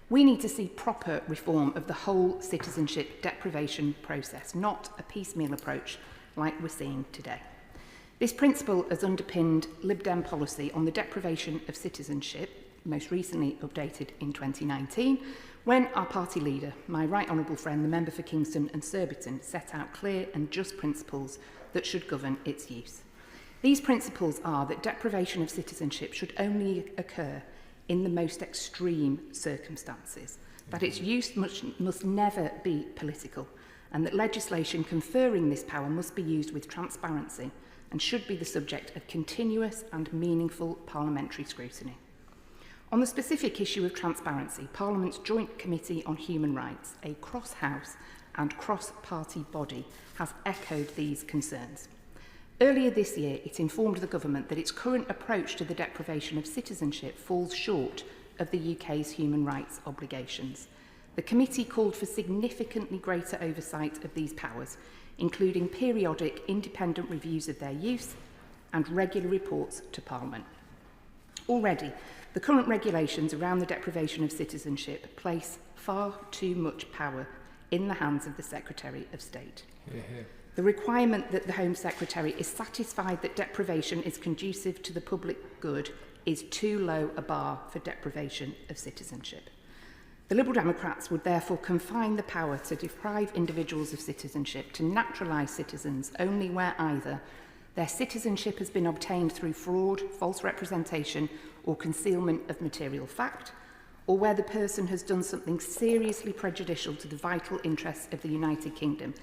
We need to see proper reform of the whole citizenship deprivation process, not a piecemeal approach like we're seeing today. This principle has underpinned Lib Dem policy on the deprivation of citizenship, most recently updated in 2019, when our party leader, my right honourable friend, the member for Kingston and Surbiton, set out clear and just principles that should govern its use. These principles are that deprivation of citizenship should only occur in the most extreme circumstances, that its use must never be political, and that legislation conferring this power must be used with transparency and should be the subject of continuous and meaningful parliamentary scrutiny. On the specific issue of transparency, Parliament's Joint Committee on Human Rights, a cross-house and cross-party body, has echoed these concerns. Earlier this year, it informed the government that its current approach to the deprivation of citizenship falls short of the UK's human rights obligations. The committee called for significantly greater oversight of these powers, including periodic independent reviews of their use and regular reports to Parliament. Already, the current regulations around the deprivation of citizenship place far too much power in the hands of the Secretary of State. The requirement that the Home Secretary is satisfied that deprivation is conducive to the public good is too low a bar for deprivation of citizenship. The Liberal Democrats would therefore confine the power to deprive individuals of citizenship to naturalised citizens only where either their citizenship has been obtained through fraud, false representation or concealment of material fact, or where the person has done something seriously prejudicial to the vital interests of the United Kingdom,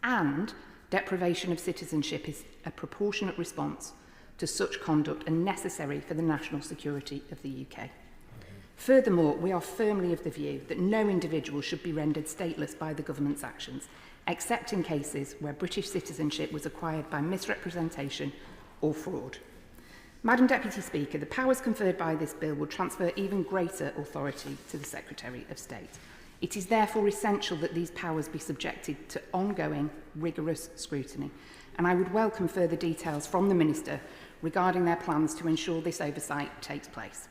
and deprivation of citizenship is a proportionate response to such conduct and necessary for the national security of the UK. Furthermore, we are firmly of the view that no individual should be rendered stateless by the government's actions, except in cases where British citizenship was acquired by misrepresentation or fraud. Madam Deputy Speaker, the powers conferred by this bill will transfer even greater authority to the Secretary of State. It is therefore essential that these powers be subjected to ongoing, rigorous scrutiny, and I would welcome further details from the Minister regarding their plans to ensure this oversight takes place.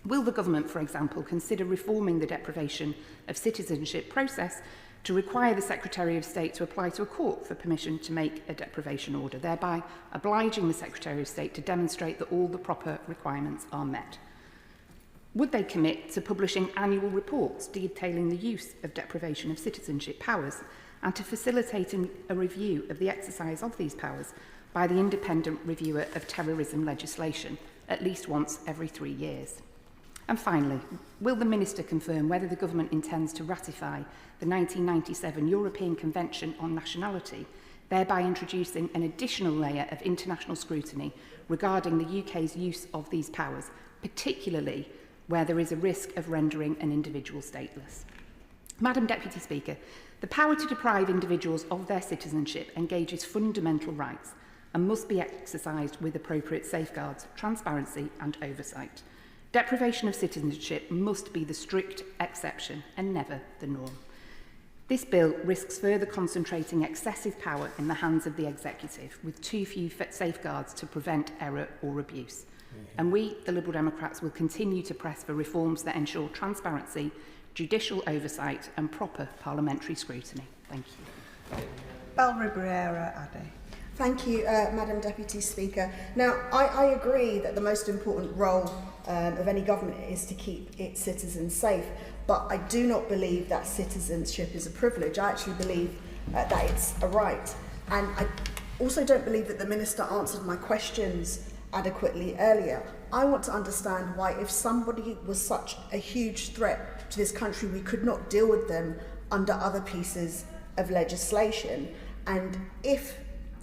Will the Government, for example, consider reforming the deprivation of citizenship process to require the Secretary of State to apply to a court for permission to make a deprivation order, thereby obliging the Secretary of State to demonstrate that all the proper requirements are met? Would they commit to publishing annual reports detailing the use of deprivation of citizenship powers and to facilitating a review of the exercise of these powers by the independent reviewer of terrorism legislation at least once every 3 years? And finally, will the Minister confirm whether the Government intends to ratify the 1997 European Convention on Nationality, thereby introducing an additional layer of international scrutiny regarding the UK's use of these powers, particularly where there is a risk of rendering an individual stateless? Madam Deputy Speaker, the power to deprive individuals of their citizenship engages fundamental rights and must be exercised with appropriate safeguards, transparency and oversight. Deprivation of citizenship must be the strict exception and never the norm. This bill risks further concentrating excessive power in the hands of the executive with too few safeguards to prevent error or abuse. And we, the Liberal Democrats, will continue to press for reforms that ensure transparency, judicial oversight and proper parliamentary scrutiny. Thank you. Ade. Thank you, Madam Deputy Speaker. Now, I agree that the most important role of any government is to keep its citizens safe, but I do not believe that citizenship is a privilege. I actually believe that it's a right. And I also don't believe that the Minister answered my questions adequately earlier. I want to understand why, if somebody was such a huge threat to this country, we could not deal with them under other pieces of legislation? And if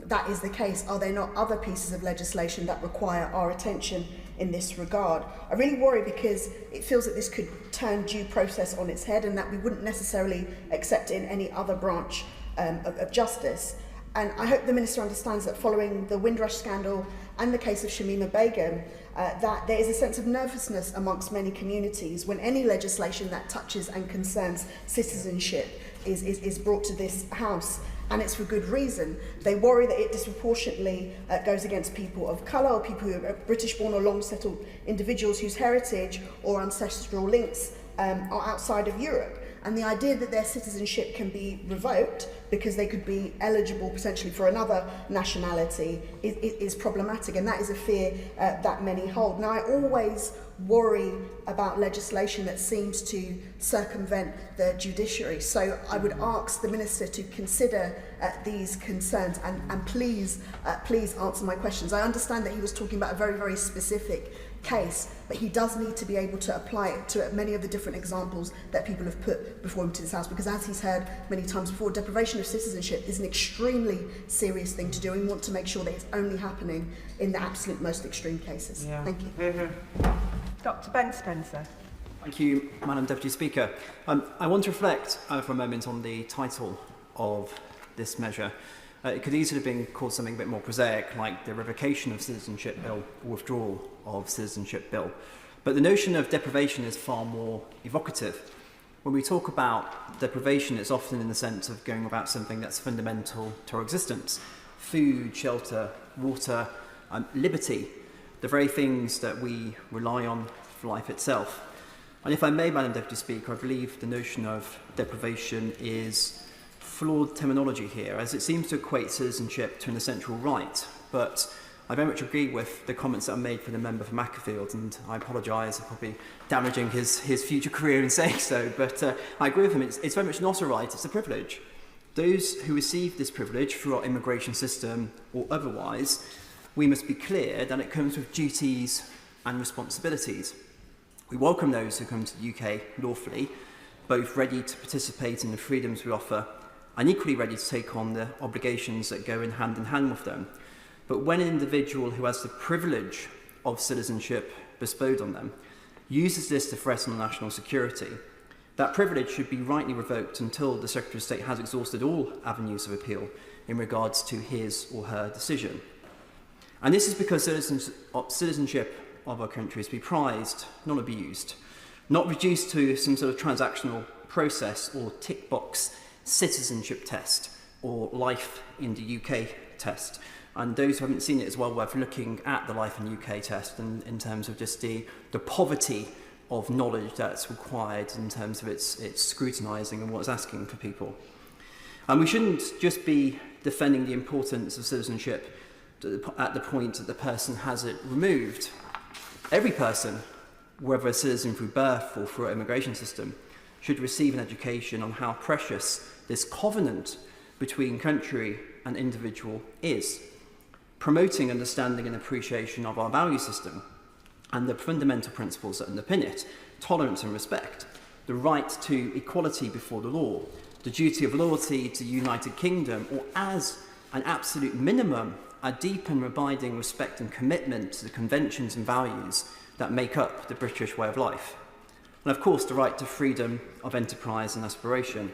that is the case, are there not other pieces of legislation that require our attention in this regard? I really worry because it feels that this could turn due process on its head and that we wouldn't necessarily accept it in any other branch of justice. And I hope the Minister understands that following the Windrush scandal and the case of Shamima Begum, that there is a sense of nervousness amongst many communities when any legislation that touches and concerns citizenship is brought to this House. And it's for good reason. They worry that it disproportionately goes against people of colour or people who are British-born or long-settled individuals whose heritage or ancestral links are outside of Europe. And the idea that their citizenship can be revoked because they could be eligible potentially for another nationality is problematic, and that is a fear that many hold. Now, I always worry about legislation that seems to circumvent the judiciary, so I would ask the Minister to consider these concerns and please answer my questions. I understand that he was talking about a very, very specific case, but he does need to be able to apply it to many of the different examples that people have put before him to this House, because as he's heard many times before, deprivation of citizenship is an extremely serious thing to do, and we want to make sure that it's only happening in the absolute most extreme cases. Yeah. Thank you. Dr. Ben Spencer. Thank you, Madam Deputy Speaker. I want to reflect for a moment on the title of this measure. It could easily have been called something a bit more prosaic, like the Revocation of Citizenship Bill or Withdrawal of Citizenship Bill. But the notion of deprivation is far more evocative. When we talk about deprivation, it's often in the sense of going about something that's fundamental to our existence. Food, shelter, water, liberty, the very things that we rely on for life itself. And if I may, Madam Deputy Speaker, I believe the notion of deprivation is flawed terminology here, as it seems to equate citizenship to an essential right. But I very much agree with the comments that are made for the member for Macclesfield, and I apologise for probably damaging his future career in saying so, but I agree with him. It's very much not a right, it's a privilege. Those who receive this privilege through our immigration system or otherwise, we must be clear that it comes with duties and responsibilities. We welcome those who come to the UK lawfully, both ready to participate in the freedoms we offer and equally ready to take on the obligations that go in hand with them. But when an individual who has the privilege of citizenship bestowed on them uses this to threaten national security, that privilege should be rightly revoked until the Secretary of State has exhausted all avenues of appeal in regards to his or her decision. And this is because citizenship of our country is to be prized, not abused, not reduced to some sort of transactional process or tick box citizenship test or life in the UK test. And those who haven't seen it, it's well worth looking at the life in the UK test and in terms of just the poverty of knowledge that's required in terms of its scrutinising and what it's asking for people. And we shouldn't just be defending the importance of citizenship at the point that the person has it removed. Every person, whether a citizen through birth or through our immigration system, should receive an education on how precious this covenant between country and individual is, promoting understanding and appreciation of our value system and the fundamental principles that underpin it: tolerance and respect, the right to equality before the law, the duty of loyalty to the United Kingdom, or as an absolute minimum, a deep and abiding respect and commitment to the conventions and values that make up the British way of life. And of course, the right to freedom of enterprise and aspiration.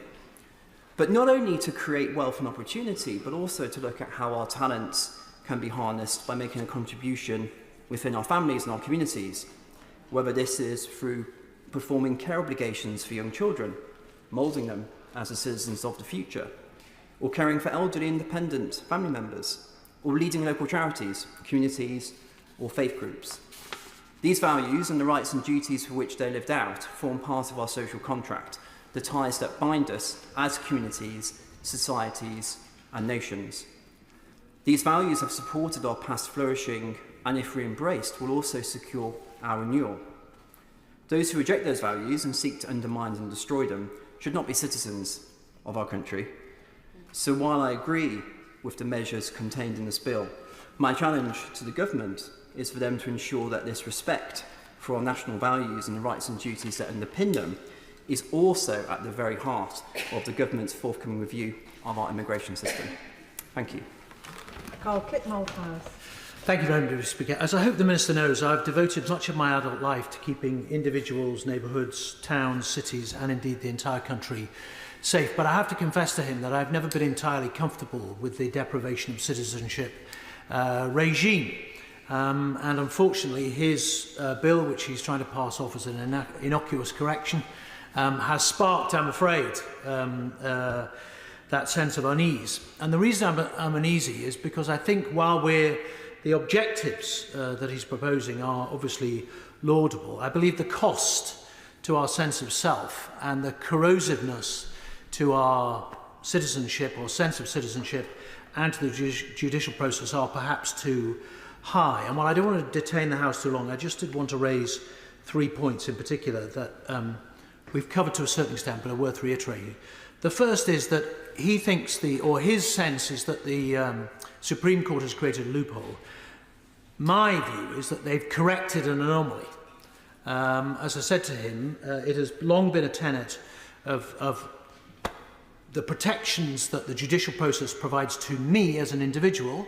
But not only to create wealth and opportunity, but also to look at how our talents can be harnessed by making a contribution within our families and our communities, whether this is through performing care obligations for young children, moulding them as the citizens of the future, or caring for elderly independent family members, or leading local charities, communities, or faith groups. These values and the rights and duties for which they're lived out form part of our social contract, the ties that bind us as communities, societies, and nations. These values have supported our past flourishing, and if re-embraced, will also secure our renewal. Those who reject those values and seek to undermine and destroy them should not be citizens of our country. So while I agree with the measures contained in this bill, my challenge to the government is for them to ensure that this respect for our national values and the rights and duties that underpin them is also at the very heart of the government's forthcoming review of our immigration system. Thank you. Thank you very much, Mr. Speaker. As I hope the Minister knows, I've devoted much of my adult life to keeping individuals, neighbourhoods, towns, cities and indeed the entire country safe. But I have to confess to him that I've never been entirely comfortable with the deprivation of citizenship regime. And unfortunately, his bill, which he's trying to pass off as an innocuous correction, has sparked, I'm afraid, that sense of unease. And the reason I'm uneasy is because I think while the objectives that he's proposing are obviously laudable, I believe the cost to our sense of self and the corrosiveness to our citizenship or sense of citizenship and to the judicial process are perhaps too high. And while I don't want to detain the House too long, I just did want to raise 3 points in particular that we've covered to a certain extent but are worth reiterating. The first is that he thinks his sense is that the Supreme Court has created a loophole. My view is that they've corrected an anomaly. As I said to him, it has long been a tenet of the protections that the judicial process provides to me as an individual,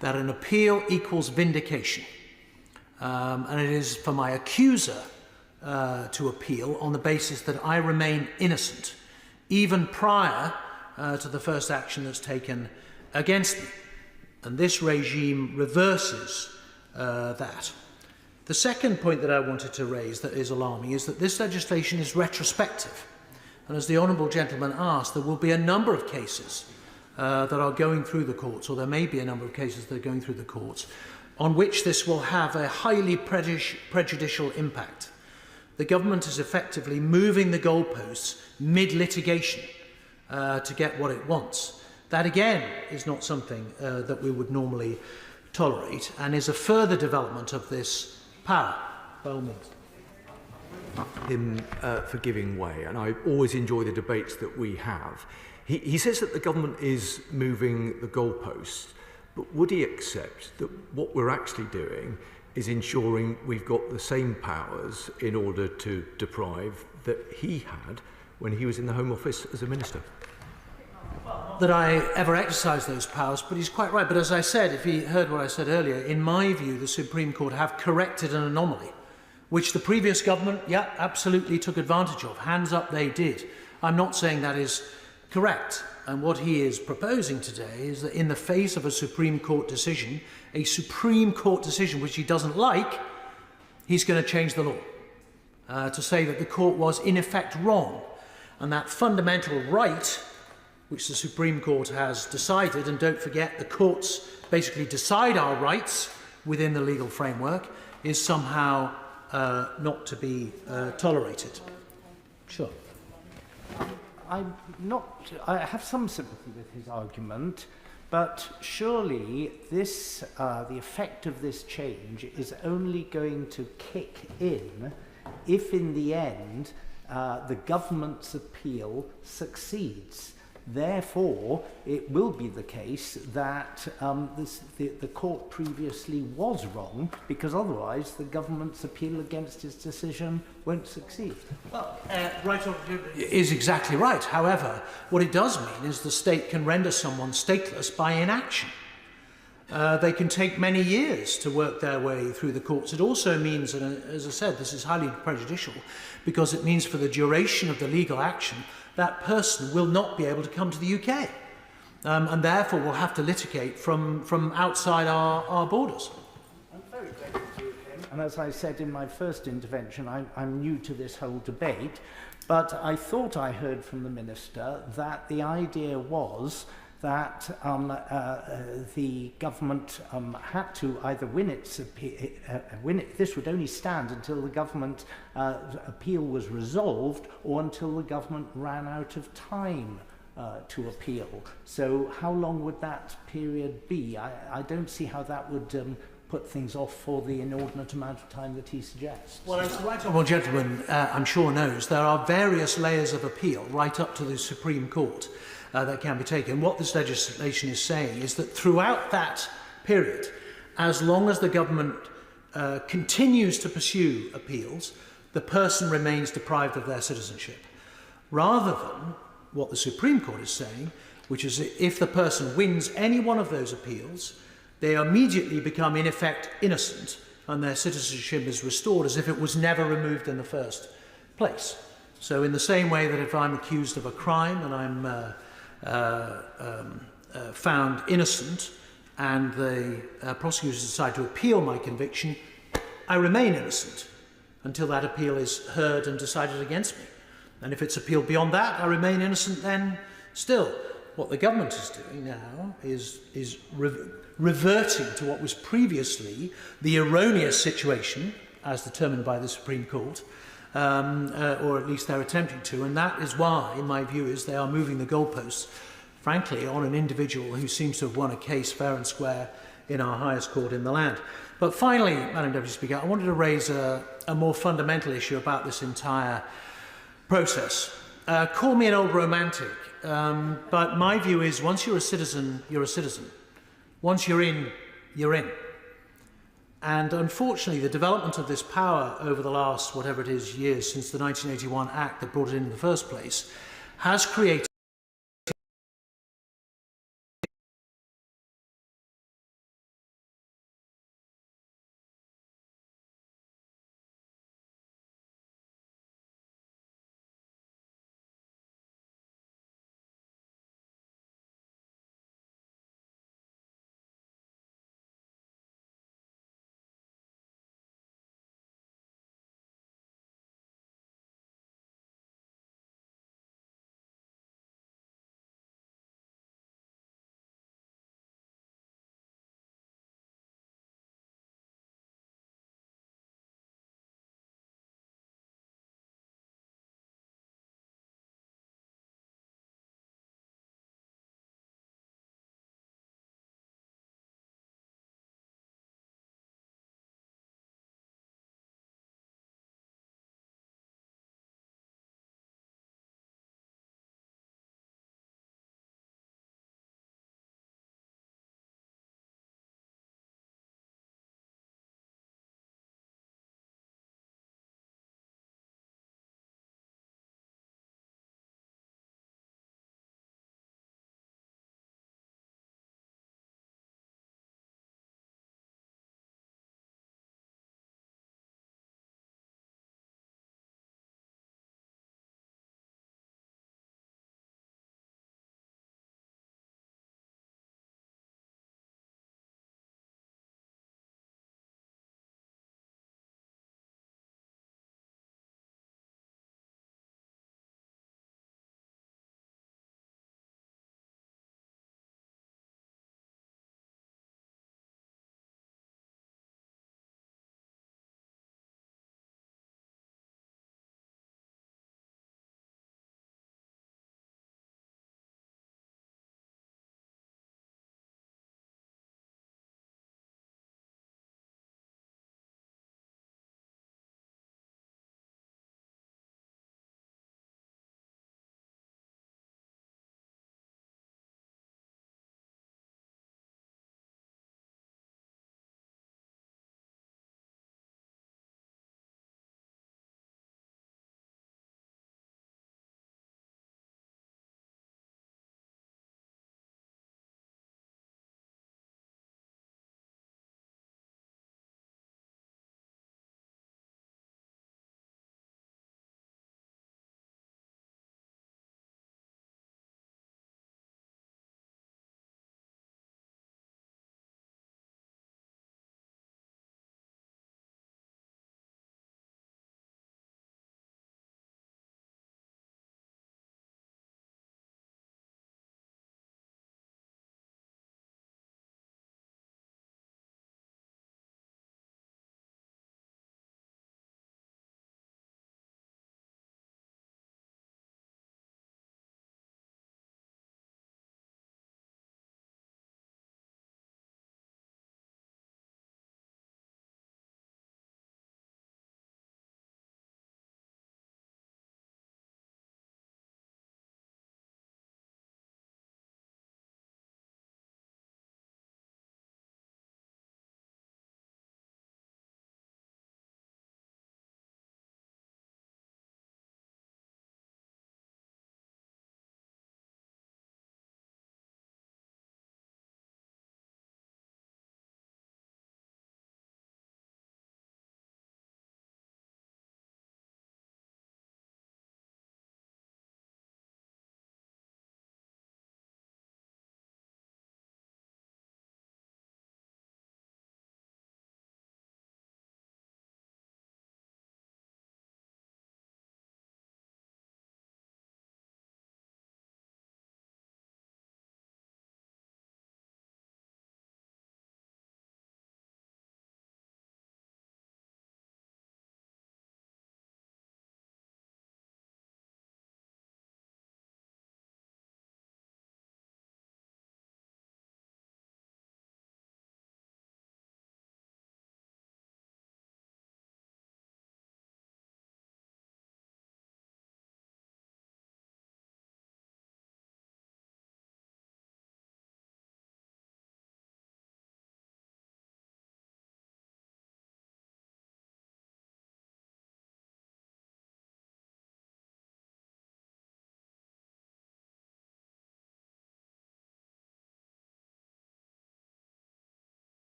that an appeal equals vindication. And it is for my accuser to appeal on the basis that I remain innocent, even prior to the first action that's taken against me. And this regime reverses that. The second point that I wanted to raise that is alarming is that this legislation is retrospective. And as the Honourable Gentleman asked, there will be a number of cases that are going through the courts, or there may be a number of cases that are going through the courts, on which this will have a highly prejudicial impact. The government is effectively moving the goalposts mid-litigation to get what it wants. That again is not something that we would normally tolerate and is a further development of this power, by all means. Him for giving way, and I always enjoy the debates that we have. He says that the government is moving the goalposts, but would he accept that what we're actually doing is ensuring we've got the same powers in order to deprive that he had when he was in the Home Office as a minister? That I ever exercise those powers, but he's quite right. But as I said, if he heard what I said earlier, in my view, the Supreme Court have corrected an anomaly, which the previous government, absolutely took advantage of. Hands up, they did. I'm not saying that is correct. And what he is proposing today is that in the face of a Supreme Court decision which he doesn't like, he's going to change the law to say that the court was in effect wrong. And that fundamental right, which the Supreme Court has decided, and don't forget the courts basically decide our rights within the legal framework, is somehow not to be tolerated. Sure. I have some sympathy with his argument, but surely this, the effect of this change is only going to kick in if in the end the government's appeal succeeds. Therefore, it will be the case that the court previously was wrong, because otherwise the government's appeal against its decision won't succeed. Well, is exactly right. However, what it does mean is the state can render someone stateless by inaction. They can take many years to work their way through the courts. It also means, and as I said, this is highly prejudicial, because it means for the duration of the legal action, that person will not be able to come to the UK, and therefore will have to litigate from outside our borders. I'm very grateful to him, and as I said in my first intervention, I'm new to this whole debate, but I thought I heard from the Minister that the idea was that the government had to either win its this would only stand until the government appeal was resolved, or until the government ran out of time to appeal. So how long would that period be? I don't see how that would put things off for the inordinate amount of time that he suggests. Well, as the right honourable gentleman I'm sure knows, there are various layers of appeal right up to the Supreme Court that can be taken. What this legislation is saying is that throughout that period, as long as the government continues to pursue appeals, the person remains deprived of their citizenship. rather than what the Supreme Court is saying, which is that if the person wins any one of those appeals, they immediately become, in effect, innocent, and their citizenship is restored as if it was never removed in the first place. So in the same way that if I'm accused of a crime and I'm found innocent and the prosecutors decide to appeal my conviction, I remain innocent until that appeal is heard and decided against me. And if it's appealed beyond that, I remain innocent then still. What the government is doing now is reverting to what was previously the erroneous situation, as determined by the Supreme Court, or at least they're attempting to, and that is why, in my view, is they are moving the goalposts, frankly, on an individual who seems to have won a case fair and square in our highest court in the land. But finally, Madam Deputy Speaker, I wanted to raise a more fundamental issue about this entire process. Call me an old romantic, but my view is once you're a citizen, you're a citizen. Once you're in, you're in. And unfortunately, the development of this power over the last, whatever it is, years since the 1981 Act that brought it in the first place, has created